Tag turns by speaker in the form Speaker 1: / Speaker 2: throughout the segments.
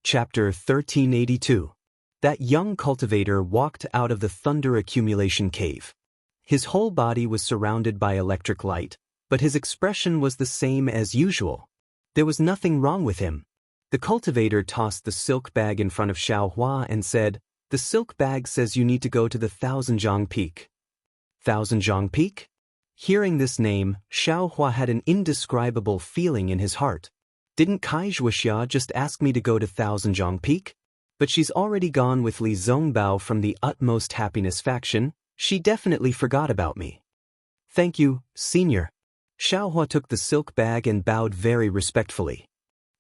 Speaker 1: Chapter 1382. That young cultivator walked out of the thunder accumulation cave. His whole body was surrounded by electric light, but his expression was the same as usual. There was nothing wrong with him. The cultivator tossed the silk bag in front of Xiaohua and said, "The silk bag says you need to go to the Thousand-Jiang Peak." Thousand-Jiang Peak? Hearing this name, Xiaohua had an indescribable feeling in his heart. Didn't Wuxia just ask me to go to Thousand-Jiang Peak? But she's already gone with Li Zongbao from the Utmost Happiness faction. She definitely forgot about me. "Thank you, senior." Xiaohua took the silk bag and bowed very respectfully.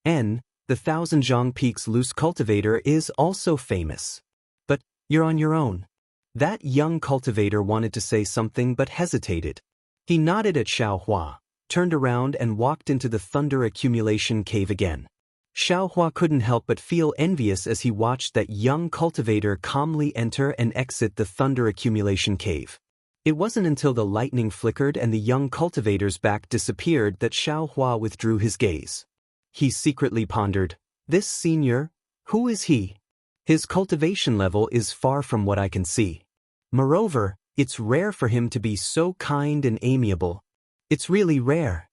Speaker 1: The Thousand-Jiang Peak's loose cultivator is also famous. But you're on your own. That young cultivator wanted to say something but hesitated. He nodded at Xiaohua, turned around and walked into the thunder accumulation cave again. Xiaohua couldn't help but feel envious as he watched that young cultivator calmly enter and exit the thunder accumulation cave. It wasn't until the lightning flickered and the young cultivator's back disappeared that Xiaohua withdrew his gaze. He secretly pondered, "This senior, who is he? His cultivation level is far from what I can see. Moreover, it's rare for him to be so kind and amiable. It's really rare."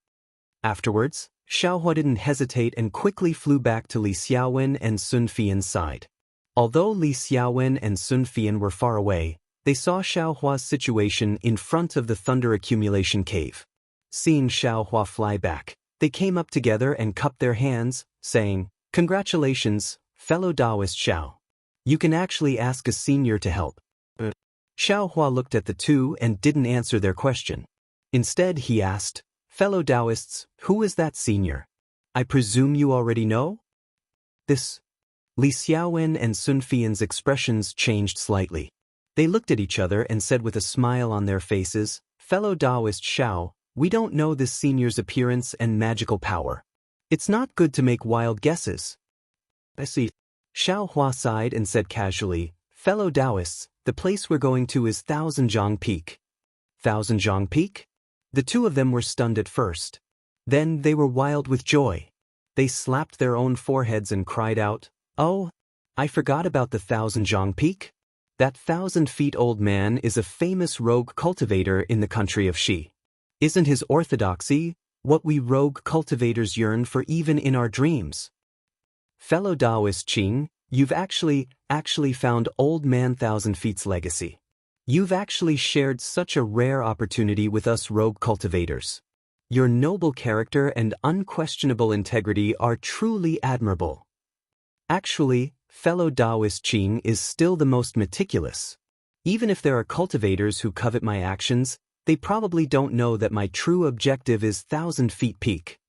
Speaker 1: Afterwards, Xiaohua didn't hesitate and quickly flew back to Li Xiaowen and Sun Fian's side. Although Li Xiaowen and Sun Fian were far away, they saw Xiaohua's situation in front of the thunder accumulation cave. Seeing Xiaohua fly back, they came up together and cupped their hands, saying, "Congratulations, fellow Taoist Xiao. You can actually ask a senior to help." Xiaohua looked at the two and didn't answer their question. Instead, he asked, "Fellow Taoists, who is that senior? I presume you already know?" This. Li Xiaowen and Sun Fian's expressions changed slightly. They looked at each other and said with a smile on their faces, "Fellow Taoist Xiao, we don't know this senior's appearance and magical power. It's not good to make wild guesses." "I see." Xiaohua sighed and said casually, "Fellow Taoists, the place we're going to is Thousand-Jiang Peak." Thousand-Jiang Peak? The two of them were stunned at first. Then they were wild with joy. They slapped their own foreheads and cried out, "Oh, I forgot about the Thousand-Jiang Peak. That 1,000-feet-old man is a famous rogue cultivator in the country of Xi. Isn't his orthodoxy what we rogue cultivators yearn for even in our dreams?" "Fellow Taoist Qing, you've actually found Old Man 1,000 Feet's legacy. You've actually shared such a rare opportunity with us rogue cultivators. Your noble character and unquestionable integrity are truly admirable. Actually, fellow Taoist Qing is still the most meticulous. Even if there are cultivators who covet my actions, they probably don't know that my true objective is 1,000 Feet Peak."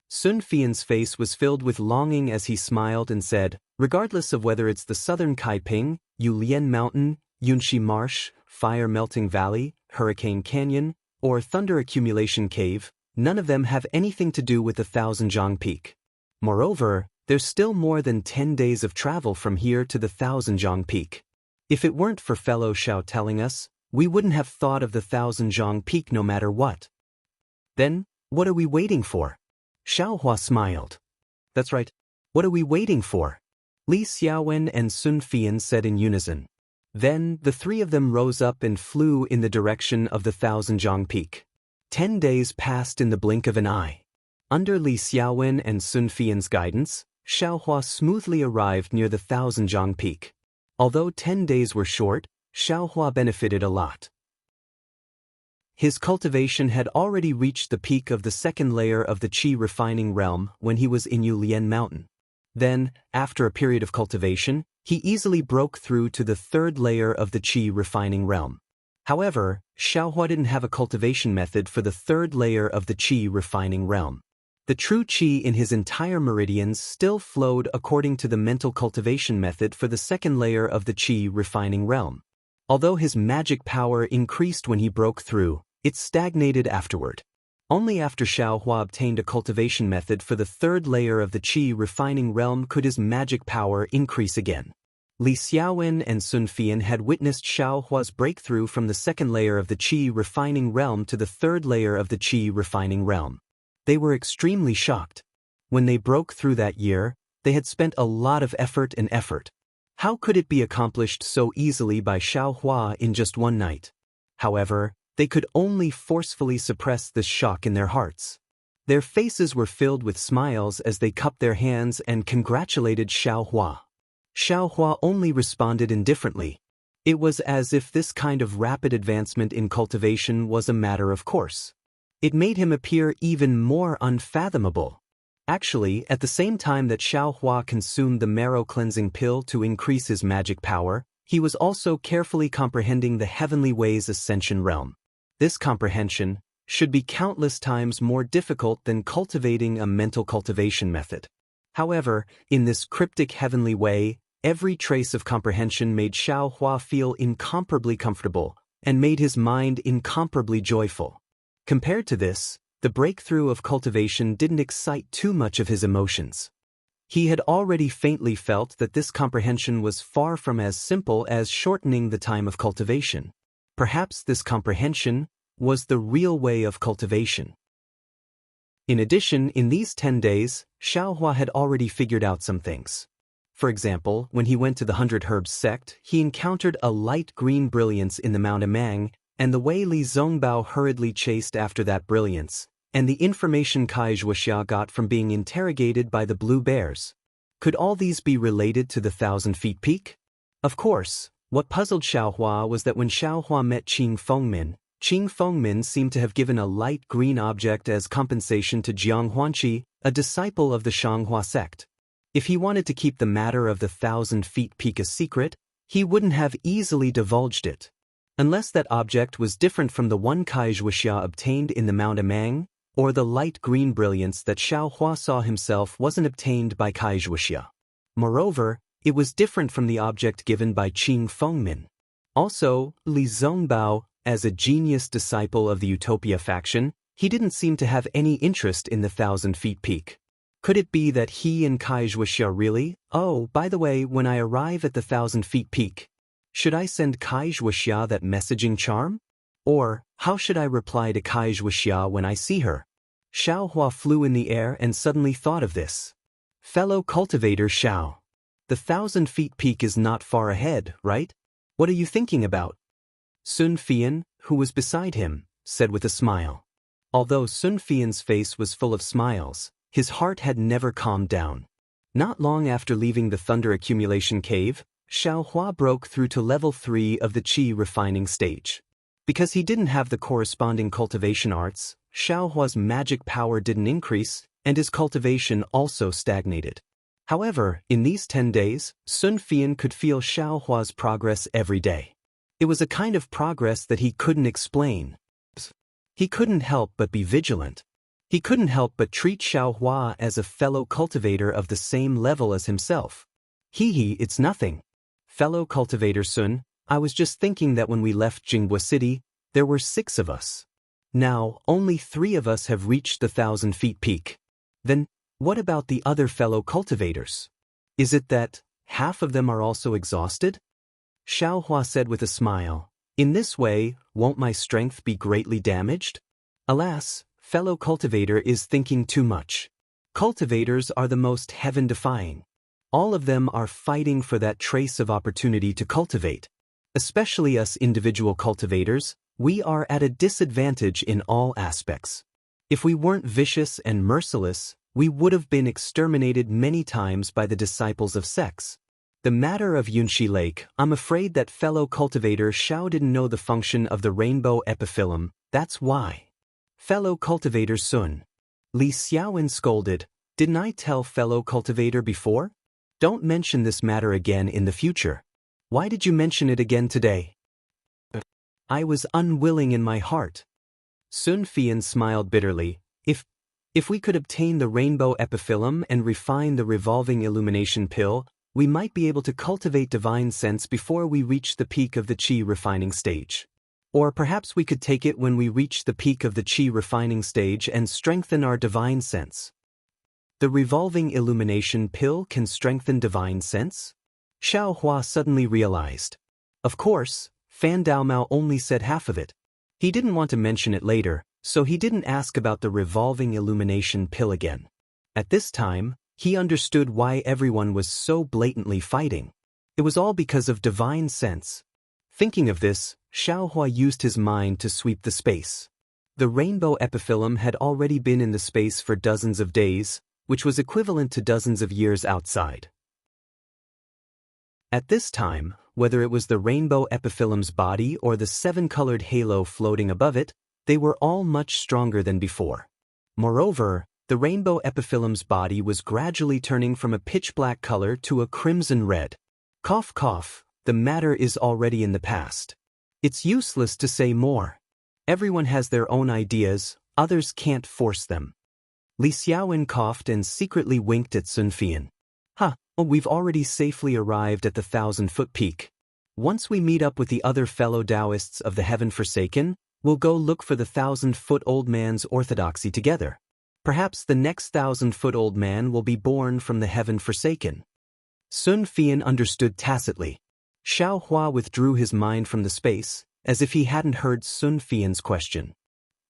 Speaker 1: Sun Fian's face was filled with longing as he smiled and said, "Regardless of whether it's the southern Kaiping, Yulian Mountain, Yunxi Marsh, Fire Melting Valley, Hurricane Canyon, or Thunder Accumulation Cave, none of them have anything to do with the Thousand-Jiang Peak. Moreover, there's still more than 10 days of travel from here to the Thousand-Jiang Peak. If it weren't for fellow Xiao telling us, we wouldn't have thought of the Thousand-Jiang Peak no matter what." "Then, what are we waiting for?" Xiaohua smiled. "That's right. What are we waiting for?" Li Xiaowen and Sun Fian said in unison. Then, the three of them rose up and flew in the direction of the Thousand-Jiang Peak. 10 days passed in the blink of an eye. Under Li Xiaowen and Sun Fian's guidance, Xiaohua smoothly arrived near the Thousand-Jiang Peak. Although 10 days were short, Xiaohua benefited a lot. His cultivation had already reached the peak of the second layer of the Qi refining realm when he was in Yulian Mountain. Then, after a period of cultivation, he easily broke through to the third layer of the Qi refining realm. However, Xiaohua didn't have a cultivation method for the third layer of the Qi refining realm. The true Qi in his entire meridians still flowed according to the mental cultivation method for the second layer of the Qi refining realm. Although his magic power increased when he broke through, it stagnated afterward. Only after Xiaohua obtained a cultivation method for the third layer of the Qi refining realm could his magic power increase again. Li Xiaowen and Sun Fian had witnessed Xiaohua's breakthrough from the second layer of the Qi refining realm to the third layer of the Qi refining realm. They were extremely shocked. When they broke through that year, They had spent a lot of effort. How could it be accomplished so easily by Xiao Hua in just one night? However, they could only forcefully suppress the shock in their hearts. Their faces were filled with smiles as they cupped their hands and congratulated Xiao Hua. Xiao Hua only responded indifferently. It was as if this kind of rapid advancement in cultivation was a matter of course. It made him appear even more unfathomable. Actually, at the same time that Xiao Hua consumed the marrow-cleansing pill to increase his magic power, he was also carefully comprehending the Heavenly Way's ascension realm. This comprehension should be countless times more difficult than cultivating a mental cultivation method. However, in this cryptic Heavenly Way, every trace of comprehension made Xiao Hua feel incomparably comfortable and made his mind incomparably joyful. Compared to this, the breakthrough of cultivation didn't excite too much of his emotions. He had already faintly felt that this comprehension was far from as simple as shortening the time of cultivation. Perhaps this comprehension was the real way of cultivation. In addition, in these 10 days, Xiao Hua had already figured out some things. For example, when he went to the 100 Herbs sect, he encountered a light green brilliance in the Mount Amang, and the way Li Zongbao hurriedly chased after that brilliance, and the information Wuxia got from being interrogated by the blue bears. Could all these be related to the 1,000 feet peak? Of course. What puzzled Xiao Hua was that when Xiao Hua met Qing Fengmin seemed to have given a light green object as compensation to Jianghu, a disciple of the Shanghua sect. If he wanted to keep the matter of the 1,000 feet peak a secret, he wouldn't have easily divulged it. Unless that object was different from the one Wuxia obtained in the Mount Amang, or the light green brilliance that Xiao Hua saw himself wasn't obtained by Wuxia. Moreover, it was different from the object given by Qing Fengmin. Also, Li Zongbao, as a genius disciple of the Utopia faction, he didn't seem to have any interest in the 1,000 feet peak. Could it be that he and Wuxia really? Oh, by the way, when I arrive at the 1,000 feet peak, should I send Wuxia that messaging charm? Or, how should I reply to Wuxia when I see her? Xiao Hua flew in the air and suddenly thought of this. Fellow cultivator Xiao. The 1,000 feet peak is not far ahead, right? What are you thinking about? Sun Fian, who was beside him, said with a smile. Although Sun Fian's face was full of smiles, his heart had never calmed down. Not long after leaving the Thunder Accumulation Cave, Xiao Hua broke through to level 3 of the Qi refining stage. Because he didn't have the corresponding cultivation arts, Xiao Hua's magic power didn't increase, and his cultivation also stagnated. However, in these 10 days, Sun Fian could feel Xiao Hua's progress every day. It was a kind of progress that he couldn't explain. He couldn't help but be vigilant. He couldn't help but treat Xiao Hua as a fellow cultivator of the same level as himself. It's nothing. Fellow cultivator Sun, I was just thinking that when we left Jianghu City, there were 6 of us. Now, only 3 of us have reached the 1,000 feet peak. Then, what about the other fellow cultivators? Is it that half of them are also exhausted? Xiao Hua said with a smile. In this way, won't my strength be greatly damaged? Alas, fellow cultivator is thinking too much. Cultivators are the most heaven-defying. All of them are fighting for that trace of opportunity to cultivate. Especially us individual cultivators, we are at a disadvantage in all aspects. If we weren't vicious and merciless, we would have been exterminated many times by the disciples of sects. The matter of Yunxi Lake, I'm afraid that fellow cultivator Xiao didn't know the function of the rainbow epiphyllum, that's why. Fellow cultivator Sun. Li Xiaowen scolded, didn't I tell fellow cultivator before? Don't mention this matter again in the future. Why did you mention it again today? I was unwilling in my heart. Sun Fian smiled bitterly. If we could obtain the rainbow epiphyllum and refine the revolving illumination pill, we might be able to cultivate divine sense before we reach the peak of the Qi refining stage. Or perhaps we could take it when we reach the peak of the Qi refining stage and strengthen our divine sense. The revolving illumination pill can strengthen divine sense? Xiao Hua suddenly realized. Of course, Fan Daomao only said half of it. He didn't want to mention it later, so he didn't ask about the revolving illumination pill again. At this time, He understood why everyone was so blatantly fighting. It was all because of divine sense. Thinking of this, Xiaohua used his mind to sweep the space. The rainbow epiphyllum had already been in the space for dozens of days, which was equivalent to dozens of years outside. At this time, whether it was the rainbow epiphyllum's body or the seven-colored halo floating above it, they were all much stronger than before. Moreover, the rainbow epiphyllum's body was gradually turning from a pitch-black color to a crimson red. Cough cough, the matter is already in the past. It's useless to say more. Everyone has their own ideas, others can't force them. Li Xiaowen coughed and secretly winked at Sun Fian. We've already safely arrived at the 1,000-foot peak. Once we meet up with the other fellow Taoists of the Heaven Forsaken, we'll go look for the 1,000-foot old man's orthodoxy together. Perhaps the next 1,000-foot old man will be born from the Heaven Forsaken. Sun Fian understood tacitly. Xiaohua withdrew his mind from the space, as if he hadn't heard Sun Fian's question.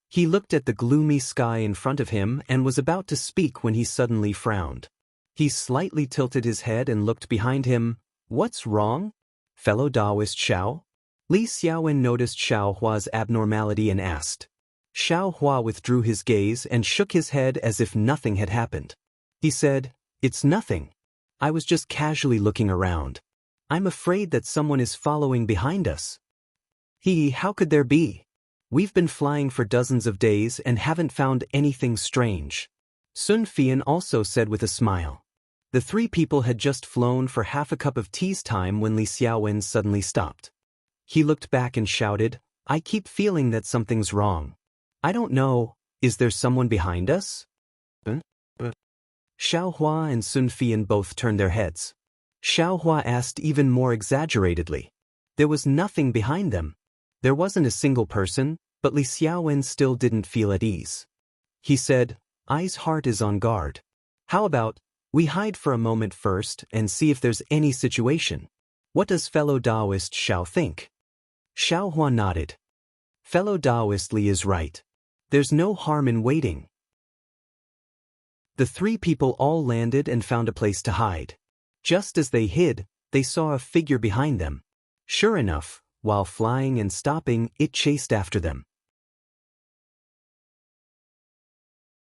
Speaker 1: He looked at the gloomy sky in front of him and was about to speak when he suddenly frowned. He slightly tilted his head and looked behind him. What's wrong? Fellow Taoist Xiao? Li Xiaowen noticed Xiaohua's abnormality and asked. Xiaohua withdrew his gaze and shook his head as if nothing had happened. He said, "It's nothing. I was just casually looking around. I'm afraid that someone is following behind us." How could there be? We've been flying for dozens of days and haven't found anything strange. Sun Fian also said with a smile. The three people had just flown for half a cup of tea's time when Li Xiaowen suddenly stopped. He looked back and shouted, "I keep feeling that something's wrong. I don't know, is there someone behind us?" Xiaohua and Sun Fian both turned their heads. Xiaohua asked even more exaggeratedly. There was nothing behind them. There wasn't a single person, but Li Xiaowen still didn't feel at ease. He said, "I's heart is on guard. How about, we hide for a moment first and see if there's any situation. What does fellow Taoist Xiao think?" Xiaohua nodded. Fellow Taoist Li is right. There's no harm in waiting. The three people all landed and found a place to hide. Just as they hid, they saw a figure behind them. Sure enough, while flying and stopping, it chased after them.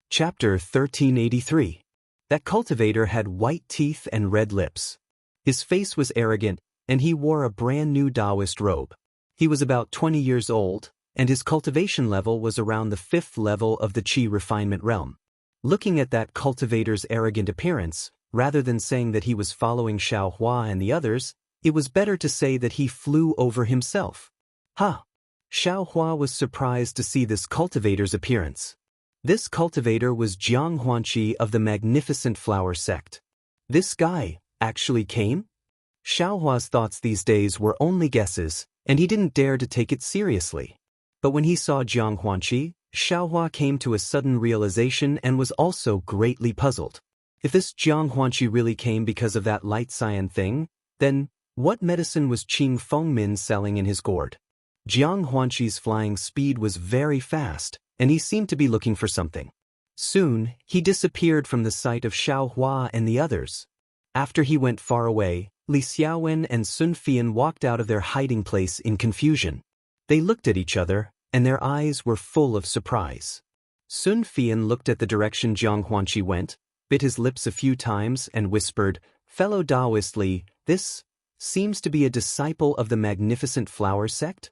Speaker 1: Chapter 1383. That cultivator had white teeth and red lips. His face was arrogant, and he wore a brand new Taoist robe. He was about 20 years old, and his cultivation level was around the 5th level of the Qi refinement realm. Looking at that cultivator's arrogant appearance, rather than saying that he was following Xiaohua and the others, it was better to say that he flew over himself. Xiaohua was surprised to see this cultivator's appearance. This cultivator was Jianghu of the Magnificent Flower sect. This guy actually came? Xiaohua's thoughts these days were only guesses, and he didn't dare to take it seriously. But when he saw Jianghu, Xiaohua came to a sudden realization and was also greatly puzzled. If this Jianghu really came because of that light cyan thing, then what medicine was Qing Fengmin selling in his gourd? Jianghuanqi's flying speed was very fast, and he seemed to be looking for something. Soon, he disappeared from the sight of Xiaohua and the others. After he went far away, Li Xiaowen and Sun Fian walked out of their hiding place in confusion. They looked at each other, and their eyes were full of surprise. Sun Fian looked at the direction Jianghuanqi went, bit his lips a few times, and whispered, "Fellow Taoist Li, this seems to be a disciple of the Magnificent Flower sect?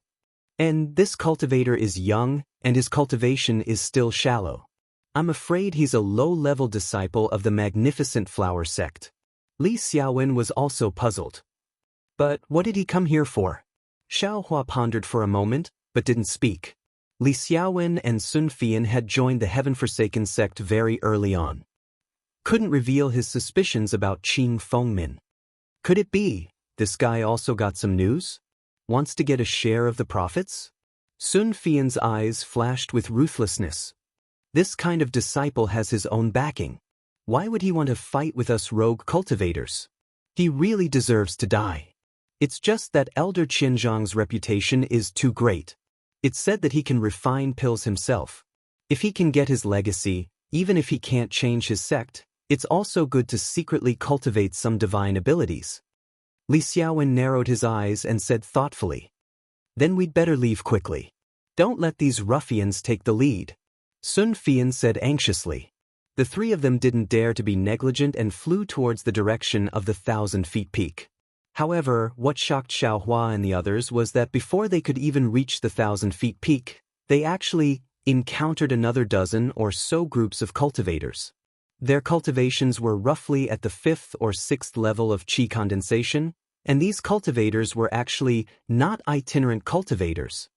Speaker 1: And this cultivator is young, and his cultivation is still shallow. I'm afraid he's a low-level disciple of the Magnificent Flower sect." Li Xiaowen was also puzzled. But what did he come here for? Xiaohua pondered for a moment, but didn't speak. Li Xiaowen and Sun Fian had joined the Heaven-Forsaken sect very early on. Couldn't reveal his suspicions about Qing Fengmin. Could it be, this guy also got some news? Wants to get a share of the profits? Sun Fian's eyes flashed with ruthlessness. This kind of disciple has his own backing. Why would he want to fight with us rogue cultivators? He really deserves to die. It's just that Elder Qianzhang's reputation is too great. It's said that he can refine pills himself. If he can get his legacy, even if he can't change his sect, It's also good to secretly cultivate some divine abilities. Li Xiaowen narrowed his eyes and said thoughtfully. Then we'd better leave quickly. Don't let these ruffians take the lead. Sun Fian said anxiously. The three of them didn't dare to be negligent and flew towards the direction of the 1,000-feet peak. However, what shocked Xiaohua and the others was that before they could even reach the 1,000-feet peak, they actually encountered another dozen or so groups of cultivators. Their cultivations were roughly at the 5th or 6th level of qi condensation, and these cultivators were actually not itinerant cultivators.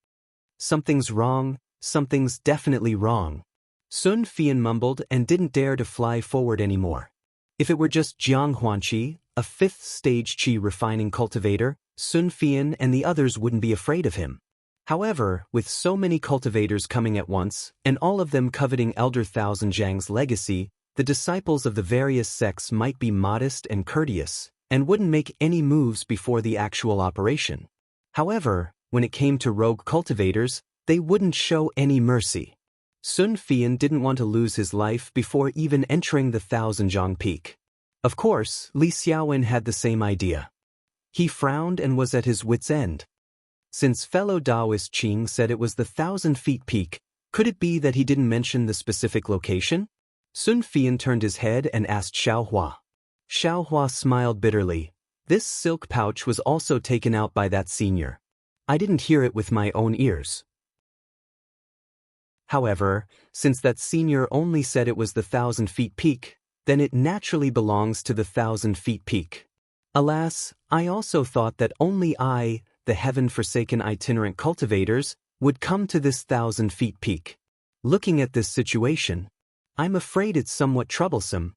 Speaker 1: Something's wrong, something's definitely wrong. Sun Fian mumbled and didn't dare to fly forward anymore. If it were just Jiang Huanqi, a 5th stage qi refining cultivator, Sun Fian and the others wouldn't be afraid of him. However, with so many cultivators coming at once, and all of them coveting Elder Thousand Zhang's legacy, the disciples of the various sects might be modest and courteous, and wouldn't make any moves before the actual operation. However, when it came to rogue cultivators, they wouldn't show any mercy. Sun Fian didn't want to lose his life before even entering the 1,000-zhang peak. Of course, Li Xiaowen had the same idea. He frowned and was at his wits' end. Since fellow Taoist Qing said it was the 1,000-feet peak, could it be that he didn't mention the specific location? Sun Fian turned his head and asked Xiaohua. Xiaohua smiled bitterly. This silk pouch was also taken out by that senior. I didn't hear it with my own ears. However, since that senior only said it was the 1,000-feet peak, then it naturally belongs to the 1,000-feet peak. Alas, I also thought that only I, the heaven-forsaken itinerant cultivators, would come to this 1,000-feet peak. Looking at this situation, I'm afraid it's somewhat troublesome.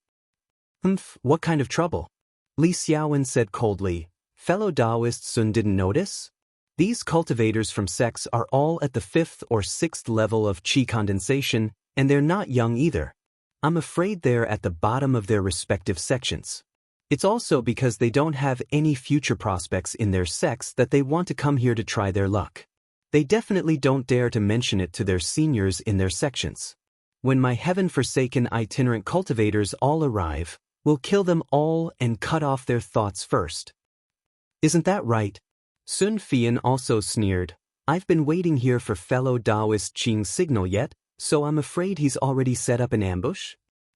Speaker 1: What kind of trouble? Li Xiaowen said coldly. Fellow Taoist Sun didn't notice? These cultivators from sects are all at the 5th or 6th level of qi condensation, and they're not young either. I'm afraid they're at the bottom of their respective sections. It's also because they don't have any future prospects in their sects that they want to come here to try their luck. They definitely don't dare to mention it to their seniors in their sections. When my heaven-forsaken itinerant cultivators all arrive, we'll kill them all and cut off their thoughts first. Isn't that right? Sun Fian also sneered. I've been waiting here for fellow Taoist Qing's signal yet, so I'm afraid he's already set up an ambush?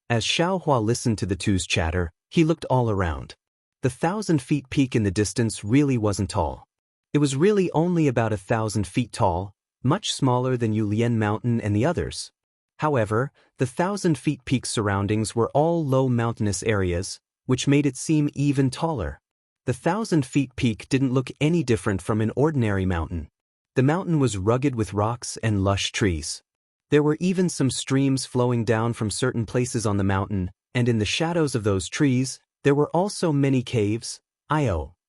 Speaker 1: As Xiaohua listened to the two's chatter, he looked all around. The 1,000-feet peak in the distance really wasn't tall. It was really only about 1,000 feet tall, much smaller than Yulien Mountain and the others. However, the 1,000-feet peak surroundings were all low mountainous areas, which made it seem even taller. The 1,000-feet peak didn't look any different from an ordinary mountain. The mountain was rugged with rocks and lush trees. There were even some streams flowing down from certain places on the mountain, and in the shadows of those trees, there were also many caves.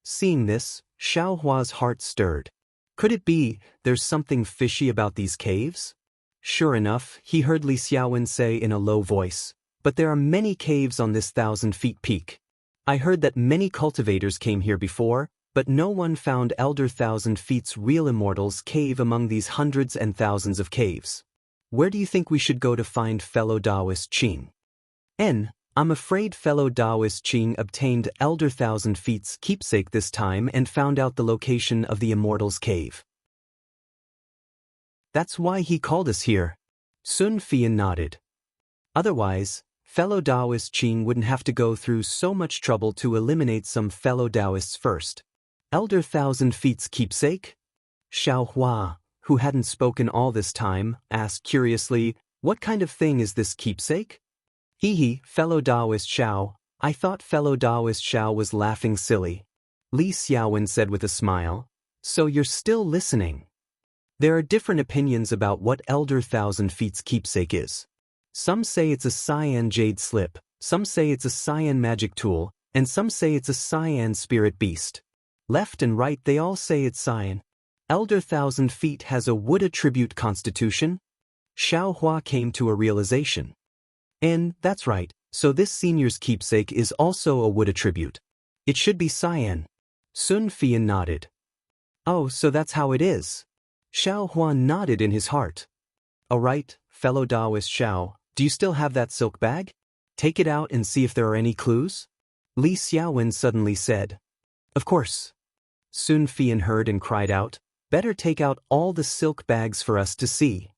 Speaker 1: Seeing this, Xiaohua's heart stirred. Could it be there's something fishy about these caves? Sure enough, he heard Li Xiaowen say in a low voice, but there are many caves on this 1,000-feet peak. I heard that many cultivators came here before, but no one found Elder 1,000 Feet's real Immortal's cave among these hundreds and thousands of caves. Where do you think we should go to find fellow Taoist Qing? I'm afraid fellow Taoist Qing obtained Elder 1,000 Feet's keepsake this time and found out the location of the Immortal's cave. That's why he called us here. Sun Fian nodded. Otherwise, fellow Taoist Qing wouldn't have to go through so much trouble to eliminate some fellow Taoists first. Elder 1,000 Feet's keepsake? Xiaohua, who hadn't spoken all this time, asked curiously, what kind of thing is this keepsake? Fellow Taoist Xiao, I thought fellow Taoist Xiao was laughing silly. Li Xiaowen said with a smile, so you're still listening. There are different opinions about what Elder 1,000 Feet's keepsake is. Some say it's a cyan jade slip, some say it's a cyan magic tool, and some say it's a cyan spirit beast. Left and right they all say it's cyan. Elder 1,000 Feet has a wood attribute constitution? Xiaohua came to a realization. And that's right, so this senior's keepsake is also a wood attribute. It should be cyan. Sun Fian nodded. Oh, so that's how it is. Xiaohua nodded in his heart. All right, fellow Taoist Xiao, do you still have that silk bag? Take it out and see if there are any clues? Li Xiaowen suddenly said. Of course. Sun Fian heard and cried out, better take out all the silk bags for us to see.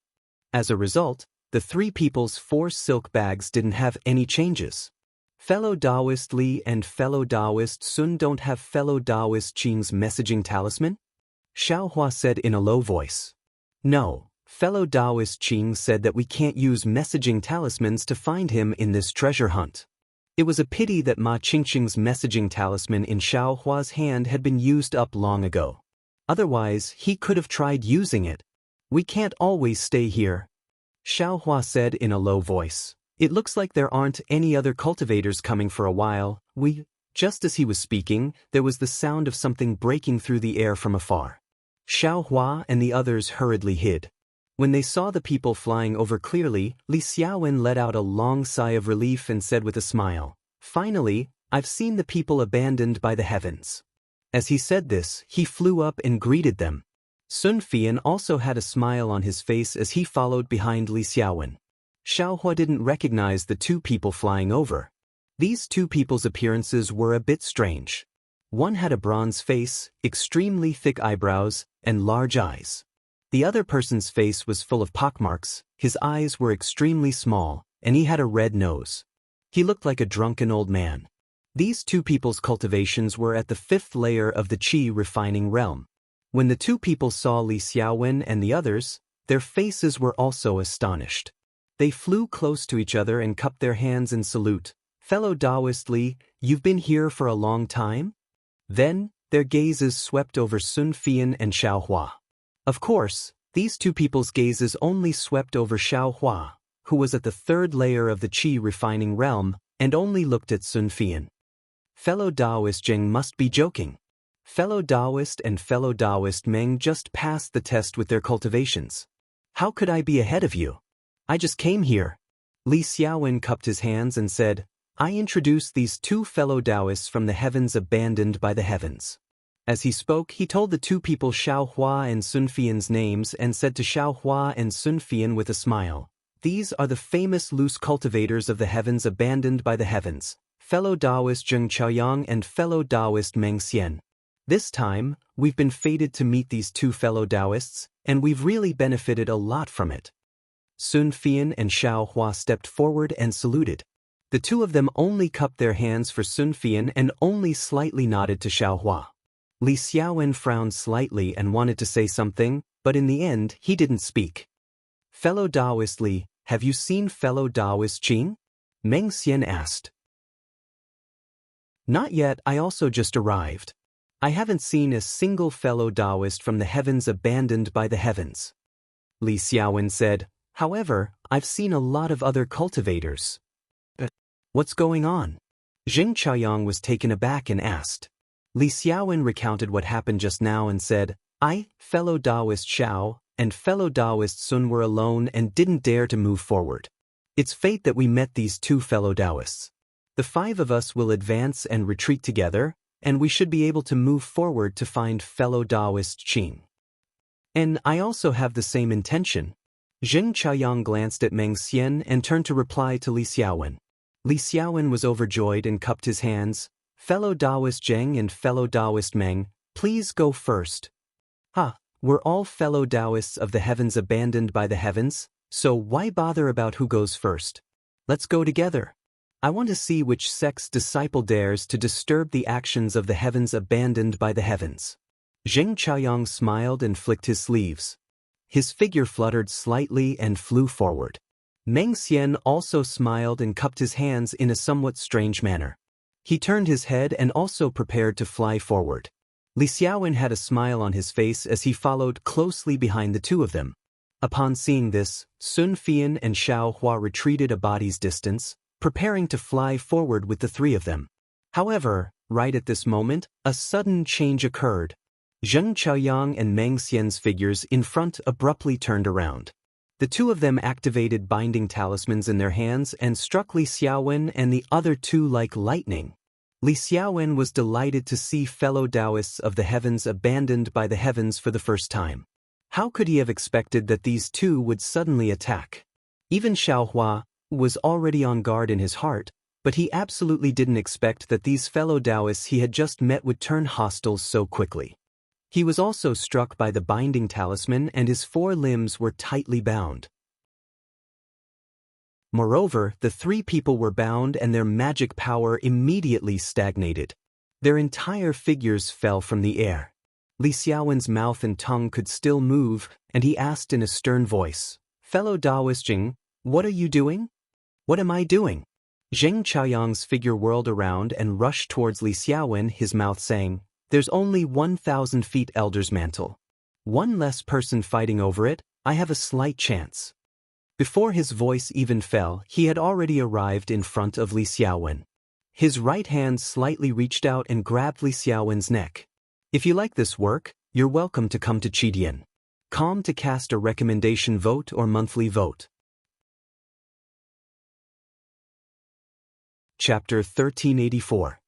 Speaker 1: As a result, the three people's 4 silk bags didn't have any changes. Fellow Taoist Li and fellow Taoist Sun don't have fellow Taoist Qing's messaging talisman? Xiaohua said in a low voice. No, fellow Taoist Qing said that we can't use messaging talismans to find him in this treasure hunt. It was a pity that Ma Qingqing's messaging talisman in Xiaohua's hand had been used up long ago. Otherwise, he could have tried using it. We can't always stay here. Xiaohua said in a low voice. It looks like there aren't any other cultivators coming for a while. Just as he was speaking, there was the sound of something breaking through the air from afar. Xiaohua and the others hurriedly hid. When they saw the people flying over clearly, Li Xiaowen let out a long sigh of relief and said with a smile, finally, I've seen the people abandoned by the heavens. As he said this, he flew up and greeted them. Sun Fian also had a smile on his face as he followed behind Li Xiaowen. Xiaohua didn't recognize the 2 people flying over. These 2 people's appearances were a bit strange. One had a bronze face, extremely thick eyebrows, and large eyes. The other person's face was full of pockmarks, his eyes were extremely small, and he had a red nose. He looked like a drunken old man. These 2 people's cultivations were at the 5th layer of the Qi refining realm. When the 2 people saw Li Xiaowen and the others, their faces were also astonished. They flew close to each other and cupped their hands in salute. Fellow Taoist Li, you've been here for a long time? Then, their gazes swept over Sun Fian and Xiaohua. Of course, these 2 people's gazes only swept over Xiaohua, who was at the 3rd layer of the Qi refining realm, and only looked at Sun Fian. Fellow Taoist Zheng must be joking. Fellow Taoist and fellow Taoist Meng just passed the test with their cultivations. How could I be ahead of you? I just came here. Li Xiaowen cupped his hands and said, I introduce these 2 fellow Taoists from the heavens abandoned by the heavens. As he spoke, he told the 2 people Xiaohua and Sun Fian's names and said to Xiaohua and Sun Fian with a smile, these are the famous loose cultivators of the heavens abandoned by the heavens, fellow Taoist Zheng Chaoyang and fellow Taoist Meng Xian. This time, we've been fated to meet these 2 fellow Taoists, and we've really benefited a lot from it. Sun Fian and Xiaohua stepped forward and saluted. The 2 of them only cupped their hands for Sun Fian and only slightly nodded to Xiaohua. Li Xiaowen frowned slightly and wanted to say something, but in the end, he didn't speak. Fellow Taoist Li, have you seen fellow Taoist Qing? Meng Xian asked. Not yet, I also just arrived. I haven't seen a single fellow Taoist from the heavens abandoned by the heavens. Li Xiaowen said, however, I've seen a lot of other cultivators. What's going on? Zheng Chaoyang was taken aback and asked. Li Xiaowen recounted what happened just now and said, I, fellow Taoist Xiao, and fellow Taoist Sun were alone and didn't dare to move forward. It's fate that we met these 2 fellow Taoists. The 5 of us will advance and retreat together, and we should be able to move forward to find fellow Taoist Qing. And I also have the same intention. Zheng Chaoyang glanced at Meng Xian and turned to reply to Li Xiaowen. Li Xiaowen was overjoyed and cupped his hands. Fellow Taoist Zheng and fellow Taoist Meng, please go first. We're all fellow Taoists of the heavens abandoned by the heavens, so why bother about who goes first? Let's go together. I want to see which sect's disciple dares to disturb the actions of the heavens abandoned by the heavens. Zheng Chaoyang smiled and flicked his sleeves. His figure fluttered slightly and flew forward. Meng Xian also smiled and cupped his hands in a somewhat strange manner. He turned his head and also prepared to fly forward. Li Xiaowen had a smile on his face as he followed closely behind the 2 of them. Upon seeing this, Sun Fian and Xiaohua retreated a body's distance, preparing to fly forward with the 3 of them. However, right at this moment, a sudden change occurred. Zheng Chaoyang and Meng Xian's figures in front abruptly turned around. The 2 of them activated binding talismans in their hands and struck Li Xiaowen and the other 2 like lightning. Li Xiaowen was delighted to see fellow Taoists of the heavens abandoned by the heavens for the first time. How could he have expected that these 2 would suddenly attack? Even Xiaohua was already on guard in his heart, But he absolutely didn't expect that these fellow Taoists he had just met would turn hostile so quickly. He was also struck by the binding talisman, and his 4 limbs were tightly bound. Moreover, the 3 people were bound and their magic power immediately stagnated. Their entire figures fell from the air. Li Xiaowen's mouth and tongue could still move, and he asked in a stern voice, "Fellow Taoist Jing, what are you doing?" "What am I doing?" Zheng Chaoyang's figure whirled around and rushed towards Li Xiaowen, his mouth saying, "There's only 1,000 feet Elder's Mantle. One less person fighting over it, I have a slight chance." Before his voice even fell, he had already arrived in front of Li Xiaowen. His right hand slightly reached out and grabbed Li Xiaowen's neck. "If you like this work, you're welcome to come to Qidian. Come to cast a recommendation vote or monthly vote." Chapter 1384.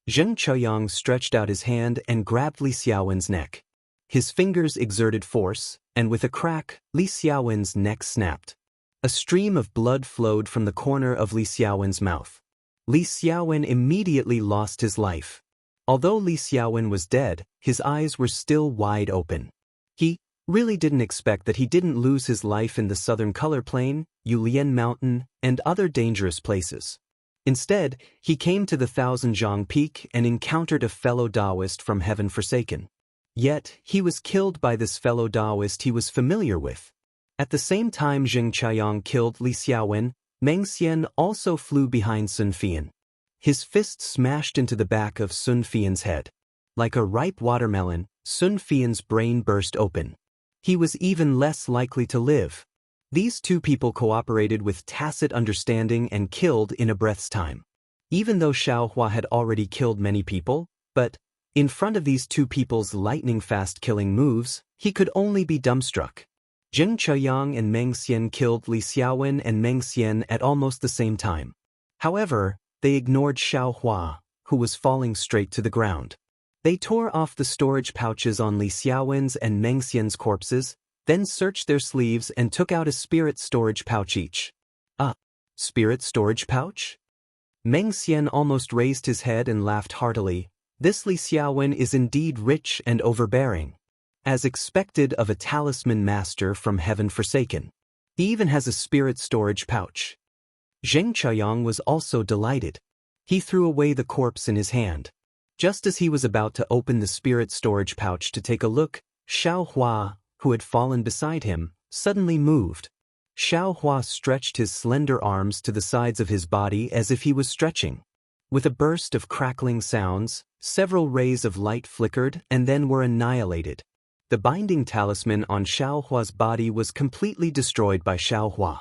Speaker 1: Zheng Chaoyang stretched out his hand and grabbed Li Xiaowen's neck. His fingers exerted force, and with a crack, Li Xiaowen's neck snapped. A stream of blood flowed from the corner of Li Xiaowen's mouth. Li Xiaowen immediately lost his life. Although Li Xiaowen was dead, his eyes were still wide open. He really didn't expect that he didn't lose his life in the southern color plain, Yulian Mountain, and other dangerous places. Instead, he came to the Thousand-Zhang Peak and encountered a fellow Taoist from Heaven Forsaken. Yet, he was killed by this fellow Taoist he was familiar with. At the same time Zheng Chaoyang killed Li Xiaowen, Meng Xian also flew behind Sun Fian. His fist smashed into the back of Sun Fian's head. Like a ripe watermelon, Sun Fian's brain burst open. He was even less likely to live. These 2 people cooperated with tacit understanding and killed in a breath's time. Even though Xiaohua had already killed many people, but in front of these 2 people's lightning-fast killing moves, he could only be dumbstruck. Zheng Chaoyang and Meng Xian killed Li Xiaowen and Meng Xian at almost the same time. However, they ignored Xiaohua, who was falling straight to the ground. They tore off the storage pouches on Li Xiaowen's and Meng Xian's corpses, then searched their sleeves and took out a spirit storage pouch each. "A spirit storage pouch?" Meng Xian almost raised his head and laughed heartily. "This Li Xiaowen is indeed rich and overbearing. As expected of a talisman master from Heaven Forsaken. He even has a spirit storage pouch." Zheng Chaoyang was also delighted. He threw away the corpse in his hand. Just as he was about to open the spirit storage pouch to take a look, Xiaohua, who had fallen beside him, suddenly moved. Xiaohua stretched his slender arms to the sides of his body as if he was stretching. With a burst of crackling sounds, several rays of light flickered and then were annihilated. The binding talisman on Xiaohua's body was completely destroyed by Xiaohua.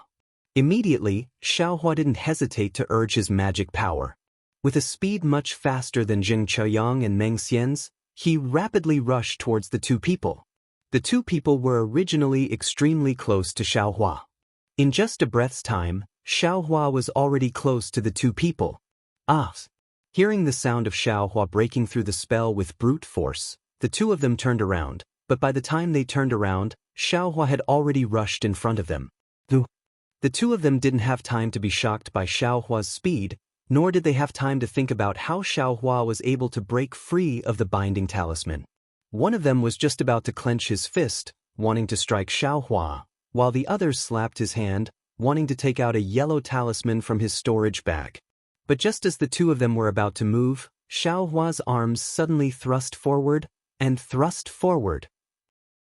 Speaker 1: Immediately, Xiaohua didn't hesitate to urge his magic power. With a speed much faster than Zheng Chaoyang and Meng Xian's, he rapidly rushed towards the 2 people. The 2 people were originally extremely close to Xiaohua. In just a breath's time, Xiaohua was already close to the 2 people. "Ah!" Hearing the sound of Xiaohua breaking through the spell with brute force, the 2 of them turned around, but by the time they turned around, Xiaohua had already rushed in front of them. The 2 of them didn't have time to be shocked by Xiaohua's speed, nor did they have time to think about how Xiaohua was able to break free of the binding talisman. One of them was just about to clench his fist, wanting to strike Xiaohua, while the other slapped his hand, wanting to take out a yellow talisman from his storage bag. But just as the 2 of them were about to move, Xiaohua's arms suddenly thrust forward, and thrust forward.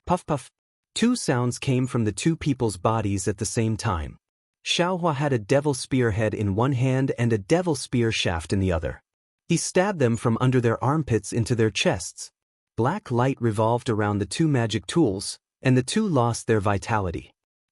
Speaker 1: Puff puff. 2 sounds came from the 2 people's bodies at the same time. Xiaohua had a devil spear head in one hand and a devil spear shaft in the other. He stabbed them from under their armpits into their chests. Black light revolved around the 2 magic tools, and the 2 lost their vitality.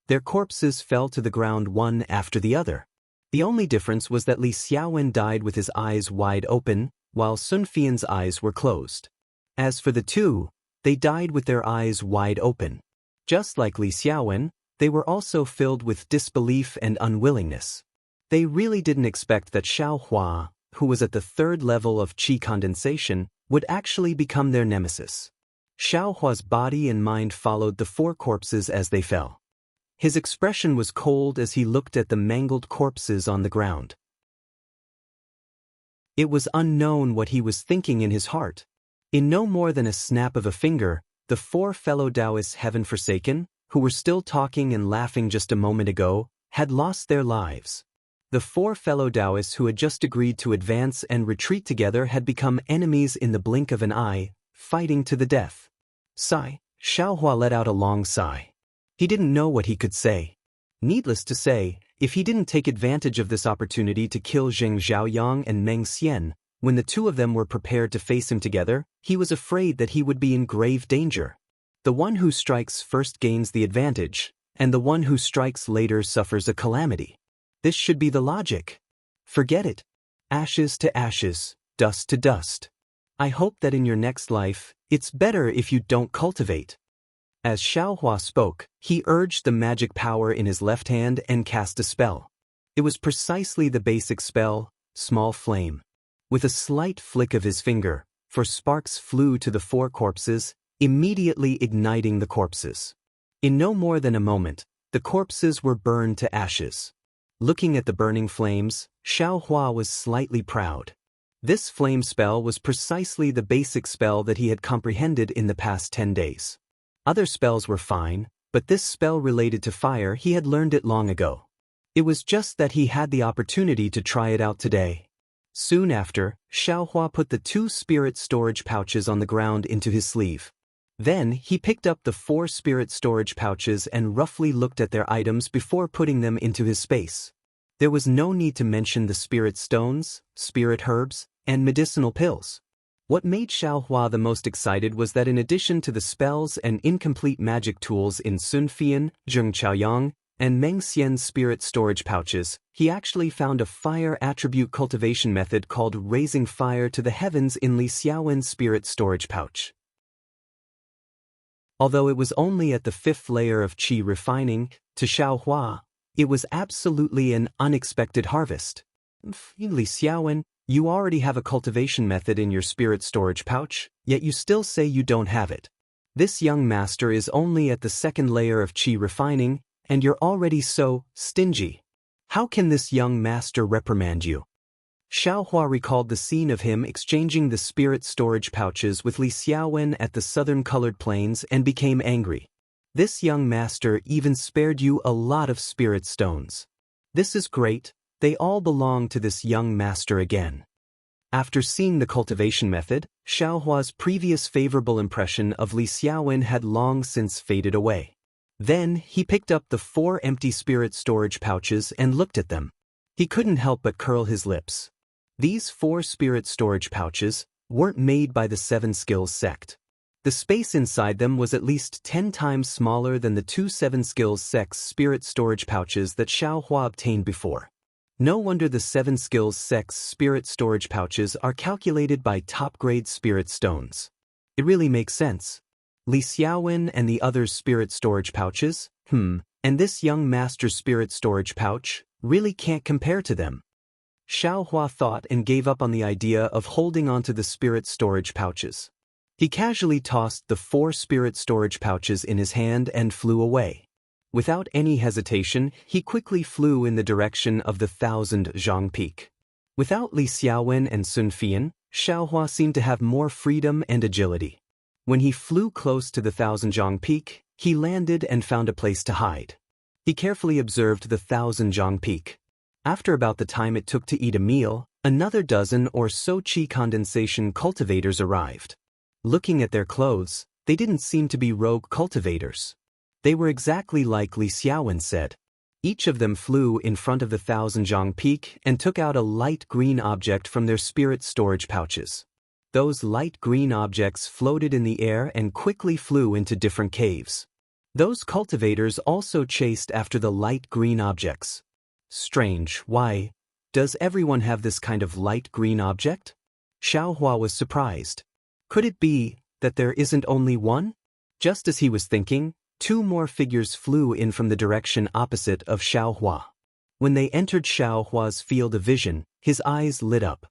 Speaker 1: Their corpses fell to the ground one after the other. The only difference was that Li Xiaowen died with his eyes wide open, while Sun Fian's eyes were closed. As for the 2, they died with their eyes wide open. Just like Li Xiaowen, they were also filled with disbelief and unwillingness. They really didn't expect that Xiaohua, who was at the 3rd level of qi condensation, would actually become their nemesis. Xiaohua's body and mind followed the 4 corpses as they fell. His expression was cold as he looked at the mangled corpses on the ground. It was unknown what he was thinking in his heart. In no more than a snap of a finger, the four fellow Taoists heaven-forsaken, who were still talking and laughing just a moment ago, had lost their lives. The four fellow Taoists who had just agreed to advance and retreat together had become enemies in the blink of an eye, fighting to the death. Sigh. Xiaohua let out a long sigh. He didn't know what he could say. Needless to say, if he didn't take advantage of this opportunity to kill Zheng Zhaoyang and Meng Xian, when the two of them were prepared to face him together, he was afraid that he would be in grave danger. The one who strikes first gains the advantage, and the one who strikes later suffers a calamity. This should be the logic. Forget it. Ashes to ashes, dust to dust. I hope that in your next life, it's better if you don't cultivate. As Xiaohua spoke, he urged the magic power in his left hand and cast a spell. It was precisely the basic spell, Small Flame. With a slight flick of his finger, for sparks flew to the four corpses, immediately igniting the corpses. In no more than a moment, the corpses were burned to ashes. Looking at the burning flames, Xiaohua was slightly proud. This flame spell was precisely the basic spell that he had comprehended in the past 10 days. Other spells were fine, but this spell related to fire he had learned it long ago. It was just that he had the opportunity to try it out today. Soon after, Xiaohua put the 2 spirit storage pouches on the ground into his sleeve. Then he picked up the 4 spirit storage pouches and roughly looked at their items before putting them into his space. There was no need to mention the spirit stones, spirit herbs, and medicinal pills. What made Xiaohua the most excited was that in addition to the spells and incomplete magic tools in Sun Fian, Zheng Chaoyang, and Meng Xian's spirit storage pouches, he actually found a fire attribute cultivation method called Raising Fire to the Heavens in Li Xiaowen's spirit storage pouch. Although it was only at the 5th layer of qi refining, to Xiaohua, it was absolutely an unexpected harvest. Li Xiaowen, you already have a cultivation method in your spirit storage pouch, yet you still say you don't have it. This young master is only at the 2nd layer of qi refining, and you're already so stingy. How can this young master reprimand you? Xiaohua recalled the scene of him exchanging the spirit storage pouches with Li Xiaowen at the southern colored plains and became angry. This young master even spared you a lot of spirit stones. This is great, they all belong to this young master again. After seeing the cultivation method, Xiaohua's previous favorable impression of Li Xiaowen had long since faded away. Then he picked up the 4 empty spirit storage pouches and looked at them. He couldn't help but curl his lips. These 4 spirit storage pouches weren't made by the 7 Skills sect. The space inside them was at least 10 times smaller than the 2 7 Skills sect's spirit storage pouches that Xiaohua obtained before. No wonder the 7 Skills sect's spirit storage pouches are calculated by top-grade spirit stones. It really makes sense. Li Xiaowen and the others' spirit storage pouches, and this young master's spirit storage pouch, really can't compare to them. Xiaohua thought and gave up on the idea of holding onto the spirit storage pouches. He casually tossed the 4 spirit storage pouches in his hand and flew away. Without any hesitation, he quickly flew in the direction of the 1000 Zhang Peak. Without Li Xiaowen and Sun Fian, Xiaohua seemed to have more freedom and agility. When he flew close to the 1000 Zhang Peak, he landed and found a place to hide. He carefully observed the 1000 Zhang Peak. After about the time it took to eat a meal, another dozen or so qi condensation cultivators arrived. Looking at their clothes, they didn't seem to be rogue cultivators. They were exactly like Li Xiaowen said. Each of them flew in front of the 1000 Zhang Peak and took out a light green object from their spirit storage pouches. Those light green objects floated in the air and quickly flew into different caves. Those cultivators also chased after the light green objects. Strange, why? Does everyone have this kind of light green object? Xiaohua was surprised. Could it be that there isn't only one? Just as he was thinking, 2 more figures flew in from the direction opposite of Xiaohua. When they entered Xiaohua's field of vision, his eyes lit up.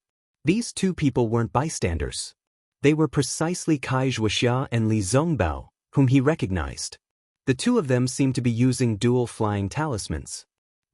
Speaker 1: These 2 people weren't bystanders. They were precisely Kai Wuxia and Li Zongbao, whom he recognized. The 2 of them seemed to be using dual flying talismans.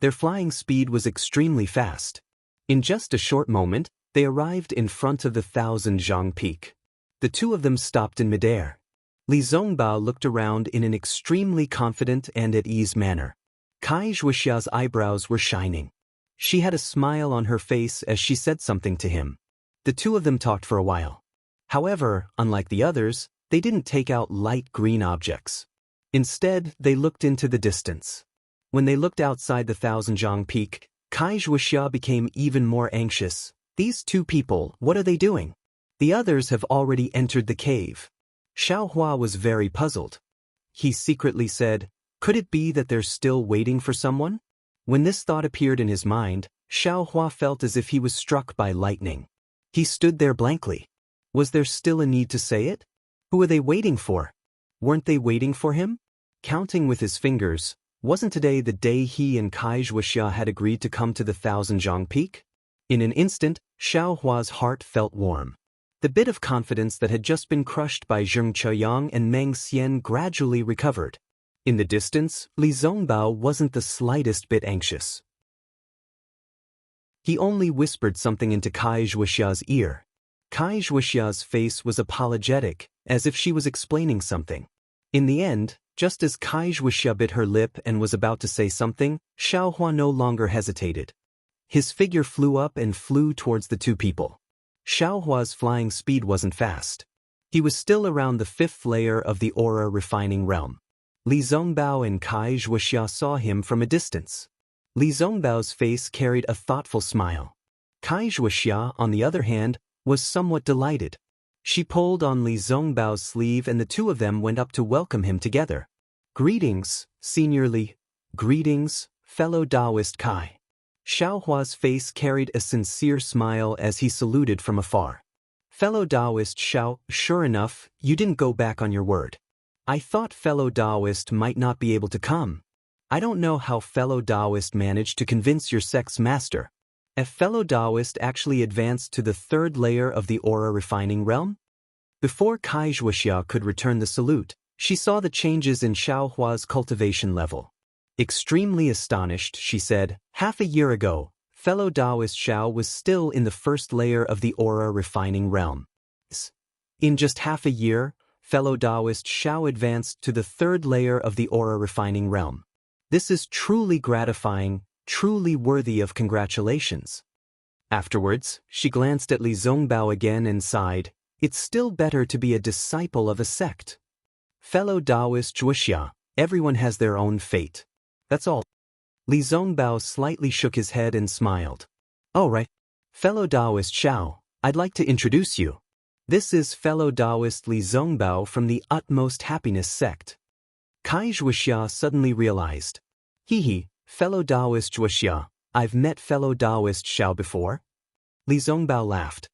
Speaker 1: Their flying speed was extremely fast. In just a short moment, They arrived in front of the 1,000 peak. The two of them stopped in midair. Li Zongbao looked around in an extremely confident and at ease manner. Kai Wuxia's eyebrows were shining. She had a smile on her face as she said something to him. The two of them talked for a while. However, unlike the others, they didn't take out light green objects. Instead, they looked into the distance. When they looked outside the 1,000 peak, Kai Wuxia became even more anxious. These two people, what are they doing? The others have already entered the cave. Xiao Hua was very puzzled. He secretly said, could it be that they're still waiting for someone? When this thought appeared in his mind, Xiao Hua felt as if he was struck by lightning. He stood there blankly. Was there still a need to say it? Who are they waiting for? Weren't they waiting for him? Counting with his fingers, wasn't today the day he and Kai Wuxia had agreed to come to the 1,000 peak? In an instant, Xiao Hua's heart felt warm. The bit of confidence that had just been crushed by Zheng Cheyang and Meng Xian gradually recovered. In the distance, Li Zongbao wasn't the slightest bit anxious. He only whispered something into Kai Wuxia's ear. Kai Wuxia's face was apologetic, as if she was explaining something. In the end, just as Kai Wuxia bit her lip and was about to say something, Xiao Hua no longer hesitated. His figure flew up and flew towards the two people. Xiao Hua's flying speed wasn't fast. He was still around the 5th layer of the aura refining realm. Li Zongbao and Kai Wuxia saw him from a distance. Li Zongbao's face carried a thoughtful smile. Kai Wuxia, on the other hand, was somewhat delighted. She pulled on Li Zongbao's sleeve and the two of them went up to welcome him together. Greetings, Senior Li. Greetings, fellow Taoist Kai. Xiao Hua's face carried a sincere smile as he saluted from afar. Fellow Taoist Xiao, sure enough, you didn't go back on your word. I thought fellow Taoist might not be able to come. I don't know how fellow Taoist managed to convince your sect's master. A fellow Taoist actually advanced to the 3rd layer of the aura refining realm? Before Kai Wuxia could return the salute, she saw the changes in Xiao Hua's cultivation level. Extremely astonished, she said, half a year ago, fellow Taoist Xiao was still in the 1st layer of the aura refining realm. In just half a year, fellow Taoist Xiao advanced to the 3rd layer of the aura refining realm. This is truly gratifying, truly worthy of congratulations. Afterwards, she glanced at Li Zongbao again and sighed, it's still better to be a disciple of a sect. Fellow Taoist Wuxia, everyone has their own fate. That's all. Li Zongbao slightly shook his head and smiled. Oh right. Fellow Taoist Xiao, I'd like to introduce you. This is fellow Taoist Li Zongbao from the Utmost Happiness sect. Kai Wuxia suddenly realized. Fellow Taoist Wuxia, I've met fellow Taoist Xiao before? Li Zongbao laughed.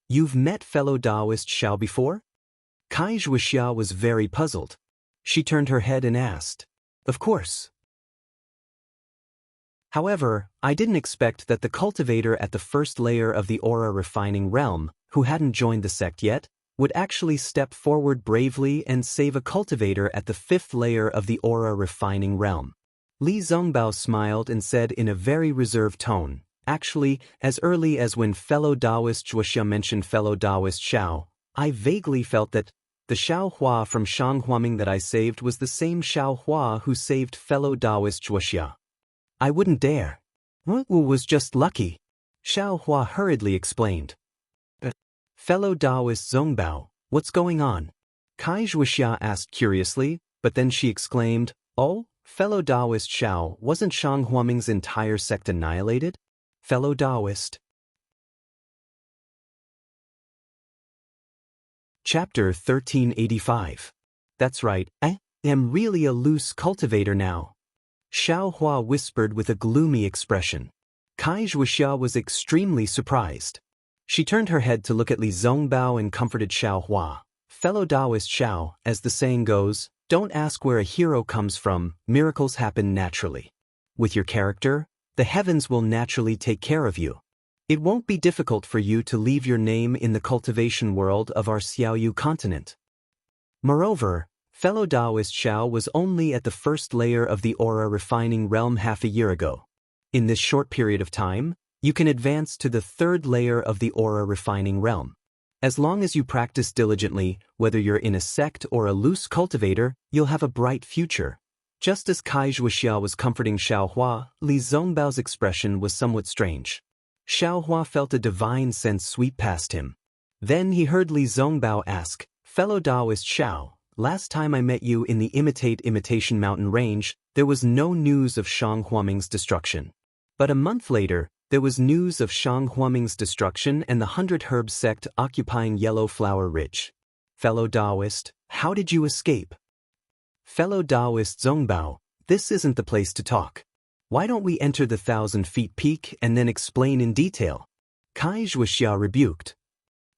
Speaker 1: You've met fellow Taoist Xiao before? Kai Wuxia was very puzzled. She turned her head and asked. Of course. However, I didn't expect that the cultivator at the 1st layer of the aura refining realm, who hadn't joined the sect yet, would actually step forward bravely and save a cultivator at the 5th layer of the aura refining realm. Li Zongbao smiled and said in a very reserved tone, actually, as early as when fellow Taoist Wuxia mentioned fellow Taoist Xiao, I vaguely felt that the Xiao Hua from Shanghuaming that I saved was the same Xiao Hua who saved fellow Taoist Wuxia. I wouldn't dare. Was just lucky. Xiao Hua hurriedly explained. Fellow Taoist Zongbao, what's going on? Kai Wuxia asked curiously, but then she exclaimed, oh, fellow Taoist Xiao, wasn't Shanghuaming's entire sect annihilated? Fellow Taoist. Chapter 1385. That's right, I am really a loose cultivator now. Xiao Hua whispered with a gloomy expression. Kai Wuxia was extremely surprised. She turned her head to look at Li Zongbao and comforted Xiao Hua. Fellow Taoist Xiao, as the saying goes, don't ask where a hero comes from, miracles happen naturally. With your character, the heavens will naturally take care of you. It won't be difficult for you to leave your name in the cultivation world of our Xiaoyu continent. Moreover, fellow Taoist Xiao was only at the 1st layer of the aura refining realm half a year ago. In this short period of time, You can advance to the third layer of the aura refining realm. As long as you practice diligently, whether you're in a sect or a loose cultivator, you'll have a bright future. Just as Wuxia was comforting Xiaohua, Li Zongbao's expression was somewhat strange. Xiaohua felt a divine sense sweep past him. Then he heard Li Zongbao ask, "Fellow Taoist Xiao, last time I met you in the Imitation Mountain Range, there was no news of Shang Huaming's destruction. But a month later, there was news of Shang Huaming's destruction and the 100 Herb sect occupying Yellow Flower Ridge. Fellow Taoist, how did you escape?" "Fellow Taoist Zongbao, this isn't the place to talk. Why don't we enter the 1,000 feet peak and then explain in detail?" Wuxia rebuked.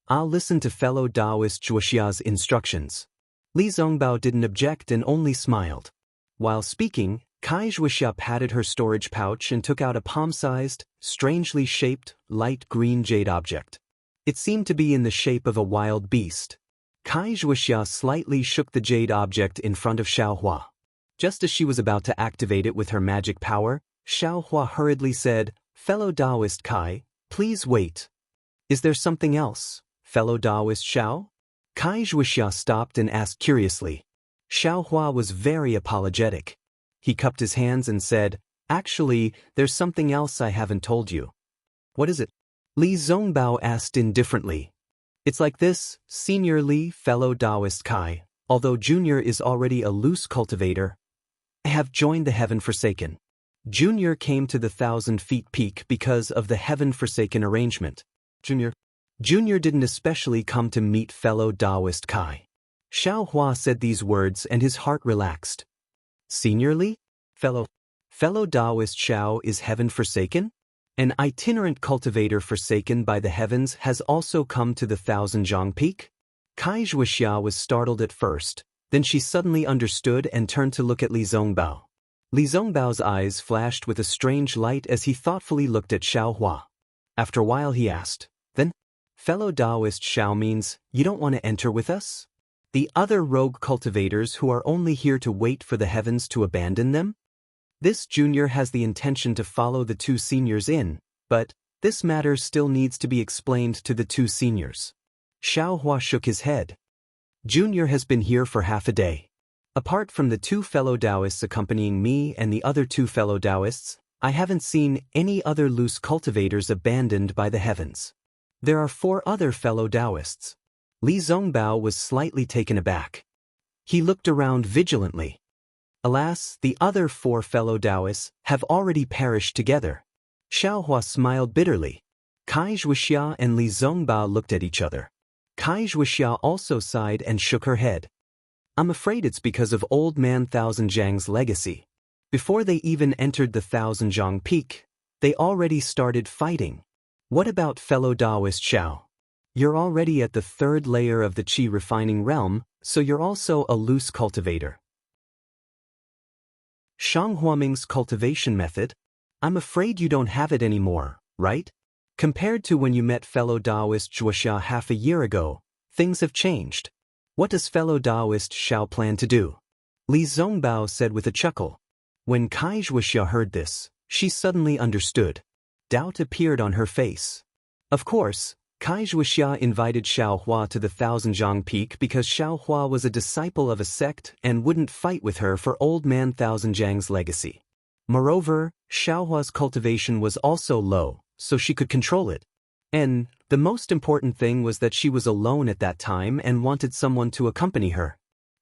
Speaker 1: "I'll listen to fellow Taoist Wuxia's instructions." Li Zongbao didn't object and only smiled. While speaking, Wuxia patted her storage pouch and took out a palm-sized, strangely shaped, light green jade object. It seemed to be in the shape of a wild beast. Wuxia slightly shook the jade object in front of Xiaohua. Just as she was about to activate it with her magic power, Xiaohua hurriedly said, "Fellow Taoist Kai, please wait." "Is there something else, fellow Taoist Xiao?" Wuxia stopped and asked curiously. Xiaohua was very apologetic. He cupped his hands and said, "Actually, there's something else I haven't told you." "What is it?" Li Zongbao asked indifferently. "It's like this, Senior Li, fellow Taoist Kai, although Junior is already a loose cultivator, I have joined the Heaven Forsaken. Junior came to the 1,000 feet peak because of the Heaven Forsaken arrangement. Junior didn't especially come to meet fellow Taoist Kai." Xiaohua said these words and his heart relaxed. "Senior Li? Fellow Taoist Xiao is Heaven Forsaken? An itinerant cultivator forsaken by the heavens has also come to the 1,000 peak?" Wuxia was startled at first, then she suddenly understood and turned to look at Li Zongbao. Li Zongbao's eyes flashed with a strange light as he thoughtfully looked at Xiaohua. After a while he asked, "Then, fellow Taoist Xiao means you don't want to enter with us? The other rogue cultivators who are only here to wait for the heavens to abandon them? This junior has the intention to follow the two seniors in, but this matter still needs to be explained to the two seniors." Xiaohua shook his head. "Junior has been here for half a day. Apart from the two fellow Taoists accompanying me and the other two fellow Taoists, I haven't seen any other loose cultivators abandoned by the heavens. There are 4 other fellow Taoists." Li Zongbao was slightly taken aback. He looked around vigilantly. "Alas, the other 4 fellow Taoists have already perished together." Xiaohua smiled bitterly. Wuxia and Li Zongbao looked at each other. Wuxia also sighed and shook her head. "I'm afraid it's because of Old Man Thousand Zhang's legacy. Before they even entered the 1,000 peak, they already started fighting. What about fellow Taoist Xiao? You're already at the 3rd layer of the Qi refining realm, so you're also a loose cultivator. Shang Huaming's cultivation method? I'm afraid you don't have it anymore, right? Compared to when you met fellow Taoist Wuxia half a year ago, things have changed. What does fellow Taoist Xiao plan to do?" Li Zongbao said with a chuckle. When Wuxia heard this, she suddenly understood. Doubt appeared on her face. Of course, Wuxia invited Xiaohua to the 1,000 peak because Xiaohua was a disciple of a sect and wouldn't fight with her for Old Man Thousand Zhang's legacy. Moreover, Xiaohua's cultivation was also low, so she could control it. And the most important thing was that she was alone at that time and wanted someone to accompany her.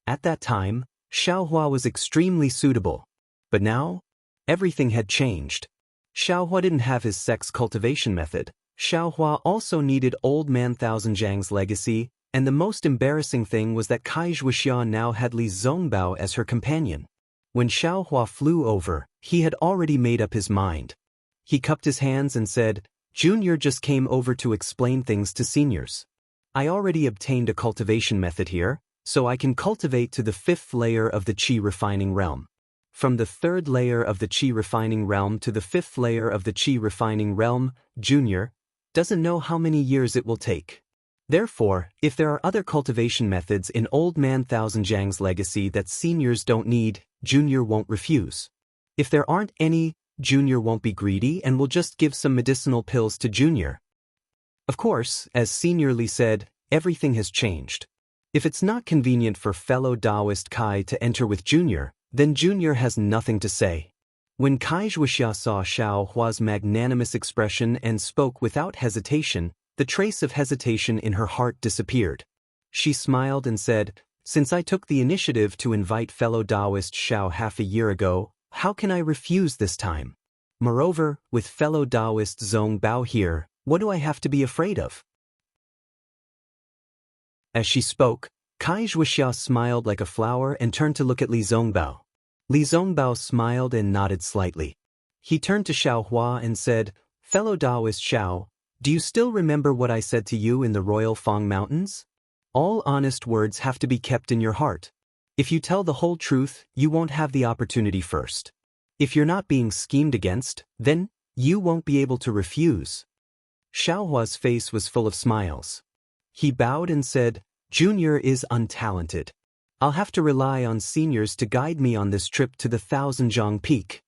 Speaker 1: At that time, Xiaohua was extremely suitable. But now, everything had changed. Xiaohua didn't have his sect's cultivation method. Xiaohua also needed Old Man Thousand Zhang's legacy, and the most embarrassing thing was that Wuxia now had Li Zongbao as her companion. When Xiaohua flew over, he had already made up his mind. He cupped his hands and said, "Junior just came over to explain things to seniors. I already obtained a cultivation method here, so I can cultivate to the 5th layer of the Qi refining realm. From the 3rd layer of the Qi refining realm to the 5th layer of the Qi refining realm, Junior doesn't know how many years it will take. Therefore, if there are other cultivation methods in Old Man Thousand Zhang's legacy that seniors don't need, Junior won't refuse. If there aren't any, Junior won't be greedy and will just give some medicinal pills to Junior. Of course, as Senior Li said, everything has changed. If it's not convenient for fellow Taoist Kai to enter with Junior, then Junior has nothing to say. When Kai Wuxia saw Xiao Hua's magnanimous expression and spoke without hesitation, the trace of hesitation in her heart disappeared. She smiled and said, "Since I took the initiative to invite fellow Taoist Xiao half a year ago, how can I refuse this time? Moreover, with fellow Taoist Zong Bao here, what do I have to be afraid of?" As she spoke, Kai Wuxia smiled like a flower and turned to look at Li Zongbao. Li Zongbao smiled and nodded slightly. He turned to Xiao Hua and said, "Fellow Taoist Xiao, do you still remember what I said to you in the Royal Fang Mountains? All honest words have to be kept in your heart. If you tell the whole truth, you won't have the opportunity first. If you're not being schemed against, then you won't be able to refuse." Xiao Hua's face was full of smiles. He bowed and said, "Junior is untalented. I'll have to rely on seniors to guide me on this trip to the Thousand-Jiang Peak."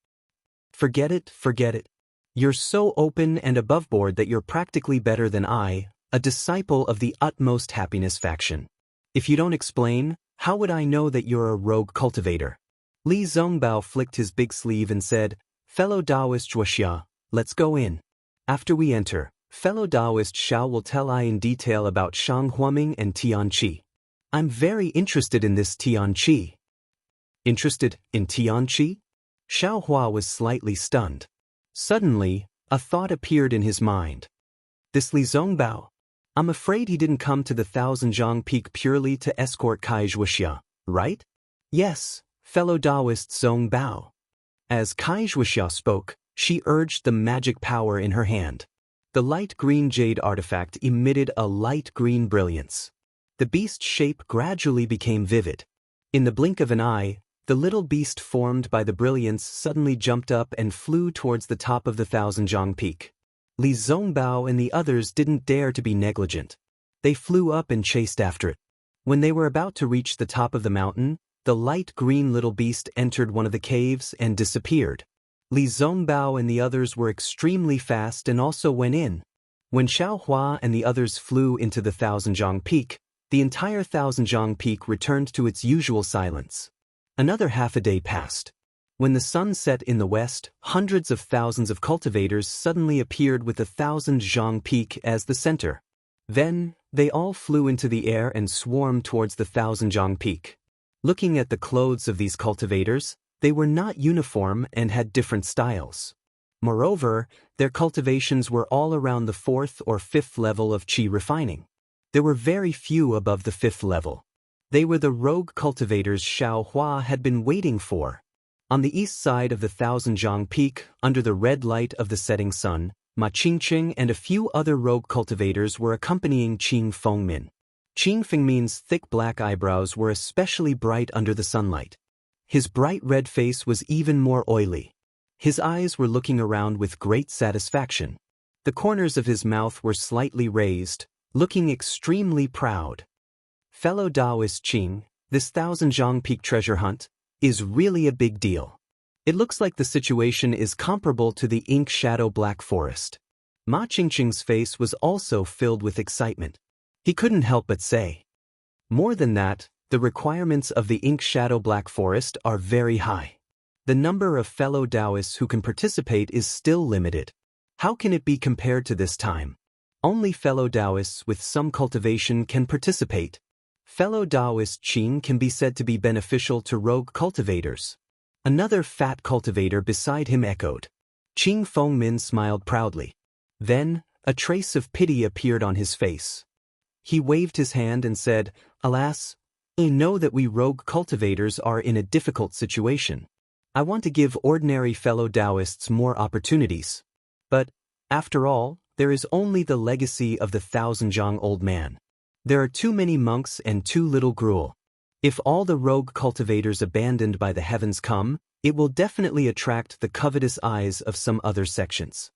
Speaker 1: Forget it, forget it. You're so open and aboveboard that you're practically better than I, a disciple of the utmost happiness faction. If you don't explain, how would I know that you're a rogue cultivator? Li Zongbao flicked his big sleeve and said, "Fellow Taoist Wuxia, let's go in. After we enter, fellow Taoist Xiao will tell I in detail about Shang Huaming and Tianqi. I'm very interested in this Tianqi." Interested in Tianqi? Xiao Hua was slightly stunned. Suddenly, a thought appeared in his mind. This Li Zongbao? I'm afraid he didn't come to the Thousand-Jiang Peak purely to escort Kai Wuxia, right? Yes, fellow Taoist Zongbao. As Kai Wuxia spoke, she urged the magic power in her hand. The light green jade artifact emitted a light green brilliance. The beast's shape gradually became vivid. In the blink of an eye, the little beast formed by the brilliance suddenly jumped up and flew towards the top of the Thousand-Jiang Peak. Li Zongbao and the others didn't dare to be negligent. They flew up and chased after it. When they were about to reach the top of the mountain, the light green little beast entered one of the caves and disappeared. Li Zongbao and the others were extremely fast and also went in. When Xiao Hua and the others flew into the Thousand-Jiang Peak, the entire Thousand-Jiang Peak returned to its usual silence. Another half a day passed. When the sun set in the west, hundreds of thousands of cultivators suddenly appeared with the Thousand-Jiang Peak as the center. Then, they all flew into the air and swarmed towards the Thousand-Jiang Peak. Looking at the clothes of these cultivators, they were not uniform and had different styles. Moreover, their cultivations were all around the 4th or 5th level of qi refining. There were very few above the 5th level. They were the rogue cultivators Xiao Hua had been waiting for. On the east side of the Thousand-Jiang Peak, under the red light of the setting sun, Ma Qingqing and a few other rogue cultivators were accompanying Qing Fengmin. Qing Fengmin's thick black eyebrows were especially bright under the sunlight. His bright red face was even more oily. His eyes were looking around with great satisfaction. The corners of his mouth were slightly raised, looking extremely proud. Fellow Taoist Qing, this Thousand-Jiang Peak treasure hunt is really a big deal. It looks like the situation is comparable to the Ink Shadow Black Forest. Ma Qingqing's face was also filled with excitement. He couldn't help but say, "More than that, the requirements of the Ink Shadow Black Forest are very high. The number of fellow Taoists who can participate is still limited. How can it be compared to this time? Only fellow Taoists with some cultivation can participate. Fellow Taoist Qing can be said to be beneficial to rogue cultivators." Another fat cultivator beside him echoed. Qing Fengmin smiled proudly. Then, a trace of pity appeared on his face. He waved his hand and said, "Alas, I know that we rogue cultivators are in a difficult situation. I want to give ordinary fellow Taoists more opportunities. But, after all, there is only the legacy of the Thousand-Jiang Old Man. There are too many monks and too little gruel. If all the rogue cultivators abandoned by the heavens come, it will definitely attract the covetous eyes of some other sections.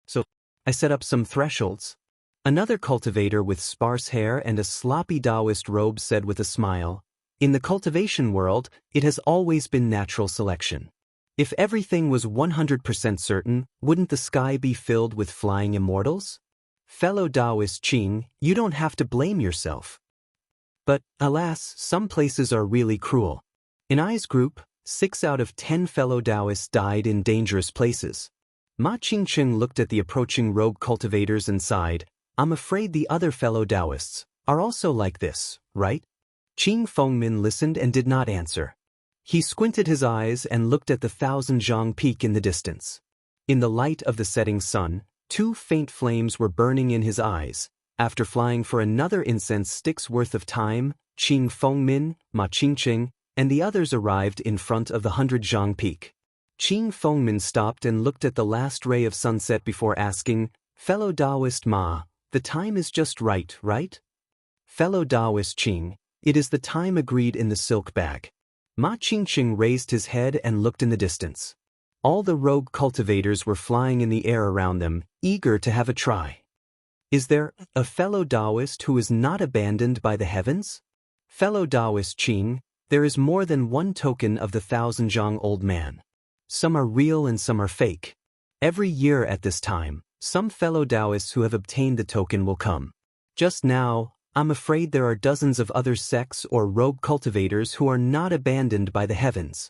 Speaker 1: So, I set up some thresholds." Another cultivator with sparse hair and a sloppy Taoist robe said with a smile, "In the cultivation world, it has always been natural selection. If everything was 100% certain, wouldn't the sky be filled with flying immortals? Fellow Taoist Qing, you don't have to blame yourself. But, alas, some places are really cruel. In I's group, 6 out of 10 fellow Taoists died in dangerous places. Ma Qingqing looked at the approaching rogue cultivators and sighed. I'm afraid the other fellow Taoists are also like this, right? Qing Fengmin listened and did not answer. He squinted his eyes and looked at the Thousand-Jiang Peak in the distance. In the light of the setting sun, 2 faint flames were burning in his eyes. After flying for another incense stick's worth of time, Qing Fengmin, Ma Qingqing, and the others arrived in front of the 100-Jiang Peak. Qing Fengmin stopped and looked at the last ray of sunset before asking, Fellow Taoist Ma, the time is just right, right? Fellow Taoist Qing, it is the time agreed in the silk bag. Ma Qingqing raised his head and looked in the distance. All the rogue cultivators were flying in the air around them, eager to have a try. Is there a fellow Taoist who is not abandoned by the heavens? Fellow Taoist Qing, there is more than one token of the Thousand-Jiang Old Man. Some are real and some are fake. Every year at this time, some fellow Taoists who have obtained the token will come. Just now, I'm afraid there are dozens of other sects or rogue cultivators who are not abandoned by the heavens.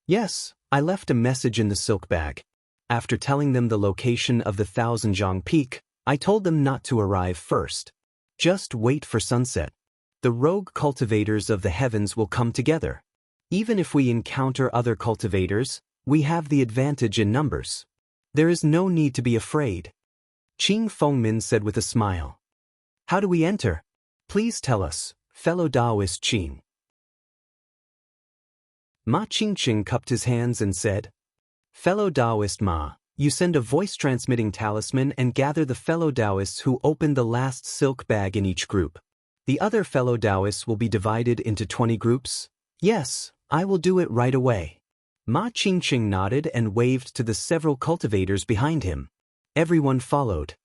Speaker 1: Yes, I left a message in the silk bag. After telling them the location of the Thousand-Jiang Peak, I told them not to arrive first. Just wait for sunset. The rogue cultivators of the heavens will come together. Even if we encounter other cultivators, we have the advantage in numbers. There is no need to be afraid. Qing Fengmin said with a smile. How do we enter? Please tell us, fellow Taoist Qing. Ma Qingqing cupped his hands and said, Fellow Taoist Ma, you send a voice-transmitting talisman and gather the fellow Taoists who opened the last silk bag in each group. The other fellow Taoists will be divided into 20 groups? Yes, I will do it right away. Ma Qingqing nodded and waved to the several cultivators behind him. Everyone followed.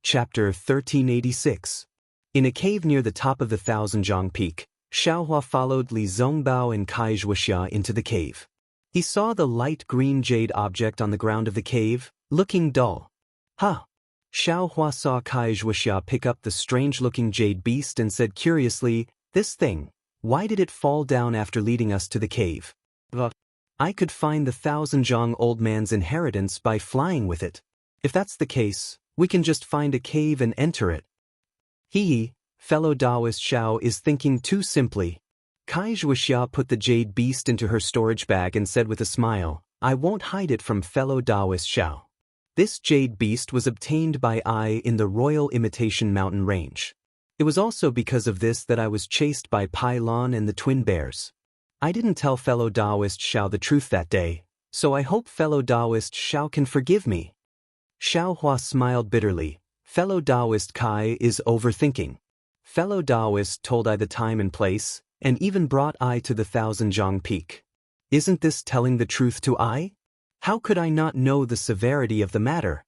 Speaker 1: Chapter 1386. In a cave near the top of the Thousand-Jiang Peak, Xiaohua followed Li Zongbao and Kai Wuxia into the cave. He saw the light green jade object on the ground of the cave, looking dull. Huh. Xiaohua saw Kai Wuxia pick up the strange-looking jade beast and said curiously, This thing, why did it fall down after leading us to the cave? I could find the Thousand-Jiang Old Man's inheritance by flying with it. If that's the case, we can just find a cave and enter it. He, fellow Taoist Xiao, is thinking too simply. Kai Wuxia put the jade beast into her storage bag and said with a smile, I won't hide it from fellow Taoist Xiao. This jade beast was obtained by I in the Royal Imitation Mountain Range. It was also because of this that I was chased by Pai Lon and the twin bears. I didn't tell fellow Taoist Xiao the truth that day, so I hope fellow Taoist Xiao can forgive me. Xiaohua smiled bitterly. Fellow Taoist Kai is overthinking. Fellow Taoist told I the time and place, and even brought I to the Thousand-Jiang Peak. Isn't this telling the truth to I? How could I not know the severity of the matter?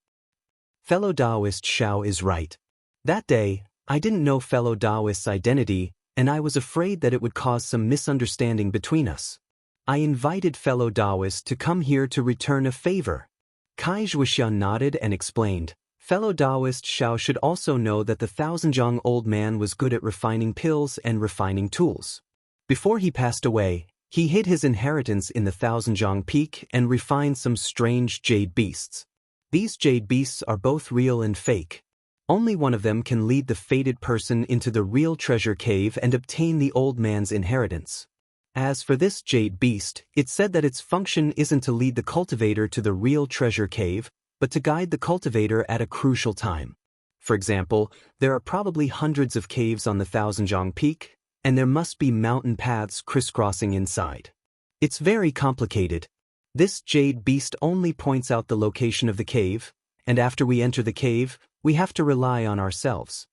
Speaker 1: Fellow Taoist Xiao is right. That day, I didn't know fellow Taoist's identity, and I was afraid that it would cause some misunderstanding between us. I invited fellow Taoist to come here to return a favor. Kai Wuxia nodded and explained, fellow Taoist Xiao should also know that the Thousand-Jiang Old Man was good at refining pills and refining tools. Before he passed away, he hid his inheritance in the Thousand-Jiang Peak and refined some strange jade beasts. These jade beasts are both real and fake. Only one of them can lead the fated person into the real treasure cave and obtain the old man's inheritance. As for this jade beast, it said that its function isn't to lead the cultivator to the real treasure cave, but to guide the cultivator at a crucial time. For example, there are probably hundreds of caves on the Thousand-Jiang Peak, and there must be mountain paths crisscrossing inside. It's very complicated. This jade beast only points out the location of the cave, and after we enter the cave, we have to rely on ourselves.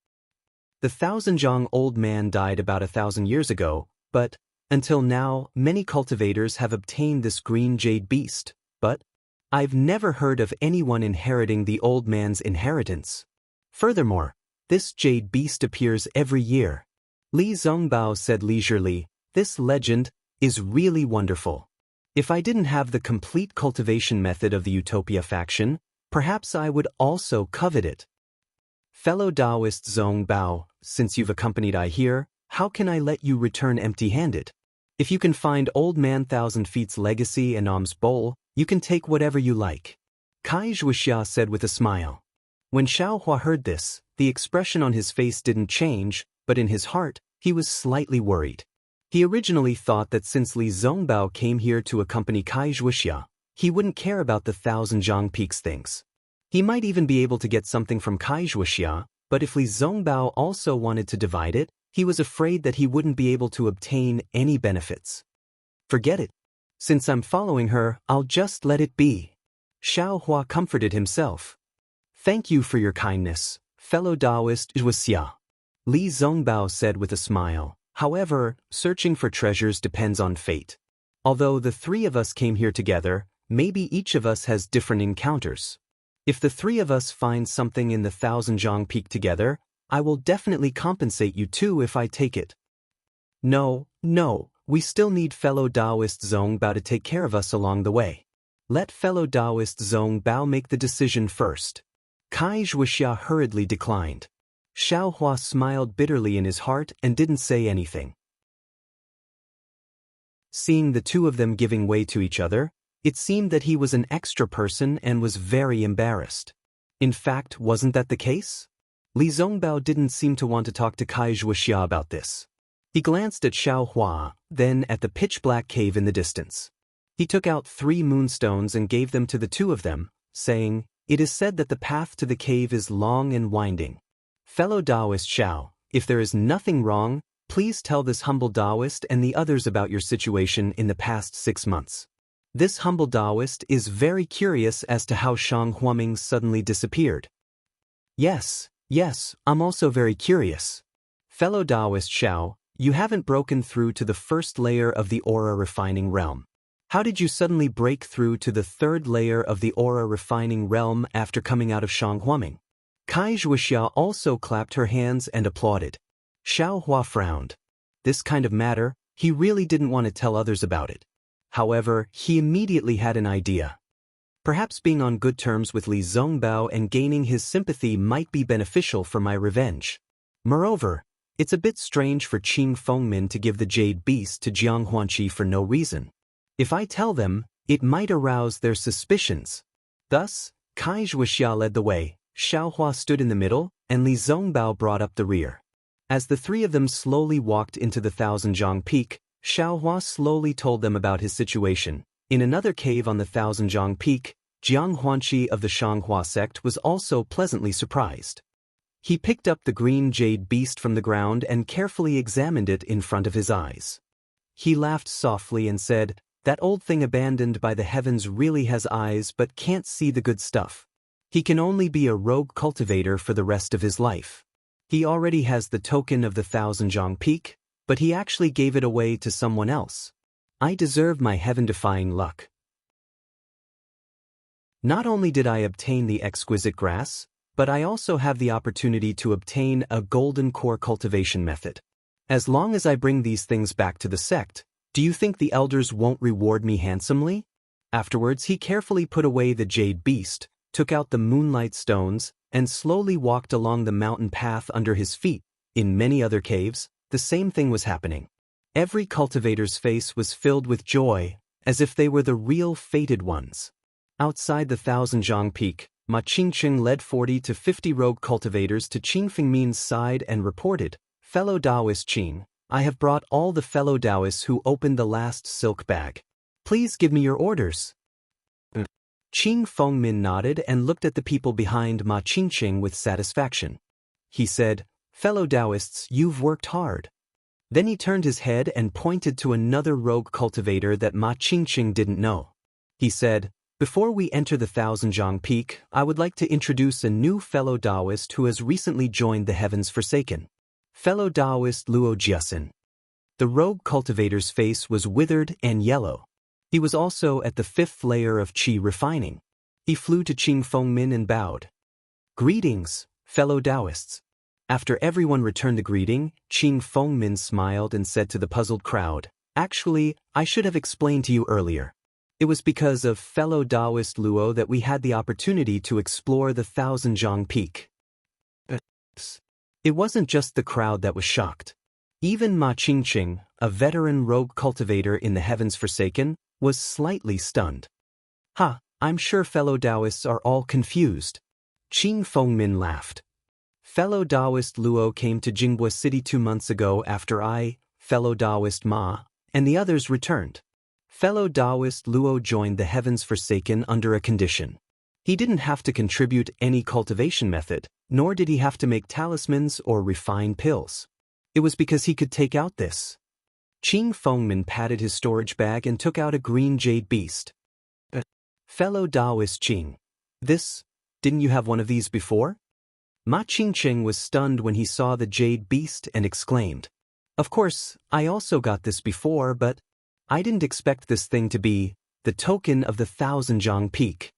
Speaker 1: The Thousand-Jiang Old Man died about 1,000 years ago, but until now, many cultivators have obtained this green jade beast, but I've never heard of anyone inheriting the old man's inheritance. Furthermore, this jade beast appears every year. Li Zongbao said leisurely, This legend is really wonderful. If I didn't have the complete cultivation method of the Utopia faction, perhaps I would also covet it. Fellow Taoist Zhong Bao, since you've accompanied I here, how can I let you return empty-handed? If you can find Old Man Thousand Feet's legacy and alms bowl, you can take whatever you like. Wuxia said with a smile. When Xiaohua heard this, the expression on his face didn't change, but in his heart, he was slightly worried. He originally thought that since Li Zongbao came here to accompany Wuxia, he wouldn't care about the Thousand Zhang Peaks things. He might even be able to get something from Wuxia, but if Li Zongbao also wanted to divide it, he was afraid that he wouldn't be able to obtain any benefits. Forget it. Since I'm following her, I'll just let it be. Xiaohua comforted himself. Thank you for your kindness, fellow Taoist Wuxia. Li Zongbao said with a smile. However, searching for treasures depends on fate. Although the three of us came here together, maybe each of us has different encounters. If the three of us find something in the Thousand Zhang Peak together, I will definitely compensate you too if I take it. No, we still need fellow Taoist Zhong Bao to take care of us along the way. Let fellow Taoist Zhong Bao make the decision first. Wuxia hurriedly declined. Xiaohua smiled bitterly in his heart and didn't say anything. Seeing the two of them giving way to each other, it seemed that he was an extra person and was very embarrassed. In fact, wasn't that the case? Li Zongbao didn't seem to want to talk to Wuxia about this. He glanced at Xiaohua, then at the pitch-black cave in the distance. He took out 3 moonstones and gave them to the two of them, saying, "It is said that the path to the cave is long and winding. Fellow Taoist Xiao, if there is nothing wrong, please tell this humble Taoist and the others about your situation in the past 6 months." This humble Taoist is very curious as to how Shang Huaming suddenly disappeared. Yes, I'm also very curious. Fellow Taoist Xiao, you haven't broken through to the first layer of the aura refining realm. How did you suddenly break through to the 3rd layer of the aura refining realm after coming out of Shang Huaming? Wuxia also clapped her hands and applauded. Xiaohua frowned. This kind of matter, he really didn't want to tell others about it. However, he immediately had an idea. Perhaps being on good terms with Li Zongbao and gaining his sympathy might be beneficial for my revenge. Moreover, it's a bit strange for Qing Fengmin to give the Jade Beast to Jianghu for no reason. If I tell them, it might arouse their suspicions. Thus, Wuxia led the way, Xiaohua stood in the middle, and Li Zongbao brought up the rear. As the three of them slowly walked into the Thousand Zhang Peak, Xiaohua slowly told them about his situation. In another cave on the Thousand Zhang Peak, Jianghu of the Shanghua sect was also pleasantly surprised. He picked up the green jade beast from the ground and carefully examined it in front of his eyes. He laughed softly and said, "That old thing abandoned by the heavens really has eyes but can't see the good stuff. He can only be a rogue cultivator for the rest of his life. He already has the token of the Thousand Zhang Peak, but he actually gave it away to someone else. I deserve my heaven-defying luck. Not only did I obtain the exquisite grass, but I also have the opportunity to obtain a golden core cultivation method. As long as I bring these things back to the sect, do you think the elders won't reward me handsomely?" Afterwards he carefully put away the jade beast, took out the moonlight stones, and slowly walked along the mountain path under his feet. In many other caves, the same thing was happening. Every cultivator's face was filled with joy, as if they were the real fated ones. Outside the Thousand Zhang Peak, Ma Qingqing led 40 to 50 rogue cultivators to Qing Fengmin's side and reported, "Fellow Taoist Qing, I have brought all the fellow Taoists who opened the last silk bag. Please give me your orders." Qing Fengmin nodded and looked at the people behind Ma Qingqing with satisfaction. He said, "Fellow Taoists, you've worked hard." Then he turned his head and pointed to another rogue cultivator that Ma Qingqing didn't know. He said, "Before we enter the Thousand Zhang Peak, I would like to introduce a new fellow Taoist who has recently joined the Heavens Forsaken. Fellow Taoist Luo Jiasin." The rogue cultivator's face was withered and yellow. He was also at the 5th layer of Qi refining. He flew to Qing Fengmin and bowed. "Greetings, fellow Taoists. After everyone returned the greeting, Qing Fengmin smiled and said to the puzzled crowd, "Actually, I should have explained to you earlier. It was because of fellow Taoist Luo that we had the opportunity to explore the Thousand-Zhang Peak." It wasn't just the crowd that was shocked. Even Ma Qingqing, a veteran rogue cultivator in the Heavens Forsaken, was slightly stunned. "Ha, I'm sure fellow Taoists are all confused." Qing Fengmin laughed. "Fellow Taoist Luo came to Jianghu City 2 months ago after I, fellow Taoist Ma, and the others returned. Fellow Taoist Luo joined the Heavens Forsaken under a condition. He didn't have to contribute any cultivation method, nor did he have to make talismans or refine pills. It was because he could take out this." Qing Fengmin patted his storage bag and took out a green jade beast. "Fellow Taoist Qing, didn't you have one of these before?" Ma Qingqing was stunned when he saw the jade beast and exclaimed, "Of course, I also got this before, but I didn't expect this thing to be the token of the Thousand-Zhang Peak."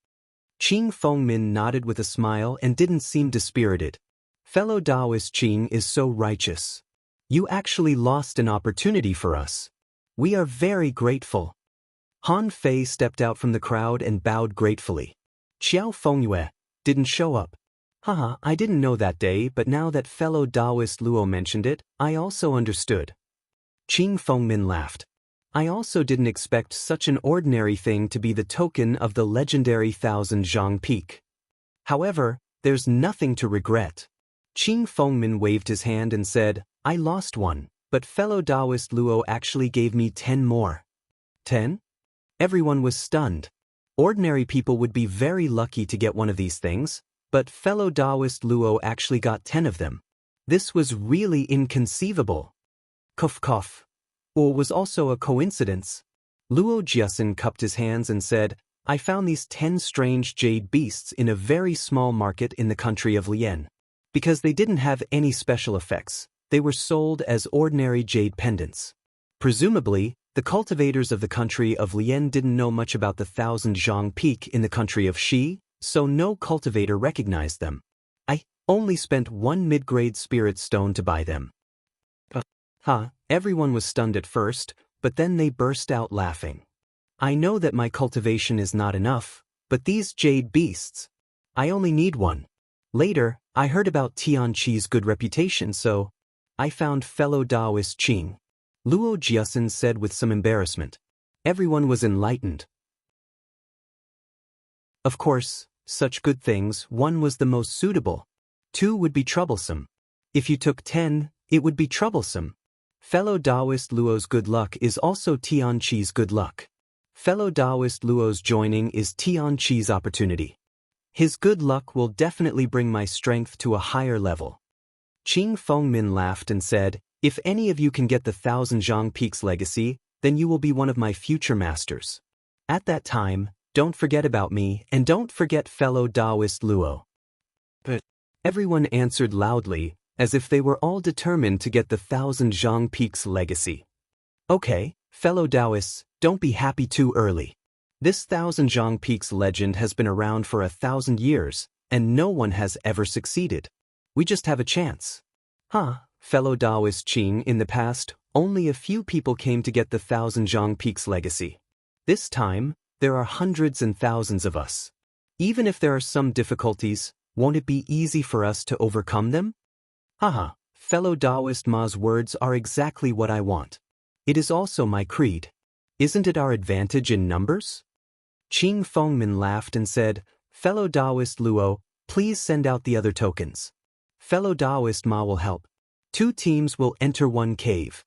Speaker 1: Qing Fengmin nodded with a smile and didn't seem dispirited. "Fellow Taoist Qing is so righteous. You actually lost an opportunity for us. We are very grateful." Han Fei stepped out from the crowd and bowed gratefully. "Xiao Fengyue didn't show up. Haha, I didn't know that day, but now that fellow Taoist Luo mentioned it, I also understood." Qing Fengmin laughed. "I also didn't expect such an ordinary thing to be the token of the legendary Thousand-Zhang Peak. However, there's nothing to regret." Qing Fengmin waved his hand and said, "I lost one, but fellow Taoist Luo actually gave me 10 more." 10? Everyone was stunned. Ordinary people would be very lucky to get one of these things, but fellow Taoist Luo actually got 10 of them. This was really inconceivable. Cough cough. Or was also a coincidence. Luo Jiasin cupped his hands and said, "I found these 10 strange jade beasts in a very small market in the country of Lian. Because they didn't have any special effects, they were sold as ordinary jade pendants. Presumably, the cultivators of the country of Lian didn't know much about the Thousand-Zhang Peak in the country of Shi, so no cultivator recognized them. I only spent 1 mid-grade spirit stone to buy them." Everyone was stunned at first, but then they burst out laughing. "I know that my cultivation is not enough, but these jade beasts, I only need one. Later, I heard about Tianqi's good reputation, so I found fellow Taoist Qing." Luo Jiasin said with some embarrassment. Everyone was enlightened. Of course, such good things, 1 was the most suitable. 2 would be troublesome. If you took 10, it would be troublesome. Fellow Taoist Luo's good luck is also Tianqi's good luck. Fellow Taoist Luo's joining is Tianqi's opportunity. His good luck will definitely bring my strength to a higher level." Qing Fengmin laughed and said, "If any of you can get the Thousand-Zhang Peak's legacy, then you will be one of my future masters. At that time, don't forget about me and don't forget fellow Taoist Luo." But everyone answered loudly, as if they were all determined to get the Thousand-Zhang Peak's legacy. "Okay, fellow Taoists, don't be happy too early. This Thousand-Zhang Peak's legend has been around for 1,000 years, and no one has ever succeeded. We just have a chance." Fellow Taoist Qing, in the past, only a few people came to get the Thousand-Zhang Peak's legacy. This time, there are hundreds and thousands of us. Even if there are some difficulties, won't it be easy for us to overcome them? Fellow Taoist Ma's words are exactly what I want. It is also my creed. Isn't it our advantage in numbers? Qing Fengmin laughed and said, "Fellow Taoist Luo, please send out the other tokens. Fellow Taoist Ma will help. 2 teams will enter 1 cave."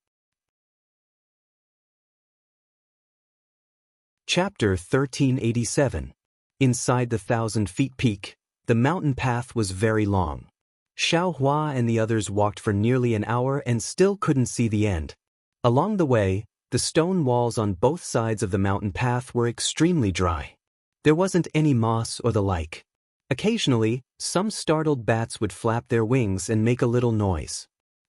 Speaker 1: Chapter 1387. Inside the 1,000-feet peak, the mountain path was very long. Xiao Hua and the others walked for nearly an hour and still couldn't see the end. Along the way, the stone walls on both sides of the mountain path were extremely dry. There wasn't any moss or the like. Occasionally, some startled bats would flap their wings and make a little noise.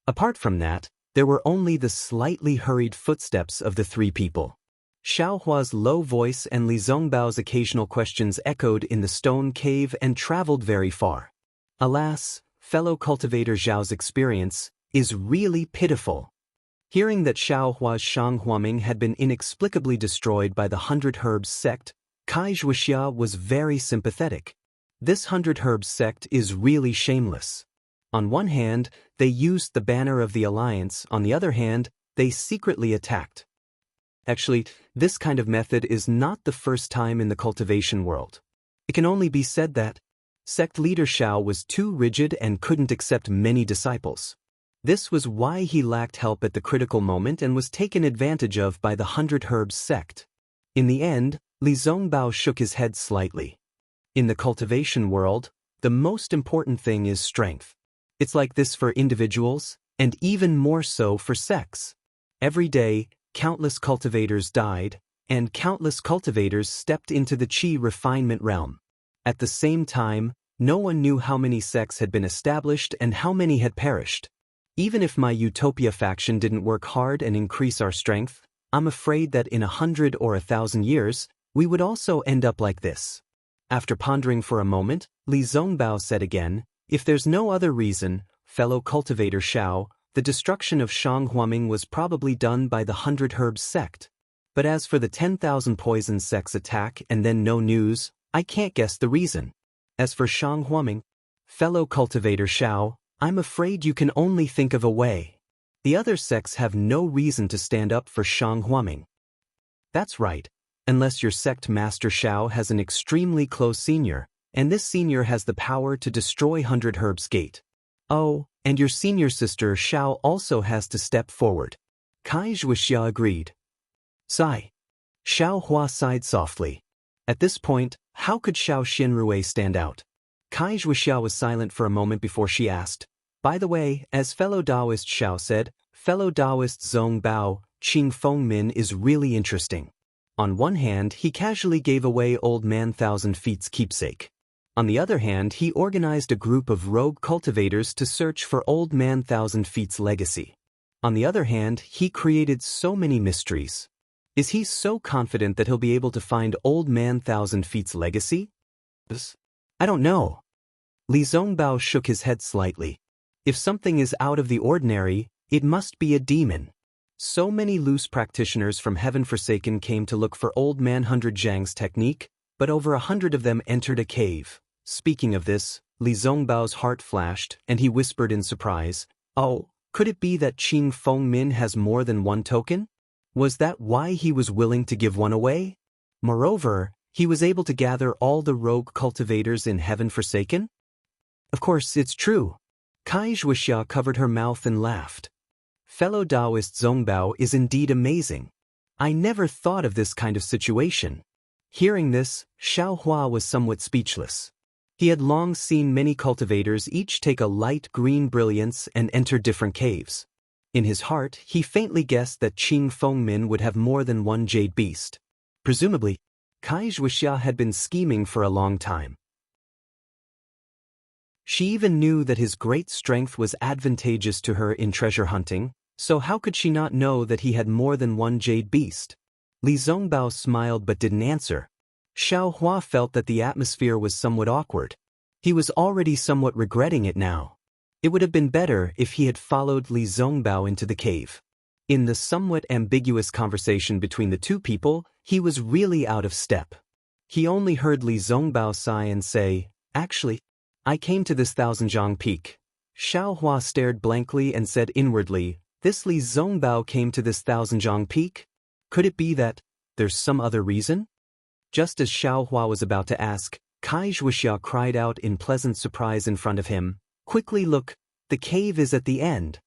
Speaker 1: Apart from that, there were only the slightly hurried footsteps of the 3 people. Xiao Hua's low voice and Li Zongbao's occasional questions echoed in the stone cave and traveled very far. Alas, fellow cultivator Zhao's experience is really pitiful. Hearing that Xiao Hua's Shang Huaming had been inexplicably destroyed by the 100 Herbs sect, Wuxia was very sympathetic. This 100 Herbs sect is really shameless. On one hand, they used the banner of the alliance, on the other hand, they secretly attacked. Actually, this kind of method is not the first time in the cultivation world. It can only be said that sect leader Xiao was too rigid and couldn't accept many disciples. This was why he lacked help at the critical moment and was taken advantage of by the 100 Herbs sect. In the end, Li Zongbao shook his head slightly. In the cultivation world, the most important thing is strength. It's like this for individuals, and even more so for sects. Every day, countless cultivators died, and countless cultivators stepped into the qi refinement realm. At the same time, no one knew how many sects had been established and how many had perished. Even if my Utopia faction didn't work hard and increase our strength, I'm afraid that in 100 or 1,000 years, we would also end up like this. After pondering for a moment, Li Zongbao said again, if there's no other reason, fellow cultivator Xiao, the destruction of Shang Huaming was probably done by the 100 Herbs sect. But as for the 10,000 poison sects attack and then no news, I can't guess the reason. As for Shang Huaming, fellow cultivator Xiao, I'm afraid you can only think of a way. The other sects have no reason to stand up for Shang Huaming. That's right, unless your sect master Xiao has an extremely close senior, and this senior has the power to destroy 100 Herbs Gate. Oh, and your senior sister Xiao also has to step forward. Wuxia agreed. Sigh. Xiao Hua sighed softly. At this point, how could Xiao Xinrui stand out? Wuxia was silent for a moment before she asked, by the way, as fellow Taoist Xiao said, fellow Taoist Zong Bao, Qing Feng Min is really interesting. On one hand, he casually gave away Old Man Thousand Feet's keepsake. On the other hand, he organized a group of rogue cultivators to search for Old Man Thousand Feet's legacy. On the other hand, he created so many mysteries. Is he so confident that he'll be able to find Old Man Thousand Feet's legacy? I don't know. Li Zongbao shook his head slightly. If something is out of the ordinary, it must be a demon. So many loose practitioners from Heaven Forsaken came to look for Old Man 100 Zhang's technique, but over 100 of them entered a cave. Speaking of this, Li Zongbao's heart flashed, and he whispered in surprise, oh, could it be that Qing Feng Min has more than one token? Was that why he was willing to give one away? Moreover, he was able to gather all the rogue cultivators in Heaven Forsaken? Of course, it's true. Wuxia covered her mouth and laughed. Fellow Taoist Zongbao is indeed amazing. I never thought of this kind of situation. Hearing this, Xiao Hua was somewhat speechless. He had long seen many cultivators each take a light green brilliance and enter different caves. In his heart, he faintly guessed that Qing Feng Min would have more than one jade beast. Presumably, Wuxia had been scheming for a long time. She even knew that his great strength was advantageous to her in treasure hunting, so how could she not know that he had more than one jade beast? Li Zongbao smiled but didn't answer. Xiao Hua felt that the atmosphere was somewhat awkward. He was already somewhat regretting it now. It would have been better if he had followed Li Zongbao into the cave. In the somewhat ambiguous conversation between the two people, he was really out of step. He only heard Li Zongbao sigh and say, actually, I came to this Thousand-Zhang Peak. Xiao Hua stared blankly and said inwardly, this Li Zongbao came to this Thousand-Zhang Peak? Could it be that there's some other reason? Just as Xiao Hua was about to ask, Wuxia cried out in pleasant surprise in front of him, quickly look, the cave is at the end.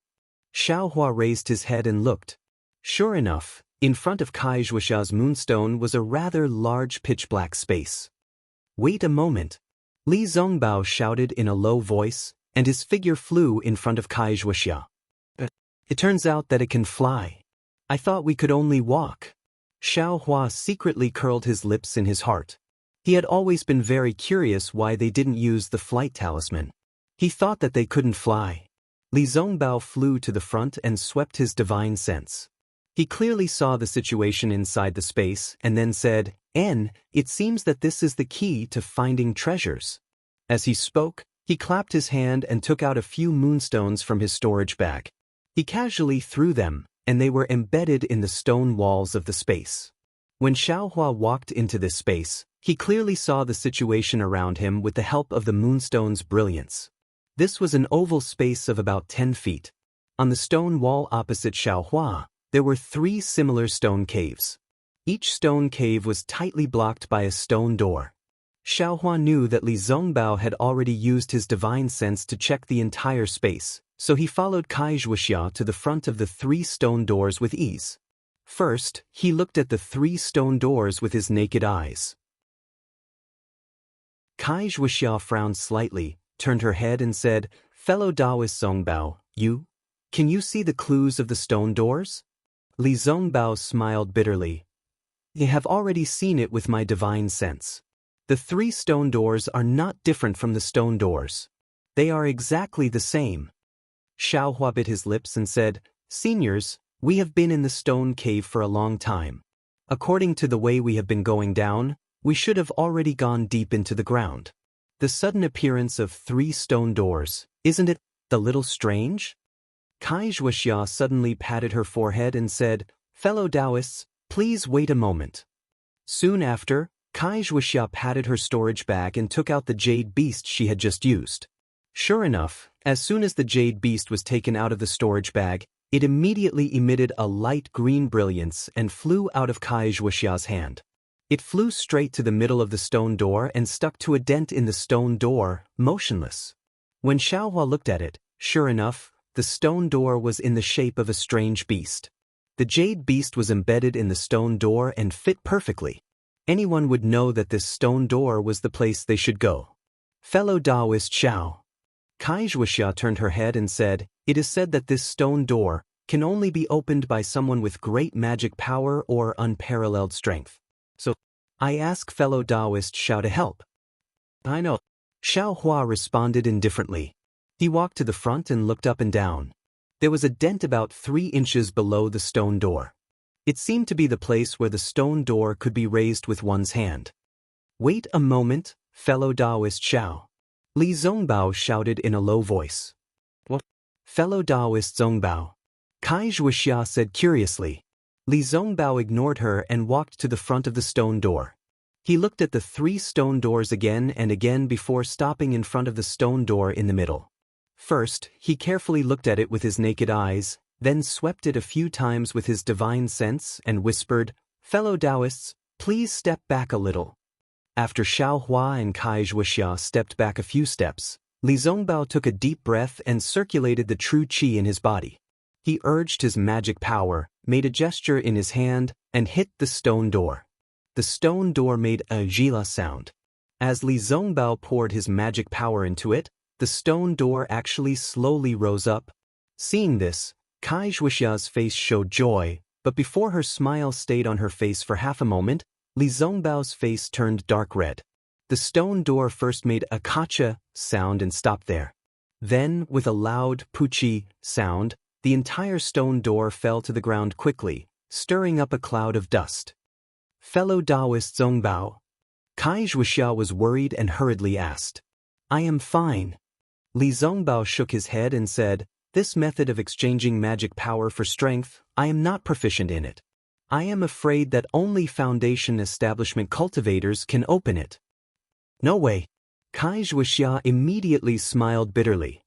Speaker 1: Xiao Hua raised his head and looked. Sure enough, in front of Wuxia's moonstone was a rather large pitch-black space. Wait a moment. Li Zongbao shouted in a low voice, and his figure flew in front of Wuxia. It turns out that it can fly. I thought we could only walk. Xiao Hua secretly curled his lips in his heart. He had always been very curious why they didn't use the flight talisman. He thought that they couldn't fly. Li Zongbao flew to the front and swept his divine sense. He clearly saw the situation inside the space and then said, it seems that this is the key to finding treasures. As he spoke, He clapped his hand and took out a few moonstones from his storage bag. He casually threw them, and they were embedded in the stone walls of the space. When Xiaohua walked into this space, he clearly saw the situation around him with the help of the moonstone's brilliance. This was an oval space of about 10 feet. On the stone wall opposite Xiaohua, there were 3 similar stone caves. Each stone cave was tightly blocked by a stone door. Xiaohua knew that Li Zongbao had already used his divine sense to check the entire space, so he followed Wuxia to the front of the 3 stone doors with ease. First, he looked at the 3 stone doors with his naked eyes. Wuxia frowned slightly, turned her head and said, "Fellow Taoist Zongbao, can you see the clues of the stone doors?" Li Zongbao smiled bitterly. "I have already seen it with my divine sense. The 3 stone doors are not different from the stone doors. They are exactly the same." Xiaohua bit his lips and said, "Seniors, we have been in the stone cave for a long time. According to the way we have been going down, we should have already gone deep into the ground. The sudden appearance of 3 stone doors, isn't it a little strange?" Wuxia suddenly patted her forehead and said, "Fellow Taoists, please wait a moment." Soon after, Wuxia patted her storage bag and took out the jade beast she had just used. Sure enough, as soon as the jade beast was taken out of the storage bag, it immediately emitted a light green brilliance and flew out of Wuxia's hand. It flew straight to the middle of the stone door and stuck to a dent in the stone door, motionless. When Xiaohua looked at it, sure enough, the stone door was in the shape of a strange beast. The jade beast was embedded in the stone door and fit perfectly. Anyone would know that this stone door was the place they should go. "Fellow Taoist Xiao." Wuxia turned her head and said, "It is said that this stone door can only be opened by someone with great magic power or unparalleled strength. So, I ask fellow Taoist Xiao to help." "I know." Xiaohua responded indifferently. He walked to the front and looked up and down. There was a dent about 3 inches below the stone door. It seemed to be the place where the stone door could be raised with one's hand. "Wait a moment, fellow Taoist Xiao." Li Zongbao shouted in a low voice. "What?" "Fellow Taoist Zongbao." Wuxia said curiously. Li Zongbao ignored her and walked to the front of the stone door. He looked at the 3 stone doors again and again before stopping in front of the stone door in the middle. First, he carefully looked at it with his naked eyes, then swept it a few times with his divine sense and whispered, "Fellow Taoists, please step back a little." After Xiaohua and Wuxia stepped back a few steps, Li Zongbao took a deep breath and circulated the true qi in his body. He urged his magic power, made a gesture in his hand, and hit the stone door. The stone door made a zhila sound. As Li Zongbao poured his magic power into it, the stone door actually slowly rose up. Seeing this, Wuxia's face showed joy, but before her smile stayed on her face for half a moment, Li Zongbao's face turned dark red. The stone door first made a kacha sound and stopped there. Then, with a loud puchi sound, the entire stone door fell to the ground quickly, stirring up a cloud of dust. "Fellow Taoist Zongbao." Wuxia was worried and hurriedly asked. "I am fine." Li Zongbao shook his head and said, "This method of exchanging magic power for strength, I am not proficient in it. I am afraid that only Foundation Establishment cultivators can open it." "No way." Wuxia immediately smiled bitterly.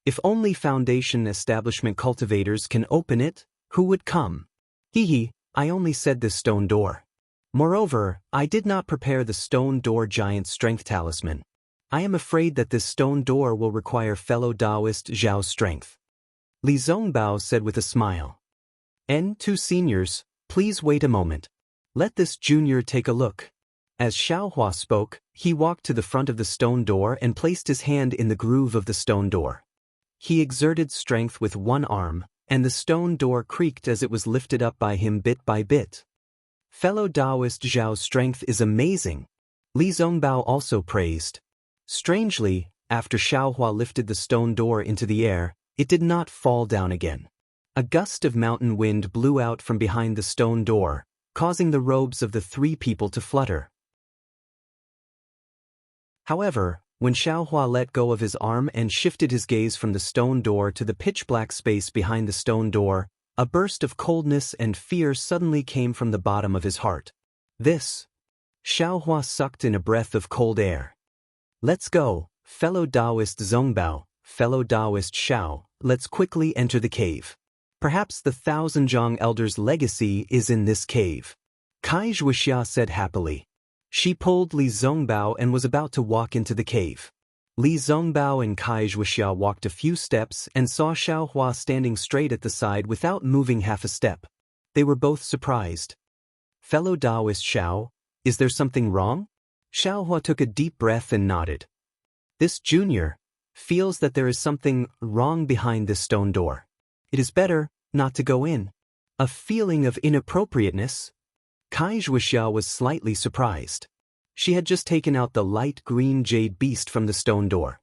Speaker 1: "If only Foundation Establishment cultivators can open it, who would come? Hee, I only said this stone door. Moreover, I did not prepare the stone door giant strength talisman. I am afraid that this stone door will require fellow Taoist Zhao's strength." Li Zongbao said with a smile. "N2 seniors, please wait a moment. Let this junior take a look." As Xiaohua spoke, he walked to the front of the stone door and placed his hand in the groove of the stone door. He exerted strength with one arm, and the stone door creaked as it was lifted up by him bit by bit. "Fellow Taoist Zhao's strength is amazing," Li Zongbao also praised. Strangely, after Xiaohua lifted the stone door into the air, it did not fall down again. A gust of mountain wind blew out from behind the stone door, causing the robes of the 3 people to flutter. However, When Xiaohua let go of his arm and shifted his gaze from the stone door to the pitch-black space behind the stone door, a burst of coldness and fear suddenly came from the bottom of his heart. This. Xiaohua sucked in a breath of cold air. Let's go, fellow Taoist Zongbao, fellow Taoist Xiao, let's quickly enter the cave. Perhaps the Thousand Zhang Elders' legacy is in this cave. Wuxia said happily. She pulled Li Zongbao and was about to walk into the cave. Li Zongbao and Wuxia walked a few steps and saw Xiaohua standing straight at the side without moving half a step. They were both surprised. Fellow Taoist Xiao, is there something wrong? Xiaohua took a deep breath and nodded. This junior feels that there is something wrong behind this stone door. It is better not to go in. A feeling of inappropriateness? Wuxia was slightly surprised. She had just taken out the light green jade beast from the stone door.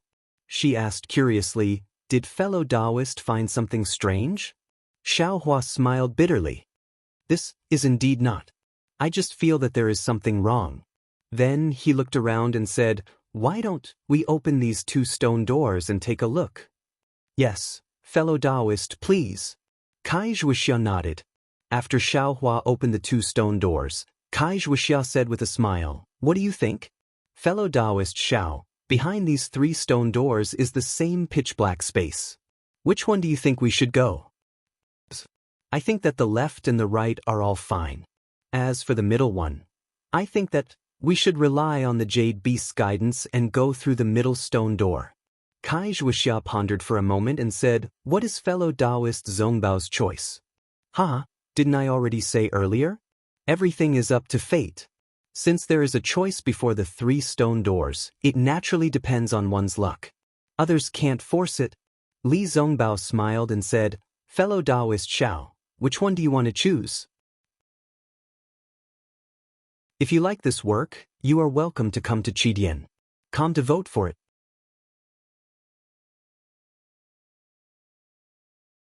Speaker 1: She asked curiously, did fellow Taoist find something strange? Xiaohua smiled bitterly. This is indeed not. I just feel that there is something wrong. Then he looked around and said, why don't we open these two stone doors and take a look? Yes, fellow Taoist, please. Wuxia nodded. After Xiaohua opened the two stone doors, Wuxia said with a smile, what do you think? Fellow Taoist Xiao, behind these three stone doors is the same pitch-black space. Which one do you think we should go? I think that the left and the right are all fine. As for the middle one, I think that we should rely on the Jade Beast's guidance and go through the middle stone door. Wuxia pondered for a moment and said, what is fellow Taoist Zongbao's choice? Didn't I already say earlier? Everything is up to fate. Since there is a choice before the three stone doors, it naturally depends on one's luck. Others can't force it. Li Zongbao smiled and said, fellow Taoist Xiao, which one do you want to choose? If you like this work, you are welcome to come to Qidian. Come to vote for it.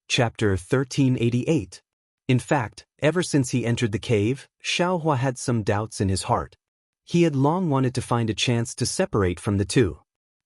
Speaker 1: Chapter 1388. In fact, ever since he entered the cave, Xiaohua had some doubts in his heart. He had long wanted to find a chance to separate from the two.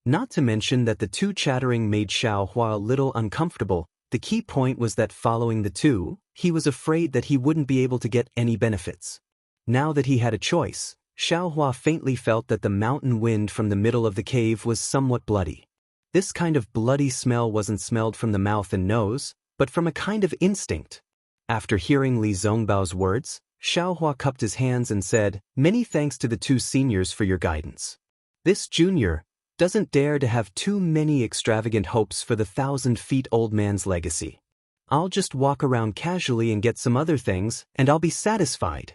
Speaker 1: Not to mention that the two chattering made Xiaohua a little uncomfortable. The key point was that following the two, he was afraid that he wouldn't be able to get any benefits. Now that he had a choice, Xiaohua faintly felt that the mountain wind from the middle of the cave was somewhat bloody. This kind of bloody smell wasn't smelled from the mouth and nose, but from a kind of instinct. After hearing Li Zongbao's words, Xiaohua cupped his hands and said, many thanks to the two seniors for your guidance. This junior doesn't dare to have too many extravagant hopes for the 1,000-feet-old man's legacy. I'll just walk around casually and get some other things, and I'll be satisfied.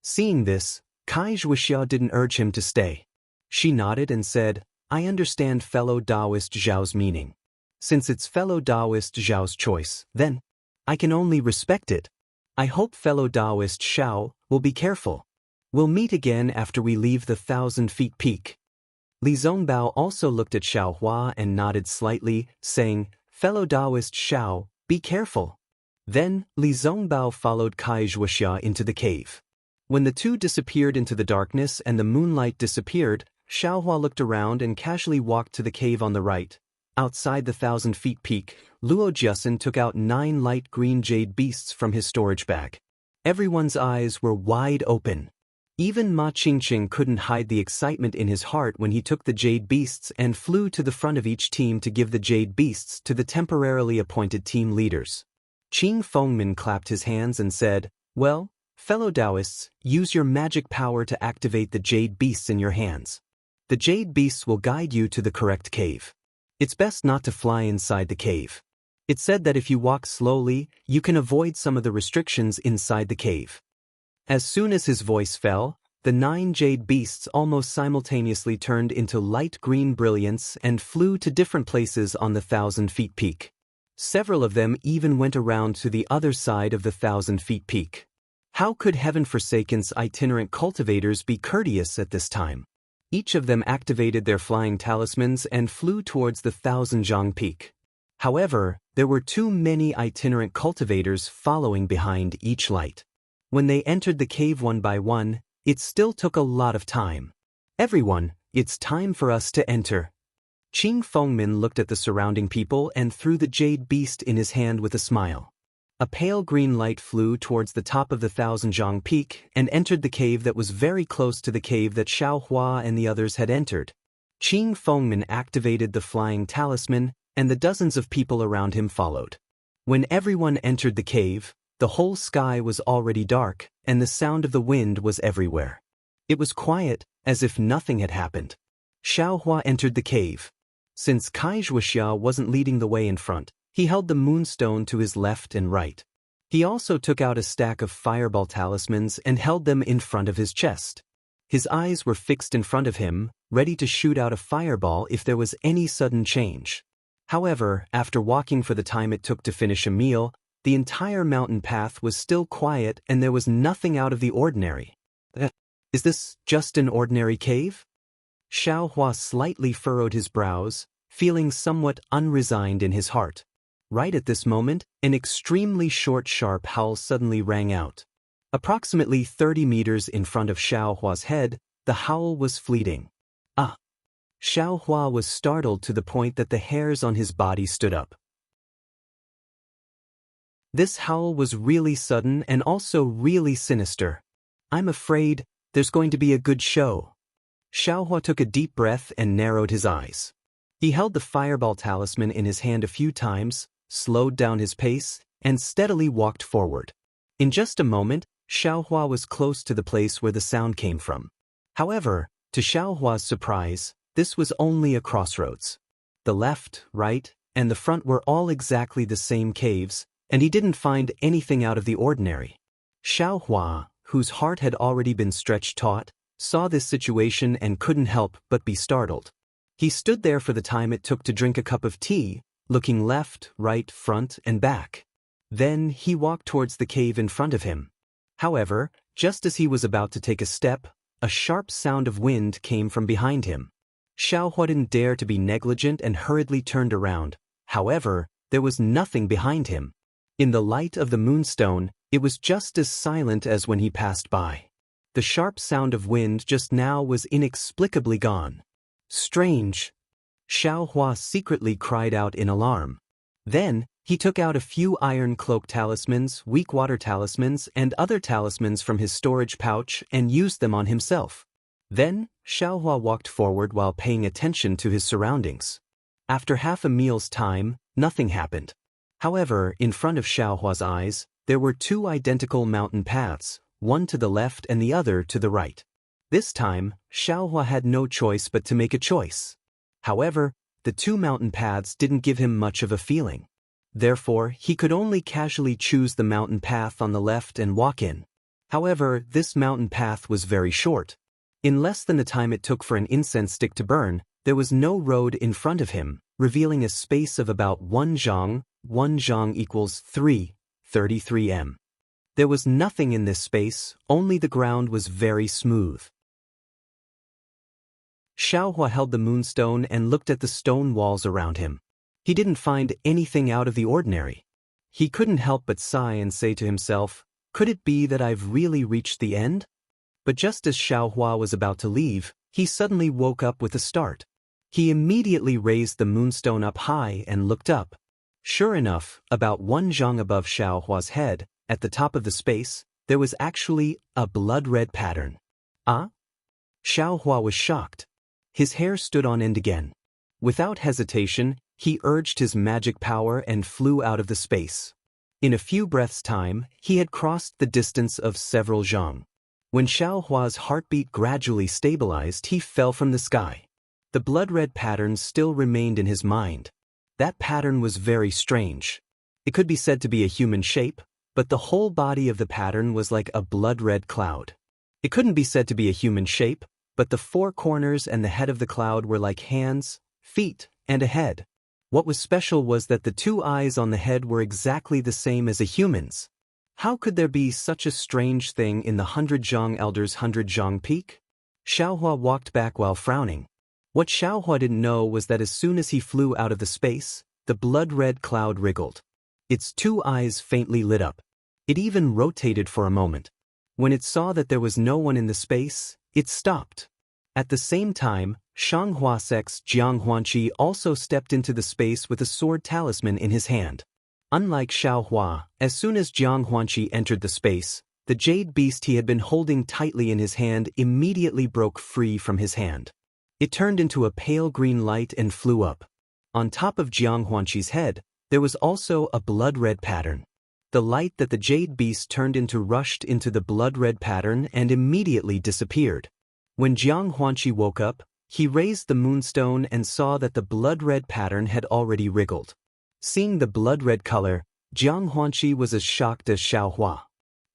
Speaker 1: Seeing this, Wuxia didn't urge him to stay. She nodded and said, I understand fellow Taoist Zhao's meaning. Since it's fellow Taoist Zhao's choice, then I can only respect it. I hope fellow Taoist Xiao will be careful. We'll meet again after we leave the 1,000-feet peak. Li Zongbao also looked at Xiaohua and nodded slightly, saying, fellow Taoist Xiao, be careful. Then, Li Zongbao followed Wuxia into the cave. When the two disappeared into the darkness and the moonlight disappeared, Xiaohua looked around and casually walked to the cave on the right. Outside the 1,000-feet peak, Luo Jiasen took out 9 light green jade beasts from his storage bag. Everyone's eyes were wide open. Even Ma Qingqing couldn't hide the excitement in his heart when he took the jade beasts and flew to the front of each team to give the jade beasts to the temporarily appointed team leaders. Qing Fengmin clapped his hands and said, well, fellow Taoists, use your magic power to activate the jade beasts in your hands. The jade beasts will guide you to the correct cave. It's best not to fly inside the cave. It's said that if you walk slowly, you can avoid some of the restrictions inside the cave. As soon as his voice fell, the 9 jade beasts almost simultaneously turned into light green brilliance and flew to different places on the 1,000-feet peak. Several of them even went around to the other side of the 1,000-feet peak. How could Heaven-Forsaken's itinerant cultivators be courteous at this time? Each of them activated their flying talismans and flew towards the 1,000-zhang peak. However, there were too many itinerant cultivators following behind each light. When they entered the cave one by one, it still took a lot of time. Everyone, it's time for us to enter, Qing Fengmin looked at the surrounding people and threw the jade beast in his hand with a smile. A pale green light flew towards the top of the Thousand-Zhang Peak and entered the cave that was very close to the cave that Xiao Hua and the others had entered. Qing Fengmin activated the flying talisman, and the dozens of people around him followed. When everyone entered the cave, the whole sky was already dark, and the sound of the wind was everywhere. It was quiet, as if nothing had happened. Xiao Hua entered the cave. Since Wuxia wasn't leading the way in front, he held the moonstone to his left and right. He also took out a stack of fireball talismans and held them in front of his chest. His eyes were fixed in front of him, ready to shoot out a fireball if there was any sudden change. However, after walking for the time it took to finish a meal, the entire mountain path was still quiet and there was nothing out of the ordinary. Is this just an ordinary cave? Xiao Hua slightly furrowed his brows, feeling somewhat unresigned in his heart. Right at this moment, an extremely short sharp howl suddenly rang out. Approximately 30 meters in front of Xiao Hua's head, the howl was fleeting. Ah! Xiao Hua was startled to the point that the hairs on his body stood up. This howl was really sudden and also really sinister. I'm afraid there's going to be a good show. Xiao Hua took a deep breath and narrowed his eyes. He held the fireball talisman in his hand a few times, slowed down his pace, and steadily walked forward. In just a moment, Xiao Hua was close to the place where the sound came from. However, to Xiao Hua's surprise, this was only a crossroads. The left, right, and the front were all exactly the same caves, and he didn't find anything out of the ordinary. Xiao Hua, whose heart had already been stretched taut, saw this situation and couldn't help but be startled. He stood there for the time it took to drink a cup of tea, looking left, right, front, and back. Then he walked towards the cave in front of him. However, just as he was about to take a step, a sharp sound of wind came from behind him. Xiao Hua didn't dare to be negligent and hurriedly turned around. However, there was nothing behind him. In the light of the moonstone, it was just as silent as when he passed by. The sharp sound of wind just now was inexplicably gone. Strange! Xiao Hua secretly cried out in alarm. Then, he took out a few iron cloak talismans, weak water talismans, and other talismans from his storage pouch and used them on himself. Then, Xiao Hua walked forward while paying attention to his surroundings. After half a meal's time, nothing happened. However, in front of Xiao Hua's eyes, there were two identical mountain paths, one to the left and the other to the right. This time, Xiao Hua had no choice but to make a choice. However, the two mountain paths didn't give him much of a feeling. Therefore, he could only casually choose the mountain path on the left and walk in. However, this mountain path was very short. In less than the time it took for an incense stick to burn, there was no road in front of him, revealing a space of about 1 zhang. 1 zhang equals 33 m. There was nothing in this space, only the ground was very smooth. Xiao Hua held the moonstone and looked at the stone walls around him. He didn't find anything out of the ordinary. He couldn't help but sigh and say to himself, could it be that I've really reached the end? But just as Xiao Hua was about to leave, he suddenly woke up with a start. He immediately raised the moonstone up high and looked up. Sure enough, about 1 zhang above Xiao Hua's head, at the top of the space, there was actually a blood-red pattern. Ah? Xiao Hua was shocked. His hair stood on end again. Without hesitation, he urged his magic power and flew out of the space. In a few breaths' time, he had crossed the distance of several zhang. When Xiao Hua's heartbeat gradually stabilized, he fell from the sky. The blood-red pattern still remained in his mind. That pattern was very strange. It could be said to be a human shape, but the whole body of the pattern was like a blood-red cloud. It couldn't be said to be a human shape, but the four corners and the head of the cloud were like hands, feet, and a head. What was special was that the two eyes on the head were exactly the same as a human's. How could there be such a strange thing in the 100 Zhang Elders' 100 Zhang Peak? Xiao Hua walked back while frowning. What Xiao Hua didn't know was that as soon as he flew out of the space, the blood-red cloud wriggled. Its two eyes faintly lit up. It even rotated for a moment. When it saw that there was no one in the space, it stopped. At the same time, Shanghuasek's Jianghuanqi also stepped into the space with a sword talisman in his hand. Unlike Xiaohua, as soon as Jianghuanqi entered the space, the jade beast he had been holding tightly in his hand immediately broke free from his hand. It turned into a pale green light and flew up. On top of Jianghuanqi's head, there was also a blood-red pattern. The light that the jade beast turned into rushed into the blood-red pattern and immediately disappeared. When Jianghuanqi woke up, he raised the moonstone and saw that the blood-red pattern had already wriggled. Seeing the blood-red color, Jianghuanqi was as shocked as Xiaohua.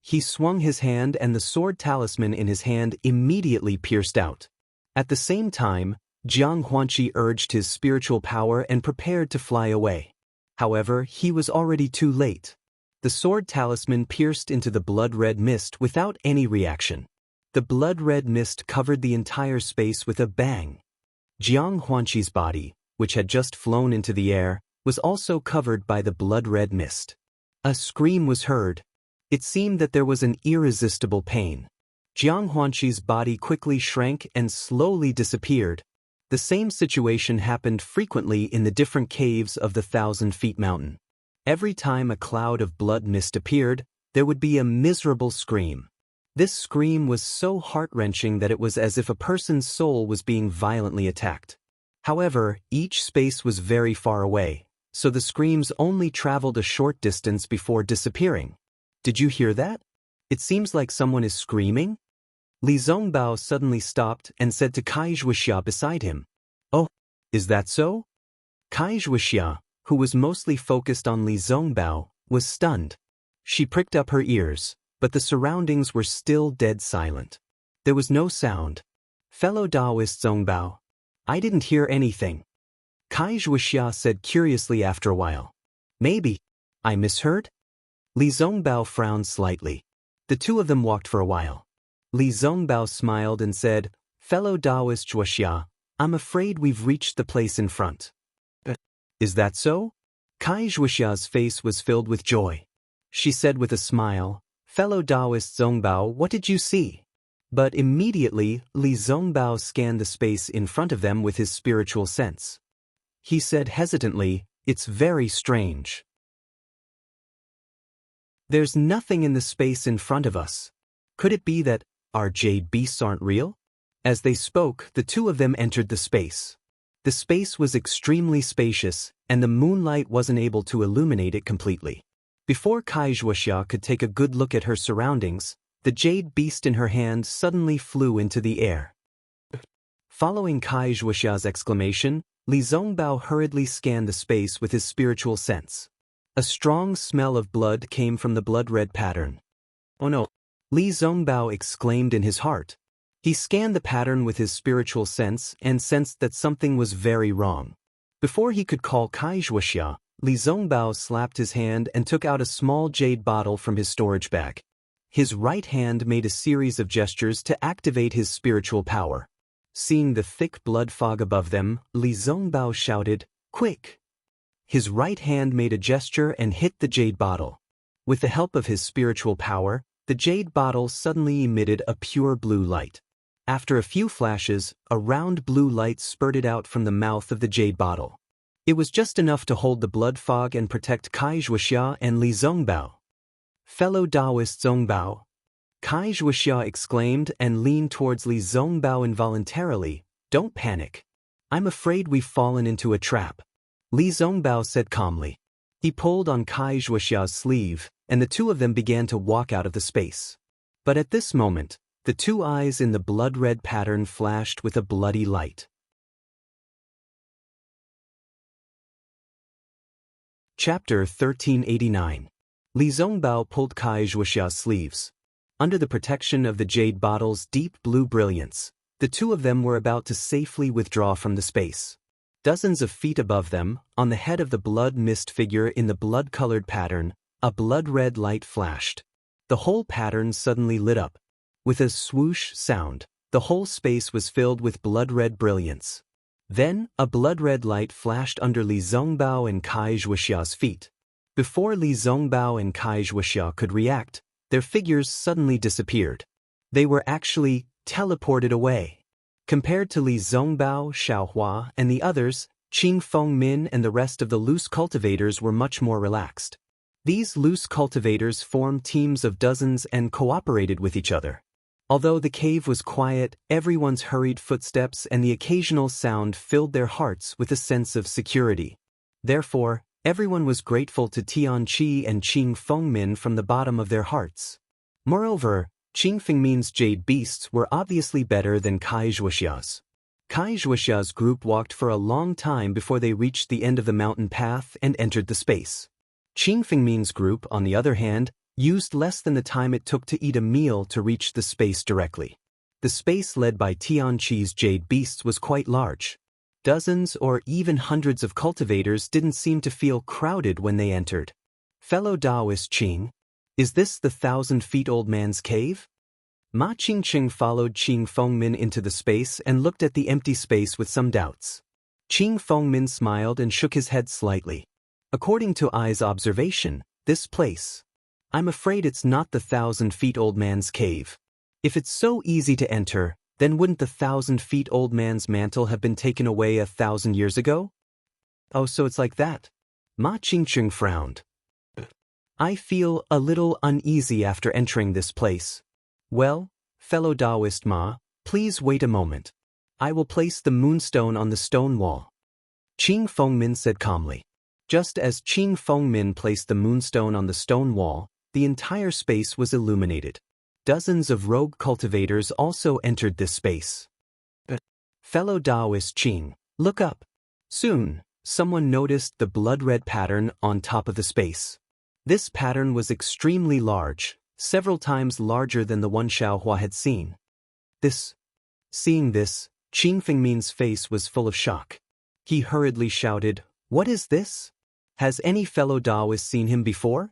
Speaker 1: He swung his hand and the sword talisman in his hand immediately pierced out. At the same time, Jianghuanqi urged his spiritual power and prepared to fly away. However, he was already too late. The sword talisman pierced into the blood-red mist without any reaction. The blood-red mist covered the entire space with a bang. Jianghuanqi's body, which had just flown into the air, was also covered by the blood-red mist. A scream was heard. It seemed that there was an irresistible pain. Jianghuanqi's body quickly shrank and slowly disappeared. The same situation happened frequently in the different caves of the 1,000-feet mountain. Every time a cloud of blood mist appeared, there would be a miserable scream. This scream was so heart-wrenching that it was as if a person's soul was being violently attacked. However, each space was very far away, so the screams only traveled a short distance before disappearing. Did you hear that? It seems like someone is screaming. Li Zongbao suddenly stopped and said to Wuxia beside him, "Oh, is that so?" Wuxia, who was mostly focused on Li Zongbao, was stunned. She pricked up her ears, but the surroundings were still dead silent. There was no sound. "Fellow Taoist Zongbao, I didn't hear anything," Wuxia said curiously after a while. "Maybe I misheard?" Li Zongbao frowned slightly. The two of them walked for a while. Li Zongbao smiled and said, "Fellow Taoist Wuxia, I'm afraid we've reached the place in front." "Is that so?" Wuxia's face was filled with joy. She said with a smile, "Fellow Taoist Zongbao, what did you see?" But immediately, Li Zongbao scanned the space in front of them with his spiritual sense. He said hesitantly, "It's very strange. There's nothing in the space in front of us. Could it be that our jade beasts aren't real?" As they spoke, the two of them entered the space. The space was extremely spacious, and the moonlight wasn't able to illuminate it completely. Before Wuxia could take a good look at her surroundings, the jade beast in her hand suddenly flew into the air. Following Wuxia's exclamation, Li Zongbao hurriedly scanned the space with his spiritual sense. A strong smell of blood came from the blood-red pattern. "Oh no!" Li Zongbao exclaimed in his heart. He scanned the pattern with his spiritual sense and sensed that something was very wrong. Before he could call Wuxia, Li Zongbao slapped his hand and took out a small jade bottle from his storage bag. His right hand made a series of gestures to activate his spiritual power. Seeing the thick blood fog above them, Li Zongbao shouted, "Quick!" His right hand made a gesture and hit the jade bottle. With the help of his spiritual power, the jade bottle suddenly emitted a pure blue light. After a few flashes, a round blue light spurted out from the mouth of the jade bottle. It was just enough to hold the blood fog and protect Wuxia and Li Zongbao. "Fellow Taoist Zongbao," Wuxia exclaimed and leaned towards Li Zongbao involuntarily, "Don't panic. I'm afraid we've fallen into a trap," Li Zongbao said calmly. He pulled on Wuxia's sleeve, and the two of them began to walk out of the space. But at this moment, the two eyes in the blood-red pattern flashed with a bloody light. Chapter 1389. Li Zongbao pulled Wuxia's sleeves. Under the protection of the jade bottle's deep blue brilliance, the two of them were about to safely withdraw from the space. Dozens of feet above them, on the head of the blood mist figure in the blood-colored pattern, a blood-red light flashed. The whole pattern suddenly lit up. With a swoosh sound, the whole space was filled with blood-red brilliance. Then, a blood-red light flashed under Li Zongbao and Wuxia's feet. Before Li Zongbao and Wuxia could react, their figures suddenly disappeared. They were actually teleported away. Compared to Li Zongbao, Xiaohua, and the others, Qing Fengmin and the rest of the loose cultivators were much more relaxed. These loose cultivators formed teams of dozens and cooperated with each other. Although the cave was quiet, everyone's hurried footsteps and the occasional sound filled their hearts with a sense of security. Therefore, everyone was grateful to Tianqi and Qing Fengmin from the bottom of their hearts. Moreover, Qing Fengmin's jade beasts were obviously better than Kai Wuxia's. Kai Wuxia's group walked for a long time before they reached the end of the mountain path and entered the space. Qing Fengmin's group, on the other hand, used less than the time it took to eat a meal to reach the space directly. The space led by Tianqi's jade beasts was quite large. Dozens or even hundreds of cultivators didn't seem to feel crowded when they entered. Fellow Taoist Qing, is this the 1,000-feet-old man's cave? Ma Qingqing followed Qing Fengmin into the space and looked at the empty space with some doubts. Qing Fengmin smiled and shook his head slightly. According to Ai's observation, this place. I'm afraid it's not the 1,000-feet-old man's cave. If it's so easy to enter, then wouldn't the 1,000-feet-old man's mantle have been taken away 1,000 years ago? Oh, so it's like that? Ma Qingqing frowned. I feel a little uneasy after entering this place. Well, fellow Taoist Ma, please wait a moment. I will place the moonstone on the stone wall. Qing Fengmin said calmly. Just as Qing Fengmin placed the moonstone on the stone wall, the entire space was illuminated. Dozens of rogue cultivators also entered this space. Fellow Taoist Qing, look up. Soon, someone noticed the blood-red pattern on top of the space. This pattern was extremely large, several times larger than the one Xiaohua had seen. Seeing this, Qing Fengmin's face was full of shock. He hurriedly shouted, "What is this? Has any fellow Taoist seen him before?"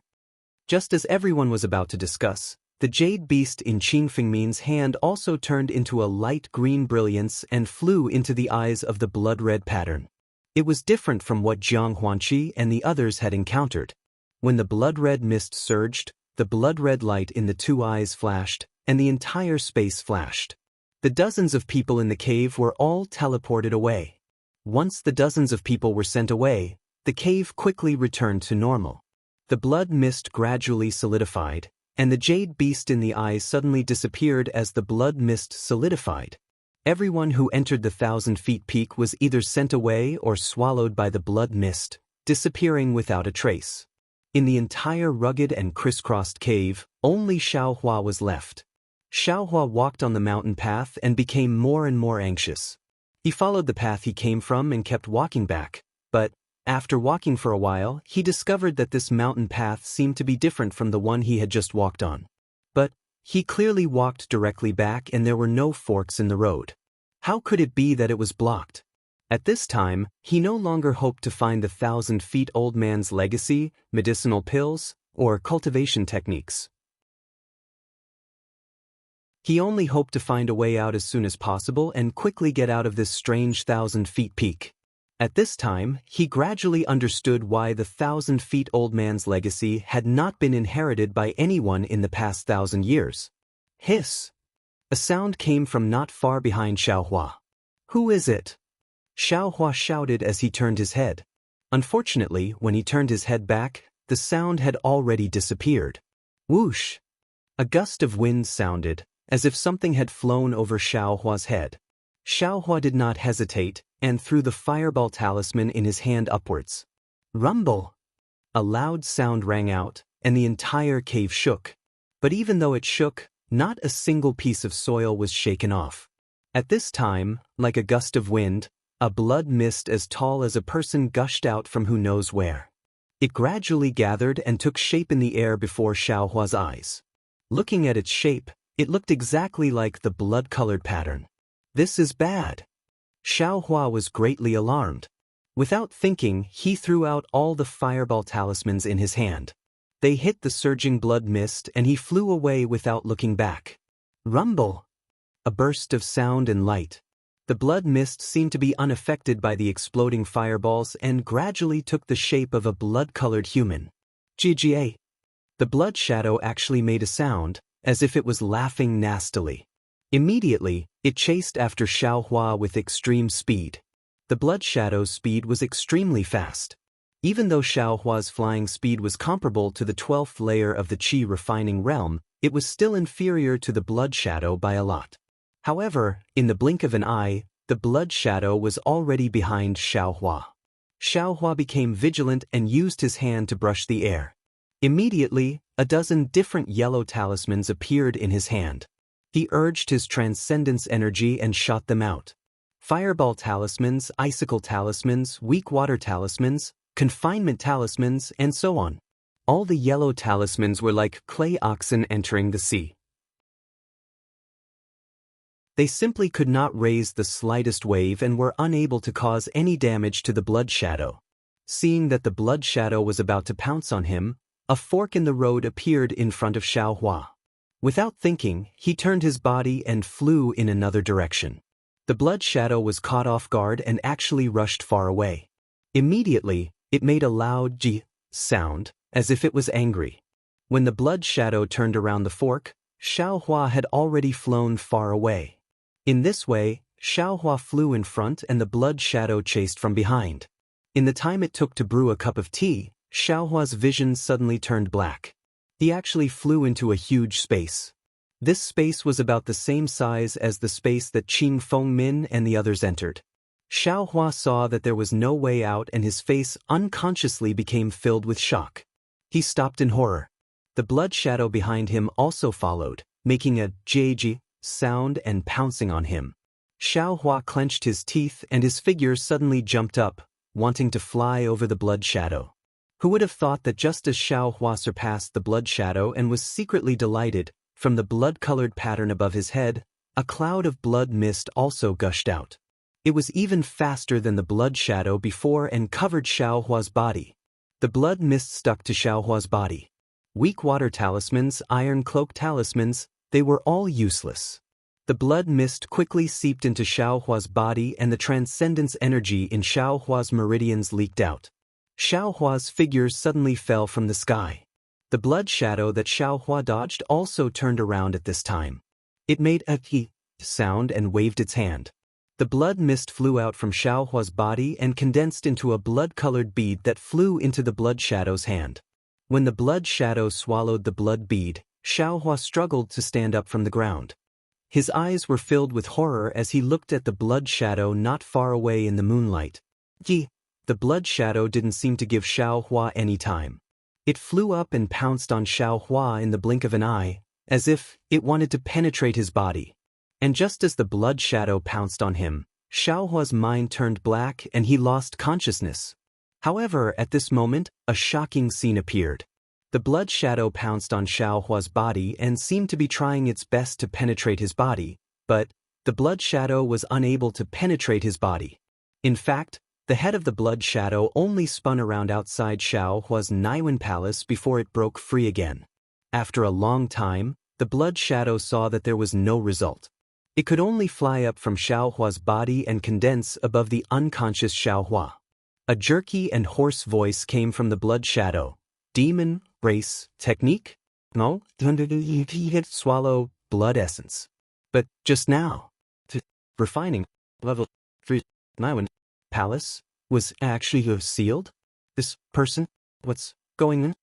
Speaker 1: Just as everyone was about to discuss, the jade beast in Qing Fengmin's hand also turned into a light green brilliance and flew into the eyes of the blood-red pattern. It was different from what Jianghu and the others had encountered. When the blood-red mist surged, the blood-red light in the two eyes flashed, and the entire space flashed. The dozens of people in the cave were all teleported away. Once the dozens of people were sent away, the cave quickly returned to normal. The blood mist gradually solidified, and the jade beast in the eyes suddenly disappeared as the blood mist solidified. Everyone who entered the 1,000-feet peak was either sent away or swallowed by the blood mist, disappearing without a trace. In the entire rugged and crisscrossed cave, only Xiaohua was left. Xiaohua walked on the mountain path and became more and more anxious. He followed the path he came from and kept walking back, but, after walking for a while, he discovered that this mountain path seemed to be different from the one he had just walked on. But, he clearly walked directly back and there were no forks in the road. How could it be that it was blocked? At this time, he no longer hoped to find the 1,000-feet-old man's legacy, medicinal pills, or cultivation techniques. He only hoped to find a way out as soon as possible and quickly get out of this strange 1,000-feet peak. At this time, he gradually understood why the 1,000-feet-old man's legacy had not been inherited by anyone in the past 1,000 years. Hiss! A sound came from not far behind Xiaohua. Who is it? Xiaohua shouted as he turned his head. Unfortunately, when he turned his head back, the sound had already disappeared. Whoosh! A gust of wind sounded, as if something had flown over Xiaohua's head. Xiaohua did not hesitate, and threw the fireball talisman in his hand upwards. Rumble! A loud sound rang out, and the entire cave shook. But even though it shook, not a single piece of soil was shaken off. At this time, like a gust of wind, a blood mist as tall as a person gushed out from who knows where. It gradually gathered and took shape in the air before Xiaohua's eyes. Looking at its shape, it looked exactly like the blood-colored pattern. This is bad. Xiaohua was greatly alarmed. Without thinking, he threw out all the fireball talismans in his hand. They hit the surging blood mist and he flew away without looking back. Rumble! A burst of sound and light. The blood mist seemed to be unaffected by the exploding fireballs and gradually took the shape of a blood-colored human. GGA! The blood shadow actually made a sound, as if it was laughing nastily. Immediately, it chased after Xiaohua with extreme speed. The blood shadow's speed was extremely fast. Even though Xiaohua's flying speed was comparable to the 12th layer of the Qi refining realm, it was still inferior to the blood shadow by a lot. However, in the blink of an eye, the blood shadow was already behind Xiaohua. Xiaohua became vigilant and used his hand to brush the air. Immediately, a dozen different yellow talismans appeared in his hand. He urged his transcendence energy and shot them out. Fireball talismans, icicle talismans, weak water talismans, confinement talismans, and so on. All the yellow talismans were like clay oxen entering the sea. They simply could not raise the slightest wave and were unable to cause any damage to the blood shadow. Seeing that the blood shadow was about to pounce on him, a fork in the road appeared in front of Xiaohua. Without thinking, he turned his body and flew in another direction. The blood shadow was caught off guard and actually rushed far away. Immediately, it made a loud "ji" sound, as if it was angry. When the blood shadow turned around the fork, Xiaohua had already flown far away. In this way, Xiaohua flew in front and the blood shadow chased from behind. In the time it took to brew a cup of tea, Xiaohua's vision suddenly turned black. He actually flew into a huge space. This space was about the same size as the space that Qing Fengmin and the others entered. Xiaohua saw that there was no way out and his face unconsciously became filled with shock. He stopped in horror. The blood shadow behind him also followed, making a "ji" sound and pouncing on him. Xiaohua clenched his teeth and his figure suddenly jumped up, wanting to fly over the blood shadow. Who would have thought that just as Xiaohua surpassed the blood shadow and was secretly delighted, from the blood-colored pattern above his head, a cloud of blood mist also gushed out. It was even faster than the blood shadow before and covered Xiaohua's body. The blood mist stuck to Xiaohua's body. Weak water talismans, iron cloak talismans, they were all useless. The blood mist quickly seeped into Xiaohua's body and the transcendence energy in Xiaohua's meridians leaked out. Xiaohua's figure suddenly fell from the sky. The blood shadow that Xiaohua dodged also turned around at this time. It made a "ki" sound and waved its hand. The blood mist flew out from Xiaohua's body and condensed into a blood-colored bead that flew into the blood shadow's hand. When the blood shadow swallowed the blood bead, Xiaohua struggled to stand up from the ground. His eyes were filled with horror as he looked at the blood shadow not far away in the moonlight. "Ji." The blood shadow didn't seem to give Xiaohua any time. It flew up and pounced on Xiaohua in the blink of an eye, as if it wanted to penetrate his body. And just as the blood shadow pounced on him, Xiaohua's mind turned black and he lost consciousness. However, at this moment, a shocking scene appeared. The blood shadow pounced on Xiaohua's body and seemed to be trying its best to penetrate his body, but the blood shadow was unable to penetrate his body. In fact, the head of the blood shadow only spun around outside Xiaohua's Naiwen palace before it broke free again. After a long time, the blood shadow saw that there was no result. It could only fly up from Xiaohua's body and condense above the unconscious Xiaohua. A jerky and hoarse voice came from the blood shadow. "Demon, race, technique? No, swallow blood essence. But just now, refining, level 3, Naiwen palace, was actually sealed? This person? What's going on?"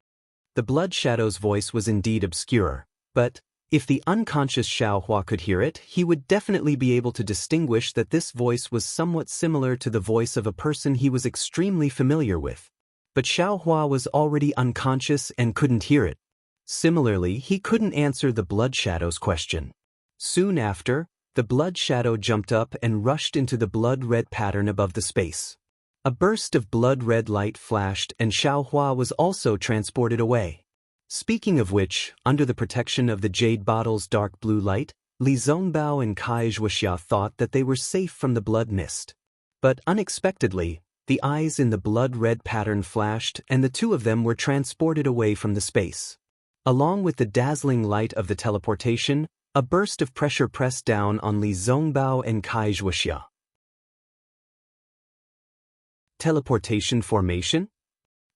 Speaker 1: The blood shadow's voice was indeed obscure, but if the unconscious Xiaohua could hear it, he would definitely be able to distinguish that this voice was somewhat similar to the voice of a person he was extremely familiar with. But Xiaohua was already unconscious and couldn't hear it. Similarly, he couldn't answer the blood shadow's question. Soon after, the blood shadow jumped up and rushed into the blood-red pattern above the space. A burst of blood-red light flashed and Xiaohua was also transported away. Speaking of which, under the protection of the jade bottle's dark blue light, Li Zongbao and Kai Wuxia thought that they were safe from the blood mist. But unexpectedly, the eyes in the blood-red pattern flashed and the two of them were transported away from the space. Along with the dazzling light of the teleportation, a burst of pressure pressed down on Li Zongbao and Kai Wuxia. Teleportation formation?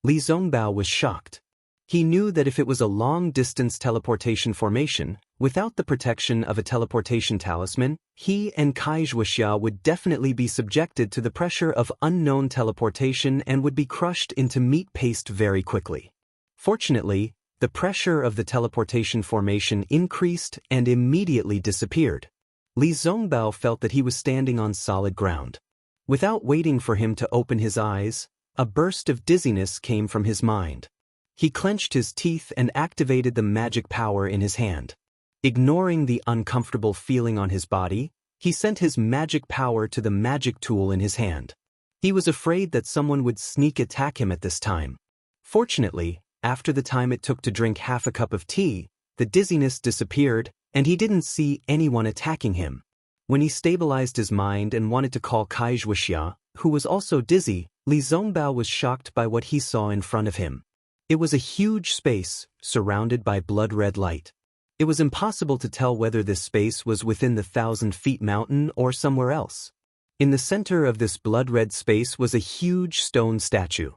Speaker 1: Li Zongbao was shocked. He knew that if it was a long-distance teleportation formation, Without the protection of a teleportation talisman, he and Wuxia would definitely be subjected to the pressure of unknown teleportation and would be crushed into meat paste very quickly. Fortunately, the pressure of the teleportation formation increased and immediately disappeared. Li Zongbao felt that he was standing on solid ground. Without waiting for him to open his eyes, a burst of dizziness came from his mind. He clenched his teeth and activated the magic power in his hand. Ignoring the uncomfortable feeling on his body, he sent his magic power to the magic tool in his hand. He was afraid that someone would sneak attack him at this time. Fortunately, after the time it took to drink half a cup of tea, the dizziness disappeared, and he didn't see anyone attacking him. When he stabilized his mind and wanted to call Wuxia, who was also dizzy, Li Zongbao was shocked by what he saw in front of him. It was a huge space, surrounded by blood-red light. It was impossible to tell whether this space was within the 1,000-feet mountain or somewhere else. In the center of this blood-red space was a huge stone statue.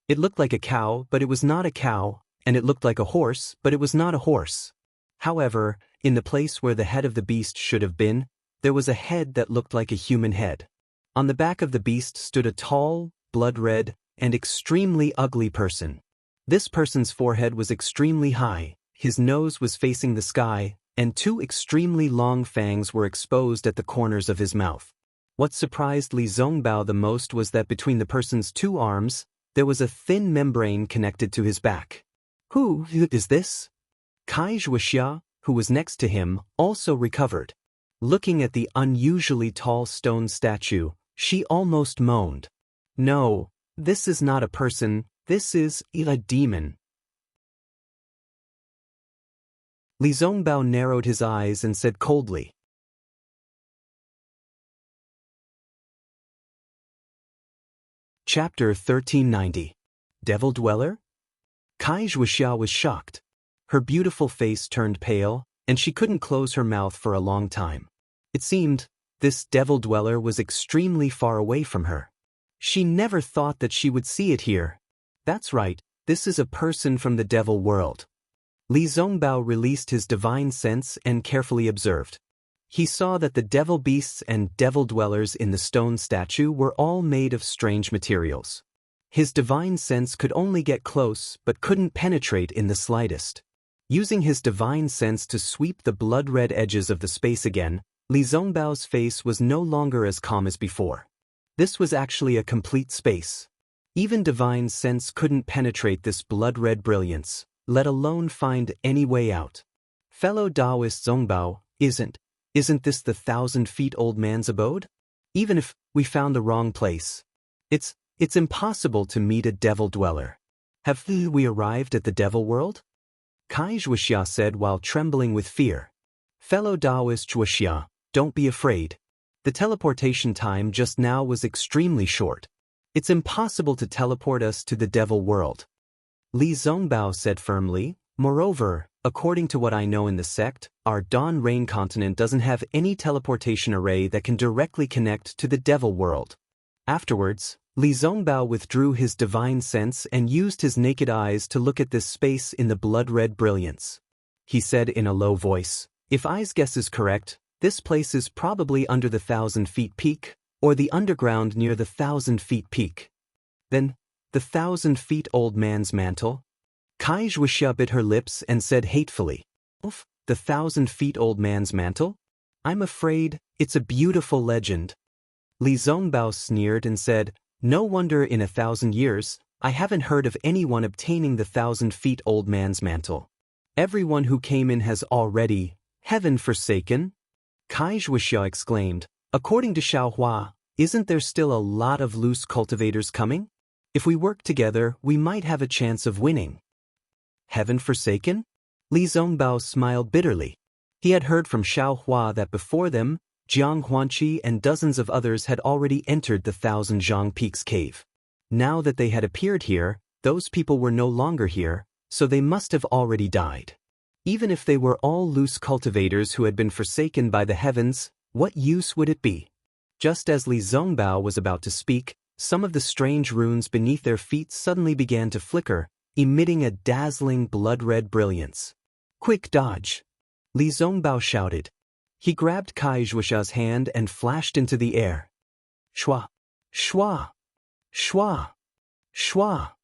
Speaker 1: It looked like a cow, but it was not a cow, and it looked like a horse, but it was not a horse. However, in the place where the head of the beast should have been, there was a head that looked like a human head. On the back of the beast stood a tall, blood-red, and extremely ugly person. This person's forehead was extremely high, his nose was facing the sky, and two extremely long fangs were exposed at the corners of his mouth. What surprised Li Zongbao the most was that between the person's two arms, there was a thin membrane connected to his back. Who is this? Wuxia, who was next to him, also recovered. Looking at the unusually tall stone statue, she almost moaned. No, this is not a person, this is a demon. Li Zongbao narrowed his eyes and said coldly. Chapter 1390. Devil Dweller? Wuxia was shocked. Her beautiful face turned pale, and she couldn't close her mouth for a long time. It seemed, this devil dweller was extremely far away from her. She never thought that she would see it here. That's right, this is a person from the devil world. Li Zongbao released his divine sense and carefully observed. He saw that the devil beasts and devil dwellers in the stone statue were all made of strange materials. His divine sense could only get close but couldn't penetrate in the slightest. Using his divine sense to sweep the blood-red edges of the space again, Li Zongbao's face was no longer as calm as before. This was actually a complete space. Even divine sense couldn't penetrate this blood-red brilliance, let alone find any way out. Fellow Taoist Zongbao, isn't this the 1,000-feet-old man's abode? Even if we found the wrong place, it's impossible to meet a devil dweller. Have we arrived at the devil world? Wuxia said while trembling with fear. Fellow Taoist Wuxia, don't be afraid. The teleportation time just now was extremely short. It's impossible to teleport us to the devil world. Li Zongbao said firmly, moreover, according to what I know in the sect, our Dawn Rain continent doesn't have any teleportation array that can directly connect to the devil world. Afterwards, Li Zongbao withdrew his divine sense and used his naked eyes to look at this space in the blood-red brilliance. He said in a low voice, if I's guess is correct, this place is probably under the 1,000-feet peak, or the underground near the 1,000-feet peak. Then, the 1,000-feet-old man's mantle? Wuxia bit her lips and said hatefully, oof, the 1,000-feet-old man's mantle? I'm afraid it's a beautiful legend. Li Zongbao sneered and said, no wonder in 1,000 years, I haven't heard of anyone obtaining the 1,000-feet-old man's mantle. Everyone who came in has already, heaven forsaken? Wuxia exclaimed, according to Xiaohua, isn't there still a lot of loose cultivators coming? If we work together, we might have a chance of winning. Heaven forsaken? Li Zongbao smiled bitterly. He had heard from Xiaohua that before them, Jianghu and dozens of others had already entered the 1,000 Zhang Peaks cave. Now that they had appeared here, those people were no longer here, so they must have already died. Even if they were all loose cultivators who had been forsaken by the heavens, what use would it be? Just as Li Zongbao was about to speak, some of the strange runes beneath their feet suddenly began to flicker, emitting a dazzling blood-red brilliance. Quick dodge! Li Zongbao shouted. He grabbed Kai Wuxia's hand and flashed into the air. Shua! Shua! Shua! Shua!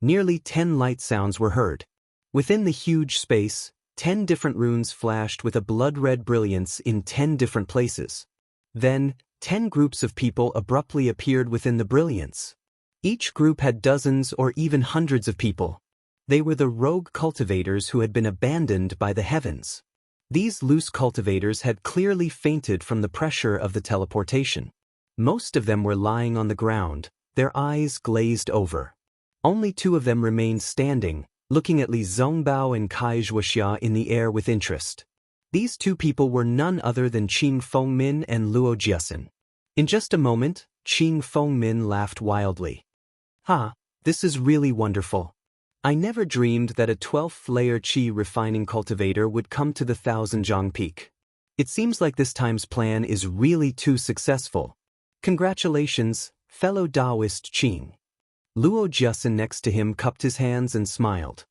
Speaker 1: Nearly 10 light sounds were heard. Within the huge space, 10 different runes flashed with a blood-red brilliance in 10 different places. Then, 10 groups of people abruptly appeared within the brilliance. Each group had dozens or even hundreds of people. They were the rogue cultivators who had been abandoned by the heavens. These loose cultivators had clearly fainted from the pressure of the teleportation. Most of them were lying on the ground, their eyes glazed over. Only 2 of them remained standing, looking at Li Zongbao and Kai Wuxia in the air with interest. These 2 people were none other than Qing Fengmin and Luo Jiasen. In just a moment, Qing Fengmin laughed wildly. "Ha, this is really wonderful. I never dreamed that a 12th layer qi refining cultivator would come to the Thousand-Jiang Peak. It seems like this time's plan is really too successful. Congratulations, fellow Taoist Qing." Luo Jiasen next to him cupped his hands and smiled.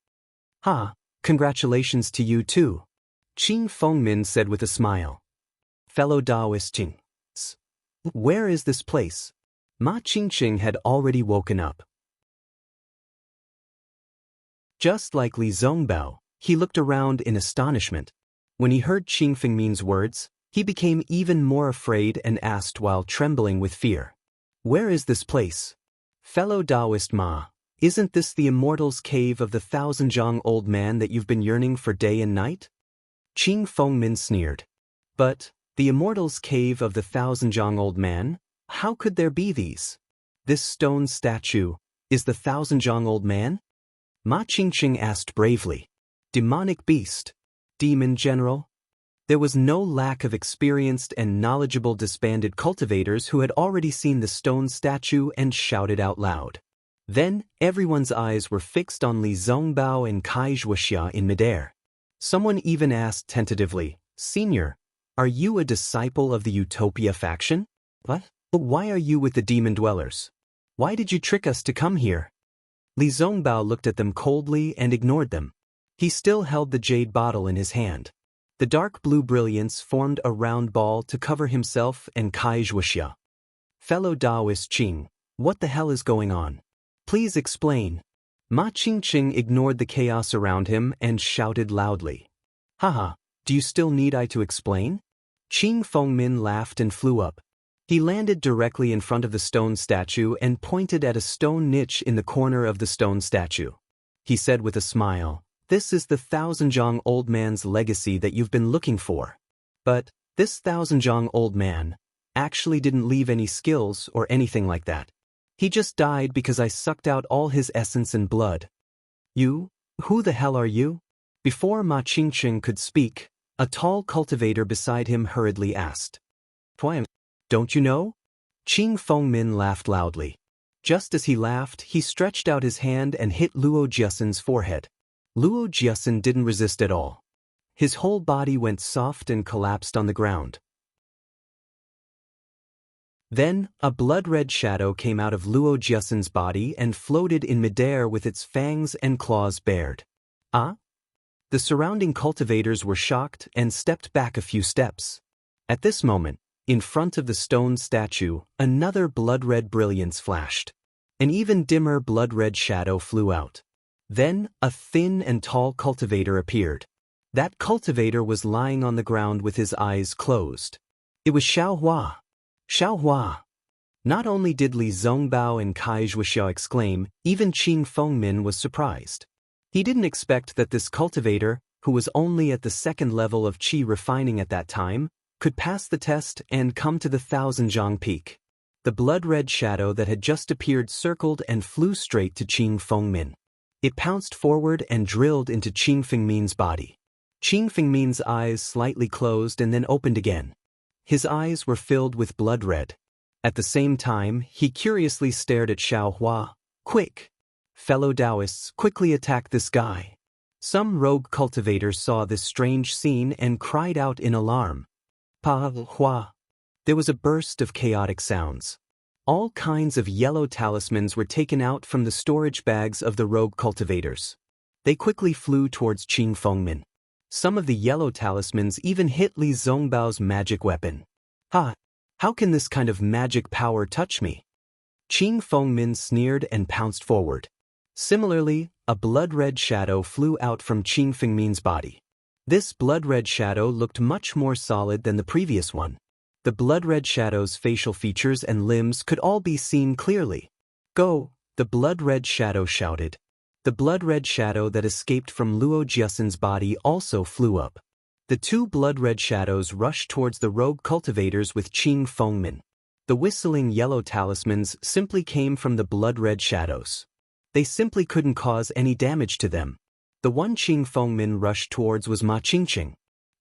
Speaker 1: "Ha, congratulations to you too," Qing Fengmin said with a smile. "Fellow Taoist Qing. Where is this place?" Ma Qingqing had already woken up. Just like Li Zongbao, he looked around in astonishment. When he heard Qing Fengmin's words, he became even more afraid and asked while trembling with fear. "Where is this place? Fellow Taoist Ma, isn't this the Immortal's cave of the Thousand-Jiang old man that you've been yearning for day and night?" Qing Fengmin sneered. "But, the Immortal's cave of the Thousand-Jiang old man? How could there be these? This stone statue, is the Thousand-Jiang old man?" Ma Qingqing asked bravely. "Demonic beast? Demon general?" There was no lack of experienced and knowledgeable disbanded cultivators who had already seen the stone statue and shouted out loud. Then, everyone's eyes were fixed on Li Zongbao and Kai Wuxia in midair. Someone even asked tentatively, "Senior, are you a disciple of the Utopia faction? What? Why are you with the demon dwellers? Why did you trick us to come here?" Li Zongbao looked at them coldly and ignored them. He still held the jade bottle in his hand. The dark blue brilliance formed a round ball to cover himself and Kai Wuxia. "Fellow Taoist Qing, what the hell is going on? Please explain." Ma Qingqing ignored the chaos around him and shouted loudly. "Haha, do you still need I to explain?" Qing Fengmin laughed and flew up. He landed directly in front of the stone statue and pointed at a stone niche in the corner of the stone statue. He said with a smile, "This is the Thousand-Jiang old man's legacy that you've been looking for. But, this Thousand-Jiang old man actually didn't leave any skills or anything like that. He just died because I sucked out all his essence and blood." "You? Who the hell are you?" Before Ma Qingqing could speak, a tall cultivator beside him hurriedly asked. "Don't you know?" Qing Fengmin laughed loudly. Just as he laughed, he stretched out his hand and hit Luo Jiasen's forehead. Luo Jiasen didn't resist at all. His whole body went soft and collapsed on the ground. Then, a blood-red shadow came out of Luo Jiasen's body and floated in midair with its fangs and claws bared. "Ah?" The surrounding cultivators were shocked and stepped back a few steps. At this moment, in front of the stone statue, another blood-red brilliance flashed. An even dimmer blood-red shadow flew out. Then, a thin and tall cultivator appeared. That cultivator was lying on the ground with his eyes closed. It was Xiaohua. Xiaohua! Not only did Li Zongbao and Kai Wuxia exclaim, even Qing Fengmin was surprised. He didn't expect that this cultivator, who was only at the 2nd level of qi refining at that time, could pass the test and come to the Thousand-Jiang Peak. The blood-red shadow that had just appeared circled and flew straight to Qing Fengmin. It pounced forward and drilled into Qing Fengmin's body. Qing Fengmin's eyes slightly closed and then opened again. His eyes were filled with blood red. At the same time, he curiously stared at Xiaohua. "Quick! Fellow Taoists, quickly attack this guy." Some rogue cultivators saw this strange scene and cried out in alarm. "Pa-hua!" There was a burst of chaotic sounds. All kinds of yellow talismans were taken out from the storage bags of the rogue cultivators. They quickly flew towards Qing Fengmin. Some of the yellow talismans even hit Li Zongbao's magic weapon. Ha! How can this kind of magic power touch me? Qing Fengmin sneered and pounced forward. Similarly, a blood-red shadow flew out from Qing Fengmin's body. This blood-red shadow looked much more solid than the previous one. The blood-red shadow's facial features and limbs could all be seen clearly. Go! The blood-red shadow shouted. The blood-red shadow that escaped from Luo Jiasen's body also flew up. The two blood-red shadows rushed towards the rogue cultivators with Qing Fengmin. The whistling yellow talismans simply came from the blood-red shadows. They simply couldn't cause any damage to them. The one Qing Fengmin rushed towards was Ma Qingqing.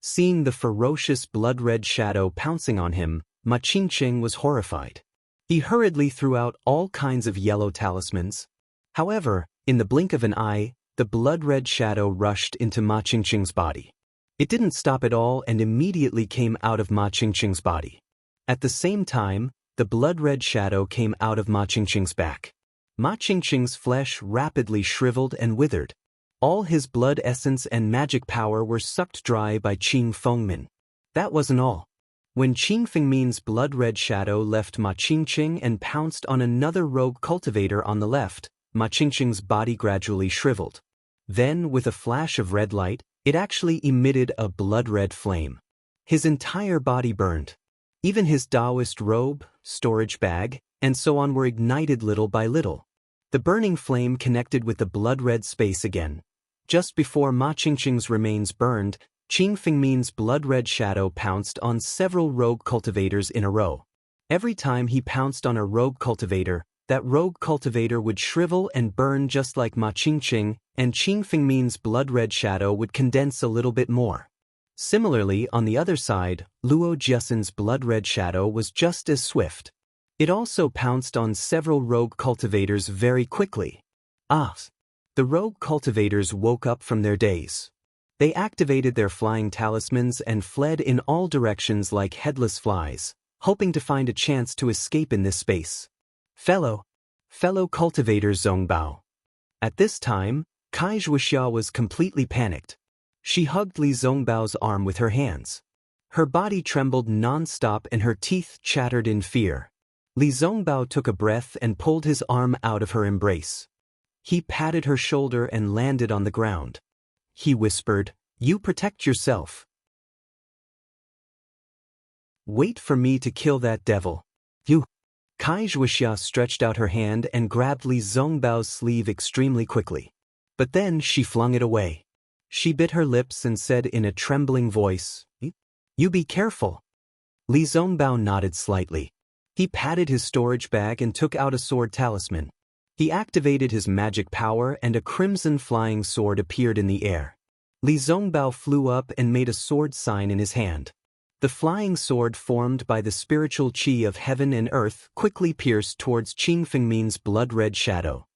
Speaker 1: Seeing the ferocious blood-red shadow pouncing on him, Ma Qingqing was horrified. He hurriedly threw out all kinds of yellow talismans. However, in the blink of an eye, the blood-red shadow rushed into Ma Qingqing's body. It didn't stop at all and immediately came out of Ma Qingqing's body. At the same time, the blood-red shadow came out of Ma Qingqing's back. Ma Qingqing's flesh rapidly shriveled and withered. All his blood essence and magic power were sucked dry by Qing Fengmin. That wasn't all. When Qing Fengmin's blood-red shadow left Ma Qingqing and pounced on another rogue cultivator on the left, Ma Qingqing's body gradually shriveled. Then, with a flash of red light, it actually emitted a blood-red flame. His entire body burned. Even his Taoist robe, storage bag, and so on were ignited little by little. The burning flame connected with the blood-red space again. Just before Ma Qingqing's remains burned, Qing Fengmin's blood-red shadow pounced on several rogue cultivators in a row. Every time he pounced on a rogue cultivator, that rogue cultivator would shrivel and burn just like Ma Qingqing, and Qing Fengmin's blood-red shadow would condense a little bit more. Similarly, on the other side, Luo Jiasen's blood-red shadow was just as swift. It also pounced on several rogue cultivators very quickly. The rogue cultivators woke up from their daze. They activated their flying talismans and fled in all directions like headless flies, hoping to find a chance to escape in this space. Fellow cultivator Zongbao. At this time, Wuxia was completely panicked. She hugged Li Zongbao's arm with her hands. Her body trembled non-stop and her teeth chattered in fear. Li Zongbao took a breath and pulled his arm out of her embrace. He patted her shoulder and landed on the ground. He whispered, "You protect yourself. Wait for me to kill that devil." You. Wuxia stretched out her hand and grabbed Li Zongbao's sleeve extremely quickly. But then she flung it away. She bit her lips and said in a trembling voice, "You be careful." Li Zongbao nodded slightly. He patted his storage bag and took out a sword talisman. He activated his magic power and a crimson flying sword appeared in the air. Li Zongbao flew up and made a sword sign in his hand. The flying sword formed by the spiritual qi of heaven and earth quickly pierced towards Qing Fengmin's blood-red shadow.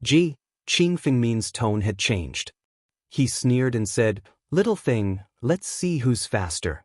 Speaker 1: Qing Fengmin's tone had changed. He sneered and said, "Little thing, let's see who's faster."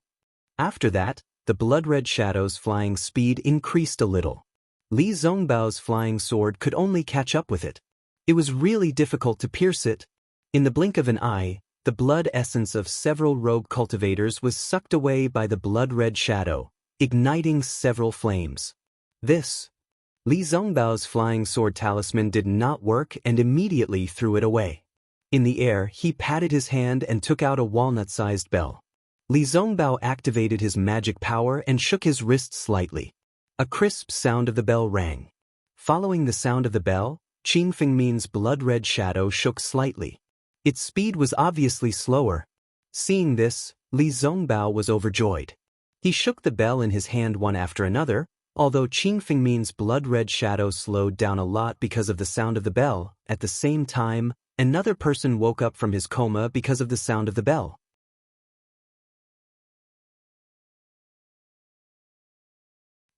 Speaker 1: After that, the blood-red shadow's flying speed increased a little. Li Zongbao's flying sword could only catch up with it. It was really difficult to pierce it. In the blink of an eye, the blood essence of several rogue cultivators was sucked away by the blood-red shadow, igniting several flames. Li Zongbao's flying sword talisman did not work and immediately threw it away. In the air, he patted his hand and took out a walnut-sized bell. Li Zongbao activated his magic power and shook his wrist slightly. A crisp sound of the bell rang. Following the sound of the bell, Qing Fengmin's blood-red shadow shook slightly. Its speed was obviously slower. Seeing this, Li Zongbao was overjoyed. He shook the bell in his hand one after another, although Qing Fengmin's blood-red shadow slowed down a lot because of the sound of the bell. At the same time, another person woke up from his coma because of the sound of the bell.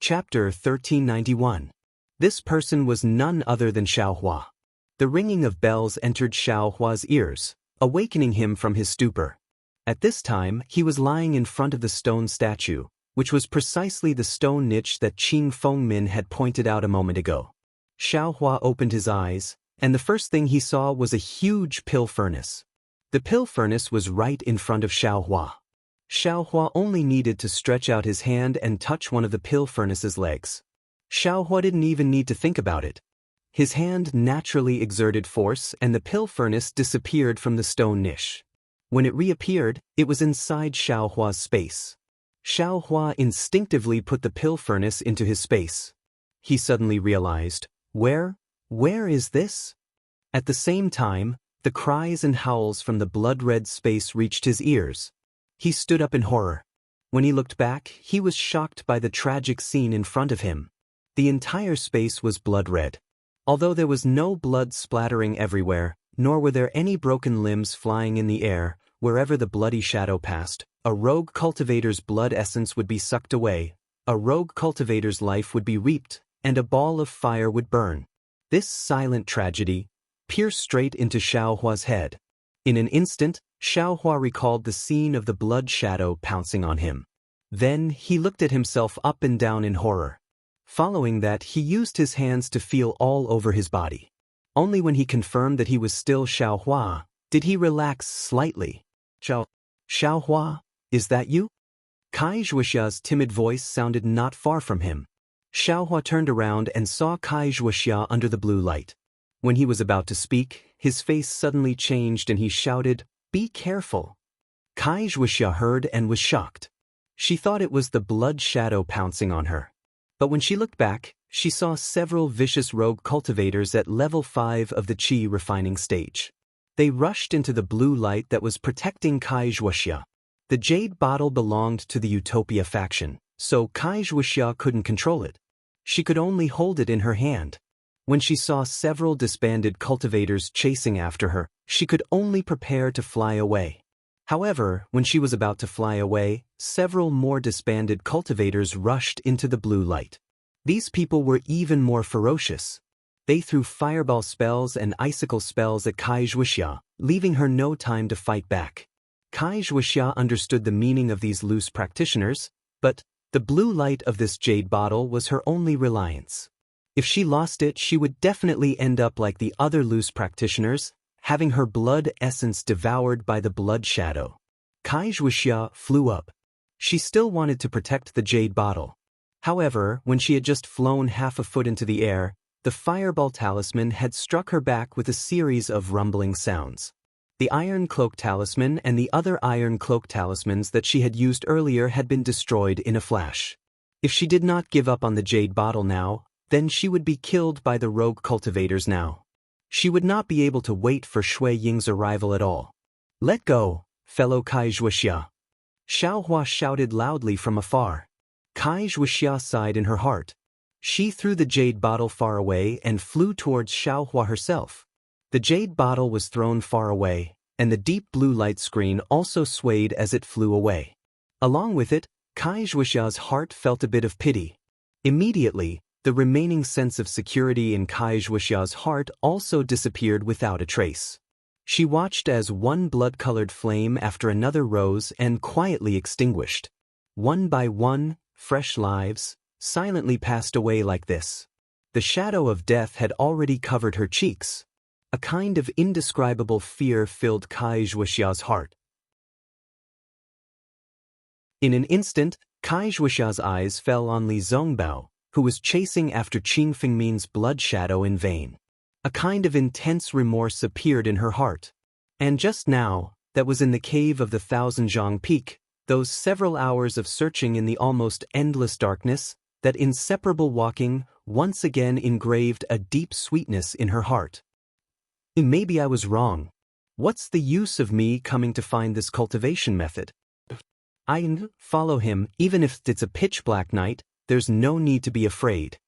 Speaker 1: Chapter 1391. This person was none other than Xiaohua. The ringing of bells entered Xiaohua's ears, awakening him from his stupor. At this time, he was lying in front of the stone statue, which was precisely the stone niche that Qing Fengmin had pointed out a moment ago. Xiaohua opened his eyes, and the first thing he saw was a huge pill furnace. The pill furnace was right in front of Xiaohua. Xiaohua only needed to stretch out his hand and touch one of the pill furnace's legs. Xiaohua didn't even need to think about it. His hand naturally exerted force and the pill furnace disappeared from the stone niche. When it reappeared, it was inside Xiaohua's space. Xiaohua instinctively put the pill furnace into his space. He suddenly realized, where is this? At the same time, the cries and howls from the blood-red space reached his ears. He stood up in horror. When he looked back, he was shocked by the tragic scene in front of him. The entire space was blood-red. Although there was no blood splattering everywhere, nor were there any broken limbs flying in the air, wherever the bloody shadow passed, a rogue cultivator's blood essence would be sucked away, a rogue cultivator's life would be reaped, and a ball of fire would burn. This silent tragedy pierced straight into Xiaohua's head. In an instant, Xiaohua recalled the scene of the blood shadow pouncing on him. Then he looked at himself up and down in horror. Following that, he used his hands to feel all over his body. Only when he confirmed that he was still Xiaohua did he relax slightly. Xiaohua, is that you? Kai Wuxia's timid voice sounded not far from him. Xiaohua turned around and saw Kai Wuxia under the blue light. When he was about to speak, his face suddenly changed and he shouted, "Be careful." Kai Wuxia heard and was shocked. She thought it was the blood shadow pouncing on her. But when she looked back, she saw several vicious rogue cultivators at level 5 of the Qi refining stage. They rushed into the blue light that was protecting Kai Wuxia. The jade bottle belonged to the Utopia faction, so Kai Wuxia couldn't control it. She could only hold it in her hand. When she saw several disbanded cultivators chasing after her, she could only prepare to fly away. However, when she was about to fly away, several more disbanded cultivators rushed into the blue light. These people were even more ferocious. They threw fireball spells and icicle spells at Kai Wuxia, leaving her no time to fight back. Kai Wuxia understood the meaning of these loose practitioners, but the blue light of this jade bottle was her only reliance. If she lost it, she would definitely end up like the other loose practitioners, having her blood essence devoured by the blood shadow. Kai Wuxia flew up. She still wanted to protect the jade bottle. However, when she had just flown half a foot into the air, the fireball talisman had struck her back with a series of rumbling sounds. The iron cloak talisman and the other iron cloak talismans that she had used earlier had been destroyed in a flash. If she did not give up on the jade bottle now, then she would be killed by the rogue cultivators now. She would not be able to wait for Shui Ying's arrival at all. "Let go, fellow Kai Wuxia." Xiaohua shouted loudly from afar. Kai Wuxia sighed in her heart. She threw the jade bottle far away and flew towards Xiaohua herself. The jade bottle was thrown far away, and the deep blue light screen also swayed as it flew away. Along with it, Kai Wuxia's heart felt a bit of pity. Immediately, the remaining sense of security in Kai Wuxia's heart also disappeared without a trace. She watched as one blood-colored flame after another rose and quietly extinguished. One by one, fresh lives silently passed away like this. The shadow of death had already covered her cheeks. A kind of indescribable fear filled Kai Wuxia's heart. In an instant, Kai Wuxia's eyes fell on Li Zongbao, who was chasing after Qing Fengmin's blood shadow in vain. A kind of intense remorse appeared in her heart. And just now, that was in the cave of the Thousand Zhang Peak, those several hours of searching in the almost endless darkness, that inseparable walking, once again engraved a deep sweetness in her heart. Maybe I was wrong. What's the use of me coming to find this cultivation method? I follow him, even if it's a pitch-black night, there's no need to be afraid.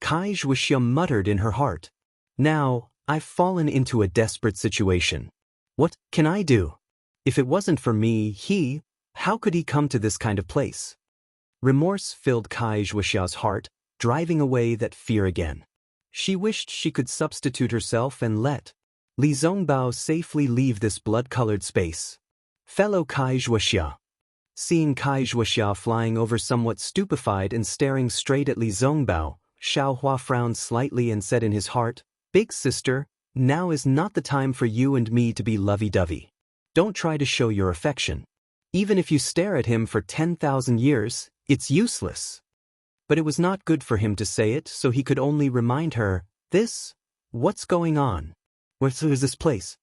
Speaker 1: Kai Wuxia muttered in her heart. Now, I've fallen into a desperate situation. What can I do? If it wasn't for me, how could he come to this kind of place? Remorse filled Kai Wuxia's heart, driving away that fear again. She wished she could substitute herself and let Li Zongbao safely leave this blood-colored space. Fellow Kai Wuxia. Seeing Kai Wuxia flying over somewhat stupefied and staring straight at Li Zongbao, Xiaohua frowned slightly and said in his heart, "Big sister, now is not the time for you and me to be lovey-dovey. Don't try to show your affection. Even if you stare at him for 10,000 years, it's useless. But it was not good for him to say it, so he could only remind her, what's going on? Where is this place?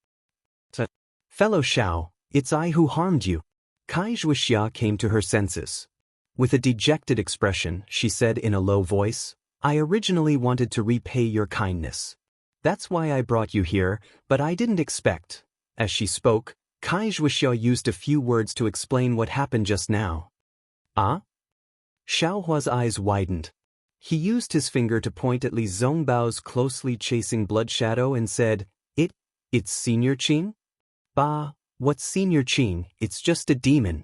Speaker 1: Fellow Xiao, it's I who harmed you. Wuxia came to her senses. With a dejected expression, she said in a low voice, I originally wanted to repay your kindness. That's why I brought you here, but I didn't expect. As she spoke, Wuxia used a few words to explain what happened just now. Ah? Xiaohua's eyes widened. He used his finger to point at Li Zongbao's closely chasing blood shadow and said, It's Senior Qing? Bah, what's Senior Qing, it's just a demon.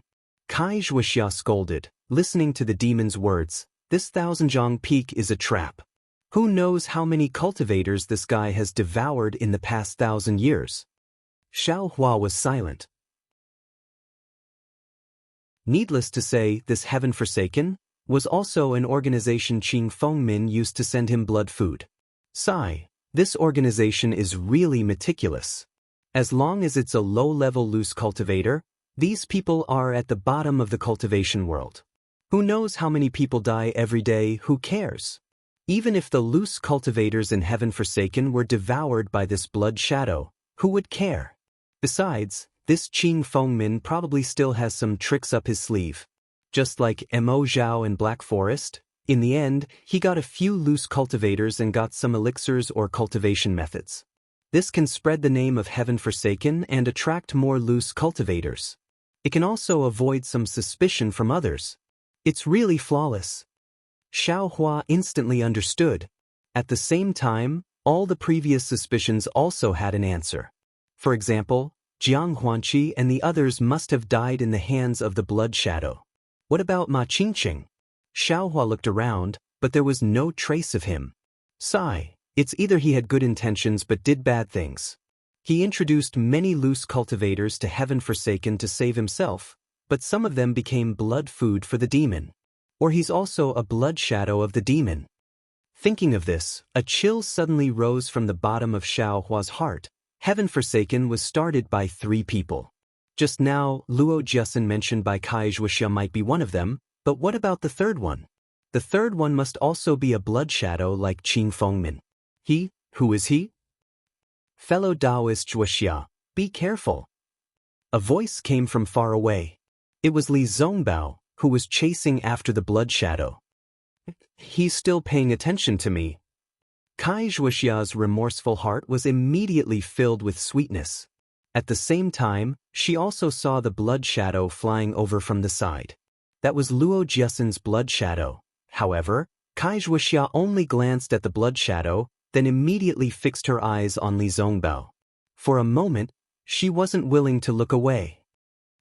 Speaker 1: Wuxia scolded, listening to the demon's words, this Thousandjiang Peak is a trap. Who knows how many cultivators this guy has devoured in the past 1,000 years? Xiaohua was silent. Needless to say, this Heaven Forsaken was also an organization Qing Fengmin used to send him blood food. Sigh, this organization is really meticulous. As long as it's a low-level loose cultivator, these people are at the bottom of the cultivation world. Who knows how many people die every day, who cares? Even if the loose cultivators in Heaven Forsaken were devoured by this blood shadow, who would care? Besides, this Qing Fengmin probably still has some tricks up his sleeve. Just like Mo Zhao in Black Forest, in the end, he got a few loose cultivators and got some elixirs or cultivation methods. This can spread the name of Heaven Forsaken and attract more loose cultivators. It can also avoid some suspicion from others. It's really flawless. Xiaohua instantly understood. At the same time, all the previous suspicions also had an answer. For example, Jianghu and the others must have died in the hands of the blood shadow. What about Ma Qingqing? Xiaohua looked around, but there was no trace of him. Sigh, it's either he had good intentions but did bad things. He introduced many loose cultivators to Heaven Forsaken to save himself, but some of them became blood food for the demon. Or he's also a blood shadow of the demon. Thinking of this, a chill suddenly rose from the bottom of Xiaohua's heart. Heaven Forsaken was started by 3 people. Just now, Luo Jiasen mentioned by Wuxia might be one of them, but what about the third one? The third one must also be a blood shadow like Qing Fengmin. Who is he? Fellow Taoist Wuxia, be careful. A voice came from far away. It was Li Zongbao, who was chasing after the blood shadow. He's still paying attention to me. Wuxia's remorseful heart was immediately filled with sweetness. At the same time, she also saw the blood shadow flying over from the side. That was Luo Jiasen's blood shadow. However, Wuxia only glanced at the blood shadow, then immediately fixed her eyes on Li Zongbao. For a moment, she wasn't willing to look away.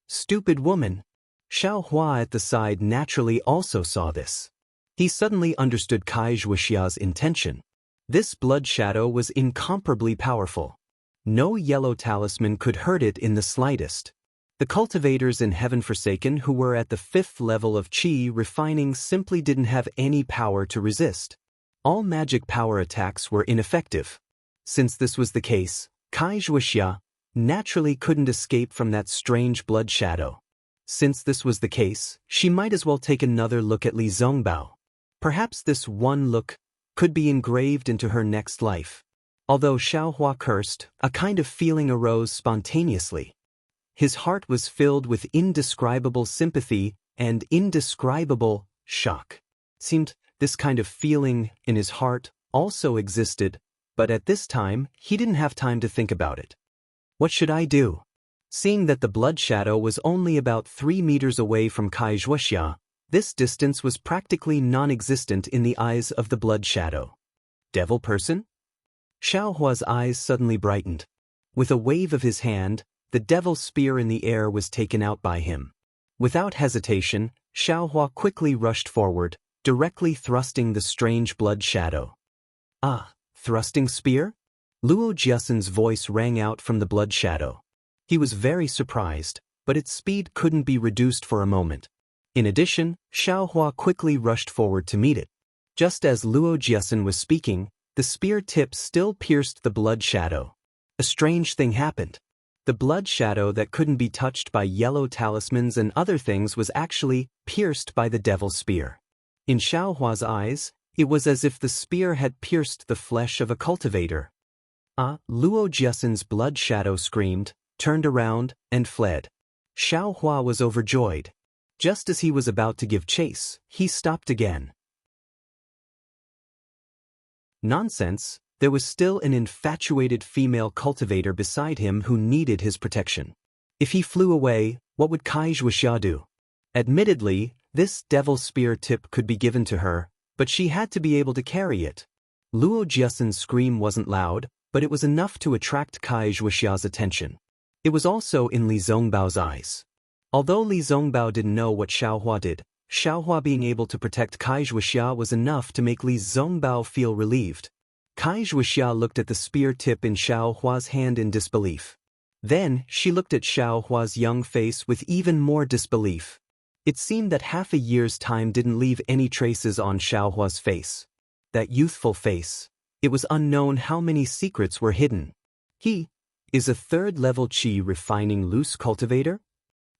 Speaker 1: Stupid woman. Xiaohua at the side naturally also saw this. He suddenly understood Wuxia's intention. This blood shadow was incomparably powerful. No yellow talisman could hurt it in the slightest. The cultivators in Heaven Forsaken who were at the 5th level of Qi refining simply didn't have any power to resist. All magic power attacks were ineffective. Since this was the case, Wuxia naturally couldn't escape from that strange blood shadow. Since this was the case, she might as well take another look at Li Zongbao. Perhaps this one look could be engraved into her next life. Although Xiaohua cursed, a kind of feeling arose spontaneously. His heart was filled with indescribable sympathy and indescribable shock. It seemed this kind of feeling in his heart also existed, but at this time, he didn't have time to think about it. What should I do? Seeing that the blood shadow was only about 3 meters away from Wuxia, this distance was practically non-existent in the eyes of the blood shadow. Devil person? Xiaohua's eyes suddenly brightened. With a wave of his hand, the devil spear in the air was taken out by him. Without hesitation, Xiaohua quickly rushed forward, directly thrusting the strange blood shadow. Ah, thrusting spear? Luo Jiasen's voice rang out from the blood shadow. He was very surprised, but its speed couldn't be reduced for a moment. In addition, Xiaohua quickly rushed forward to meet it. Just as Luo Jiasen was speaking, the spear tip still pierced the blood shadow. A strange thing happened. The blood shadow that couldn't be touched by yellow talismans and other things was actually pierced by the devil's spear. In Xiaohua's eyes, it was as if the spear had pierced the flesh of a cultivator. Luo Jiasen's blood shadow screamed, turned around, and fled. Xiaohua was overjoyed. Just as he was about to give chase, he stopped again. Nonsense, there was still an infatuated female cultivator beside him who needed his protection. If he flew away, what would Wuxia do? Admittedly, this devil spear tip could be given to her, but she had to be able to carry it. Luo Jiasen's scream wasn't loud, but it was enough to attract Wuxia's attention. It was also in Li Zongbao's eyes. Although Li Zongbao didn't know what Xiaohua did, Xiaohua being able to protect Wuxia was enough to make Li Zongbao feel relieved. Wuxia looked at the spear tip in Xiaohua's hand in disbelief. Then, she looked at Xiaohua's young face with even more disbelief. It seemed that half a year's time didn't leave any traces on Xiaohua's face. That youthful face. It was unknown how many secrets were hidden. He is a third-level qi refining loose cultivator?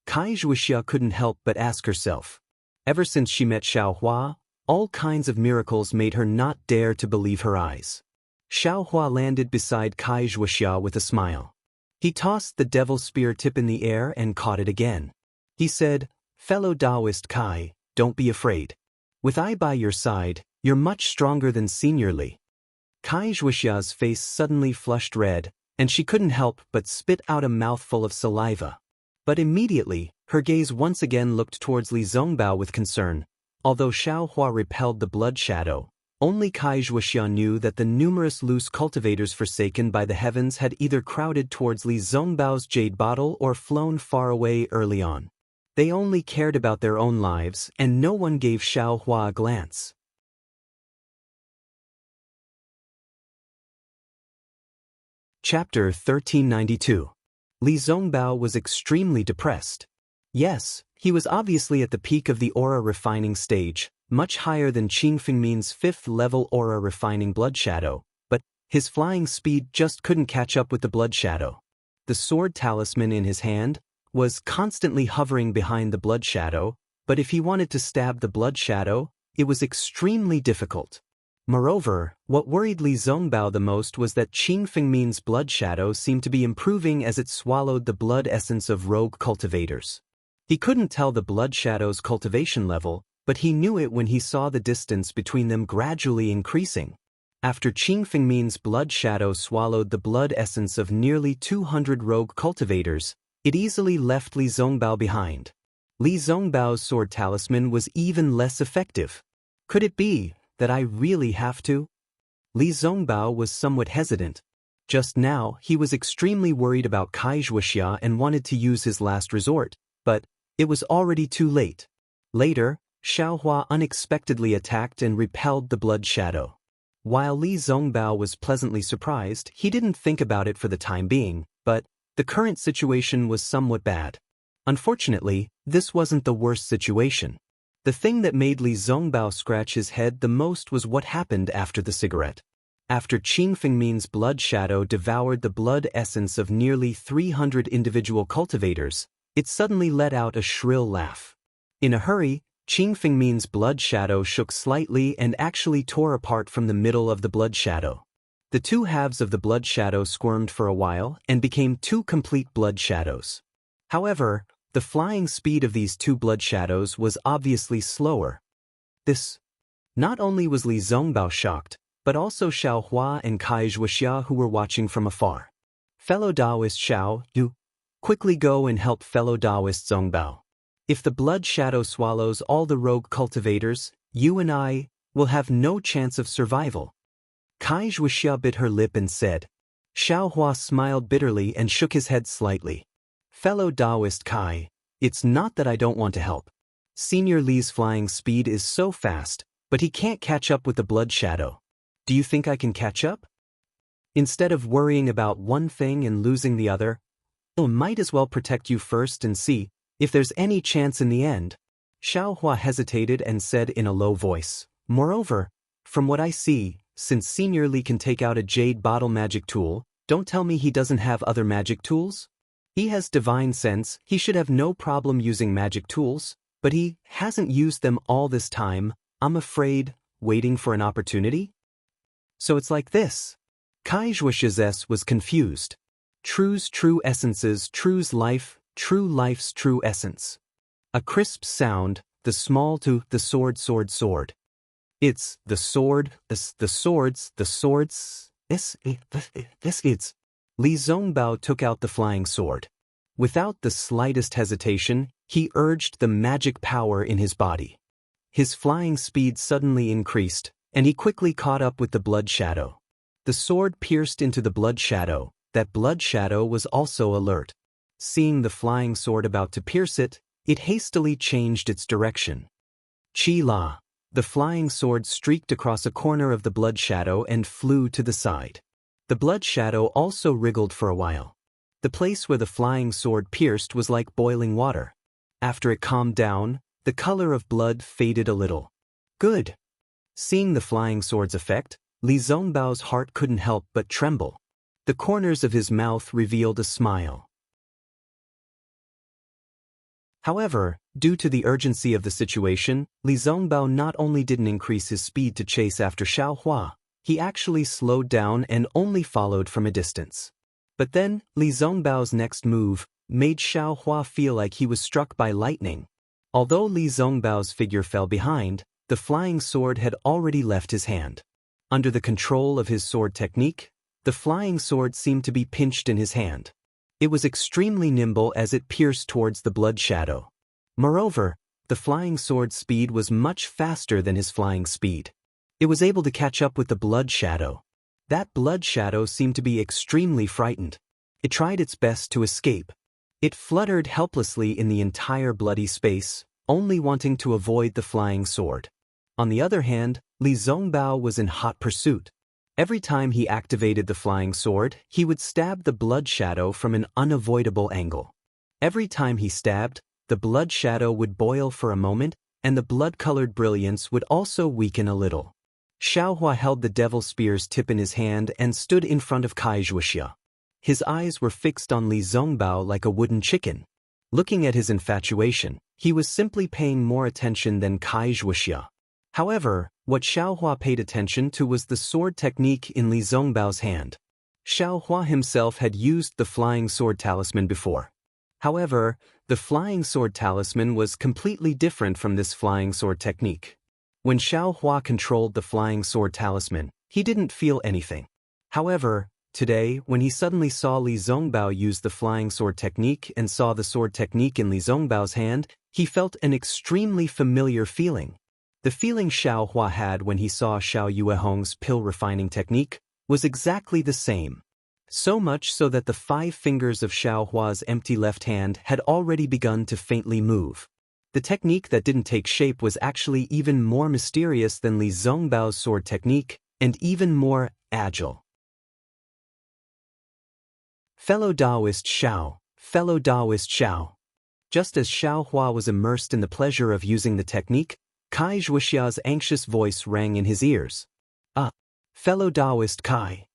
Speaker 1: Wuxia couldn't help but ask herself. Ever since she met Xiaohua, all kinds of miracles made her not dare to believe her eyes. Xiaohua landed beside Wuxia with a smile. He tossed the devil spear tip in the air and caught it again. He said, "Fellow Taoist Kai, don't be afraid. With I by your side, you're much stronger than Senior Li." Wuxia's face suddenly flushed red, and she couldn't help but spit out a mouthful of saliva. But immediately, her gaze once again looked towards Li Zongbao with concern. Although Xiaohua repelled the blood shadow, only Wuxia knew that the numerous loose cultivators forsaken by the heavens had either crowded towards Li Zongbao's jade bottle or flown far away early on. They only cared about their own lives, and no one gave Xiaohua a glance. Chapter 1392. Li Zongbao was extremely depressed. Yes, he was obviously at the peak of the aura refining stage, much higher than Qing Fengmin's 5th-level aura refining blood shadow, but his flying speed just couldn't catch up with the blood shadow. The sword talisman in his hand was constantly hovering behind the blood shadow, but if he wanted to stab the blood shadow, it was extremely difficult. Moreover, what worried Li Zongbao the most was that Qing Fengmin's blood shadow seemed to be improving as it swallowed the blood essence of rogue cultivators. He couldn't tell the blood shadow's cultivation level, but he knew it when he saw the distance between them gradually increasing. After Qing Fengmin's blood shadow swallowed the blood essence of nearly 200 rogue cultivators, it easily left Li Zongbao behind. Li Zongbao's sword talisman was even less effective. Could it be that I really have to? Li Zongbao was somewhat hesitant. Just now, he was extremely worried about Wuxia and wanted to use his last resort, but it was already too late. Later, Xiaohua unexpectedly attacked and repelled the blood shadow. While Li Zongbao was pleasantly surprised, he didn't think about it for the time being, but the current situation was somewhat bad. Unfortunately, this wasn't the worst situation. The thing that made Li Zongbao scratch his head the most was what happened after the cigarette. After Qing Fengmin's blood shadow devoured the blood essence of nearly 300 individual cultivators, it suddenly let out a shrill laugh. In a hurry, Qing Fengmin's blood shadow shook slightly and actually tore apart from the middle of the blood shadow. The two halves of the blood shadow squirmed for a while and became two complete blood shadows. However, the flying speed of these two blood shadows was obviously slower. Not only was Li Zongbao shocked, but also Xiaohua and Wuxia who were watching from afar. Fellow Taoist Xiao, you quickly go and help fellow Taoist Zongbao. If the blood shadow swallows all the rogue cultivators, you and I will have no chance of survival. Wuxia bit her lip and said. Xiaohua smiled bitterly and shook his head slightly. Fellow Taoist Kai, it's not that I don't want to help. Senior Li's flying speed is so fast, but he can't catch up with the blood shadow. Do you think I can catch up? Instead of worrying about one thing and losing the other, I might as well protect you first and see if there's any chance in the end. Xiaohua hesitated and said in a low voice, moreover, from what I see, since Senior Li can take out a jade bottle magic tool, don't tell me he doesn't have other magic tools? He has divine sense, he should have no problem using magic tools, but he hasn't used them all this time, I'm afraid, waiting for an opportunity? So it's like this. Kai Zhuoxi's was confused. True's true essences, True's life, true life's true essence. A crisp sound, the small to the sword. It's the sword, the swords, this it's. Li Zongbao took out the flying sword. Without the slightest hesitation, he urged the magic power in his body. His flying speed suddenly increased, and he quickly caught up with the blood shadow. The sword pierced into the blood shadow. That blood shadow was also alert. Seeing the flying sword about to pierce it, it hastily changed its direction. Chi La. The flying sword streaked across a corner of the blood shadow and flew to the side. The blood shadow also wriggled for a while. The place where the flying sword pierced was like boiling water. After it calmed down, the color of blood faded a little. Good. Seeing the flying sword's effect, Li Zongbao's heart couldn't help but tremble. The corners of his mouth revealed a smile. However, due to the urgency of the situation, Li Zongbao not only didn't increase his speed to chase after Xiaohua, he actually slowed down and only followed from a distance. But then, Li Zongbao's next move made Xiaohua feel like he was struck by lightning. Although Li Zongbao's figure fell behind, the flying sword had already left his hand. Under the control of his sword technique, the flying sword seemed to be pinched in his hand. It was extremely nimble as it pierced towards the blood shadow. Moreover, the flying sword's speed was much faster than his flying speed. It was able to catch up with the blood shadow. That blood shadow seemed to be extremely frightened. It tried its best to escape. It fluttered helplessly in the entire bloody space, only wanting to avoid the flying sword. On the other hand, Li Zongbao was in hot pursuit. Every time he activated the flying sword, he would stab the blood shadow from an unavoidable angle. Every time he stabbed, the blood shadow would boil for a moment, and the blood-colored brilliance would also weaken a little. Xiaohua held the devil spear's tip in his hand and stood in front of Kai Zhuoxia. His eyes were fixed on Li Zongbao like a wooden chicken. Looking at his infatuation, he was simply paying more attention than Kai Zhuoxia. However, what Xiaohua paid attention to was the sword technique in Li Zongbao's hand. Xiaohua himself had used the flying sword talisman before. However, the flying sword talisman was completely different from this flying sword technique. When Xiaohua controlled the flying sword talisman, he didn't feel anything. However, today, when he suddenly saw Li Zongbao use the flying sword technique and saw the sword technique in Li Zongbao's hand, he felt an extremely familiar feeling. The feeling Xiaohua had when he saw Xiao Yuehong's pill refining technique was exactly the same. So much so that the 5 fingers of Xiaohua's empty left hand had already begun to faintly move. The technique that didn't take shape was actually even more mysterious than Li Zongbao's sword technique, and even more agile. Fellow Taoist Xiao, fellow Taoist Xiao. Just as Xiaohua was immersed in the pleasure of using the technique, Kai Zhuoxia's anxious voice rang in his ears. Fellow Taoist Kai.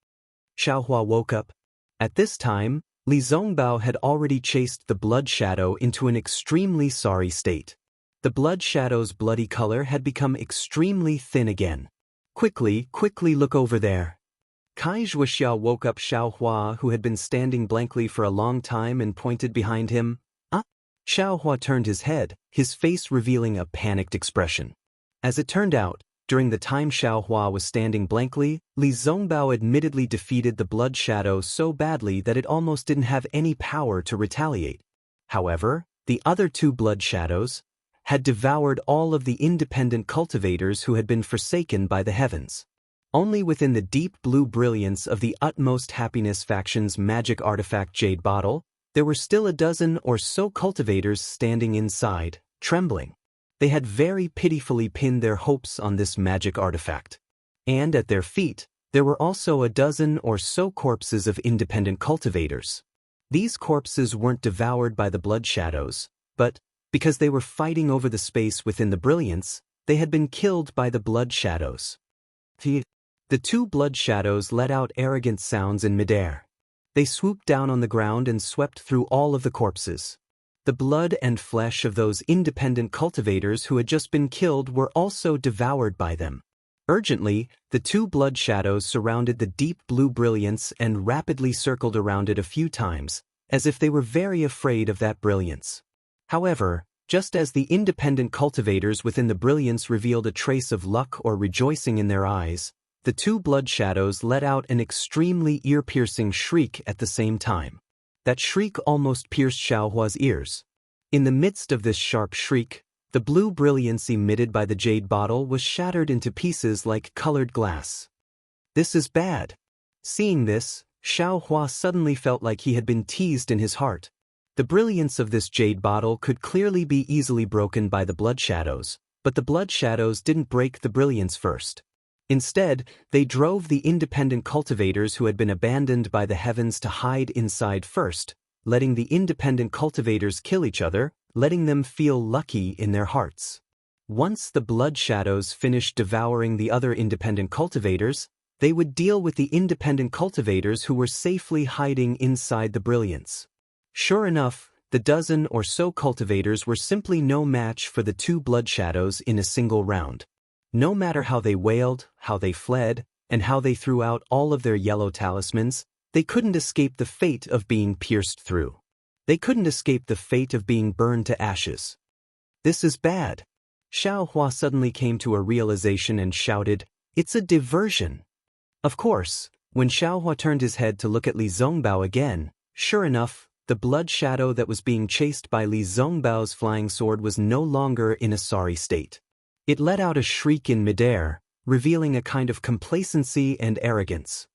Speaker 1: Xiaohua woke up. At this time, Li Zongbao had already chased the blood shadow into an extremely sorry state. The blood shadow's bloody color had become extremely thin again. Quickly look over there. Kai Zhuoxia woke up Xiaohua, who had been standing blankly for a long time, and pointed behind him. Xiaohua turned his head, his face revealing a panicked expression. As it turned out, during the time Xiaohua was standing blankly, Li Zongbao admittedly defeated the blood shadow so badly that it almost didn't have any power to retaliate. However, the other 2 blood shadows had devoured all of the independent cultivators who had been forsaken by the heavens. Only within the deep blue brilliance of the Utmost Happiness faction's magic artifact Jade Bottle, there were still a dozen or so cultivators standing inside, trembling. They had very pitifully pinned their hopes on this magic artifact. And at their feet, there were also a dozen or so corpses of independent cultivators. These corpses weren't devoured by the blood shadows, but, because they were fighting over the space within the brilliance, they had been killed by the blood shadows. The 2 blood shadows let out arrogant sounds in midair. They swooped down on the ground and swept through all of the corpses. The blood and flesh of those independent cultivators who had just been killed were also devoured by them. Urgently, the two blood shadows surrounded the deep blue brilliance and rapidly circled around it a few times, as if they were very afraid of that brilliance. However, just as the independent cultivators within the brilliance revealed a trace of luck or rejoicing in their eyes, the two blood shadows let out an extremely ear-piercing shriek at the same time. That shriek almost pierced Xiaohua's ears. In the midst of this sharp shriek, the blue brilliance emitted by the jade bottle was shattered into pieces like colored glass. This is bad. Seeing this, Xiaohua suddenly felt like he had been teased in his heart. The brilliance of this jade bottle could clearly be easily broken by the blood shadows, but the blood shadows didn't break the brilliance first. Instead, they drove the independent cultivators who had been abandoned by the heavens to hide inside first, letting the independent cultivators kill each other, letting them feel lucky in their hearts. Once the blood shadows finished devouring the other independent cultivators, they would deal with the independent cultivators who were safely hiding inside the brilliance. Sure enough, the dozen or so cultivators were simply no match for the two blood shadows in a single round. No matter how they wailed, how they fled, and how they threw out all of their yellow talismans, they couldn't escape the fate of being pierced through. They couldn't escape the fate of being burned to ashes. This is bad. Xiaohua suddenly came to a realization and shouted, "It's a diversion." Of course, when Xiaohua turned his head to look at Li Zongbao again, sure enough, the blood shadow that was being chased by Li Zongbao's flying sword was no longer in a sorry state. It let out a shriek in midair, revealing a kind of complacency and arrogance.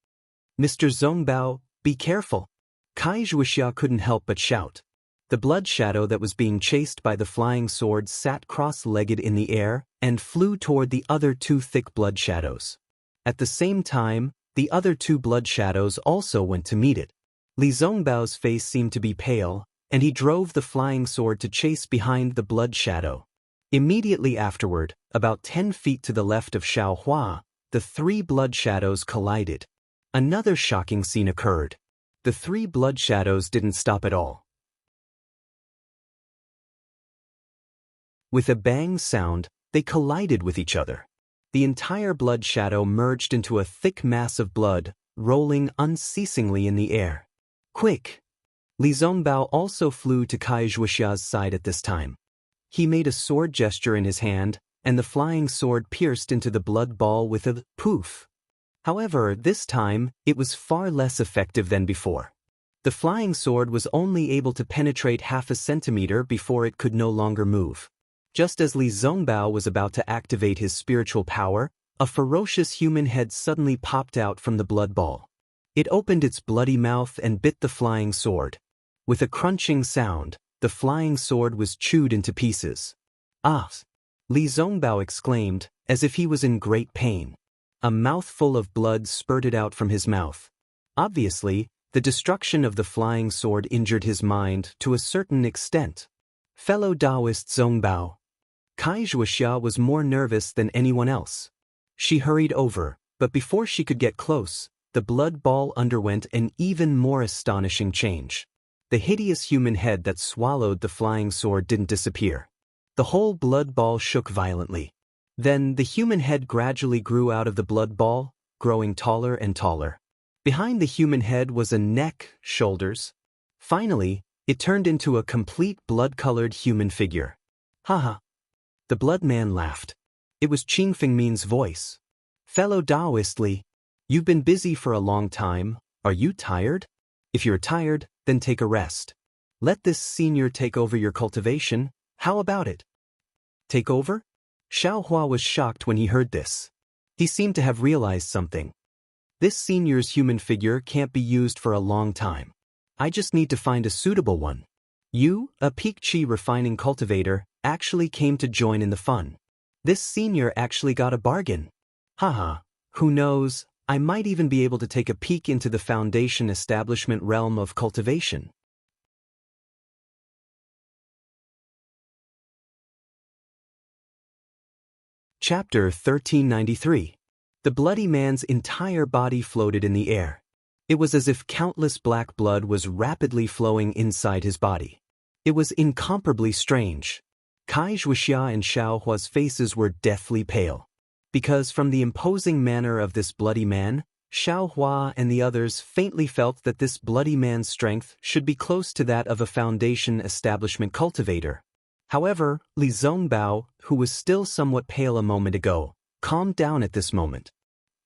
Speaker 1: "Mr. Zongbao, be careful." Wuxia couldn't help but shout. The blood shadow that was being chased by the flying sword sat cross-legged in the air and flew toward the other two thick blood shadows. At the same time, the other two blood shadows also went to meet it. Li Zongbao's face seemed to be pale, and he drove the flying sword to chase behind the blood shadow. Immediately afterward, about 10 feet to the left of Xiaohua, the three blood shadows collided. Another shocking scene occurred. The three blood shadows didn't stop at all. With a bang sound, they collided with each other. The entire blood shadow merged into a thick mass of blood, rolling unceasingly in the air. "Quick!" Li Zongbao also flew to Wuxia's side at this time. He made a sword gesture in his hand, and the flying sword pierced into the blood ball with a poof. However, this time, it was far less effective than before. The flying sword was only able to penetrate half a centimeter before it could no longer move. Just as Li Zongbao was about to activate his spiritual power, a ferocious human head suddenly popped out from the blood ball. It opened its bloody mouth and bit the flying sword. With a crunching sound, the flying sword was chewed into pieces. "Ah!" Li Zongbao exclaimed, as if he was in great pain. A mouthful of blood spurted out from his mouth. Obviously, the destruction of the flying sword injured his mind to a certain extent. Fellow Taoist Zongbao. Wuxia was more nervous than anyone else. She hurried over, but before she could get close, the blood ball underwent an even more astonishing change. The hideous human head that swallowed the flying sword didn't disappear. The whole blood ball shook violently. Then the human head gradually grew out of the blood ball, growing taller and taller. Behind the human head was a neck, shoulders. Finally, it turned into a complete blood-colored human figure. "Haha." The blood man laughed. It was Qing Fengmin's voice. "Fellow Taoist Li, you've been busy for a long time. Are you tired? If you're tired, then take a rest. Let this senior take over your cultivation. How about it?" "Take over?" Xiaohua was shocked when he heard this. He seemed to have realized something. "This senior's human figure can't be used for a long time. I just need to find a suitable one. You, a peak chi refining cultivator, actually came to join in the fun. This senior actually got a bargain. Haha, who knows, I might even be able to take a peek into the foundation establishment realm of cultivation." Chapter 1393. The bloody man's entire body floated in the air. It was as if countless black blood was rapidly flowing inside his body. It was incomparably strange. Wuxia and Xiaohua's faces were deathly pale. Because from the imposing manner of this bloody man, Xiaohua and the others faintly felt that this bloody man's strength should be close to that of a foundation establishment cultivator. However, Li Zongbao, who was still somewhat pale a moment ago, calmed down at this moment.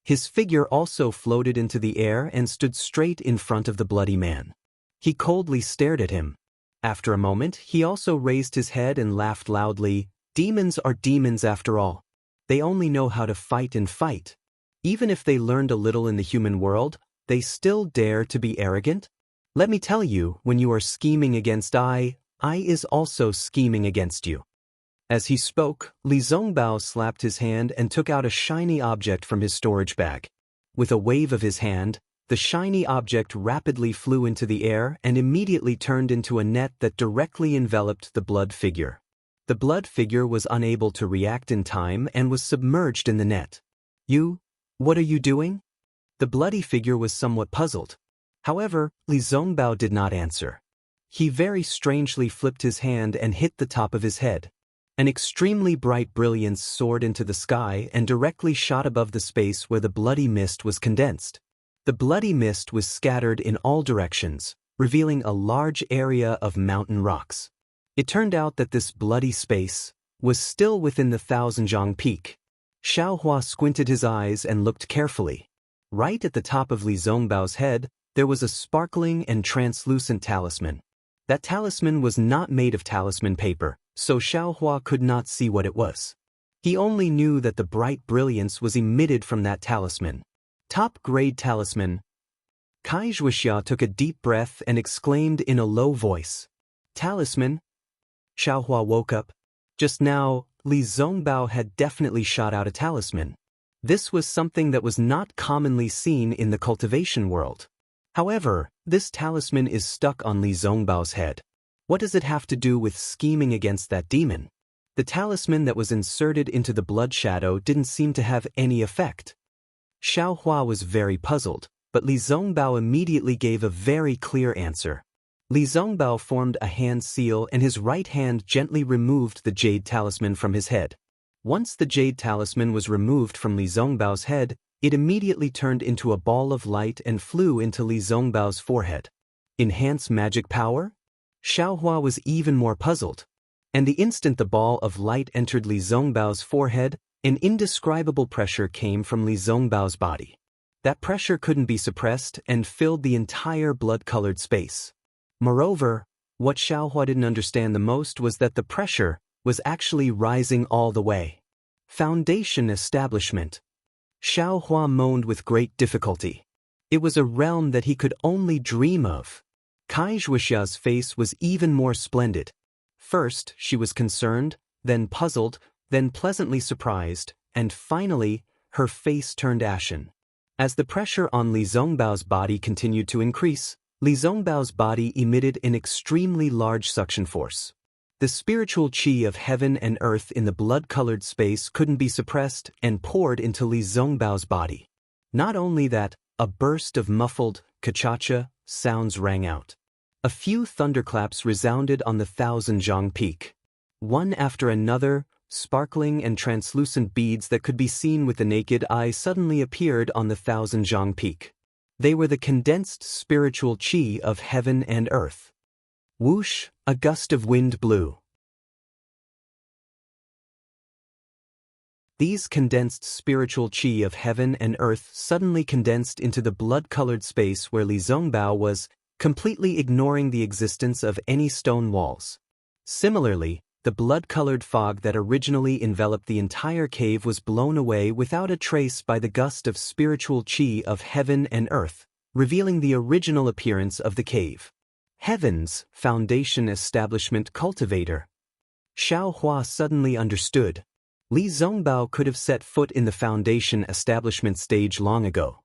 Speaker 1: His figure also floated into the air and stood straight in front of the bloody man. He coldly stared at him. After a moment, he also raised his head and laughed loudly. Demons are demons after all. They only know how to fight and fight. Even if they learned a little in the human world, they still dare to be arrogant? Let me tell you, when you are scheming against I is also scheming against you. As he spoke, Li Zongbao slapped his hand and took out a shiny object from his storage bag. With a wave of his hand, the shiny object rapidly flew into the air and immediately turned into a net that directly enveloped the blood figure. The blood figure was unable to react in time and was submerged in the net. What are you doing? The bloody figure was somewhat puzzled. However, Li Zongbao did not answer. He very strangely flipped his hand and hit the top of his head. An extremely bright brilliance soared into the sky and directly shot above the space where the bloody mist was condensed. The bloody mist was scattered in all directions, revealing a large area of mountain rocks. It turned out that this bloody space was still within the Thousand-Jiang Peak. Xiaohua squinted his eyes and looked carefully. Right at the top of Li Zongbao's head, there was a sparkling and translucent talisman. That talisman was not made of talisman paper, so Xiaohua could not see what it was. He only knew that the bright brilliance was emitted from that talisman. Top-grade talisman. Wuxia took a deep breath and exclaimed in a low voice, "Talisman?" Xiaohua woke up. Just now, Li Zongbao had definitely shot out a talisman. This was something that was not commonly seen in the cultivation world. However, this talisman is stuck on Li Zongbao's head. What does it have to do with scheming against that demon? The talisman that was inserted into the blood shadow didn't seem to have any effect. Xiaohua was very puzzled, but Li Zongbao immediately gave a very clear answer. Li Zongbao formed a hand seal and his right hand gently removed the jade talisman from his head. Once the jade talisman was removed from Li Zongbao's head, it immediately turned into a ball of light and flew into Li Zongbao's forehead. Enhance magic power? Xiaohua was even more puzzled. And the instant the ball of light entered Li Zongbao's forehead, an indescribable pressure came from Li Zongbao's body. That pressure couldn't be suppressed and filled the entire blood-colored space. Moreover, what Xiaohua didn't understand the most was that the pressure was actually rising all the way. Foundation establishment. Xiaohua moaned with great difficulty. It was a realm that he could only dream of. Wuxia's face was even more splendid. First, she was concerned, then puzzled, then pleasantly surprised, and finally, her face turned ashen. As the pressure on Li Zongbao's body continued to increase, Li Zongbao's body emitted an extremely large suction force. The spiritual qi of heaven and earth in the blood-colored space couldn't be suppressed and poured into Li Zongbao's body. Not only that, a burst of muffled, cha-cha sounds rang out. A few thunderclaps resounded on the Thousand-Jiang Peak. One after another, sparkling and translucent beads that could be seen with the naked eye suddenly appeared on the Thousand-Jiang Peak. They were the condensed spiritual qi of heaven and earth. Whoosh, a gust of wind blew. These condensed spiritual qi of heaven and earth suddenly condensed into the blood-colored space where Li Zongbao was, completely ignoring the existence of any stone walls. Similarly, the blood-colored fog that originally enveloped the entire cave was blown away without a trace by the gust of spiritual qi of heaven and earth, revealing the original appearance of the cave. Heaven's foundation establishment cultivator. Xiaohua suddenly understood. Li Zongbao could have set foot in the foundation establishment stage long ago.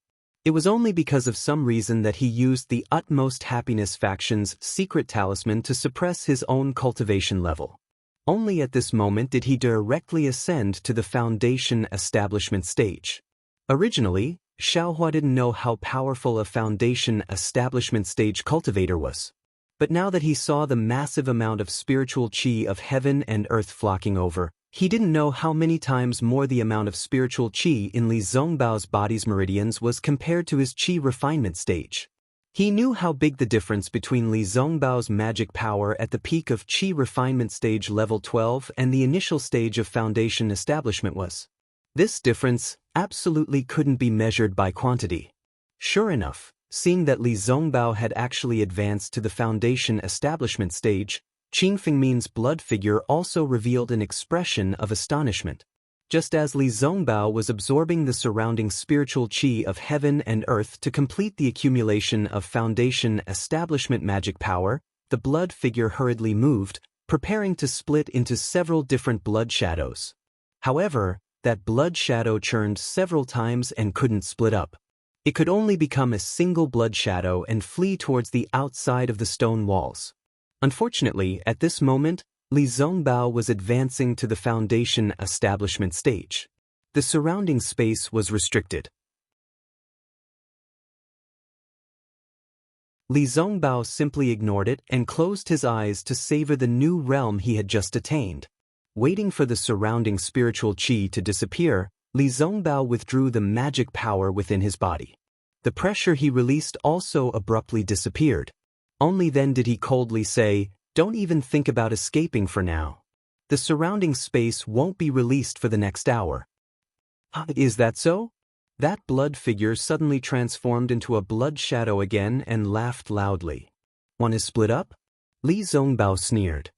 Speaker 1: It was only because of some reason that he used the Utmost Happiness faction's secret talisman to suppress his own cultivation level. Only at this moment did he directly ascend to the foundation establishment stage. Originally, Xiaohua didn't know how powerful a foundation establishment stage cultivator was. But now that he saw the massive amount of spiritual qi of heaven and earth flocking over, he didn't know how many times more the amount of spiritual qi in Li Zongbao's body's meridians was compared to his qi refinement stage. He knew how big the difference between Li Zongbao's magic power at the peak of qi refinement stage level 12 and the initial stage of foundation establishment was. This difference absolutely couldn't be measured by quantity. Sure enough, seeing that Li Zongbao had actually advanced to the foundation establishment stage, Qing Fengmin's blood figure also revealed an expression of astonishment. Just as Li Zongbao was absorbing the surrounding spiritual qi of heaven and earth to complete the accumulation of foundation establishment magic power, the blood figure hurriedly moved, preparing to split into several different blood shadows. However, that blood shadow churned several times and couldn't split up. It could only become a single blood shadow and flee towards the outside of the stone walls. Unfortunately, at this moment, Li Zongbao was advancing to the foundation establishment stage. The surrounding space was restricted. Li Zongbao simply ignored it and closed his eyes to savor the new realm he had just attained. Waiting for the surrounding spiritual qi to disappear, Li Zongbao withdrew the magic power within his body. The pressure he released also abruptly disappeared. Only then did he coldly say, "Don't even think about escaping for now. The surrounding space won't be released for the next hour." Is that so? That blood figure suddenly transformed into a blood shadow again and laughed loudly. "Want to split up?" Li Zongbao sneered.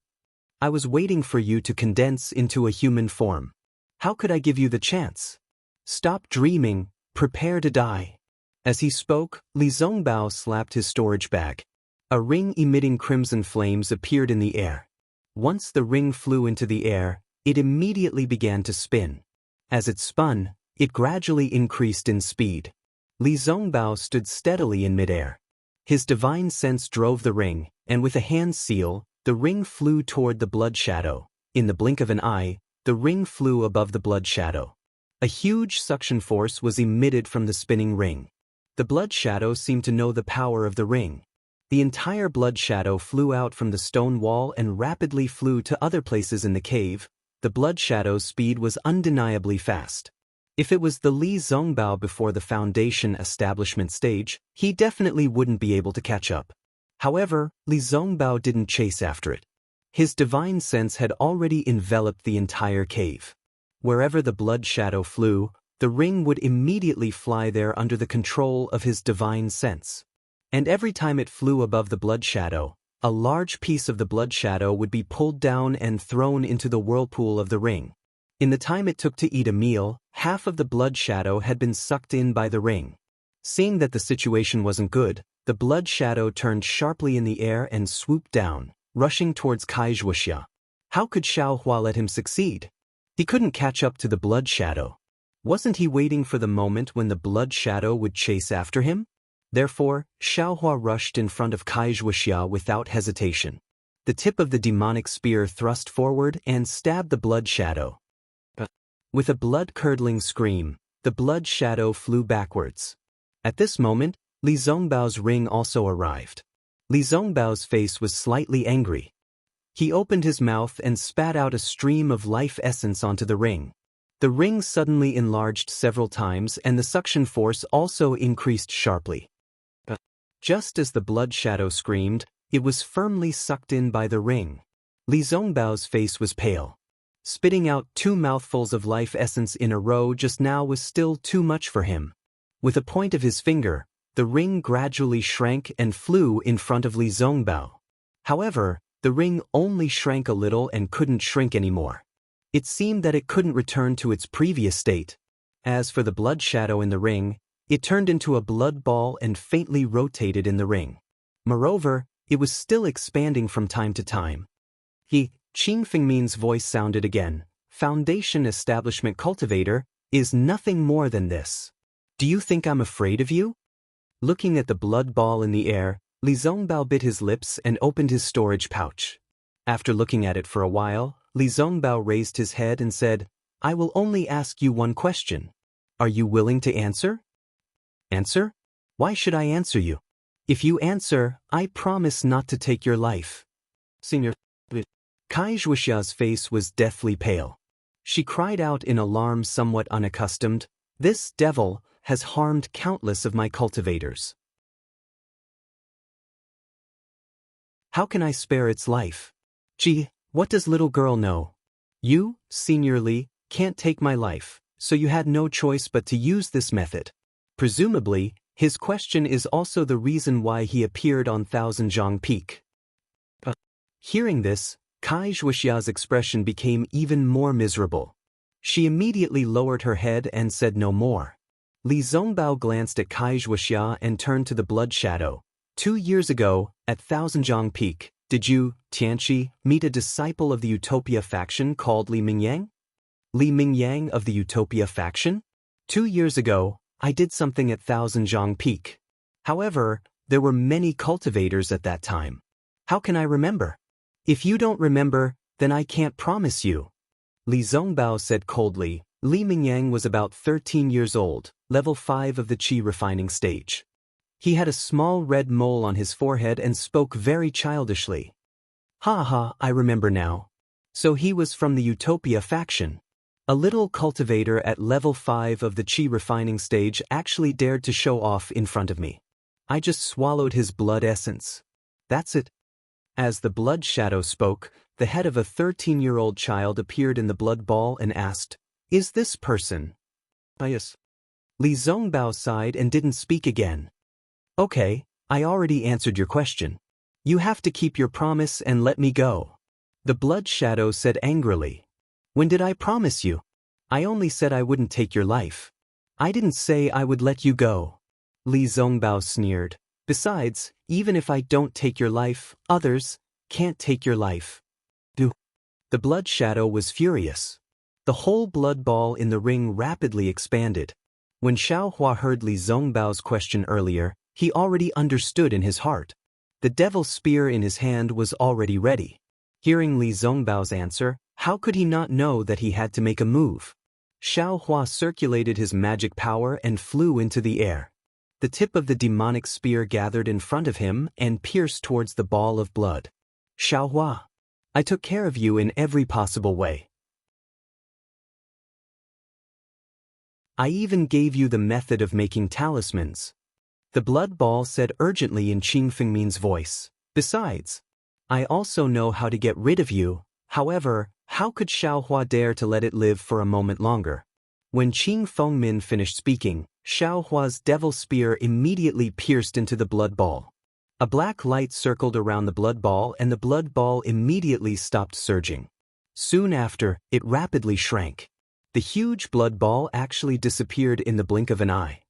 Speaker 1: "I was waiting for you to condense into a human form. How could I give you the chance? Stop dreaming, prepare to die." As he spoke, Li Zongbao slapped his storage bag. A ring emitting crimson flames appeared in the air. Once the ring flew into the air, it immediately began to spin. As it spun, it gradually increased in speed. Li Zongbao stood steadily in midair. His divine sense drove the ring, and with a hand seal, the ring flew toward the blood shadow. In the blink of an eye, the ring flew above the blood shadow. A huge suction force was emitted from the spinning ring. The blood shadow seemed to know the power of the ring. The entire blood shadow flew out from the stone wall and rapidly flew to other places in the cave. The blood shadow's speed was undeniably fast. If it was the Li Zongbao before the foundation establishment stage, he definitely wouldn't be able to catch up. However, Li Zongbao didn't chase after it. His divine sense had already enveloped the entire cave. Wherever the blood shadow flew, the ring would immediately fly there under the control of his divine sense. And every time it flew above the blood shadow, a large piece of the blood shadow would be pulled down and thrown into the whirlpool of the ring. In the time it took to eat a meal, half of the blood shadow had been sucked in by the ring. Seeing that the situation wasn't good, the blood shadow turned sharply in the air and swooped down, rushing towards Wuxia. How could Xiaohua let him succeed? He couldn't catch up to the blood shadow. Wasn't he waiting for the moment when the blood shadow would chase after him? Therefore, Xiaohua rushed in front of Wuxia without hesitation. The tip of the demonic spear thrust forward and stabbed the blood shadow. With a blood-curdling scream, the blood shadow flew backwards. At this moment, Li Zongbao's ring also arrived. Li Zongbao's face was slightly angry. He opened his mouth and spat out a stream of life essence onto the ring. The ring suddenly enlarged several times and the suction force also increased sharply. Just as the blood shadow screamed, it was firmly sucked in by the ring. Li Zongbao's face was pale. Spitting out 2 mouthfuls of life essence in a row just now was still too much for him. With a point of his finger, the ring gradually shrank and flew in front of Li Zongbao. However, the ring only shrank a little and couldn't shrink anymore. It seemed that it couldn't return to its previous state. As for the blood shadow in the ring, it turned into a blood ball and faintly rotated in the ring. Moreover, it was still expanding from time to time. Qing Fengmin's voice sounded again. "Foundation establishment cultivator is nothing more than this. Do you think I'm afraid of you?" Looking at the blood ball in the air, Li Zongbao bit his lips and opened his storage pouch. After looking at it for a while, Li Zongbao raised his head and said, "I will only ask you one question. Are you willing to answer?" Answer? Why should I answer you? If you answer, I promise not to take your life. Senior. Wuxia's face was deathly pale. She cried out in alarm, somewhat unaccustomed. This devil has harmed countless of my cultivators. How can I spare its life? Gee, what does little girl know? You, Senior Li, can't take my life, so you had no choice but to use this method. Presumably, his question is also the reason why he appeared on Thousandjiang Peak. Hearing this, Wuxia's expression became even more miserable. She immediately lowered her head and said no more. Li Zongbao glanced at Wuxia and turned to the blood shadow. 2 years ago, at Thousandjiang Peak, did you, Tianqi, meet a disciple of the Utopia faction called Li Mingyang? Li Mingyang of the Utopia faction? 2 years ago, I did something at Thousandjiang Peak. However, there were many cultivators at that time. How can I remember? If you don't remember, then I can't promise you. Li Zongbao said coldly. Li Mingyang was about 13 years old, level 5 of the qi refining stage. He had a small red mole on his forehead and spoke very childishly. Ha ha, I remember now. So he was from the Utopia faction. A little cultivator at level 5 of the qi refining stage actually dared to show off in front of me. I just swallowed his blood essence. That's it. As the blood shadow spoke, the head of a 13-year-old child appeared in the blood ball and asked, "Is this person?" Yes. Li Zongbao sighed and didn't speak again. Okay, I already answered your question. You have to keep your promise and let me go. The blood shadow said angrily. When did I promise you? I only said I wouldn't take your life. I didn't say I would let you go. Li Zongbao sneered. Besides, even if I don't take your life, others can't take your life. The blood shadow was furious. The whole blood ball in the ring rapidly expanded. When Xiaohua heard Li Zongbao's question earlier, he already understood in his heart. The devil spear in his hand was already ready. Hearing Li Zongbao's answer, how could he not know that he had to make a move? Xiaohua circulated his magic power and flew into the air. The tip of the demonic spear gathered in front of him and pierced towards the ball of blood. Xiaohua, I took care of you in every possible way. I even gave you the method of making talismans. The blood ball said urgently in Qing Fengmin's voice. Besides, I also know how to get rid of you. However, how could Xiaohua dare to let it live for a moment longer? When Qing Fengmin finished speaking, Xiaohua's devil spear immediately pierced into the blood ball. A black light circled around the blood ball and the blood ball immediately stopped surging. Soon after, it rapidly shrank. The huge blood ball actually disappeared in the blink of an eye.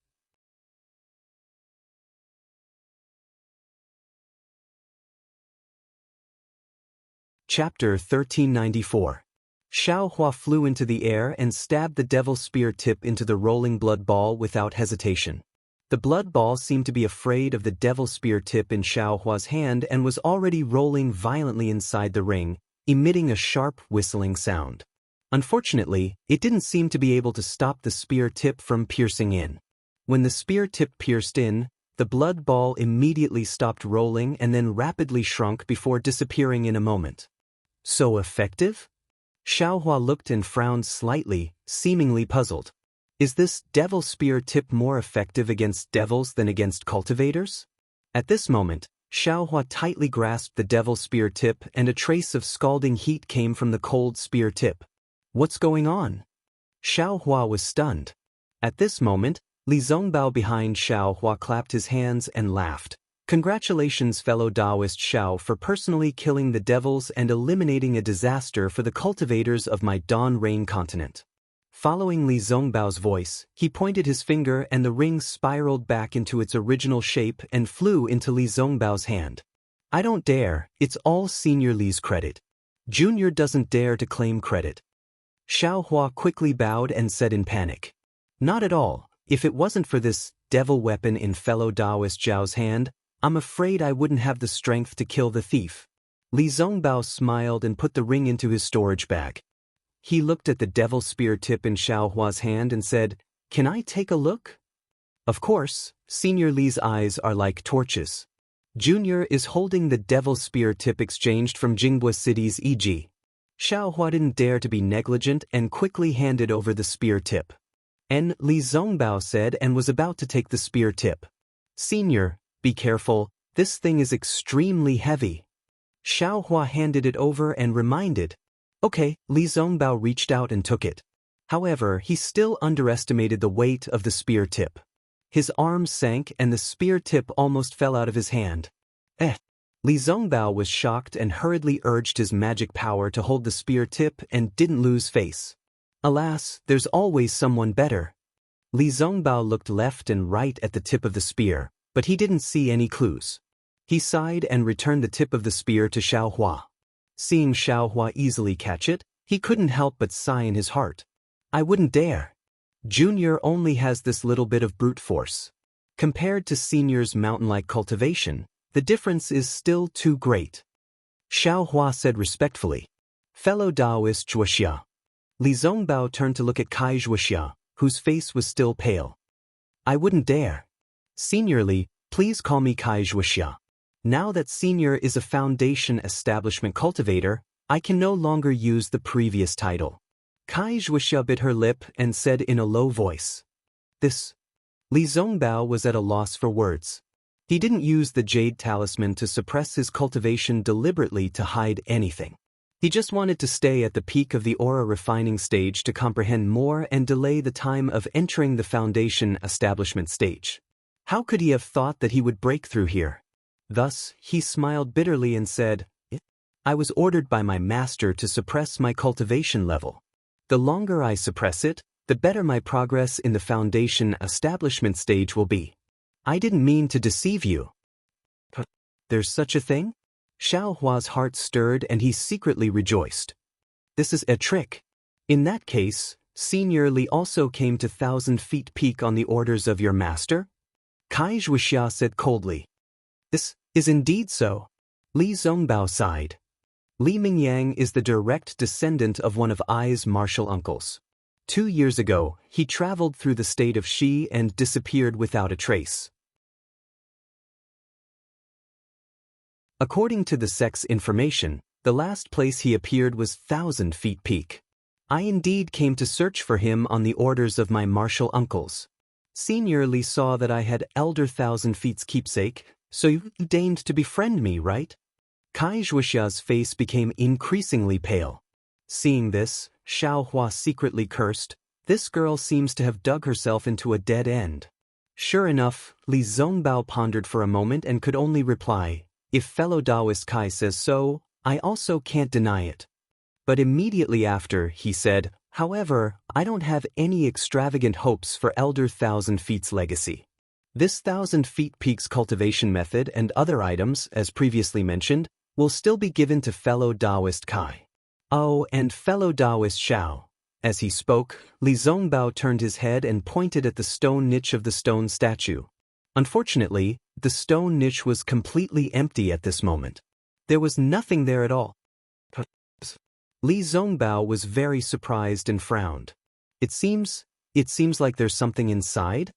Speaker 1: Chapter 1394. Xiaohua flew into the air and stabbed the devil spear tip into the rolling blood ball without hesitation. The blood ball seemed to be afraid of the devil spear tip in Xiaohua's hand and was already rolling violently inside the ring, emitting a sharp whistling sound. Unfortunately, it didn't seem to be able to stop the spear tip from piercing in. When the spear tip pierced in, the blood ball immediately stopped rolling and then rapidly shrunk before disappearing in a moment. So effective? Xiaohua looked and frowned slightly, seemingly puzzled. Is this devil spear tip more effective against devils than against cultivators? At this moment, Xiaohua tightly grasped the devil spear tip and a trace of scalding heat came from the cold spear tip. What's going on? Xiaohua was stunned. At this moment, Li Zongbao behind Xiaohua clapped his hands and laughed. Congratulations, fellow Taoist Xiao, for personally killing the devils and eliminating a disaster for the cultivators of my Dawn Rain continent. Following Li Zongbao's voice, he pointed his finger and the ring spiraled back into its original shape and flew into Li Zongbao's hand. I don't dare, it's all Senior Li's credit. Junior doesn't dare to claim credit. Xiaohua quickly bowed and said in panic. Not at all, if it wasn't for this devil weapon in fellow Taoist Zhao's hand, I'm afraid I wouldn't have the strength to kill the thief. Li Zongbao smiled and put the ring into his storage bag. He looked at the devil spear tip in Xiaohua's hand and said, Can I take a look? Of course, Senior Li's eyes are like torches. Junior is holding the devil spear tip exchanged from Jianghu City's e.g. Xiaohua didn't dare to be negligent and quickly handed over the spear tip. Li Zongbao said and was about to take the spear tip. Senior, be careful, this thing is extremely heavy. Xiaohua handed it over and reminded. Okay, Li Zongbao reached out and took it. However, he still underestimated the weight of the spear tip. His arms sank and the spear tip almost fell out of his hand. Li Zongbao was shocked and hurriedly urged his magic power to hold the spear tip and didn't lose face. Alas, there's always someone better. Li Zongbao looked left and right at the tip of the spear, but he didn't see any clues. He sighed and returned the tip of the spear to Xiaohua. Seeing Xiaohua easily catch it, he couldn't help but sigh in his heart. I wouldn't dare. Junior only has this little bit of brute force. Compared to Senior's mountain-like cultivation, the difference is still too great. Xiaohua said respectfully. Fellow Taoist Wuxia. Li Zongbao turned to look at Kai Wuxia, whose face was still pale. I wouldn't dare. Senior Li, please call me Kai Wuxia. Now that Senior is a foundation establishment cultivator, I can no longer use the previous title. Kai Wuxia bit her lip and said in a low voice. This. Li Zongbao was at a loss for words. He didn't use the jade talisman to suppress his cultivation deliberately to hide anything. He just wanted to stay at the peak of the aura refining stage to comprehend more and delay the time of entering the foundation establishment stage. How could he have thought that he would break through here? Thus, he smiled bitterly and said, I was ordered by my master to suppress my cultivation level. The longer I suppress it, the better my progress in the foundation establishment stage will be. I didn't mean to deceive you. There's such a thing? Xiaohua's heart stirred and he secretly rejoiced. This is a trick. In that case, Senior Li also came to 1,000 feet peak on the orders of your master? Kai Wuxia said coldly. This is indeed so. Li Zongbao sighed. Li Mingyang is the direct descendant of one of Ai's martial uncles. 2 years ago, he traveled through the state of Shi and disappeared without a trace. According to the sect's information, the last place he appeared was 1,000 feet peak. I indeed came to search for him on the orders of my martial uncles. Senior Li saw that I had Elder 1,000 Feet's keepsake, so you deigned to befriend me, right? Kai Wuxia's face became increasingly pale. Seeing this, Xiaohua secretly cursed, this girl seems to have dug herself into a dead end. Sure enough, Li Zongbao pondered for a moment and could only reply, if fellow Taoist Kai says so, I also can't deny it. But immediately after, he said, however, I don't have any extravagant hopes for Elder 1,000 Feet's legacy. This 1,000 Feet Peak's cultivation method and other items, as previously mentioned, will still be given to fellow Taoist Kai. Oh, and fellow Taoist Xiao. As he spoke, Li Zongbao turned his head and pointed at the stone niche of the stone statue. Unfortunately, the stone niche was completely empty at this moment. There was nothing there at all. Li Zongbao was very surprised and frowned. It seems like there's something inside?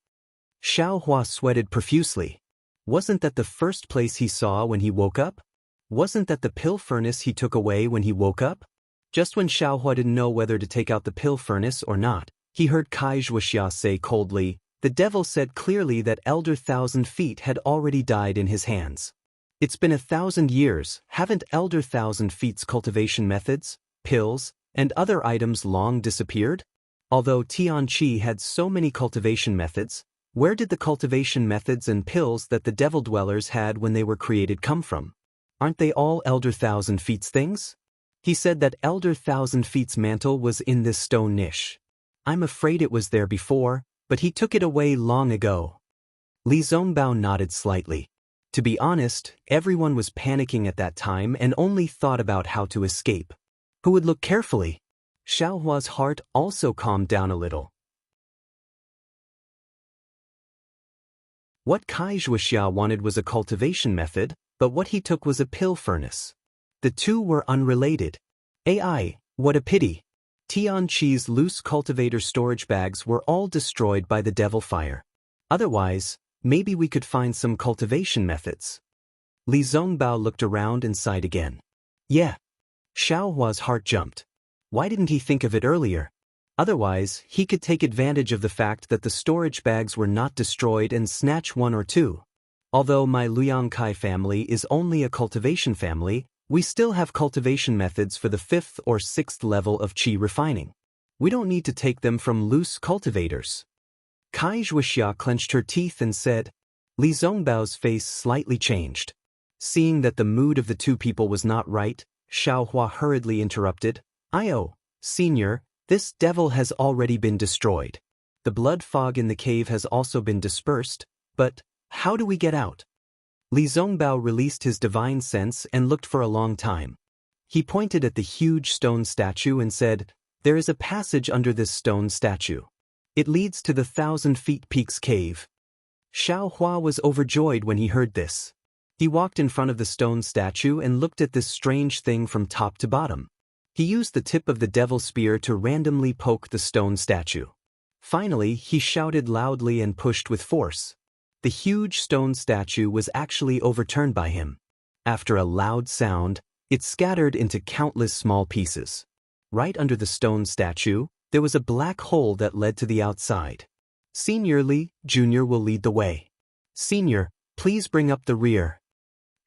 Speaker 1: Xiaohua sweated profusely. Wasn't that the first place he saw when he woke up? Wasn't that the pill furnace he took away when he woke up? Just when Xiaohua didn't know whether to take out the pill furnace or not, he heard Kai Wuxia say coldly, the devil said clearly that Elder 1,000 Feet had already died in his hands. It's been 1,000 years, haven't Elder 1,000 Feet's cultivation methods, pills, and other items long disappeared? Although Tianqi had so many cultivation methods, where did the cultivation methods and pills that the devil dwellers had when they were created come from? Aren't they all Elder 1,000 Feet's things? He said that Elder 1,000 Feet's mantle was in this stone niche. I'm afraid it was there before, but he took it away long ago. Li Zongbao nodded slightly. To be honest, everyone was panicking at that time and only thought about how to escape. Who would look carefully? Xiaohua's heart also calmed down a little. What Kai Wuxia wanted was a cultivation method, but what he took was a pill furnace. The two were unrelated. AI, what a pity. Tianqi's loose cultivator storage bags were all destroyed by the devil fire. Otherwise, maybe we could find some cultivation methods. Li Zongbao looked around and sighed again. Yeah. Xiao Hua's heart jumped. Why didn't he think of it earlier? Otherwise, he could take advantage of the fact that the storage bags were not destroyed and snatch one or two. Although my Liang Kai family is only a cultivation family, we still have cultivation methods for the 5th or 6th level of qi refining. We don't need to take them from loose cultivators. Wuxia clenched her teeth and said. Li Zongbao's face slightly changed. Seeing that the mood of the two people was not right, Xiao Hua hurriedly interrupted. Senior, this devil has already been destroyed. The blood fog in the cave has also been dispersed, but how do we get out? Li Zongbao released his divine sense and looked for a long time. He pointed at the huge stone statue and said, there is a passage under this stone statue. It leads to the 1,000 Feet Peaks cave. Xiao Hua was overjoyed when he heard this. He walked in front of the stone statue and looked at this strange thing from top to bottom. He used the tip of the devil's spear to randomly poke the stone statue. Finally, he shouted loudly and pushed with force. The huge stone statue was actually overturned by him. After a loud sound, it scattered into countless small pieces. Right under the stone statue, there was a black hole that led to the outside. Senior Li, Junior will lead the way. Senior, please bring up the rear.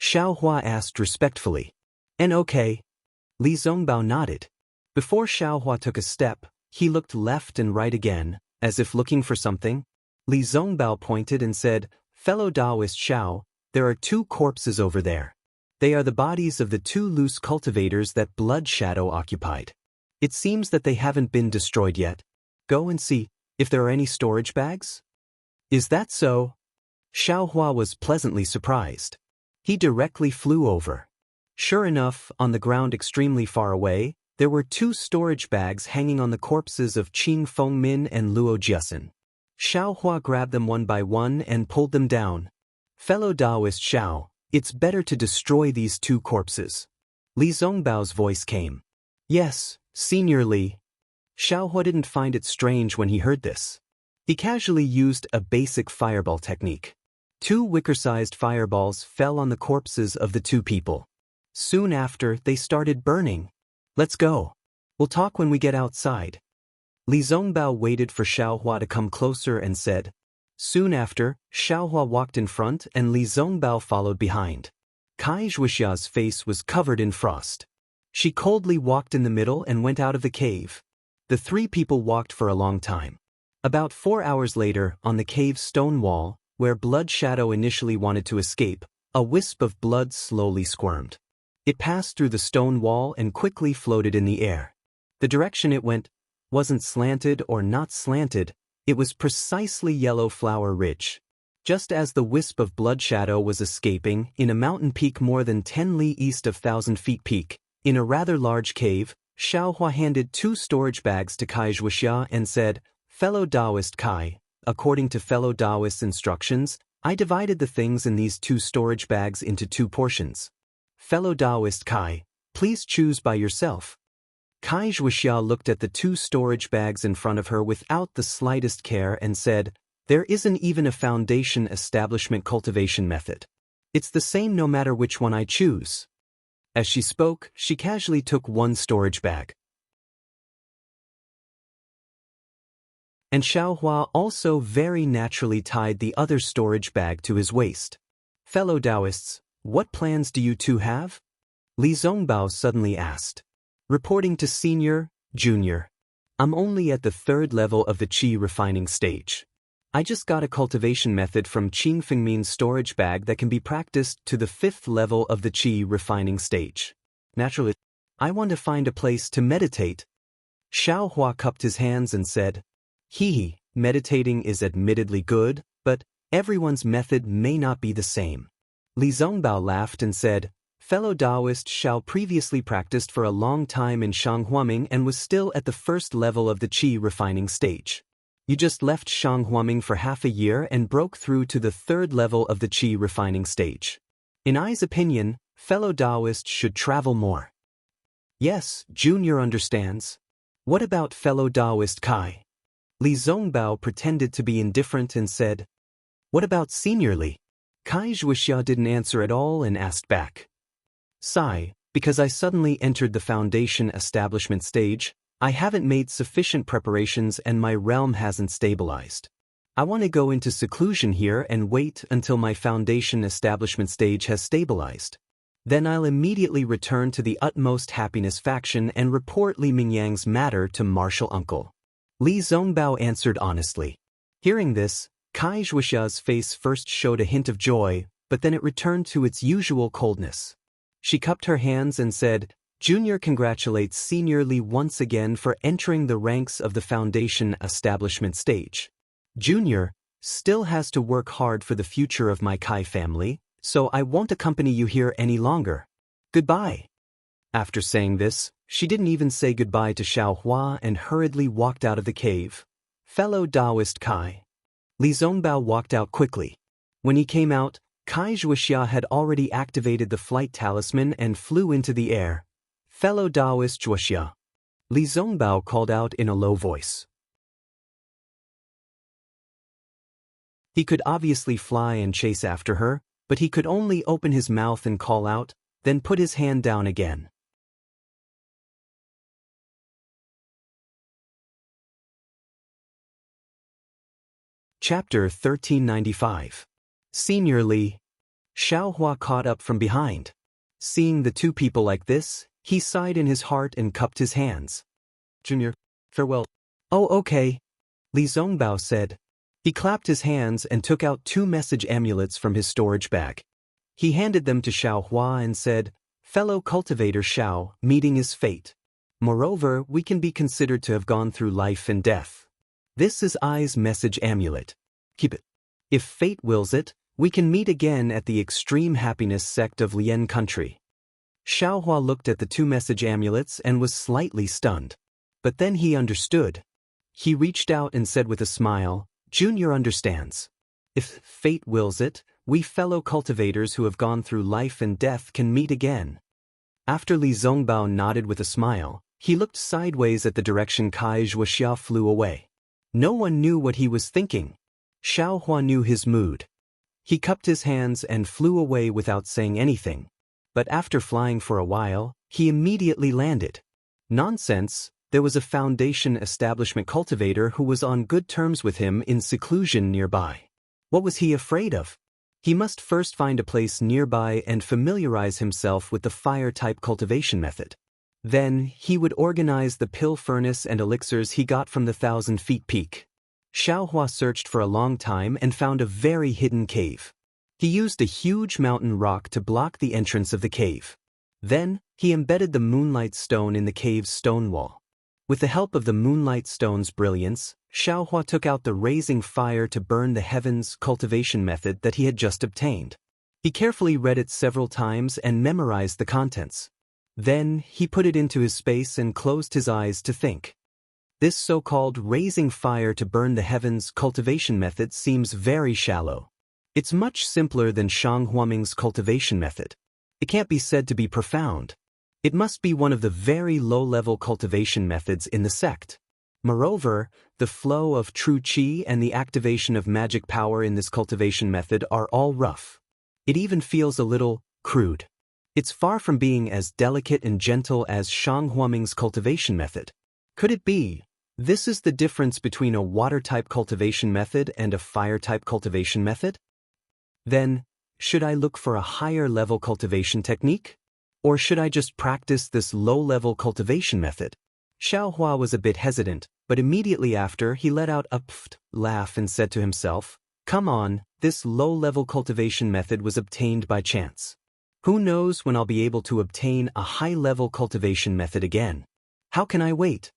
Speaker 1: Xiao Hua asked respectfully. And okay. Li Zongbao nodded. Before Xiao Hua took a step, he looked left and right again, as if looking for something. Li Zongbao pointed and said, fellow Taoist Xiao, there are 2 corpses over there. They are the bodies of the 2 loose cultivators that Blood Shadow occupied. It seems that they haven't been destroyed yet. Go and see if there are any storage bags. Is that so? Xiao Hua was pleasantly surprised. He directly flew over. Sure enough, on the ground extremely far away, there were 2 storage bags hanging on the corpses of Qing Fengmin and Luo Jiasen. Xiao Hua grabbed them one by one and pulled them down. Fellow Taoist Xiao, it's better to destroy these 2 corpses. Li Zongbao's voice came. Yes, Senior Li. Xiao Hua didn't find it strange when he heard this. He casually used a basic fireball technique. 2 wicker-sized fireballs fell on the corpses of the 2 people. Soon after, they started burning. Let's go. We'll talk when we get outside. Li Zongbao waited for Xiao Hua to come closer and said. Soon after, Xiao Hua walked in front and Li Zongbao followed behind. Wuxia's face was covered in frost. She coldly walked in the middle and went out of the cave. The 3 people walked for a long time. About 4 hours later, on the cave's stone wall, where Blood Shadow initially wanted to escape, a wisp of blood slowly squirmed. It passed through the stone wall and quickly floated in the air. The direction it went wasn't slanted or not slanted, it was precisely Yellow Flower Ridge. Just as the wisp of Blood Shadow was escaping, in a mountain peak more than 10 li east of 1,000 Feet Peak, in a rather large cave, Xiao Hua handed 2 storage bags to Wuxia and said, fellow Taoist Kai, according to fellow Taoist instructions, I divided the things in these 2 storage bags into 2 portions. Fellow Taoist Kai, please choose by yourself. Wuxia looked at the 2 storage bags in front of her without the slightest care and said, there isn't even a foundation establishment cultivation method. It's the same no matter which one I choose. As she spoke, she casually took 1 storage bag. And Xiao Hua also very naturally tied the other storage bag to his waist. Fellow Taoists, what plans do you 2 have? Li Zongbao suddenly asked. Reporting to Senior, Junior. I'm only at the 3rd level of the qi refining stage. I just got a cultivation method from Qing Fengmin's storage bag that can be practiced to the 5th level of the qi refining stage. Naturally, I want to find a place to meditate. Xiao Hua cupped his hands and said, meditating is admittedly good, but everyone's method may not be the same. Li Zongbao laughed and said, fellow Taoist Xiao previously practiced for a long time in Shanghuaming and was still at the 1st level of the qi refining stage. You just left Shanghuaming for half a year and broke through to the 3rd level of the qi refining stage. In I's opinion, fellow Taoists should travel more. Yes, Junior understands. What about fellow Taoist Kai? Li Zongbao pretended to be indifferent and said, What about seniorly? Wuxia didn't answer at all and asked back. Sigh, because I suddenly entered the foundation establishment stage, I haven't made sufficient preparations and my realm hasn't stabilized. I want to go into seclusion here and wait until my foundation establishment stage has stabilized. Then I'll immediately return to the utmost happiness faction and report Li Mingyang's matter to Martial Uncle. Li Zongbao answered honestly. Hearing this, Wuxia's face first showed a hint of joy, but then it returned to its usual coldness. She cupped her hands and said, Junior congratulates Senior Li once again for entering the ranks of the foundation establishment stage. Junior still has to work hard for the future of my Kai family, so I won't accompany you here any longer. Goodbye. After saying this, she didn't even say goodbye to Xiaohua and hurriedly walked out of the cave. Fellow Taoist Kai. Li Zongbao walked out quickly. When he came out, Wuxia had already activated the flight talisman and flew into the air. Fellow Taoist Wuxia. Li Zongbao called out in a low voice. He could obviously fly and chase after her, but he could only open his mouth and call out, then put his hand down again. Chapter 1395. Senior Li. Xiaohua caught up from behind. Seeing the two people like this, he sighed in his heart and cupped his hands. Junior, farewell. Oh, okay, Li Zongbao said. He clapped his hands and took out 2 message amulets from his storage bag. He handed them to Xiaohua and said, Fellow cultivator Xiao, meeting is fate. Moreover, we can be considered to have gone through life and death. This is I's message amulet. Keep it. If fate wills it, we can meet again at the extreme happiness sect of Lian country. Xiaohua looked at the 2 message amulets and was slightly stunned. But then he understood. He reached out and said with a smile, Junior understands. If fate wills it, we fellow cultivators who have gone through life and death can meet again. After Li Zongbao nodded with a smile, he looked sideways at the direction Wuxia flew away. No one knew what he was thinking. Xiaohua knew his mood. He cupped his hands and flew away without saying anything. But after flying for a while, he immediately landed. Nonsense, there was a foundation establishment cultivator who was on good terms with him in seclusion nearby. What was he afraid of? He must first find a place nearby and familiarize himself with the fire-type cultivation method. Then, he would organize the pill furnace and elixirs he got from the 1,000 feet peak. Xiaohua searched for a long time and found a very hidden cave. He used a huge mountain rock to block the entrance of the cave. Then, he embedded the moonlight stone in the cave's stone wall. With the help of the moonlight stone's brilliance, Xiaohua took out the raising fire to burn the heavens cultivation method that he had just obtained. He carefully read it several times and memorized the contents. Then, he put it into his space and closed his eyes to think. This so-called raising fire to burn the heavens cultivation method seems very shallow. It's much simpler than Shang Huaming's cultivation method. It can't be said to be profound. It must be one of the very low-level cultivation methods in the sect. Moreover, the flow of true qi and the activation of magic power in this cultivation method are all rough. It even feels a little crude. It's far from being as delicate and gentle as Shang Huaming's cultivation method. Could it be? This is the difference between a water-type cultivation method and a fire-type cultivation method? Then, should I look for a higher-level cultivation technique? Or should I just practice this low-level cultivation method? Xiaohua was a bit hesitant, but immediately after he let out a pfft laugh and said to himself, Come on, this low-level cultivation method was obtained by chance. Who knows when I'll be able to obtain a high-level cultivation method again? How can I wait?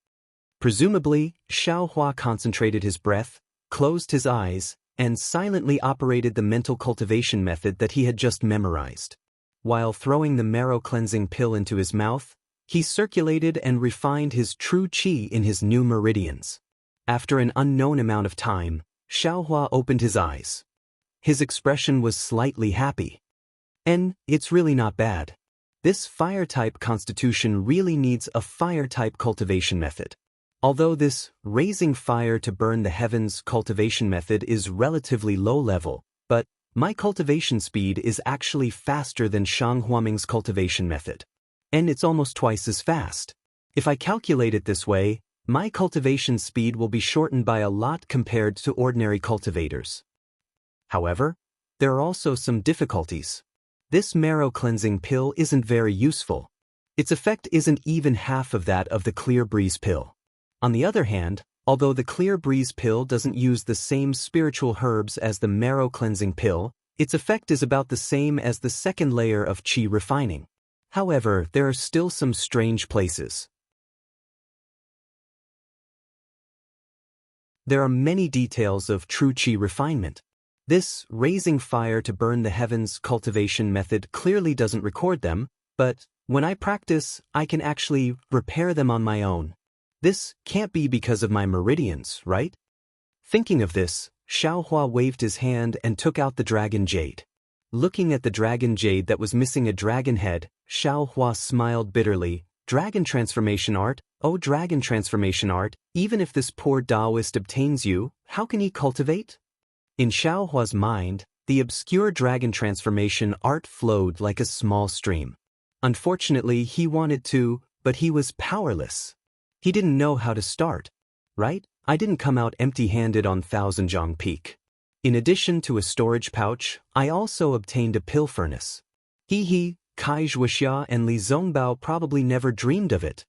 Speaker 1: Presumably, Xiaohua concentrated his breath, closed his eyes, and silently operated the mental cultivation method that he had just memorized. While throwing the marrow-cleansing pill into his mouth, he circulated and refined his true qi in his new meridians. After an unknown amount of time, Xiaohua opened his eyes. His expression was slightly happy. And it's really not bad. This fire-type constitution really needs a fire-type cultivation method. Although this raising fire to burn the heavens cultivation method is relatively low-level, But my cultivation speed is actually faster than Shang Huaming's cultivation method. And it's almost twice as fast. If I calculate it this way, my cultivation speed will be shortened by a lot compared to ordinary cultivators. However, there are also some difficulties. This marrow cleansing pill isn't very useful. Its effect isn't even half of that of the Clear Breeze pill. On the other hand, although the Clear Breeze pill doesn't use the same spiritual herbs as the marrow cleansing pill, its effect is about the same as the second layer of qi refining. However, there are still some strange places. There are many details of true qi refinement. This raising fire to burn the heavens cultivation method clearly doesn't record them, but when I practice, I can actually repair them on my own. This can't be because of my meridians, right? Thinking of this, Xiaohua waved his hand and took out the dragon jade. Looking at the dragon jade that was missing a dragon head, Xiaohua smiled bitterly. Dragon transformation art? Oh, dragon transformation art, even if this poor Taoist obtains you, how can he cultivate? In Xiaohua's mind, the obscure dragon transformation art flowed like a small stream. Unfortunately, he wanted to, but he was powerless. He didn't know how to start. Right? I didn't come out empty-handed on Thousandjiang Peak. In addition to a storage pouch, I also obtained a pill furnace. Kai Wuxia and Li Zongbao probably never dreamed of it.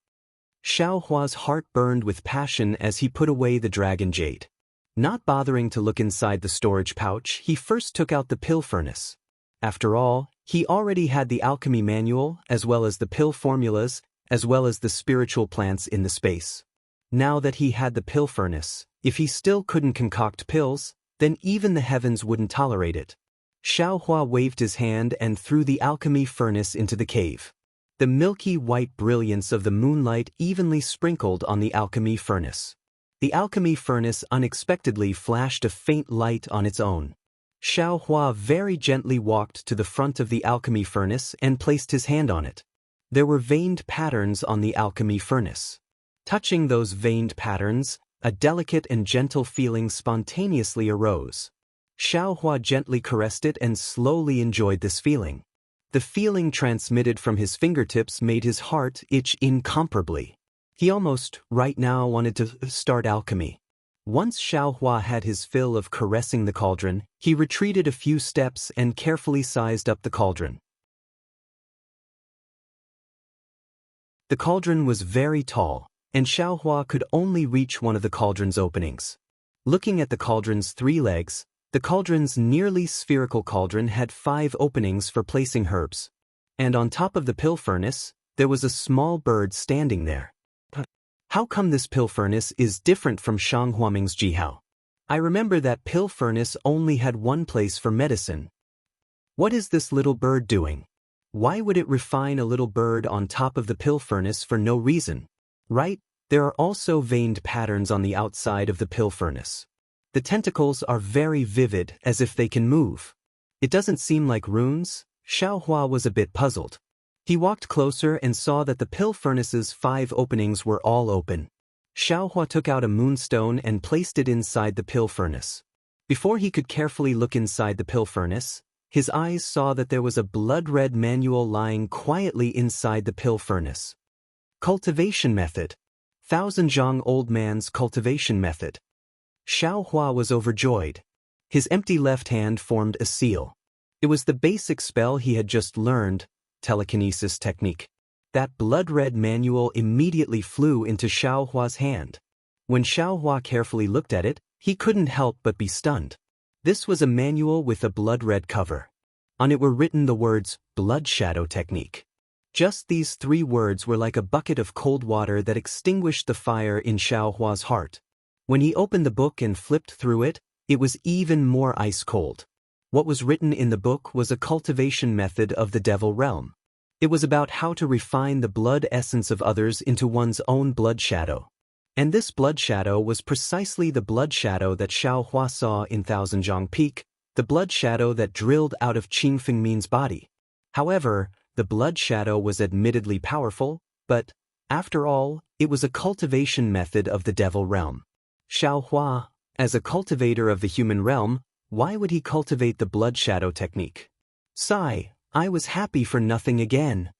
Speaker 1: Xiaohua's heart burned with passion as he put away the dragon jade. Not bothering to look inside the storage pouch, he first took out the pill furnace. After all, he already had the alchemy manual, as well as the pill formulas, as well as the spiritual plants in the space. Now that he had the pill furnace, if he still couldn't concoct pills, then even the heavens wouldn't tolerate it. Xiaohua waved his hand and threw the alchemy furnace into the cave. The milky white brilliance of the moonlight evenly sprinkled on the alchemy furnace. The alchemy furnace unexpectedly flashed a faint light on its own. Xiaohua very gently walked to the front of the alchemy furnace and placed his hand on it. There were veined patterns on the alchemy furnace. Touching those veined patterns, a delicate and gentle feeling spontaneously arose. Xiaohua gently caressed it and slowly enjoyed this feeling. The feeling transmitted from his fingertips made his heart itch incomparably. He almost, right now, wanted to start alchemy. Once Xiaohua had his fill of caressing the cauldron, he retreated a few steps and carefully sized up the cauldron. The cauldron was very tall, and Xiaohua could only reach one of the cauldron's openings. Looking at the cauldron's 3 legs, the cauldron's nearly spherical cauldron had 5 openings for placing herbs. And on top of the pill furnace, there was a small bird standing there. How come this pill furnace is different from Shang Huaming's Jianghu? I remember that pill furnace only had one place for medicine. What is this little bird doing? Why would it refine a little bird on top of the pill furnace for no reason? Right? There are also veined patterns on the outside of the pill furnace. The tentacles are very vivid, as if they can move. It doesn't seem like runes. Xiaohua was a bit puzzled. He walked closer and saw that the pill furnace's 5 openings were all open. Xiaohua took out a moonstone and placed it inside the pill furnace. Before he could carefully look inside the pill furnace, his eyes saw that there was a blood-red manual lying quietly inside the pill furnace. Cultivation method. Thousandjiang old man's cultivation method. Xiaohua was overjoyed. His empty left hand formed a seal. It was the basic spell he had just learned, telekinesis technique. That blood-red manual immediately flew into Xiaohua's hand. When Xiaohua carefully looked at it, he couldn't help but be stunned. This was a manual with a blood-red cover. On it were written the words, blood shadow technique. Just these 3 words were like a bucket of cold water that extinguished the fire in Xiaohua's heart. When he opened the book and flipped through it, it was even more ice-cold. What was written in the book was a cultivation method of the devil realm. It was about how to refine the blood essence of others into one's own blood shadow. And this blood shadow was precisely the blood shadow that Xiaohua saw in Thousandjiang Peak, the blood shadow that drilled out of Qing Fengmin's body. However, the blood shadow was admittedly powerful, but, after all, it was a cultivation method of the devil realm. Xiaohua, as a cultivator of the human realm, Why would he cultivate the blood shadow technique? Sigh, I was happy for nothing again,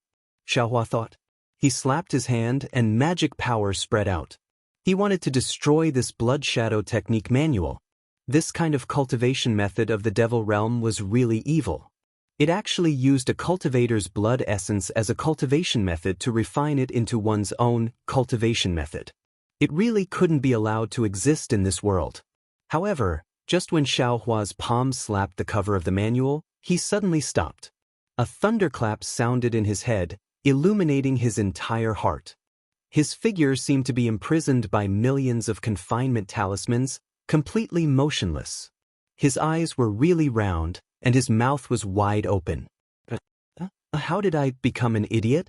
Speaker 1: Xiaohua thought. He slapped his hand and magic power spread out. He wanted to destroy this blood shadow technique manual. This kind of cultivation method of the devil realm was really evil. It actually used a cultivator's blood essence as a cultivation method to refine it into one's own cultivation method. It really couldn't be allowed to exist in this world. However, just when Xiaohua's palm slapped the cover of the manual, he suddenly stopped. A thunderclap sounded in his head, illuminating his entire heart. His figure seemed to be imprisoned by millions of confinement talismans, completely motionless. His eyes were really round, and his mouth was wide open. How did I become an idiot?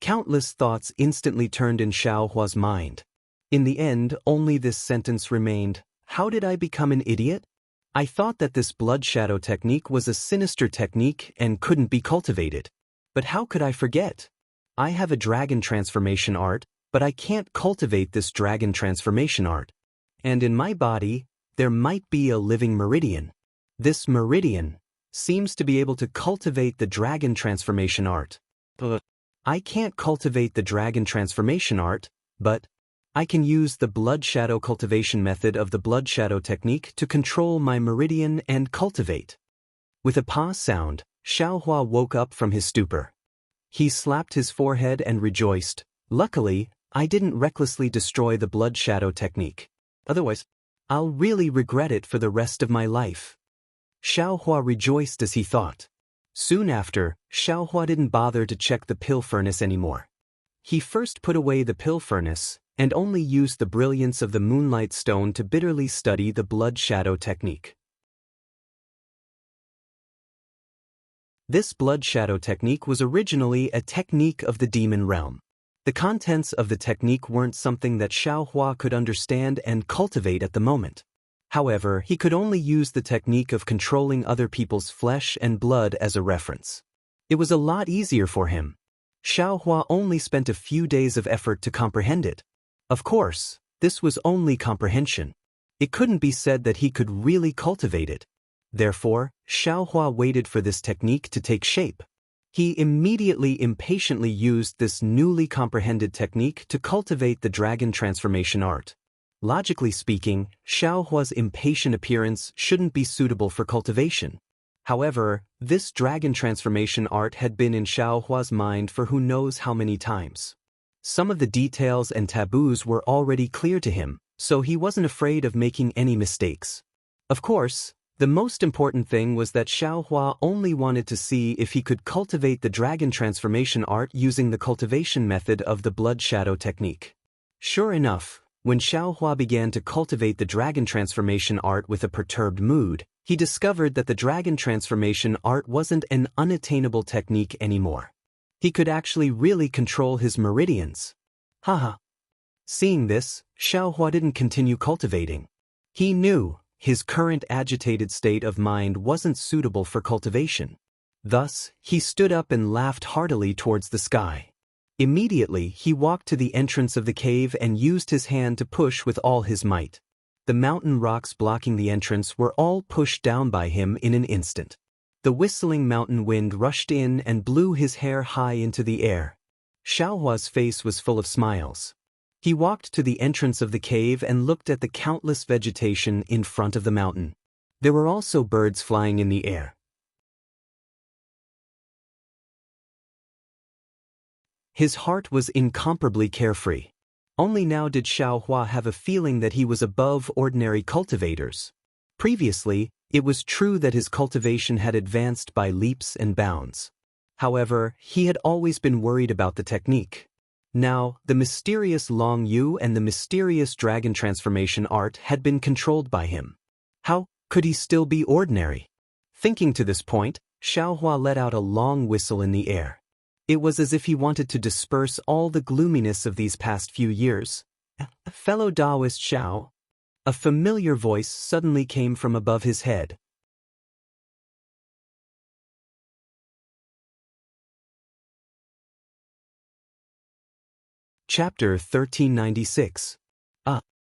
Speaker 1: Countless thoughts instantly turned in Xiaohua's mind. In the end, only this sentence remained: how did I become an idiot? I thought that this blood shadow technique was a sinister technique and couldn't be cultivated. But how could I forget? I have a dragon transformation art, but I can't cultivate this dragon transformation art. And in my body, there might be a living meridian. This meridian seems to be able to cultivate the dragon transformation art. I can't cultivate the dragon transformation art, but I can use the blood shadow cultivation method of the blood shadow technique to control my meridian and cultivate. With a pa sound, Xiaohua woke up from his stupor. He slapped his forehead and rejoiced. Luckily, I didn't recklessly destroy the blood shadow technique. Otherwise, I'll really regret it for the rest of my life. Xiaohua rejoiced as he thought. Soon after, Xiaohua didn't bother to check the pill furnace anymore. He first put away the pill furnace and only used the brilliance of the moonlight stone to bitterly study the blood shadow technique. This blood shadow technique was originally a technique of the demon realm. The contents of the technique weren't something that Xiaohua could understand and cultivate at the moment. However, he could only use the technique of controlling other people's flesh and blood as a reference. It was a lot easier for him. Xiaohua only spent a few days of effort to comprehend it. Of course, this was only comprehension. It couldn't be said that he could really cultivate it. Therefore, Xiaohua waited for this technique to take shape. He immediately impatiently used this newly comprehended technique to cultivate the dragon transformation art. Logically speaking, Xiaohua's impatient appearance shouldn't be suitable for cultivation. However, this dragon transformation art had been in Xiaohua's mind for who knows how many times. Some of the details and taboos were already clear to him, so he wasn't afraid of making any mistakes. Of course, the most important thing was that Xiaohua only wanted to see if he could cultivate the dragon transformation art using the cultivation method of the blood shadow technique. Sure enough, when Xiaohua began to cultivate the dragon transformation art with a perturbed mood, he discovered that the dragon transformation art wasn't an unattainable technique anymore. He could actually really control his meridians. Haha. Seeing this, Xiaohua didn't continue cultivating. He knew his current agitated state of mind wasn't suitable for cultivation. Thus, he stood up and laughed heartily towards the sky. Immediately, he walked to the entrance of the cave and used his hand to push with all his might. The mountain rocks blocking the entrance were all pushed down by him in an instant. The whistling mountain wind rushed in and blew his hair high into the air. Xiaohua's face was full of smiles. He walked to the entrance of the cave and looked at the countless vegetation in front of the mountain. There were also birds flying in the air. His heart was incomparably carefree. Only now did Xiaohua have a feeling that he was above ordinary cultivators. Previously, it was true that his cultivation had advanced by leaps and bounds. However, he had always been worried about the technique. Now, the mysterious Long Yu and the mysterious dragon transformation art had been controlled by him. How could he still be ordinary? Thinking to this point, Xiaohua let out a long whistle in the air. It was as if he wanted to disperse all the gloominess of these past few years. Fellow Taoist Xiao. A familiar voice suddenly came from above his head. Chapter 1396.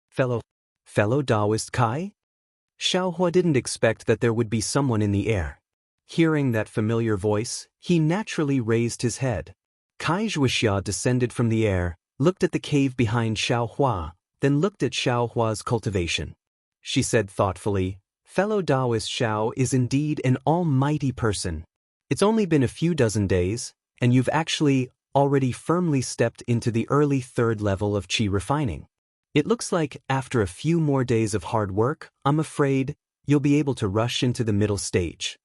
Speaker 1: Fellow Taoist Kai? Xiaohua didn't expect that there would be someone in the air. Hearing that familiar voice, he naturally raised his head. Wuxia descended from the air, looked at the cave behind Xiaohua, then looked at Xiaohua's cultivation. She said thoughtfully, "Fellow Taoist Xiao is indeed an almighty person. It's only been a few dozen days, and you've actually already firmly stepped into the early third level of qi refining. It looks like after a few more days of hard work, I'm afraid you'll be able to rush into the middle stage."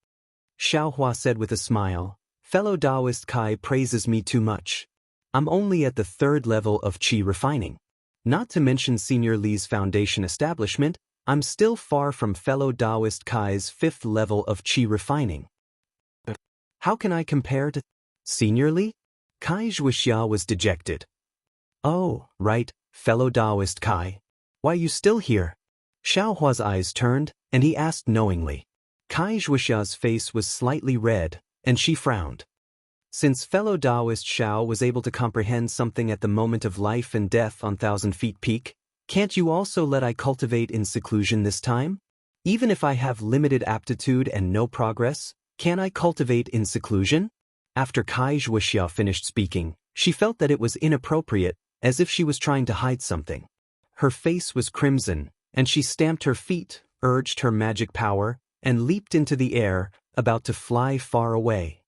Speaker 1: Xiaohua said with a smile, "Fellow Taoist Kai praises me too much. I'm only at the third level of qi refining. Not to mention Senior Li's foundation establishment, I'm still far from fellow Taoist Kai's fifth level of qi refining. How can I compare to Senior Li?" Wuxia was dejected. "Oh, right, fellow Taoist Kai. Why are you still here?" Xiaohua's eyes turned, and he asked knowingly. Wuxia's face was slightly red, and she frowned. Since fellow Taoist Xiao was able to comprehend something at the moment of life and death on 1,000 Feet Peak, can't you also let I cultivate in seclusion this time? Even if I have limited aptitude and no progress, can I cultivate in seclusion? After Wuxia finished speaking, she felt that it was inappropriate, as if she was trying to hide something. Her face was crimson, and she stamped her feet, urged her magic power, and leaped into the air, about to fly far away.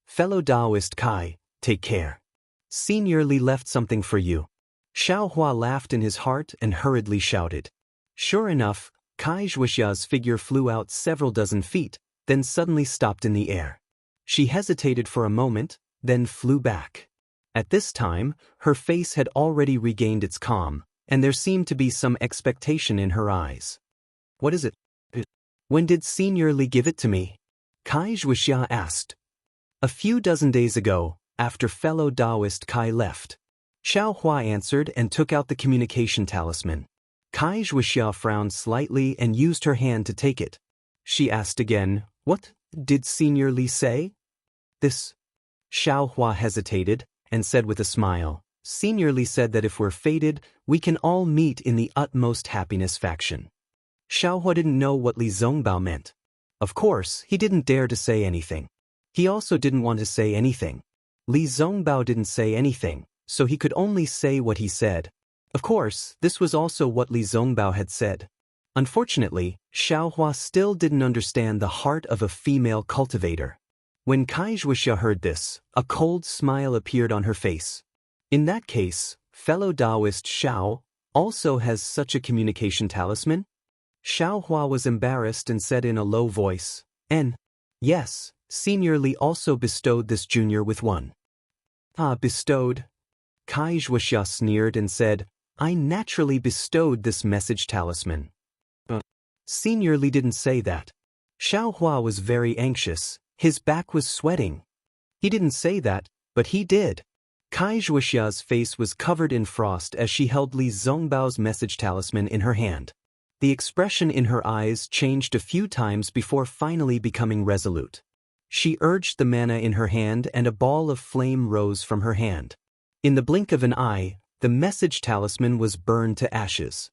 Speaker 1: "Fellow Taoist Kai, take care. Senior Li left something for you." Xiaohua laughed in his heart and hurriedly shouted. Sure enough, Wuxia's figure flew out several dozen feet, then suddenly stopped in the air. She hesitated for a moment, then flew back. At this time, her face had already regained its calm, and there seemed to be some expectation in her eyes. "What is it? When did Senior Li give it to me?" Wuxia asked. "A few dozen days ago, after fellow Taoist Kai left." Xiaohua answered and took out the communication talisman. Wuxia frowned slightly and used her hand to take it. She asked again, "What did Senior Li say?" "This." Xiaohua hesitated and said with a smile, "Senior Li said that if we're fated, we can all meet in the utmost happiness faction." Xiaohua didn't know what Li Zongbao meant. Of course, he didn't dare to say anything. He also didn't want to say anything. Li Zongbao didn't say anything, so he could only say what he said. Of course, this was also what Li Zongbao had said. Unfortunately, Xiaohua still didn't understand the heart of a female cultivator. When Wuxia heard this, a cold smile appeared on her face. In that case, fellow Taoist Xiao also has such a communication talisman? Xiaohua was embarrassed and said in a low voice, Yes, Senior Li also bestowed this junior with one." "Ah, bestowed?" Wuxia sneered and said, "I naturally bestowed this message talisman." Senior Li didn't say that. Xiaohua was very anxious, his back was sweating. He didn't say that, but he did. Wuxia's face was covered in frost as she held Li Zongbao's message talisman in her hand. The expression in her eyes changed a few times before finally becoming resolute. She urged the mana in her hand and a ball of flame rose from her hand. In the blink of an eye, the message talisman was burned to ashes.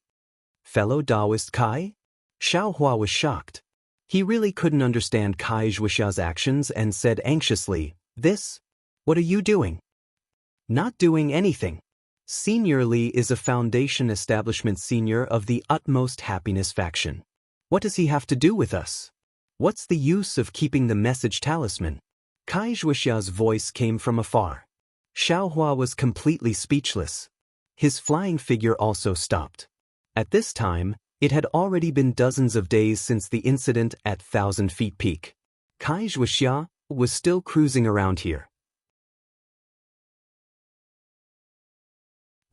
Speaker 1: "Fellow Taoist Kai?" Xiaohua was shocked. He really couldn't understand Wuxia's actions and said anxiously, "This? What are you doing?" "Not doing anything. Senior Li is a foundation establishment senior of the utmost happiness faction. What does he have to do with us? What's the use of keeping the message talisman?" Wuxia's voice came from afar. Xiaohua was completely speechless. His flying figure also stopped. At this time, it had already been dozens of days since the incident at 1,000 Feet Peak. Wuxia was still cruising around here.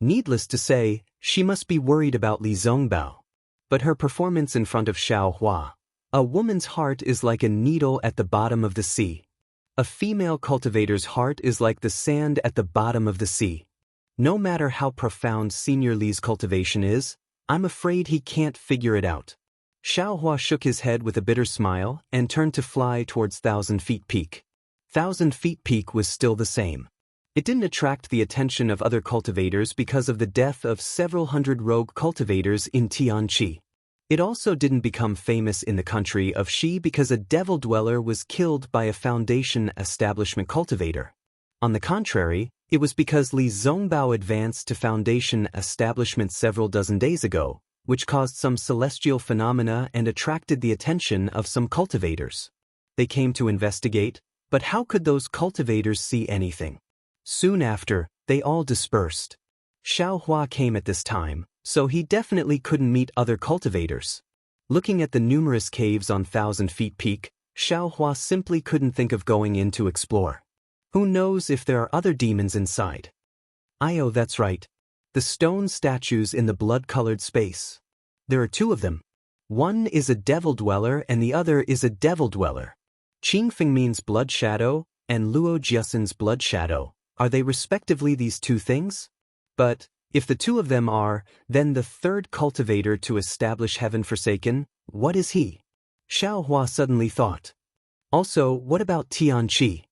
Speaker 1: Needless to say, she must be worried about Li Zongbao. But her performance in front of Xiaohua, a woman's heart is like a needle at the bottom of the sea. A female cultivator's heart is like the sand at the bottom of the sea. No matter how profound Senior Li's cultivation is, I'm afraid he can't figure it out. Xiaohua shook his head with a bitter smile and turned to fly towards 1,000 Feet Peak. 1,000 Feet Peak was still the same. It didn't attract the attention of other cultivators because of the death of several hundred rogue cultivators in Tianqi. It also didn't become famous in the country of Xi because a devil dweller was killed by a Foundation establishment cultivator. On the contrary, it was because Li Zongbao advanced to Foundation establishment several dozen days ago, which caused some celestial phenomena and attracted the attention of some cultivators. They came to investigate, but how could those cultivators see anything? Soon after, they all dispersed. Xiaohua came at this time, so he definitely couldn't meet other cultivators. Looking at the numerous caves on 1,000 Feet Peak, Xiaohua simply couldn't think of going in to explore. Who knows if there are other demons inside? Oh, that's right. The stone statues in the blood-colored space. There are two of them. One is a devil dweller and the other is a devil dweller. Qingfeng means blood shadow, and Luo Jiasen's blood shadow. Are they respectively these two things? But if the two of them are, then the third cultivator to establish Heaven Forsaken, what is he? Xiaohua suddenly thought. Also, what about Tianqi?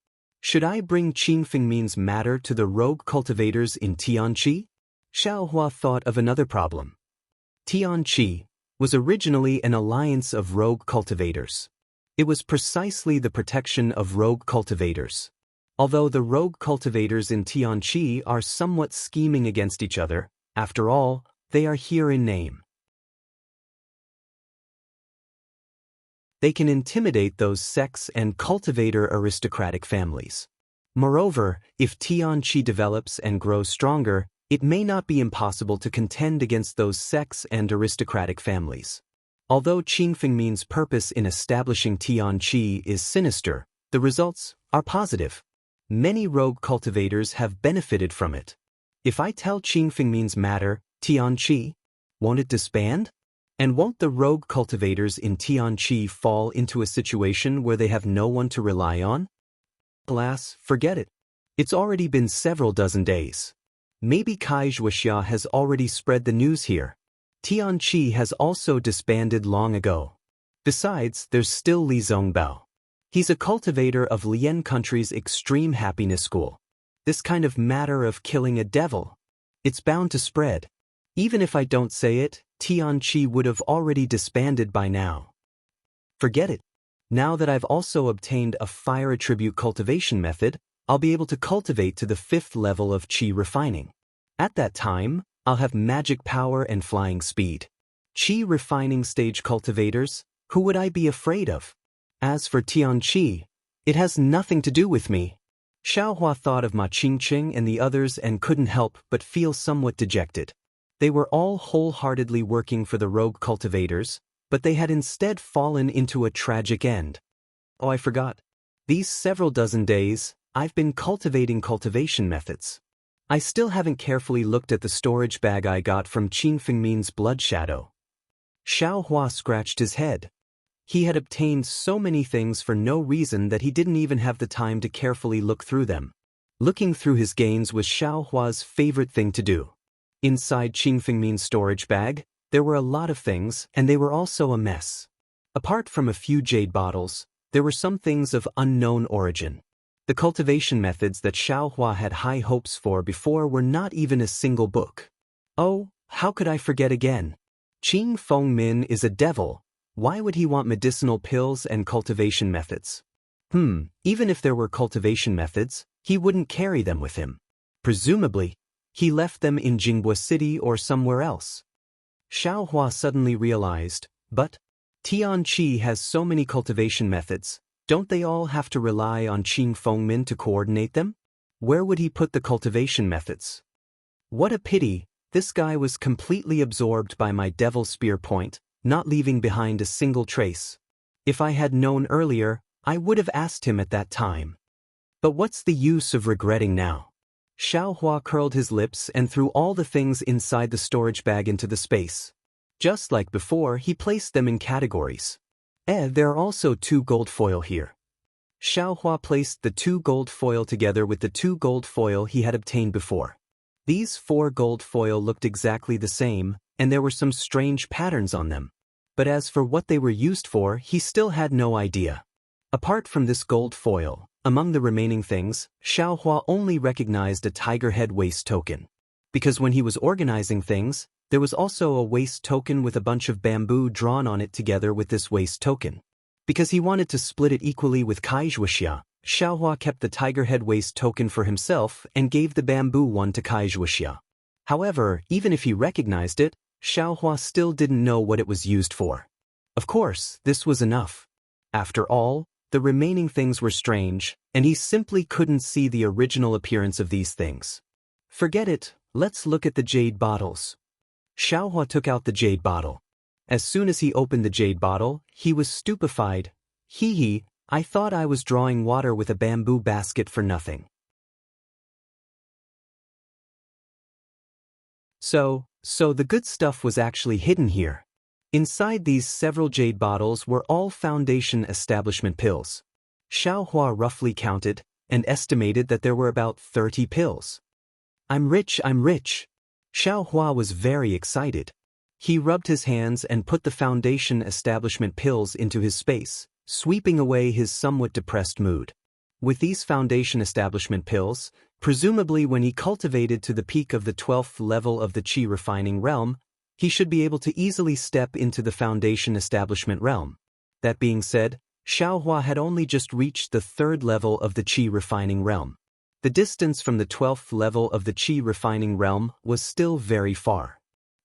Speaker 1: Should I bring Qingfeng means matter to the rogue cultivators in Tianqi? Xiaohua thought of another problem. Tianqi was originally an alliance of rogue cultivators. It was precisely the protection of rogue cultivators. Although the rogue cultivators in Tianqi are somewhat scheming against each other, after all, they are here in name. They can intimidate those sects and cultivator aristocratic families. Moreover, if Tianqi develops and grows stronger, it may not be impossible to contend against those sects and aristocratic families. Although Qingfeng means purpose in establishing Tianqi is sinister, the results are positive. Many rogue cultivators have benefited from it. If I tell Qingfeng means matter, Tianqi, won't it disband? And won't the rogue cultivators in Tianqi fall into a situation where they have no one to rely on? Alas, forget it. It's already been several dozen days. Maybe Wuxia has already spread the news here. Tianqi has also disbanded long ago. Besides, there's still Li Zongbao. He's a cultivator of Lian Country's Extreme Happiness School. This kind of matter of killing a devil, it's bound to spread. Even if I don't say it, Tianqi would have already disbanded by now. Forget it. Now that I've also obtained a fire attribute cultivation method, I'll be able to cultivate to the 5th level of qi refining. At that time, I'll have magic power and flying speed. Qi refining stage cultivators, who would I be afraid of? As for Tianqi, it has nothing to do with me. Xiaohua thought of Ma Qingqing and the others and couldn't help but feel somewhat dejected. They were all wholeheartedly working for the rogue cultivators, but they had instead fallen into a tragic end. Oh, I forgot. These several dozen days, I've been cultivating cultivation methods. I still haven't carefully looked at the storage bag I got from Qingfeng Min's blood shadow. Xiaohua scratched his head. He had obtained so many things for no reason that he didn't even have the time to carefully look through them. Looking through his gains was Xiaohua's favorite thing to do. Inside Qingfeng Min's storage bag, there were a lot of things, and they were also a mess. Apart from a few jade bottles, there were some things of unknown origin. The cultivation methods that Xiaohua had high hopes for before were not even a single book. Oh, how could I forget again? Qingfeng Min is a devil. Why would he want medicinal pills and cultivation methods? Even if there were cultivation methods, he wouldn't carry them with him. Presumably, he left them in Jingbo City or somewhere else. Xiaohua suddenly realized, but Tianqi has so many cultivation methods, don't they all have to rely on Qingfeng Min to coordinate them? Where would he put the cultivation methods? What a pity, this guy was completely absorbed by my devil spear point, not leaving behind a single trace. If I had known earlier, I would have asked him at that time. But what's the use of regretting now? Xiaohua curled his lips and threw all the things inside the storage bag into the space. Just like before, he placed them in categories. There are also 2 gold foil here. Xiaohua placed the 2 gold foil together with the 2 gold foil he had obtained before. These 4 gold foil looked exactly the same, and there were some strange patterns on them. But as for what they were used for, he still had no idea. Apart from this gold foil, among the remaining things, Xiaohua only recognized a tiger head waist token. Because when he was organizing things, There was also a waste token with a bunch of bamboo drawn on it together with this waste token. Because he wanted to split it equally with Wuxia, Xiaohua kept the tiger head waste token for himself and gave the bamboo one to Wuxia. However, even if he recognized it, Xiaohua still didn't know what it was used for. Of course, this was enough. After all, the remaining things were strange, and he simply couldn't see the original appearance of these things. Forget it, let's look at the jade bottles. Xiaohua took out the jade bottle. As soon as he opened the jade bottle, he was stupefied. Hee, I thought I was drawing water with a bamboo basket for nothing. So the good stuff was actually hidden here. Inside these several jade bottles were all foundation establishment pills. Xiaohua roughly counted and estimated that there were about 30 pills. I'm rich. Xiaohua was very excited. He rubbed his hands and put the foundation establishment pills into his space, sweeping away his somewhat depressed mood. With these foundation establishment pills, presumably when he cultivated to the peak of the 12th level of the Qi refining realm, he should be able to easily step into the foundation establishment realm. That being said, Xiaohua had only just reached the 3rd level of the Qi refining realm. The distance from the 12th level of the Qi refining realm was still very far.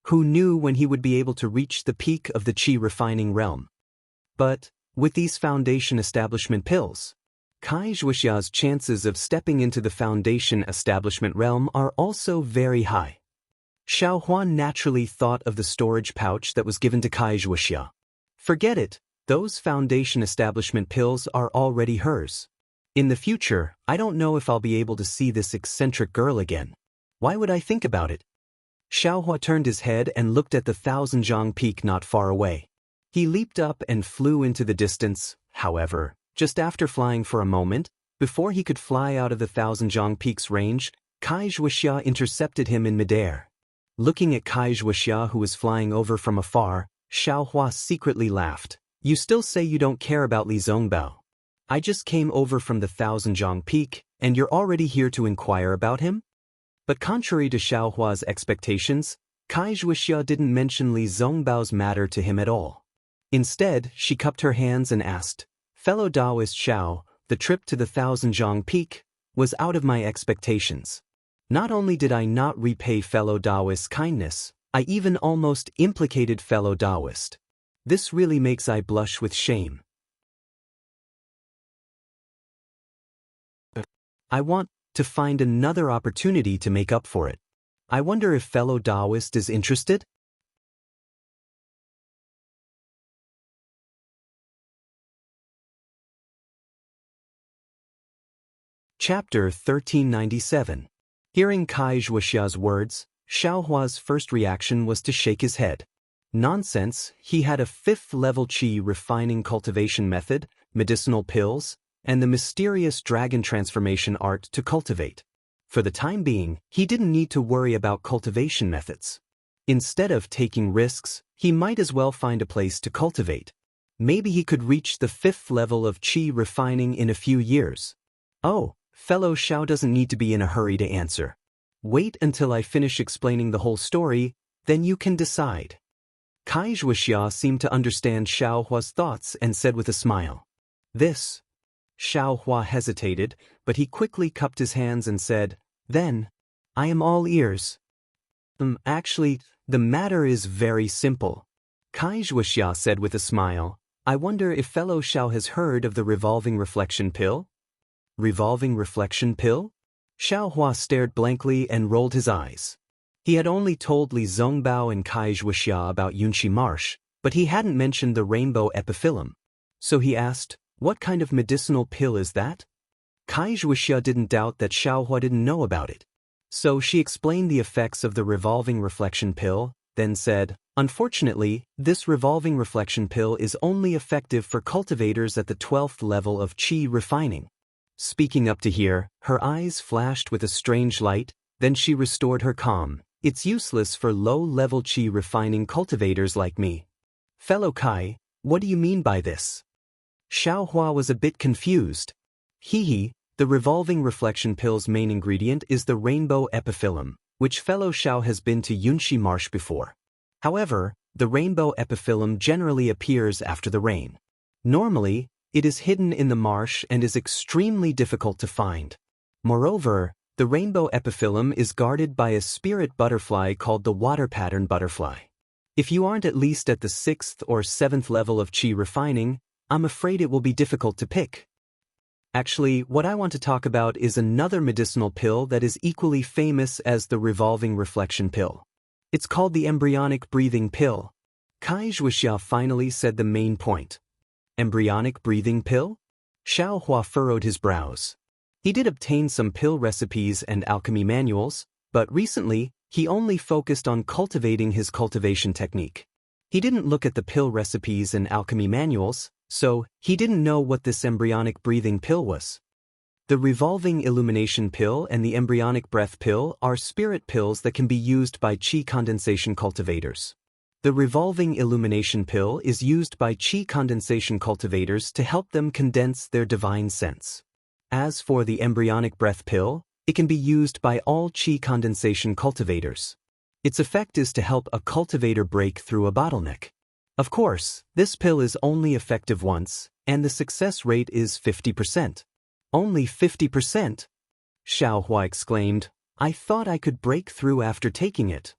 Speaker 1: Who knew when he would be able to reach the peak of the Qi refining realm? But, with these foundation establishment pills, Wuxia's chances of stepping into the foundation establishment realm are also very high. Xiaohua naturally thought of the storage pouch that was given to Wuxia. Forget it, those foundation establishment pills are already hers. In the future, I don't know if I'll be able to see this eccentric girl again. Why would I think about it? Xiaohua turned his head and looked at the Thousand-Jiang Peak not far away. He leaped up and flew into the distance. However, just after flying for a moment, before he could fly out of the Thousand-Jiang Peak's range, Wuxia intercepted him in midair. Looking at Wuxia who was flying over from afar, Xiaohua secretly laughed. You still say you don't care about Li Zongbao. I just came over from the Thousand-Jiang Peak, and you're already here to inquire about him? But contrary to Xiaohua's expectations, Wuxia didn't mention Li Zongbao's matter to him at all. Instead, she cupped her hands and asked, Fellow Taoist Xiao, the trip to the Thousand-Jiang Peak was out of my expectations. Not only did I not repay fellow Taoist's kindness, I even almost implicated fellow Taoist. This really makes I blush with shame. I want to find another opportunity to make up for it. I wonder if fellow Taoist is interested? Chapter 1397. Hearing Wuxia's words, Xiaohua's first reaction was to shake his head. Nonsense, he had a 5th-level Qi refining cultivation method, medicinal pills, and the mysterious dragon transformation art to cultivate. For the time being, he didn't need to worry about cultivation methods. Instead of taking risks, he might as well find a place to cultivate. Maybe he could reach the 5th level of Qi refining in a few years. Oh, fellow Xiao doesn't need to be in a hurry to answer. Wait until I finish explaining the whole story, then you can decide. Wuxia seemed to understand Xiaohua's thoughts and said with a smile, This. Xiaohua hesitated, but he quickly cupped his hands and said, Then, I am all ears. Actually, the matter is very simple. Wuxia said with a smile, I wonder if fellow Xiao has heard of the revolving reflection pill? Revolving reflection pill? Xiaohua stared blankly and rolled his eyes. He had only told Li Zongbao and Wuxia about Yunqi Marsh, but he hadn't mentioned the rainbow epiphyllum. So he asked, What kind of medicinal pill is that? Wuxia didn't doubt that Xiaohua didn't know about it. So she explained the effects of the revolving reflection pill, then said, Unfortunately, this revolving reflection pill is only effective for cultivators at the 12th level of Qi refining. Speaking up to here, her eyes flashed with a strange light, then she restored her calm. It's useless for low-level Qi refining cultivators like me. Fellow Kai, what do you mean by this? Xiaohua was a bit confused. The revolving reflection pill's main ingredient is the rainbow epiphyllum, which fellow Xiao has been to Yunqi Marsh before. However, the rainbow epiphyllum generally appears after the rain. Normally, it is hidden in the marsh and is extremely difficult to find. Moreover, the rainbow epiphyllum is guarded by a spirit butterfly called the water pattern butterfly. If you aren't at least at the 6th or 7th level of qi refining, I'm afraid it will be difficult to pick. Actually, what I want to talk about is another medicinal pill that is equally famous as the revolving reflection pill. It's called the embryonic breathing pill. Wuxia finally said the main point. Embryonic breathing pill? Xiaohua furrowed his brows. He did obtain some pill recipes and alchemy manuals, but recently, he only focused on cultivating his cultivation technique. He didn't look at the pill recipes and alchemy manuals, so he didn't know what this embryonic breathing pill was. The revolving illumination pill and the embryonic breath pill are spirit pills that can be used by qi condensation cultivators. The revolving illumination pill is used by qi condensation cultivators to help them condense their divine sense. As for the embryonic breath pill, it can be used by all qi condensation cultivators. Its effect is to help a cultivator break through a bottleneck. Of course, this pill is only effective once, and the success rate is 50%. Only 50%? Xiaohua exclaimed. I thought I could break through after taking it.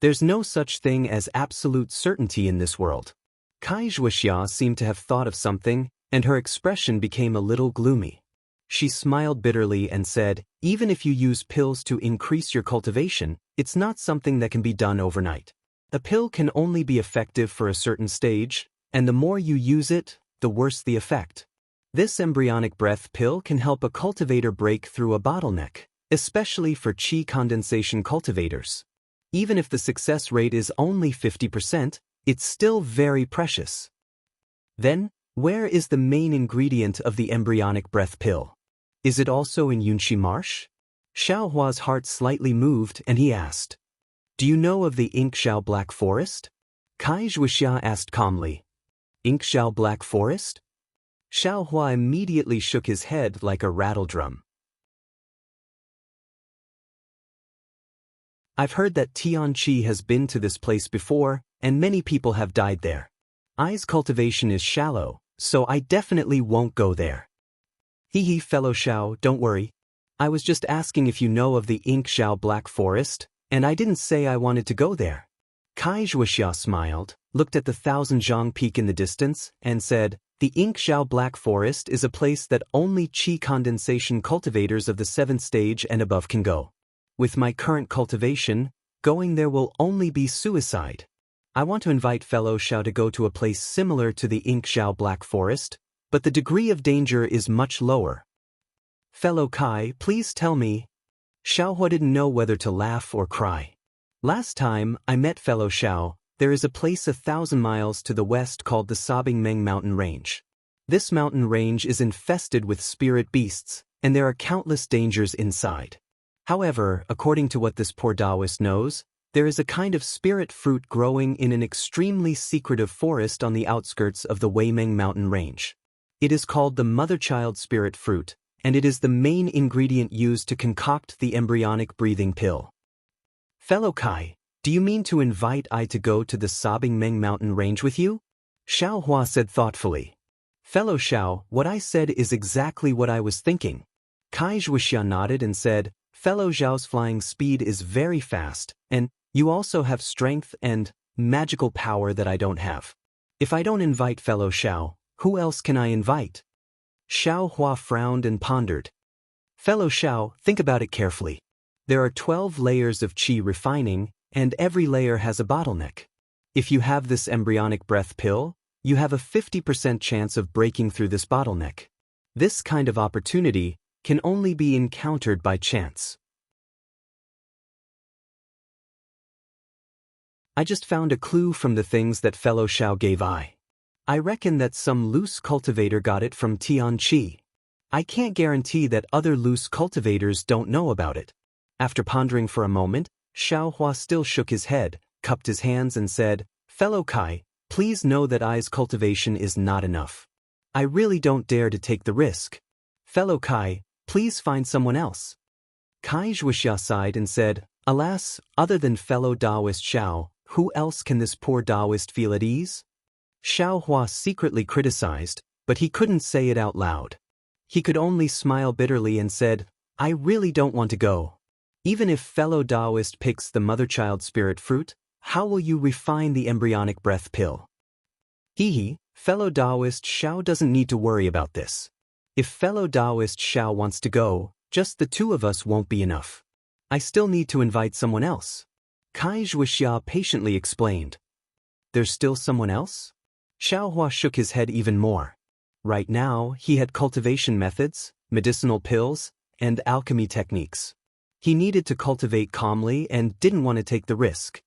Speaker 1: There's no such thing as absolute certainty in this world. Wuxia seemed to have thought of something, and her expression became a little gloomy. She smiled bitterly and said, even if you use pills to increase your cultivation, it's not something that can be done overnight. A pill can only be effective for a certain stage, and the more you use it, the worse the effect. This embryonic breath pill can help a cultivator break through a bottleneck, especially for qi condensation cultivators. Even if the success rate is only 50%, it's still very precious. Then, where is the main ingredient of the embryonic breath pill? Is it also in Yunxi Marsh? Xiaohua's heart slightly moved and he asked, do you know of the Inkshao Black Forest? Wuxia asked calmly. Inkshao Black Forest? Xiaohua immediately shook his head like a rattledrum. I've heard that Tianqi has been to this place before, and many people have died there. Ai's cultivation is shallow, so I definitely won't go there. Hee fellow Xiao, don't worry. I was just asking if you know of the Inkshao Black Forest, and I didn't say I wanted to go there. Wuxia smiled, looked at the Thousand Zhang Peak in the distance, and said, the Inkshao Black Forest is a place that only qi condensation cultivators of the 7th stage and above can go. With my current cultivation, going there will only be suicide. I want to invite fellow Xiao to go to a place similar to the Inkshao Black Forest, but the degree of danger is much lower. Fellow Kai, please tell me. Xiaohua didn't know whether to laugh or cry. Last time I met fellow Xiao, there is a place 1,000 miles to the west called the Sabingmeng mountain range. This mountain range is infested with spirit beasts, and there are countless dangers inside. However, according to what this poor Taoist knows, there is a kind of spirit fruit growing in an extremely secretive forest on the outskirts of the Weimeng mountain range. It is called the mother-child spirit fruit, and it is the main ingredient used to concoct the embryonic breathing pill. Fellow Kai, do you mean to invite I to go to the Sabingmeng mountain range with you? Xiaohua said thoughtfully. Fellow Xiao, what I said is exactly what I was thinking. Wuxia nodded and said, fellow Xiao's flying speed is very fast, and you also have strength and magical power that I don't have. If I don't invite fellow Xiao, who else can I invite? Xiaohua frowned and pondered. Fellow Xiao, think about it carefully. There are 12 layers of qi refining, and every layer has a bottleneck. If you have this embryonic breath pill, you have a 50% chance of breaking through this bottleneck. This kind of opportunity can only be encountered by chance. I just found a clue from the things that fellow Xiao gave I reckon that some loose cultivator got it from Tianqi. I can't guarantee that other loose cultivators don't know about it. After pondering for a moment, Xiaohua still shook his head, cupped his hands and said, fellow Kai, please know that I's cultivation is not enough. I really don't dare to take the risk. Fellow Kai, please find someone else. Wuxia sighed and said, alas, other than fellow Taoist Xiao, who else can this poor Taoist feel at ease? Xiao Hua secretly criticized, but he couldn't say it out loud. He could only smile bitterly and said, I really don't want to go. Even if fellow Taoist picks the mother-child spirit fruit, how will you refine the embryonic breath pill? Hee, fellow Taoist Xiao doesn't need to worry about this. If fellow Taoist Xiao wants to go, just the two of us won't be enough. I still need to invite someone else. Wuxia patiently explained. There's still someone else? Xiao Hua shook his head even more. Right now, he had cultivation methods, medicinal pills, and alchemy techniques. He needed to cultivate calmly and didn't want to take the risk.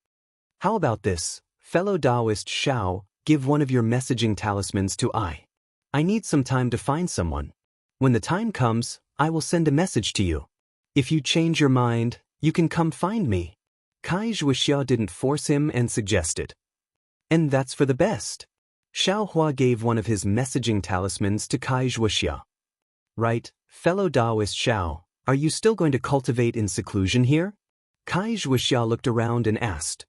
Speaker 1: How about this, fellow Taoist Xiao, give one of your messaging talismans to I. I need some time to find someone. When the time comes, I will send a message to you. If you change your mind, you can come find me. Wuxia didn't force him and suggested. And that's for the best. Xiao Hua gave one of his messaging talismans to Wuxia. Right, fellow Taoist Xiao, are you still going to cultivate in seclusion here? Wuxia looked around and asked.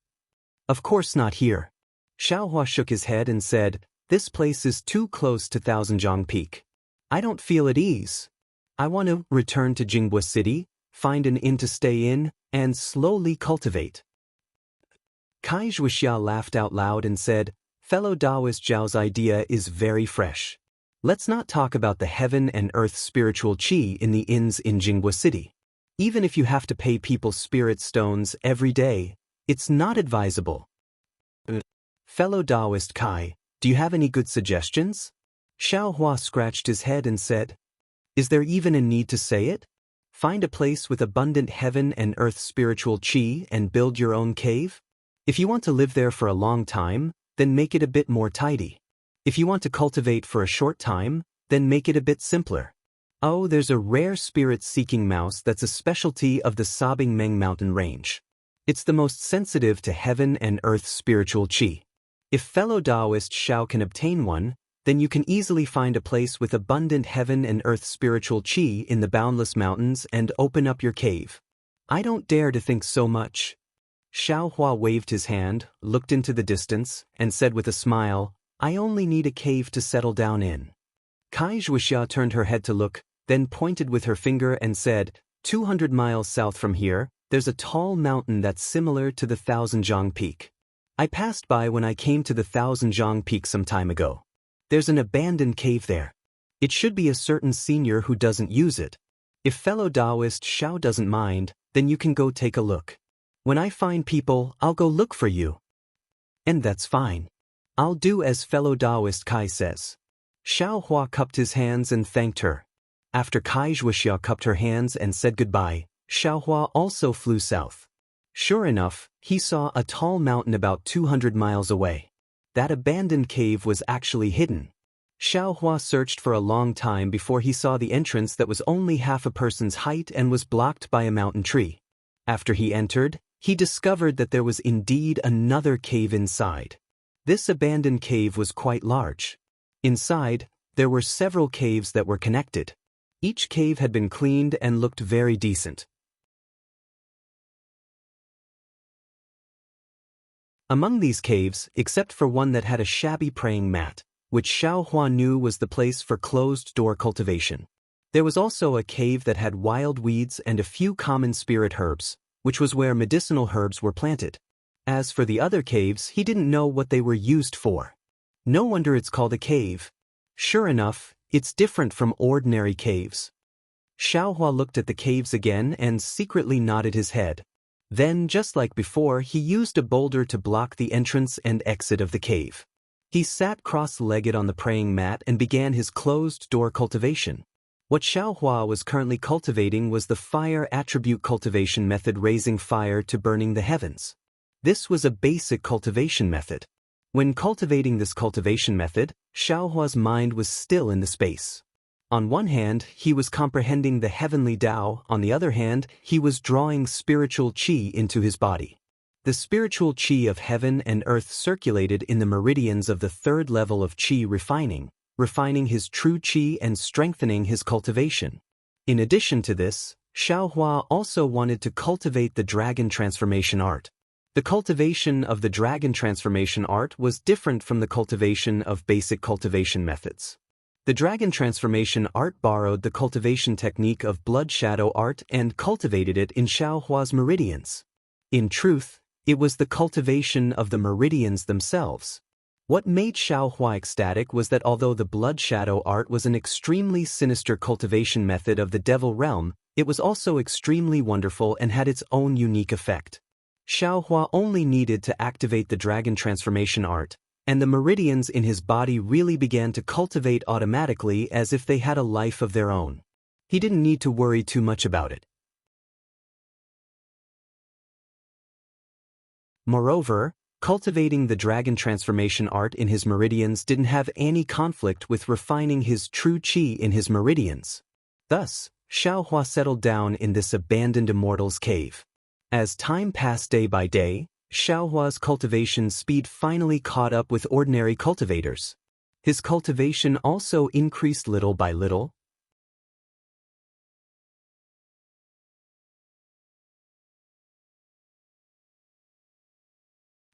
Speaker 1: Of course not here. Xiao Hua shook his head and said, this place is too close to Thousandjiang Peak. I don't feel at ease. I want to return to Jianghu City, find an inn to stay in, and slowly cultivate. Wuxia laughed out loud and said, fellow Taoist Zhao's idea is very fresh. Let's not talk about the heaven and earth spiritual qi in the inns in Jianghu City. Even if you have to pay people spirit stones every day, it's not advisable. Fellow Taoist Kai, do you have any good suggestions? Xiao Hua scratched his head and said, is there even a need to say it? Find a place with abundant heaven and earth spiritual qi and build your own cave? If you want to live there for a long time, then make it a bit more tidy. If you want to cultivate for a short time, then make it a bit simpler. Oh, there's a rare spirit-seeking mouse that's a specialty of the Sobbing Meng mountain range. It's the most sensitive to heaven and earth spiritual qi. If fellow Taoist Xiao can obtain one, then you can easily find a place with abundant heaven and earth spiritual qi in the boundless mountains and open up your cave. I don't dare to think so much. Xiao Hua waved his hand, looked into the distance, and said with a smile, I only need a cave to settle down in. Wuxia turned her head to look, then pointed with her finger and said, 200 miles south from here, there's a tall mountain that's similar to the Thousandjiang Peak. I passed by when I came to the Thousandjiang Peak some time ago. There's an abandoned cave there. It should be a certain senior who doesn't use it. If fellow Taoist Xiao doesn't mind, then you can go take a look. When I find people, I'll go look for you. And that's fine. I'll do as fellow Taoist Kai says. Xiao Hua cupped his hands and thanked her. After Wuxia cupped her hands and said goodbye, Xiao Hua also flew south. Sure enough, he saw a tall mountain about 200 miles away. That abandoned cave was actually hidden. Xiao Hua searched for a long time before he saw the entrance that was only half a person's height and was blocked by a mountain tree. After he entered, he discovered that there was indeed another cave inside. This abandoned cave was quite large. Inside, there were several caves that were connected. Each cave had been cleaned and looked very decent. Among these caves, except for one that had a shabby praying mat, which Xiao Hua knew was the place for closed-door cultivation. There was also a cave that had wild weeds and a few common spirit herbs, which was where medicinal herbs were planted. As for the other caves, he didn't know what they were used for. No wonder it's called a cave. Sure enough, it's different from ordinary caves. Xiao Hua looked at the caves again and secretly nodded his head. Then, just like before, he used a boulder to block the entrance and exit of the cave. He sat cross-legged on the praying mat and began his closed-door cultivation. What Xiao Hua was currently cultivating was the fire attribute cultivation method, raising fire to burning the heavens. This was a basic cultivation method. When cultivating this cultivation method, Xiao Hua's mind was still in the space. On one hand, he was comprehending the heavenly Tao, on the other hand, he was drawing spiritual qi into his body. The spiritual qi of heaven and earth circulated in the meridians of the third level of qi, refining his true qi and strengthening his cultivation. In addition to this, Xiao Hua also wanted to cultivate the dragon transformation art. The cultivation of the dragon transformation art was different from the cultivation of basic cultivation methods. The dragon transformation art borrowed the cultivation technique of blood shadow art and cultivated it in Xiaohua's meridians. In truth, it was the cultivation of the meridians themselves. What made Xiaohua ecstatic was that although the blood shadow art was an extremely sinister cultivation method of the devil realm, it was also extremely wonderful and had its own unique effect. Xiaohua only needed to activate the dragon transformation art, and the meridians in his body really began to cultivate automatically as if they had a life of their own. He didn't need to worry too much about it. Moreover, cultivating the dragon transformation art in his meridians didn't have any conflict with refining his true qi in his meridians. Thus, Xiaohua settled down in this abandoned immortal's cave. As time passed day by day, Xiaohua's cultivation speed finally caught up with ordinary cultivators. His cultivation also increased little by little.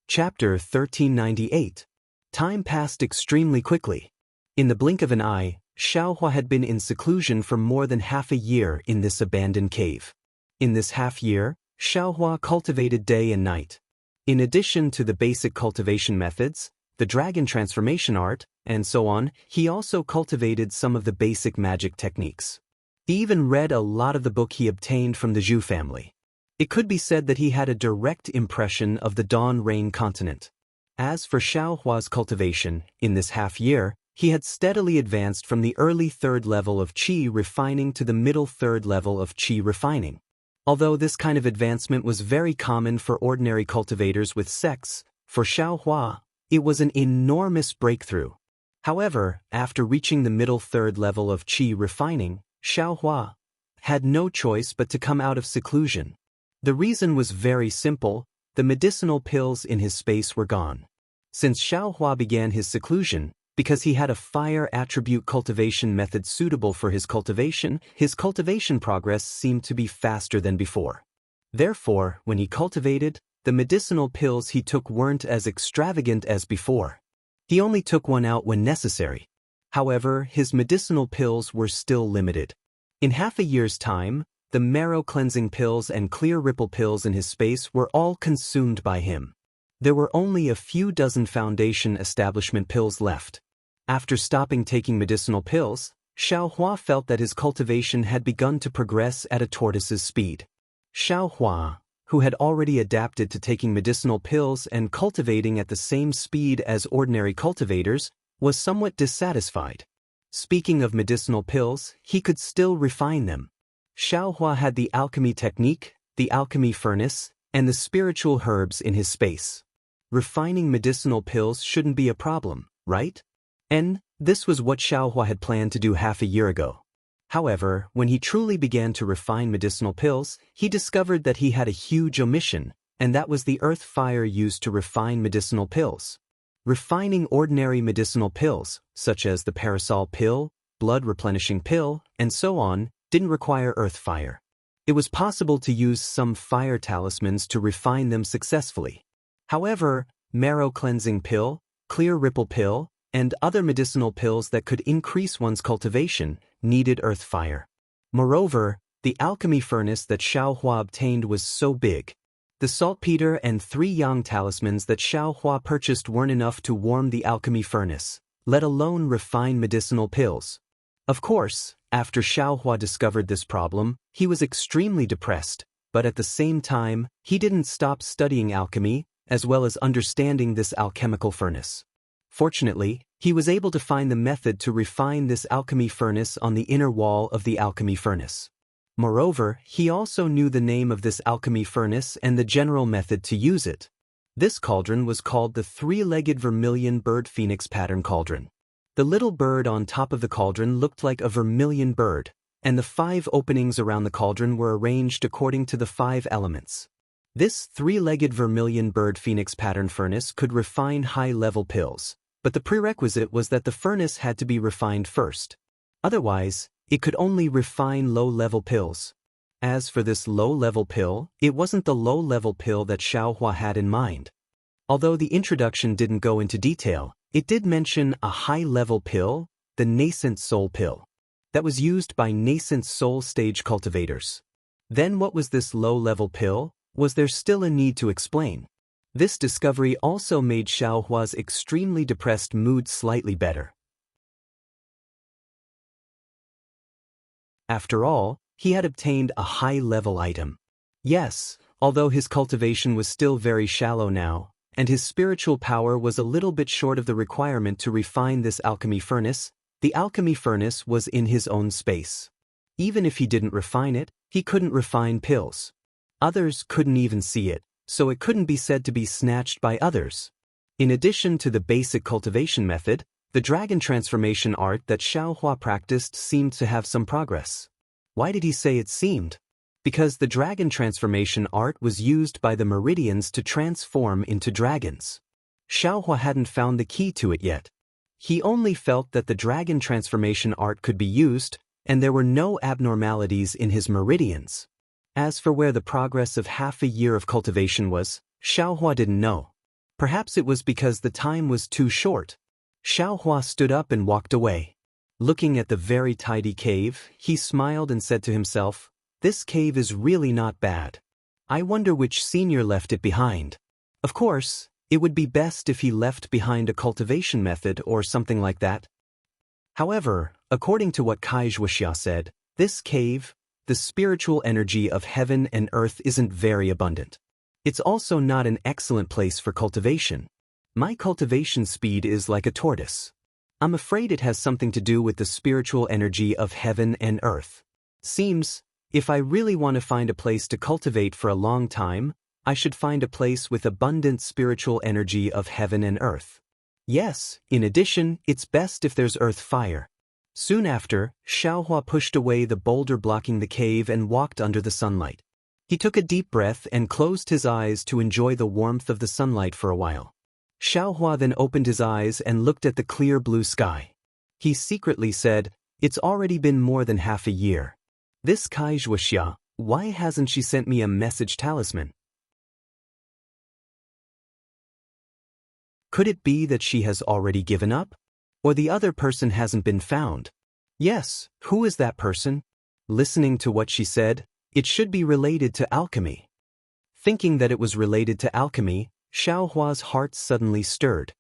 Speaker 1: Chapter 1398. Time passed extremely quickly. In the blink of an eye, Xiaohua had been in seclusion for more than half a year in this abandoned cave. In this half-year, Xiaohua cultivated day and night. In addition to the basic cultivation methods, the dragon transformation art, and so on, he also cultivated some of the basic magic techniques. He even read a lot of the book he obtained from the Zhu family. It could be said that he had a direct impression of the Dawn Rain continent. As for Xiaohua's cultivation, in this half-year, he had steadily advanced from the early third level of qi refining to the middle third level of qi refining. Although this kind of advancement was very common for ordinary cultivators with sects, for Xiaohua, it was an enormous breakthrough. However, after reaching the middle third level of qi refining, Xiaohua had no choice but to come out of seclusion. The reason was very simple: the medicinal pills in his space were gone. Since Xiaohua began his seclusion, because he had a fire attribute cultivation method suitable for his cultivation progress seemed to be faster than before. Therefore, when he cultivated, the medicinal pills he took weren't as extravagant as before. He only took one out when necessary. However, his medicinal pills were still limited. In half a year's time, the marrow cleansing pills and clear ripple pills in his space were all consumed by him. There were only a few dozen foundation establishment pills left. After stopping taking medicinal pills, Xiaohua felt that his cultivation had begun to progress at a tortoise's speed. Xiaohua, who had already adapted to taking medicinal pills and cultivating at the same speed as ordinary cultivators, was somewhat dissatisfied. Speaking of medicinal pills, he could still refine them. Xiaohua had the alchemy technique, the alchemy furnace, and the spiritual herbs in his space. Refining medicinal pills shouldn't be a problem, right? And this was what Xiaohua had planned to do half a year ago. However, when he truly began to refine medicinal pills, he discovered that he had a huge omission, and that was the earth fire used to refine medicinal pills. Refining ordinary medicinal pills, such as the parasol pill, blood replenishing pill, and so on, didn't require earth fire. It was possible to use some fire talismans to refine them successfully. However, marrow cleansing pill, clear ripple pill, and other medicinal pills that could increase one's cultivation needed earth fire. Moreover, the alchemy furnace that Xiaohua obtained was so big. The saltpeter and 3 yang talismans that Xiaohua purchased weren't enough to warm the alchemy furnace, let alone refine medicinal pills. Of course, after Xiaohua discovered this problem, he was extremely depressed, but at the same time, he didn't stop studying alchemy, as well as understanding this alchemical furnace. Fortunately, he was able to find the method to refine this alchemy furnace on the inner wall of the alchemy furnace. Moreover, he also knew the name of this alchemy furnace and the general method to use it. This cauldron was called the 3-legged vermilion bird phoenix pattern cauldron. The little bird on top of the cauldron looked like a vermilion bird, and the 5 openings around the cauldron were arranged according to the 5 elements. This 3-legged vermilion bird phoenix pattern furnace could refine high-level pills, but the prerequisite was that the furnace had to be refined first. Otherwise, it could only refine low-level pills. As for this low-level pill, it wasn't the low-level pill that Xiaohua had in mind. Although the introduction didn't go into detail, it did mention a high-level pill, the nascent soul pill, that was used by nascent soul stage cultivators. Then what was this low-level pill? Was there still a need to explain? This discovery also made Xiaohua's extremely depressed mood slightly better. After all, he had obtained a high-level item. Yes, although his cultivation was still very shallow now, and his spiritual power was a little bit short of the requirement to refine this alchemy furnace, the alchemy furnace was in his own space. Even if he didn't refine it, he couldn't refine pills. Others couldn't even see it, so it couldn't be said to be snatched by others. In addition to the basic cultivation method, the dragon transformation art that Xiaohua practiced seemed to have some progress. Why did he say it seemed? Because the dragon transformation art was used by the meridians to transform into dragons. Xiaohua hadn't found the key to it yet. He only felt that the dragon transformation art could be used, and there were no abnormalities in his meridians. As for where the progress of half a year of cultivation was, Xiaohua didn't know. Perhaps it was because the time was too short. Xiaohua stood up and walked away. Looking at the very tidy cave, he smiled and said to himself, "This cave is really not bad. I wonder which senior left it behind." Of course, it would be best if he left behind a cultivation method or something like that. However, according to what Wuxia said, this cave, the spiritual energy of heaven and earth isn't very abundant. It's also not an excellent place for cultivation. My cultivation speed is like a tortoise. I'm afraid it has something to do with the spiritual energy of heaven and earth. Seems, if I really want to find a place to cultivate for a long time, I should find a place with abundant spiritual energy of heaven and earth. Yes, in addition, it's best if there's earth fire. Soon after, Xiaohua pushed away the boulder blocking the cave and walked under the sunlight. He took a deep breath and closed his eyes to enjoy the warmth of the sunlight for a while. Xiaohua then opened his eyes and looked at the clear blue sky. He secretly said, "It's already been more than half a year. This Wuxia, why hasn't she sent me a message talisman? Could it be that she has already given up? Or the other person hasn't been found? Yes, who is that person?" Listening to what she said, it should be related to alchemy. Thinking that it was related to alchemy, Xiaohua's heart suddenly stirred.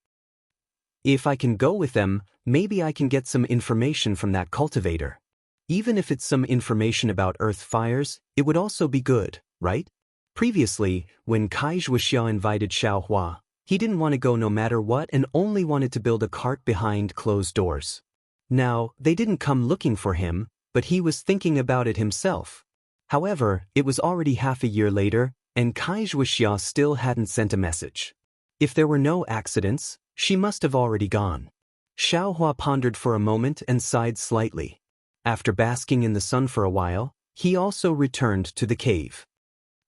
Speaker 1: If I can go with them, maybe I can get some information from that cultivator. Even if it's some information about earth fires, it would also be good, right? Previously, when Wuxia invited Xiaohua, he didn't want to go no matter what and only wanted to build a cart behind closed doors. Now, they didn't come looking for him, but he was thinking about it himself. However, it was already half a year later, and Wuxia still hadn't sent a message. If there were no accidents, she must have already gone. Xiaohua pondered for a moment and sighed slightly. After basking in the sun for a while, he also returned to the cave.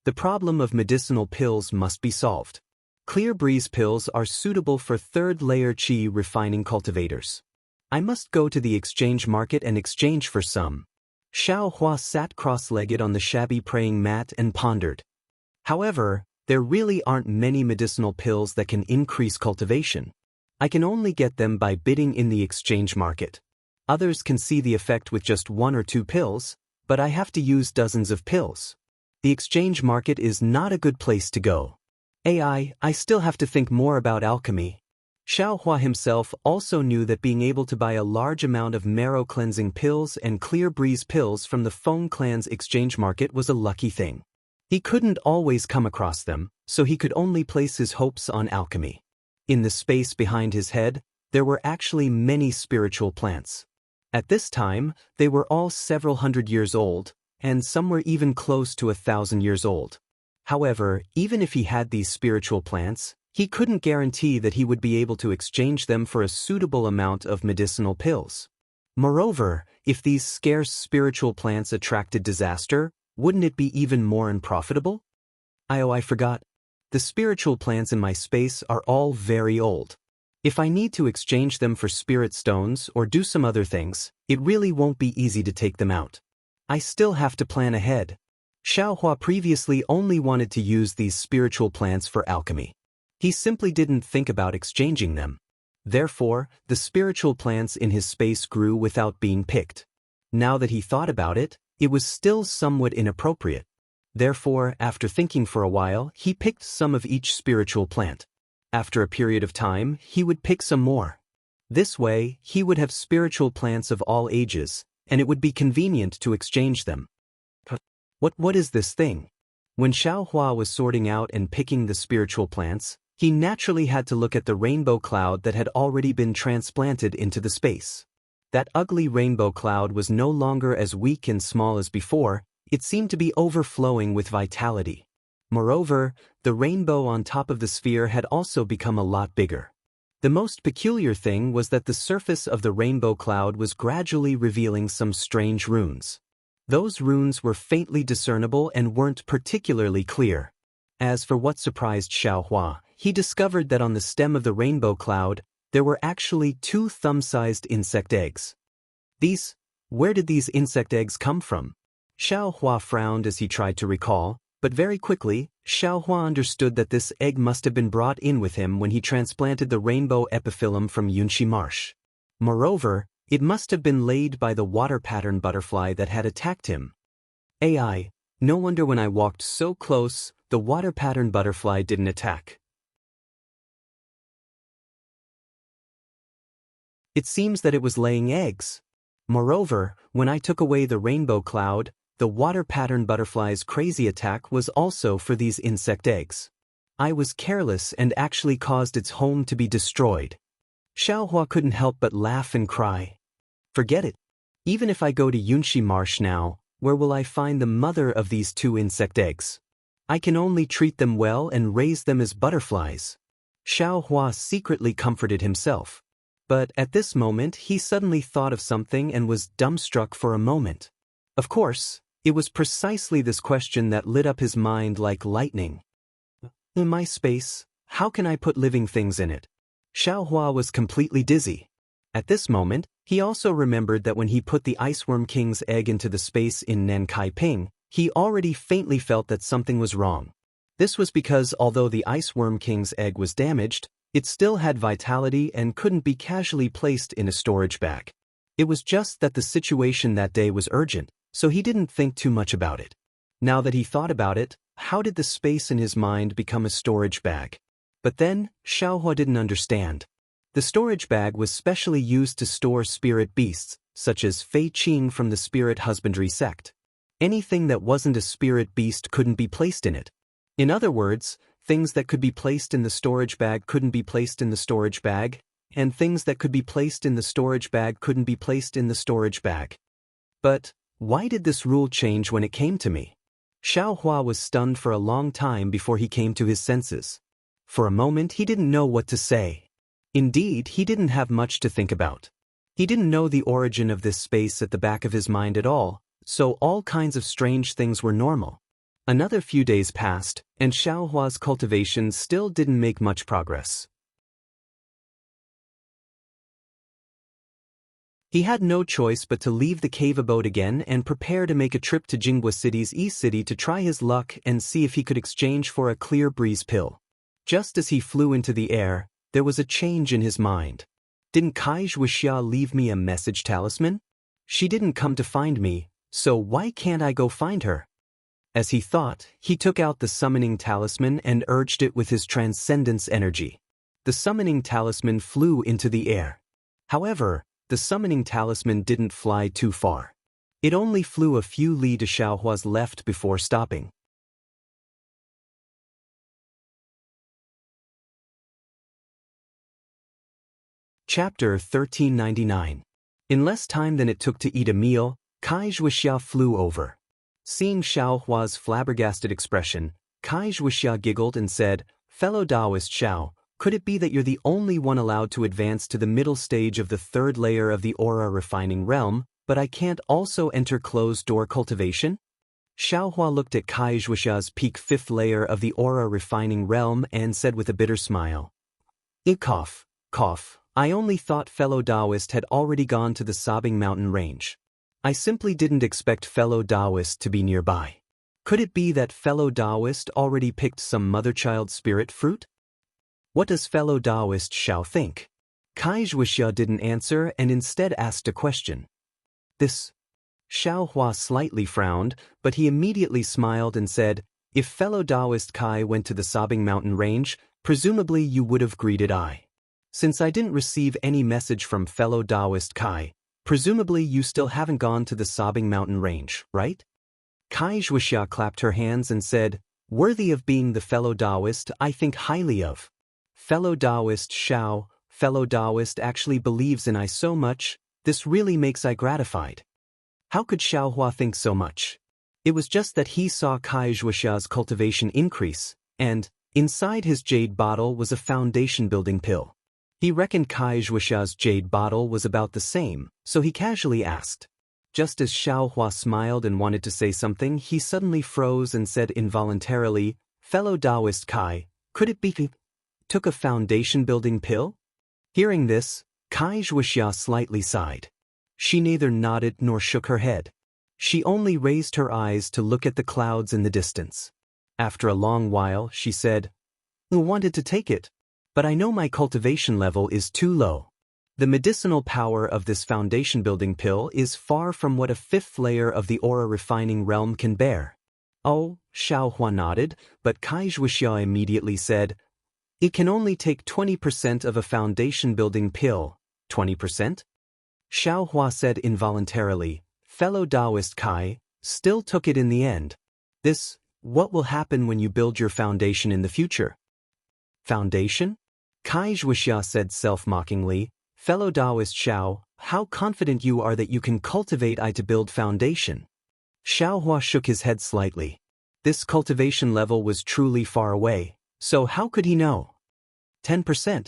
Speaker 1: The problem of medicinal pills must be solved. Clear breeze pills are suitable for third-layer qi refining cultivators. I must go to the exchange market and exchange for some. Xiaohua sat cross-legged on the shabby praying mat and pondered. However, there really aren't many medicinal pills that can increase cultivation. I can only get them by bidding in the exchange market. Others can see the effect with just 1 or 2 pills, but I have to use dozens of pills. The exchange market is not a good place to go. I still have to think more about alchemy. Xiaohua himself also knew that being able to buy a large amount of marrow-cleansing pills and clear breeze pills from the Feng clan's exchange market was a lucky thing. He couldn't always come across them, so he could only place his hopes on alchemy. In the space behind his head, there were actually many spiritual plants. At this time, they were all several hundred years old, and some were even close to 1,000 years old. However, even if he had these spiritual plants, he couldn't guarantee that he would be able to exchange them for a suitable amount of medicinal pills. Moreover, if these scarce spiritual plants attracted disaster, wouldn't it be even more unprofitable? I forgot. The spiritual plants in my space are all very old. If I need to exchange them for spirit stones or do some other things, it really won't be easy to take them out. I still have to plan ahead. Xiaohua previously only wanted to use these spiritual plants for alchemy. He simply didn't think about exchanging them. Therefore, the spiritual plants in his space grew without being picked. Now that he thought about it, it was still somewhat inappropriate. Therefore, after thinking for a while, he picked some of each spiritual plant. After a period of time, he would pick some more. This way, he would have spiritual plants of all ages, and it would be convenient to exchange them. What is this thing? When Xiaohua was sorting out and picking the spiritual plants, he naturally had to look at the rainbow cloud that had already been transplanted into the space. That ugly rainbow cloud was no longer as weak and small as before, it seemed to be overflowing with vitality. Moreover, the rainbow on top of the sphere had also become a lot bigger. The most peculiar thing was that the surface of the rainbow cloud was gradually revealing some strange runes. Those runes were faintly discernible and weren't particularly clear. As for what surprised Xiaohua, he discovered that on the stem of the rainbow cloud, there were actually 2 thumb-sized insect eggs. Where did these insect eggs come from? Xiaohua frowned as he tried to recall, but very quickly, Xiaohua understood that this egg must have been brought in with him when he transplanted the rainbow epiphyllum from Yunxi Marsh. Moreover, it must have been laid by the water pattern butterfly that had attacked him. AI, no wonder when I walked so close, the water pattern butterfly didn't attack. It seems that it was laying eggs. Moreover, when I took away the rainbow cloud, the water pattern butterfly's crazy attack was also for these insect eggs. I was careless and actually caused its home to be destroyed. Xiaohua couldn't help but laugh and cry. Forget it. Even if I go to Yunxi Marsh now, where will I find the mother of these 2 insect eggs? I can only treat them well and raise them as butterflies. Xiaohua secretly comforted himself. But at this moment he suddenly thought of something and was dumbstruck for a moment. Of course, it was precisely this question that lit up his mind like lightning. In my space, how can I put living things in it? Xiaohua was completely dizzy. At this moment, he also remembered that when he put the Iceworm King's egg into the space in Nankai Ping, he already faintly felt that something was wrong. This was because although the Iceworm King's egg was damaged, it still had vitality and couldn't be casually placed in a storage bag. It was just that the situation that day was urgent, so he didn't think too much about it. Now that he thought about it, how did the space in his mind become a storage bag? But then, Xiaohua didn't understand. The storage bag was specially used to store spirit beasts, such as Fei Qing from the spirit husbandry sect. Anything that wasn't a spirit beast couldn't be placed in it. In other words, things that could be placed in the storage bag couldn't be placed in the storage bag, and things that could be placed in the storage bag couldn't be placed in the storage bag. But why did this rule change when it came to me? Xiaohua was stunned for a long time before he came to his senses. For a moment he didn't know what to say. Indeed, he didn't have much to think about. He didn't know the origin of this space at the back of his mind at all, so all kinds of strange things were normal. Another few days passed, and Xiaohua's cultivation still didn't make much progress. He had no choice but to leave the cave abode again and prepare to make a trip to Jianghu City's East City to try his luck and see if he could exchange for a clear breeze pill. Just as he flew into the air, there was a change in his mind. Didn't Wuxia leave me a message talisman? She didn't come to find me, so why can't I go find her? As he thought, he took out the summoning talisman and urged it with his transcendence energy. The summoning talisman flew into the air. However, the summoning talisman didn't fly too far. It only flew a few li to Xiaohua's left before stopping. Chapter 1399. In less time than it took to eat a meal, Wuxia flew over. Seeing Xiaohua's flabbergasted expression, Wuxia giggled and said, "Fellow Taoist Xiao, could it be that you're the only one allowed to advance to the middle stage of the 3rd layer of the aura refining realm, but I can't also enter closed-door cultivation?" Xiaohua looked at Wuxia's peak 5th layer of the aura refining realm and said with a bitter smile, Cough. I only thought fellow Taoist had already gone to the Sobbing Mountain range. I simply didn't expect fellow Taoist to be nearby." Could it be that fellow Taoist already picked some mother-child spirit fruit? What does fellow Taoist Xiao think? Wuxia didn't answer and instead asked a question. This. Xiao Hua slightly frowned, but he immediately smiled and said, if fellow Taoist Kai went to the Sobbing Mountain Range, presumably you would have greeted I. Since I didn't receive any message from fellow Taoist Kai, presumably you still haven't gone to the Sobbing Mountain Range, right? Wuxia clapped her hands and said, worthy of being the fellow Taoist I think highly of. Fellow Taoist Xiao, fellow Taoist actually believes in I so much, this really makes I gratified. How could Xiao Hua think so much? It was just that he saw Wuxia's cultivation increase, and, inside his jade bottle was a foundation-building pill. He reckoned Wuxia's jade bottle was about the same, so he casually asked. Just as Xiao Hua smiled and wanted to say something, he suddenly froze and said involuntarily, fellow Taoist Kai, could it be took a foundation-building pill? Hearing this, Wuxia slightly sighed. She neither nodded nor shook her head. She only raised her eyes to look at the clouds in the distance. After a long while, she said, I wanted to take it, but I know my cultivation level is too low. The medicinal power of this foundation-building pill is far from what a fifth layer of the aura refining realm can bear. Oh, Xiao Hua nodded, but Wuxia immediately said, it can only take 20% of a foundation-building pill. 20%? Xiao Hua said involuntarily, fellow Taoist Kai, still took it in the end. What will happen when you build your foundation in the future? Foundation? Wuxia said self-mockingly, fellow Taoist Xiao, how confident you are that you can cultivate I to build foundation. Xiao Hua shook his head slightly. This cultivation level was truly far away, so how could he know? 10%.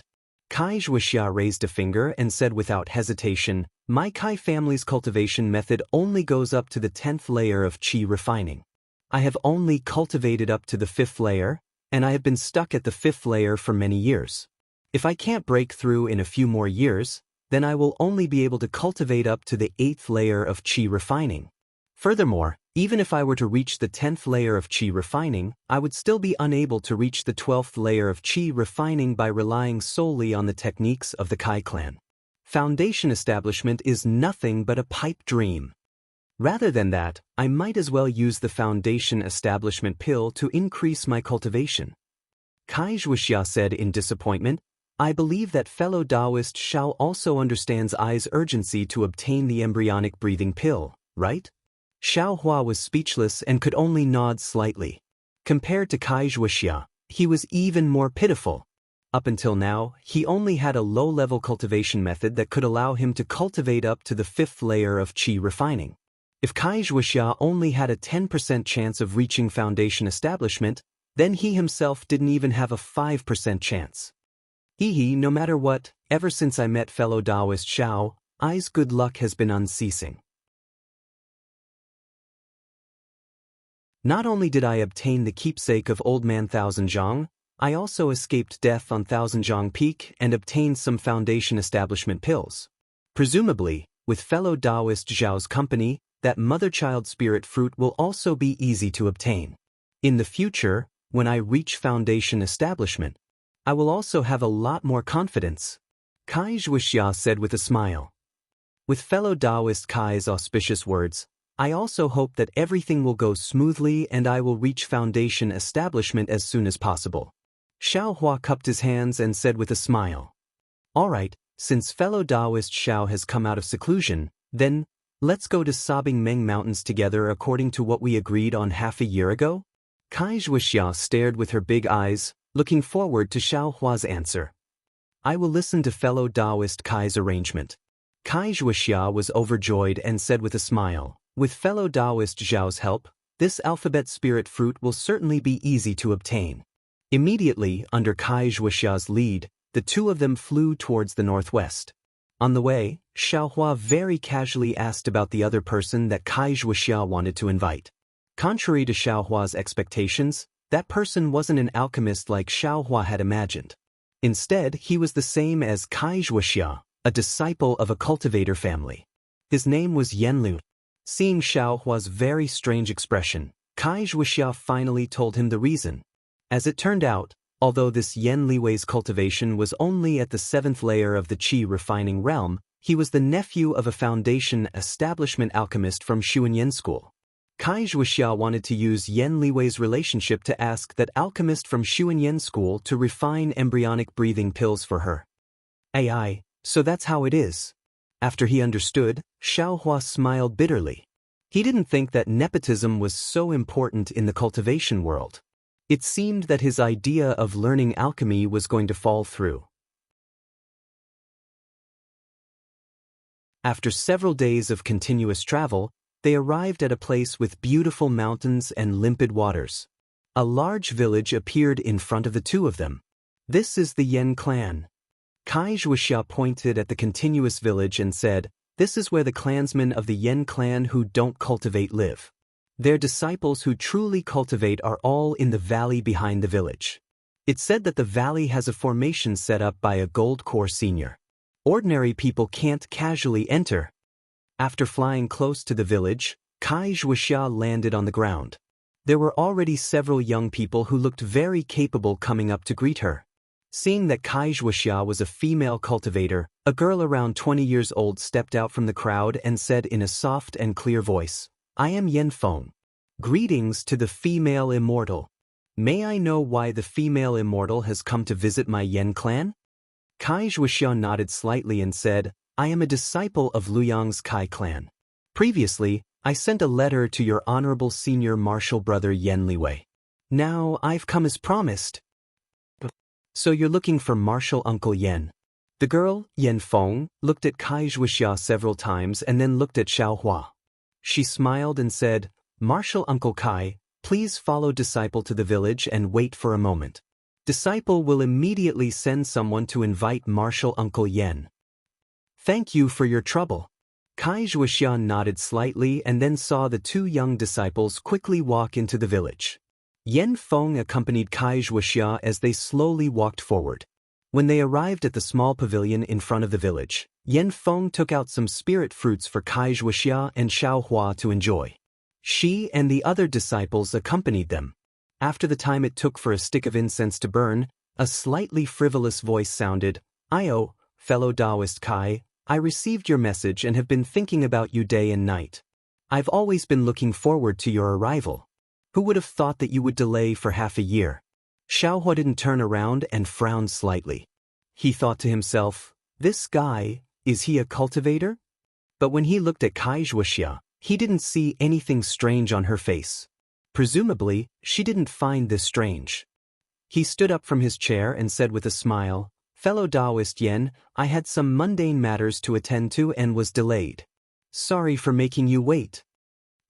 Speaker 1: Wuxia raised a finger and said without hesitation, my Kai family's cultivation method only goes up to the 10th layer of qi refining. I have only cultivated up to the 5th layer, and I have been stuck at the 5th layer for many years. If I can't break through in a few more years, then I will only be able to cultivate up to the 8th layer of qi refining. Furthermore, even if I were to reach the 10th layer of qi refining, I would still be unable to reach the 12th layer of qi refining by relying solely on the techniques of the Kai clan. Foundation establishment is nothing but a pipe dream. Rather than that, I might as well use the foundation establishment pill to increase my cultivation. Wuxia said in disappointment, I believe that fellow Taoist Xiao also understands I's urgency to obtain the embryonic breathing pill, right? Xiao Hua was speechless and could only nod slightly. Compared to Wuxia, he was even more pitiful. Up until now, he only had a low-level cultivation method that could allow him to cultivate up to the 5th layer of qi refining. If Wuxia only had a 10% chance of reaching foundation establishment, then he himself didn't even have a 5% chance. No matter what, ever since I met fellow Taoist Xiao, I's good luck has been unceasing. Not only did I obtain the keepsake of Old Man Thousandjiang, I also escaped death on Thousandjiang Peak and obtained some foundation establishment pills. Presumably, with fellow Taoist Zhao's company, that mother-child spirit fruit will also be easy to obtain. In the future, when I reach foundation establishment, I will also have a lot more confidence. Wuxia said with a smile. With fellow Taoist Kai's auspicious words, I also hope that everything will go smoothly and I will reach foundation establishment as soon as possible. Xiao Hua cupped his hands and said with a smile. All right, since fellow Taoist Xiao has come out of seclusion, then, let's go to Sobbing Meng Mountains together according to what we agreed on half a year ago? Wuxia stared with her big eyes, looking forward to Xiao Hua's answer. I will listen to fellow Taoist Kai's arrangement. Wuxia was overjoyed and said with a smile, with fellow Taoist Zhao's help, this alphabet spirit fruit will certainly be easy to obtain. Immediately, under Wuxia's lead, the two of them flew towards the northwest. On the way, Xiao Hua very casually asked about the other person that Wuxia wanted to invite. Contrary to Xiao Hua's expectations, that person wasn't an alchemist like Xiao Hua had imagined. Instead, he was the same as Wuxia, a disciple of a cultivator family. His name was Yanlu. Seeing Xiao Hua's very strange expression, Wuxia finally told him the reason. As it turned out, although this Yen Liwei's cultivation was only at the 7th layer of the qi refining realm, he was the nephew of a foundation establishment alchemist from Xuanyan School. Wuxia wanted to use Yen Liwei's relationship to ask that alchemist from Xuanyan School to refine embryonic breathing pills for her. AI, so that's how it is. After he understood, Xiaohua smiled bitterly. He didn't think that nepotism was so important in the cultivation world. It seemed that his idea of learning alchemy was going to fall through. After several days of continuous travel, they arrived at a place with beautiful mountains and limpid waters. A large village appeared in front of the two of them. This is the Yen clan. Wuxia pointed at the continuous village and said, "This is where the clansmen of the Yen clan who don't cultivate live. Their disciples who truly cultivate are all in the valley behind the village." It's said that the valley has a formation set up by a gold core senior. Ordinary people can't casually enter. After flying close to the village, Wuxia landed on the ground. There were already several young people who looked very capable coming up to greet her. Seeing that Wuxia was a female cultivator, a girl around 20 years old stepped out from the crowd and said in a soft and clear voice, "I am Yen Feng. Greetings to the female immortal. May I know why the female immortal has come to visit my Yen clan?" Wuxia nodded slightly and said, "I am a disciple of Luyang's Kai clan. Previously, I sent a letter to your honorable senior martial brother Yen Liwei. Now I've come as promised." "So you're looking for martial uncle Yen?" The girl, Yen Feng, looked at Wuxia several times and then looked at Xiaohua. She smiled and said, "Martial uncle Kai, please follow disciple to the village and wait for a moment. Disciple will immediately send someone to invite martial uncle Yen." "Thank you for your trouble." Wuxia nodded slightly and then saw the two young disciples quickly walk into the village. Yen Feng accompanied Wuxia as they slowly walked forward. When they arrived at the small pavilion in front of the village, Yen Feng took out some spirit fruits for Wuxia and Xiaohua to enjoy. She and the other disciples accompanied them. After the time it took for a stick of incense to burn, a slightly frivolous voice sounded, "Io, fellow Taoist Kai, I received your message and have been thinking about you day and night. I've always been looking forward to your arrival. Who would have thought that you would delay for half a year?" Xiaohua didn't turn around and frowned slightly. He thought to himself, "This guy, is he a cultivator?" But when he looked at Wuxia, he didn't see anything strange on her face. Presumably, she didn't find this strange. He stood up from his chair and said with a smile, "Fellow Taoist Yen, I had some mundane matters to attend to and was delayed. Sorry for making you wait."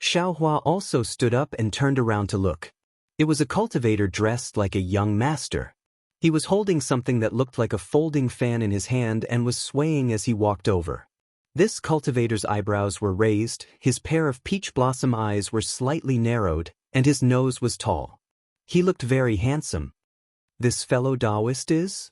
Speaker 1: Xiaohua also stood up and turned around to look. It was a cultivator dressed like a young master. He was holding something that looked like a folding fan in his hand and was swaying as he walked over. This cultivator's eyebrows were raised, his pair of peach blossom eyes were slightly narrowed, and his nose was tall. He looked very handsome. "This fellow Taoist is?"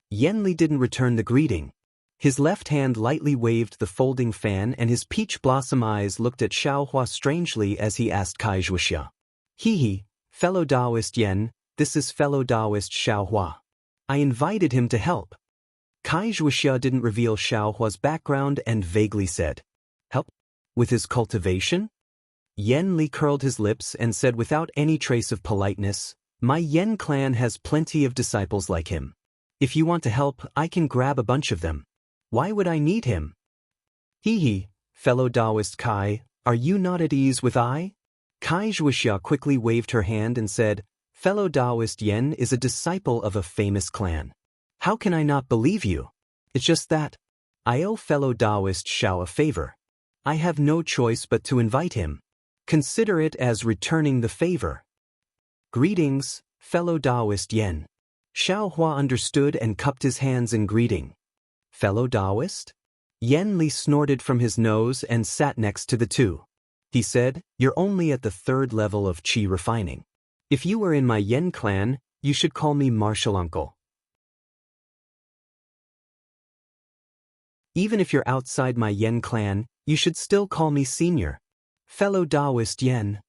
Speaker 1: Yen Li didn't return the greeting. His left hand lightly waved the folding fan and his peach blossom eyes looked at Xiaohua strangely as he asked Wuxia. "He, fellow Taoist Yen, this is fellow Taoist Xiaohua. I invited him to help." Wuxia didn't reveal Xiaohua's background and vaguely said, "Help? With his cultivation?" Yen Li curled his lips and said without any trace of politeness, "My Yen clan has plenty of disciples like him. If you want to help, I can grab a bunch of them. Why would I need him?" He, fellow Taoist Kai, are you not at ease with I?" Wuxia quickly waved her hand and said, "Fellow Taoist Yen is a disciple of a famous clan. How can I not believe you? It's just that I owe fellow Taoist Xiao a favor. I have no choice but to invite him. Consider it as returning the favor." "Greetings, fellow Taoist Yen." Xiaohua understood and cupped his hands in greeting. "Fellow Taoist?" Yen Li snorted from his nose and sat next to the two. He said, "You're only at the 3rd level of qi refining. If you were in my Yen clan, you should call me martial uncle. Even if you're outside my Yen clan, you should still call me senior. Fellow Taoist Yen."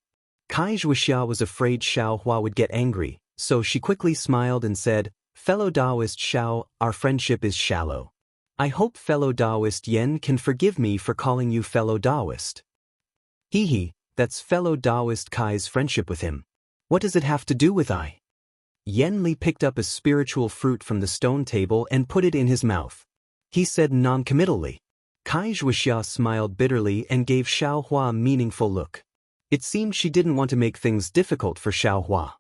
Speaker 1: Wuxia was afraid Xiao Hua would get angry, so she quickly smiled and said, "Fellow Taoist Xiao, our friendship is shallow. I hope fellow Taoist Yen can forgive me for calling you fellow Taoist." Hee, that's fellow Taoist Kai's friendship with him. What does it have to do with I? Yen Li picked up a spiritual fruit from the stone table and put it in his mouth. He said non-committally. Wuxia smiled bitterly and gave Xiao Hua a meaningful look. It seemed she didn't want to make things difficult for Xiao Hua.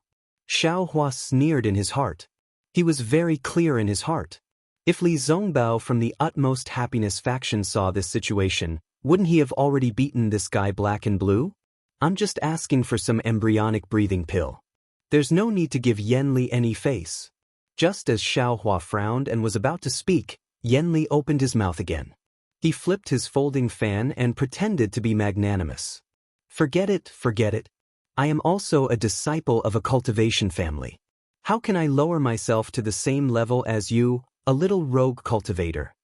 Speaker 1: Xiao Hua sneered in his heart. He was very clear in his heart. If Li Zongbao from the Utmost Happiness faction saw this situation, wouldn't he have already beaten this guy black and blue? I'm just asking for some embryonic breathing pill. There's no need to give Yen Li any face. Just as Xiao Hua frowned and was about to speak, Yen Li opened his mouth again. He flipped his folding fan and pretended to be magnanimous. Forget it, forget it. I am also a disciple of a cultivation family. How can I lower myself to the same level as you, a little rogue cultivator?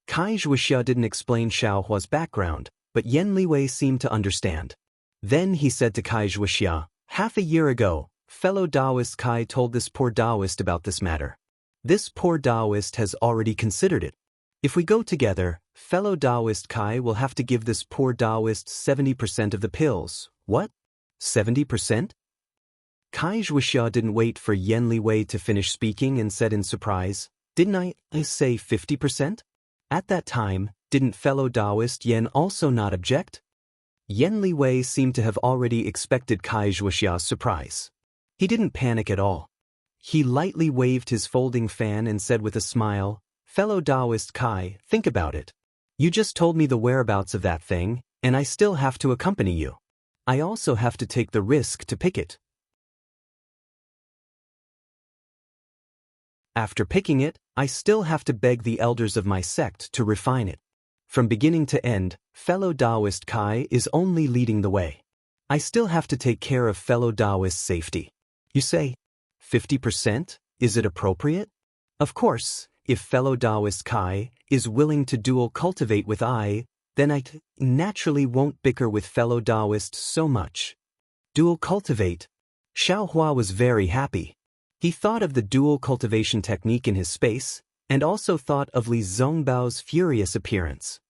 Speaker 1: Wuxia didn't explain Xiao Hua's background, but Yen Liwei seemed to understand. Then he said to Wuxia, "Half a year ago, fellow Taoist Kai told this poor Taoist about this matter. This poor Taoist has already considered it. If we go together, fellow Taoist Kai will have to give this poor Taoist 70% of the pills." What? 70%? Wuxia didn't wait for Yen Liwei to finish speaking and said in surprise, "Didn't I say 50%? At that time, didn't fellow Taoist Yen also not object?" Yen Liwei seemed to have already expected Wuxia's surprise. He didn't panic at all. He lightly waved his folding fan and said with a smile, "Fellow Taoist Kai, think about it. You just told me the whereabouts of that thing, and I still have to accompany you. I also have to take the risk to pick it. After picking it, I still have to beg the elders of my sect to refine it. From beginning to end, fellow Taoist Kai is only leading the way. I still have to take care of fellow Taoist safety." You say, 50%? Is it appropriate? Of course, if fellow Taoist Kai is willing to dual cultivate with I, then I naturally won't bicker with fellow Taoist so much. Dual cultivate. Xiao Hua was very happy. He thought of the dual cultivation technique in his space, and also thought of Li Zongbao's furious appearance.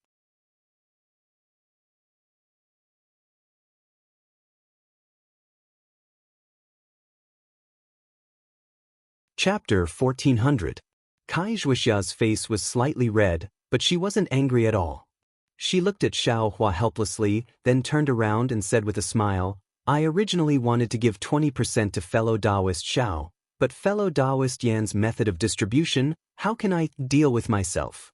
Speaker 1: Chapter 1400. Wuxia's face was slightly red, but she wasn't angry at all. She looked at Xiao Hua helplessly, then turned around and said with a smile, "I originally wanted to give 20% to fellow Taoist Xiao, but fellow Taoist Yan's method of distribution, how can I deal with myself?"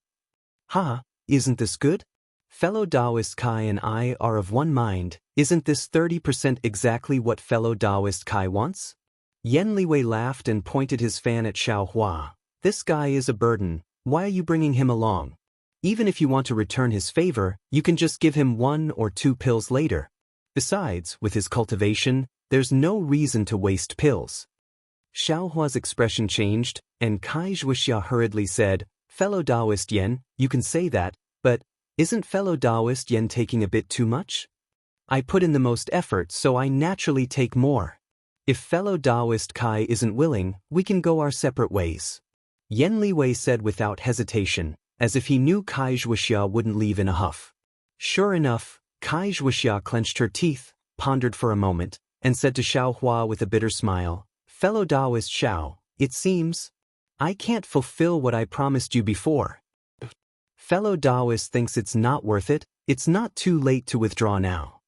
Speaker 1: Isn't this good? Fellow Taoist Kai and I are of one mind. Isn't this 30% exactly what fellow Taoist Kai wants? Yen Liwei laughed and pointed his fan at Xiao Hua. "This guy is a burden. Why are you bringing him along? Even if you want to return his favor, you can just give him 1 or 2 pills later. Besides, with his cultivation, there's no reason to waste pills." Xiao Hua's expression changed, and Wuxia hurriedly said, "Fellow Taoist Yen, you can say that, but isn't fellow Taoist Yen taking a bit too much? I put in the most effort, so I naturally take more. If fellow Taoist Kai isn't willing, we can go our separate ways." Yen Liwei said without hesitation, as if he knew Wuxia wouldn't leave in a huff. Sure enough, Wuxia clenched her teeth, pondered for a moment, and said to Xiao Hua with a bitter smile, "Fellow Taoist Xiao, it seems I can't fulfill what I promised you before. Fellow Taoist thinks it's not worth it. It's not too late to withdraw now."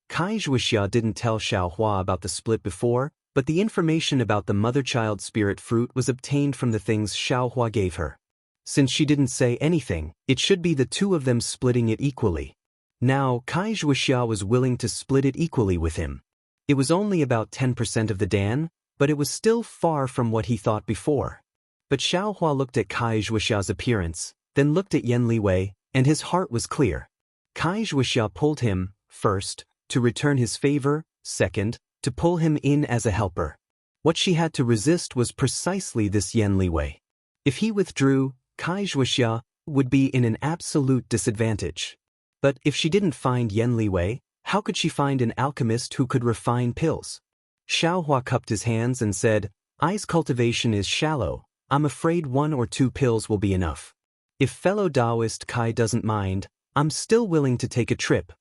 Speaker 1: Wuxia didn't tell Xiao Hua about the split before, but the information about the mother-child spirit fruit was obtained from the things Xiao Hua gave her. Since she didn't say anything, it should be the two of them splitting it equally. Now, Wuxia was willing to split it equally with him. It was only about 10% of the dan, but it was still far from what he thought before. But Xiao Hua looked at Wuxia's appearance, then looked at Yen Liwei, and his heart was clear. Wuxia pulled him, first, to return his favor, second, to pull him in as a helper. What she had to resist was precisely this Yen Liwei. If he withdrew, Wuxia would be in an absolute disadvantage. But if she didn't find Yen Liwei, How could she find an alchemist who could refine pills? Xiaohua cupped his hands and said, Ai's cultivation is shallow. I'm afraid 1 or 2 pills will be enough. If fellow Taoist Kai doesn't mind, I'm still willing to take a trip.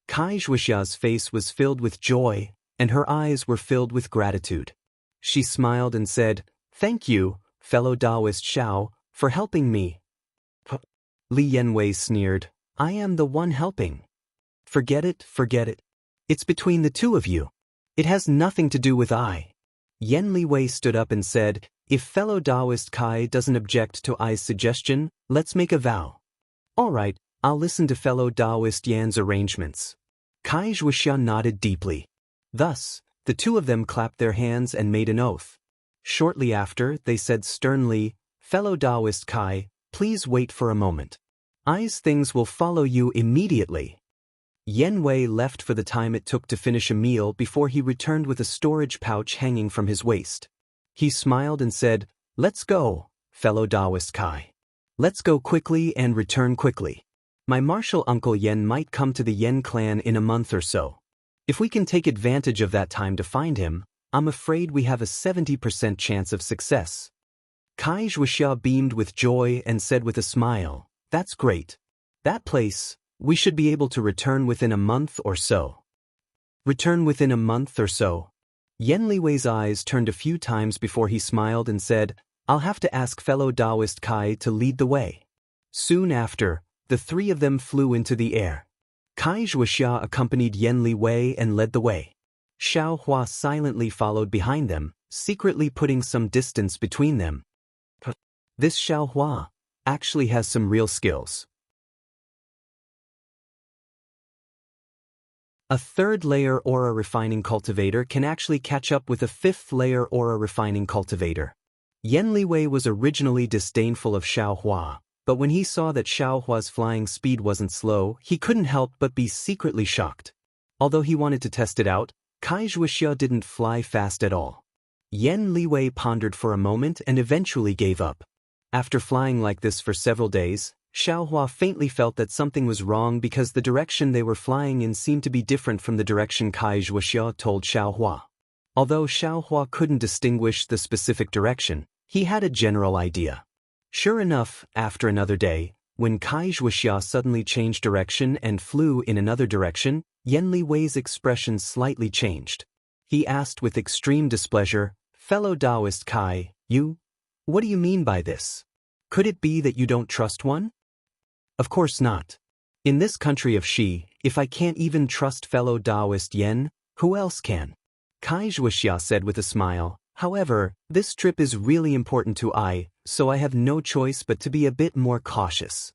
Speaker 1: Kai Wuxia's face was filled with joy, and her eyes were filled with gratitude. She smiled and said, Thank you, fellow Taoist Xiao, for helping me. Li Yanwei sneered, I am the one helping. Forget it, forget it. It's between the two of you. It has nothing to do with I. Yen Liwei stood up and said, If fellow Taoist Kai doesn't object to I's suggestion, let's make a vow. All right, I'll listen to fellow Taoist Yan's arrangements. Kai Wuxia nodded deeply. Thus, the two of them clapped their hands and made an oath. Shortly after, they said sternly, Fellow Taoist Kai, please wait for a moment. I's things will follow you immediately. Yen Wei left for the time it took to finish a meal before he returned with a storage pouch hanging from his waist. He smiled and said, Let's go, fellow Taoist Kai. Let's go quickly and return quickly. My martial uncle Yen might come to the Yen clan in a month or so. If we can take advantage of that time to find him, I'm afraid we have a 70% chance of success. Kai Wuxia beamed with joy and said with a smile, That's great. That place, we should be able to return within a month or so. Return within a month or so. Yen Liwei's eyes turned a few times before he smiled and said, I'll have to ask fellow Taoist Kai to lead the way. Soon after, the three of them flew into the air. Kai Wuxia accompanied Yen Liwei and led the way. Xiao Hua silently followed behind them, secretly putting some distance between them. This Xiao Hua actually has some real skills. A 3rd-layer aura refining cultivator can actually catch up with a 5th-layer aura refining cultivator. Yen Liwei was originally disdainful of Xiao Hua, but when he saw that Xiao Hua's flying speed wasn't slow, he couldn't help but be secretly shocked. Although he wanted to test it out, Kai Wuxia didn't fly fast at all. Yen Liwei pondered for a moment and eventually gave up. After flying like this for several days, Xiao Hua faintly felt that something was wrong because the direction they were flying in seemed to be different from the direction Kai Wuxia told Xiao Hua. Although Xiao Hua couldn't distinguish the specific direction, he had a general idea. Sure enough, after another day, when Kai Wuxia suddenly changed direction and flew in another direction, Yen Liwei's expression slightly changed. He asked with extreme displeasure, Fellow Taoist Kai, what do you mean by this? Could it be that you don't trust one? Of course not. In this country of Shi, if I can't even trust fellow Taoist Yen, who else can? Kai Wuxia said with a smile, However, this trip is really important to I, so I have no choice but to be a bit more cautious.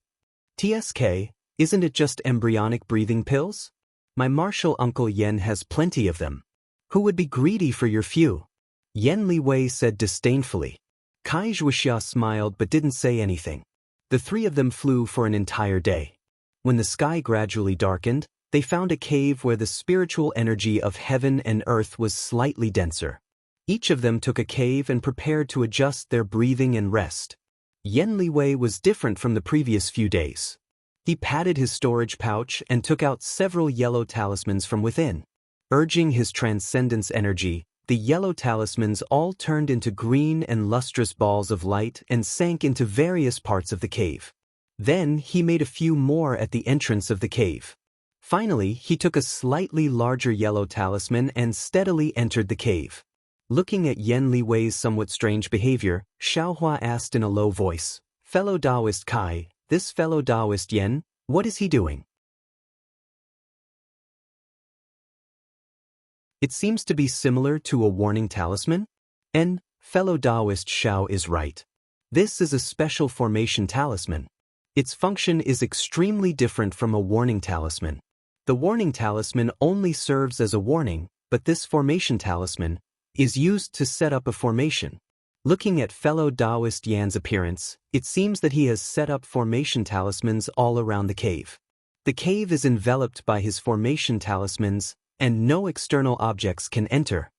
Speaker 1: TSK, isn't it just embryonic breathing pills? My martial uncle Yen has plenty of them. Who would be greedy for your few? Yen Liwei said disdainfully. Kai Wuxia smiled but didn't say anything. The three of them flew for an entire day. When the sky gradually darkened, they found a cave where the spiritual energy of heaven and earth was slightly denser. Each of them took a cave and prepared to adjust their breathing and rest. Yen Liwei was different from the previous few days. He patted his storage pouch and took out several yellow talismans from within. Urging his transcendence energy, the yellow talismans all turned into green and lustrous balls of light and sank into various parts of the cave. Then he made a few more at the entrance of the cave. Finally, he took a slightly larger yellow talisman and steadily entered the cave. Looking at Yen Liwei's somewhat strange behavior, Xiao Hua asked in a low voice, Fellow Taoist Kai, this fellow Taoist Yen, what is he doing? It seems to be similar to a warning talisman? And, fellow Taoist Xiao is right. This is a special formation talisman. Its function is extremely different from a warning talisman. The warning talisman only serves as a warning, but this formation talisman is used to set up a formation. Looking at fellow Taoist Yan's appearance, it seems that he has set up formation talismans all around the cave. The cave is enveloped by his formation talismans, and no external objects can enter.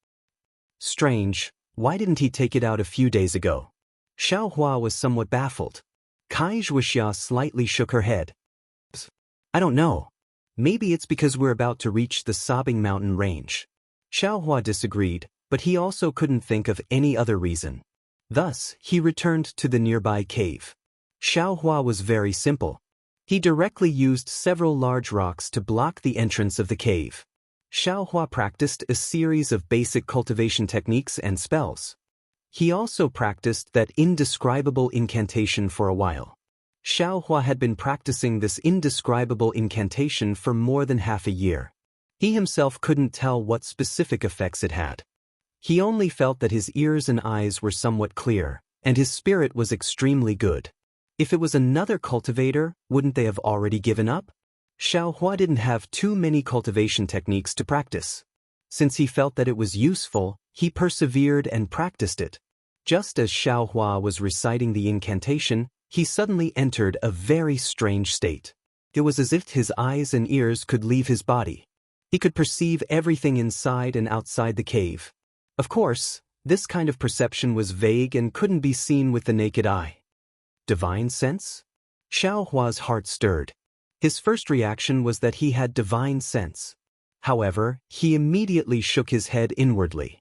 Speaker 1: Strange, why didn't he take it out a few days ago? Xiao Hua was somewhat baffled. Kai Wuxia slightly shook her head. I don't know. Maybe it's because we're about to reach the sobbing mountain range. Xiaohua disagreed, but he also couldn't think of any other reason. Thus, he returned to the nearby cave. Xiaohua was very simple. He directly used several large rocks to block the entrance of the cave. Xiaohua practiced a series of basic cultivation techniques and spells. He also practiced that indescribable incantation for a while. Xiaohua had been practicing this indescribable incantation for more than half a year. He himself couldn't tell what specific effects it had. He only felt that his ears and eyes were somewhat clear, and his spirit was extremely good. If it was another cultivator, wouldn't they have already given up? Xiaohua didn't have too many cultivation techniques to practice. Since he felt that it was useful, he persevered and practiced it. Just as Xiaohua was reciting the incantation, he suddenly entered a very strange state. It was as if his eyes and ears could leave his body. He could perceive everything inside and outside the cave. Of course, this kind of perception was vague and couldn't be seen with the naked eye. Divine sense? Xiaohua's heart stirred. His first reaction was that he had divine sense. However, he immediately shook his head inwardly.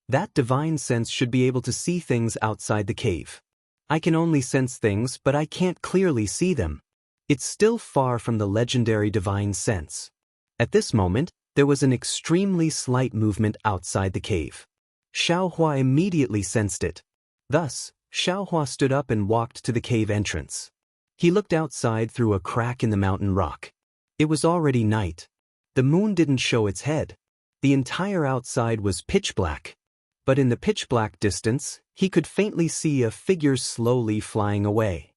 Speaker 1: That divine sense should be able to see things outside the cave. I can only sense things, but I can't clearly see them. It's still far from the legendary divine sense. At this moment, there was an extremely slight movement outside the cave. Xiaohua immediately sensed it. Thus, Xiaohua stood up and walked to the cave entrance. He looked outside through a crack in the mountain rock. It was already night. The moon didn't show its head. The entire outside was pitch black. But in the pitch-black distance, he could faintly see a figure slowly flying away.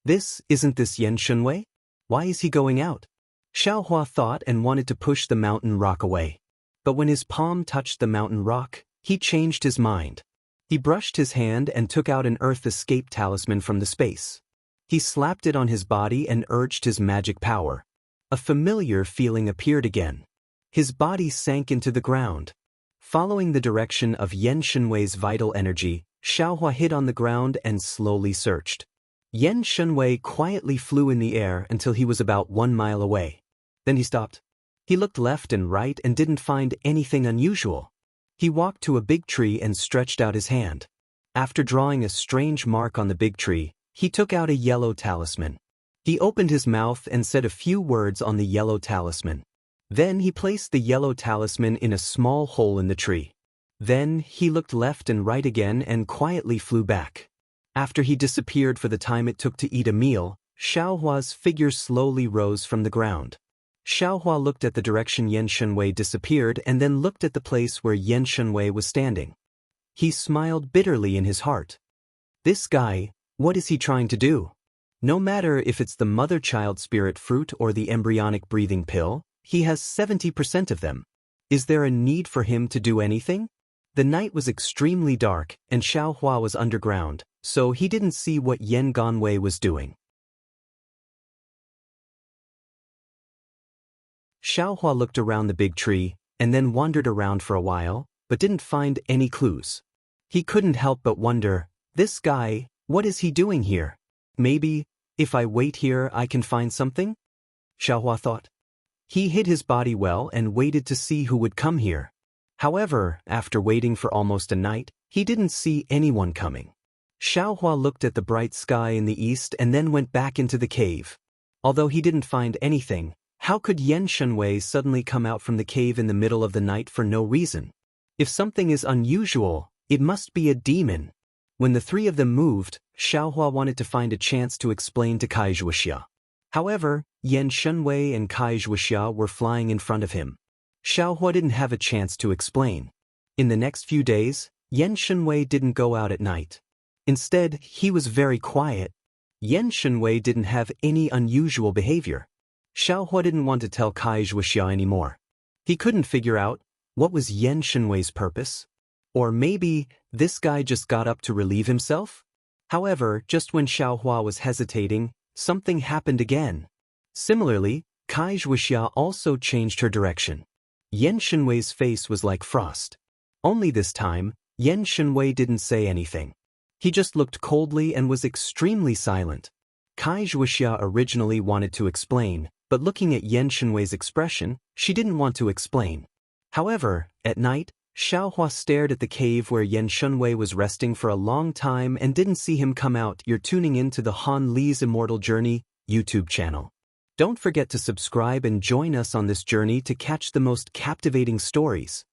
Speaker 1: Isn't this Yan Shunwei? Why is he going out? Xiaohua thought and wanted to push the mountain rock away. But when his palm touched the mountain rock, he changed his mind. He brushed his hand and took out an earth escape talisman from the space. He slapped it on his body and urged his magic power. A familiar feeling appeared again. His body sank into the ground. Following the direction of Yan Shunwei's vital energy, Xiaohua hid on the ground and slowly searched. Yan Shunwei quietly flew in the air until he was about 1 mile away. Then he stopped. He looked left and right and didn't find anything unusual. He walked to a big tree and stretched out his hand. After drawing a strange mark on the big tree, he took out a yellow talisman. He opened his mouth and said a few words on the yellow talisman. Then he placed the yellow talisman in a small hole in the tree. Then he looked left and right again and quietly flew back. After he disappeared for the time it took to eat a meal, Xiaohua's figure slowly rose from the ground. Xiaohua looked at the direction Yan Shunwei disappeared and then looked at the place where Yan Shunwei was standing. He smiled bitterly in his heart. This guy, what is he trying to do? No matter if it's the mother-child spirit fruit or the embryonic breathing pill, he has 70% of them. Is there a need for him to do anything? The night was extremely dark, and Xiaohua was underground, so he didn't see what Yan Ganwei was doing. Xiaohua looked around the big tree, and then wandered around for a while, but didn't find any clues. He couldn't help but wonder, this guy, what is he doing here? Maybe, if I wait here I can find something? Xiaohua thought. He hid his body well and waited to see who would come here. However, after waiting for almost a night, he didn't see anyone coming. Xiaohua looked at the bright sky in the east and then went back into the cave. Although he didn't find anything, how could Yan Shunwei suddenly come out from the cave in the middle of the night for no reason? If something is unusual, it must be a demon. When the three of them moved, Xiaohua wanted to find a chance to explain to Wuxia. However, Yan Shunwei and Wuxia were flying in front of him. Xiaohua didn't have a chance to explain. In the next few days, Yan Shunwei didn't go out at night. Instead, he was very quiet. Yan Shunwei didn't have any unusual behavior. Xiaohua didn't want to tell Wuxia anymore. He couldn't figure out, what was Yan Shunwei's purpose? Or maybe, this guy just got up to relieve himself? However, just when Xiaohua was hesitating, something happened again. Similarly, Wuxia also changed her direction. Yan Shunwei's face was like frost. Only this time, Yan Shunwei didn't say anything. He just looked coldly and was extremely silent. Wuxia originally wanted to explain, but looking at Yan Shenwei's expression, she didn't want to explain. However, at night, Xiaohua stared at the cave where Yan Shenwei was resting for a long time and didn't see him come out. You're tuning in to the Han Li's Immortal Journey YouTube channel. Don't forget to subscribe and join us on this journey to catch the most captivating stories.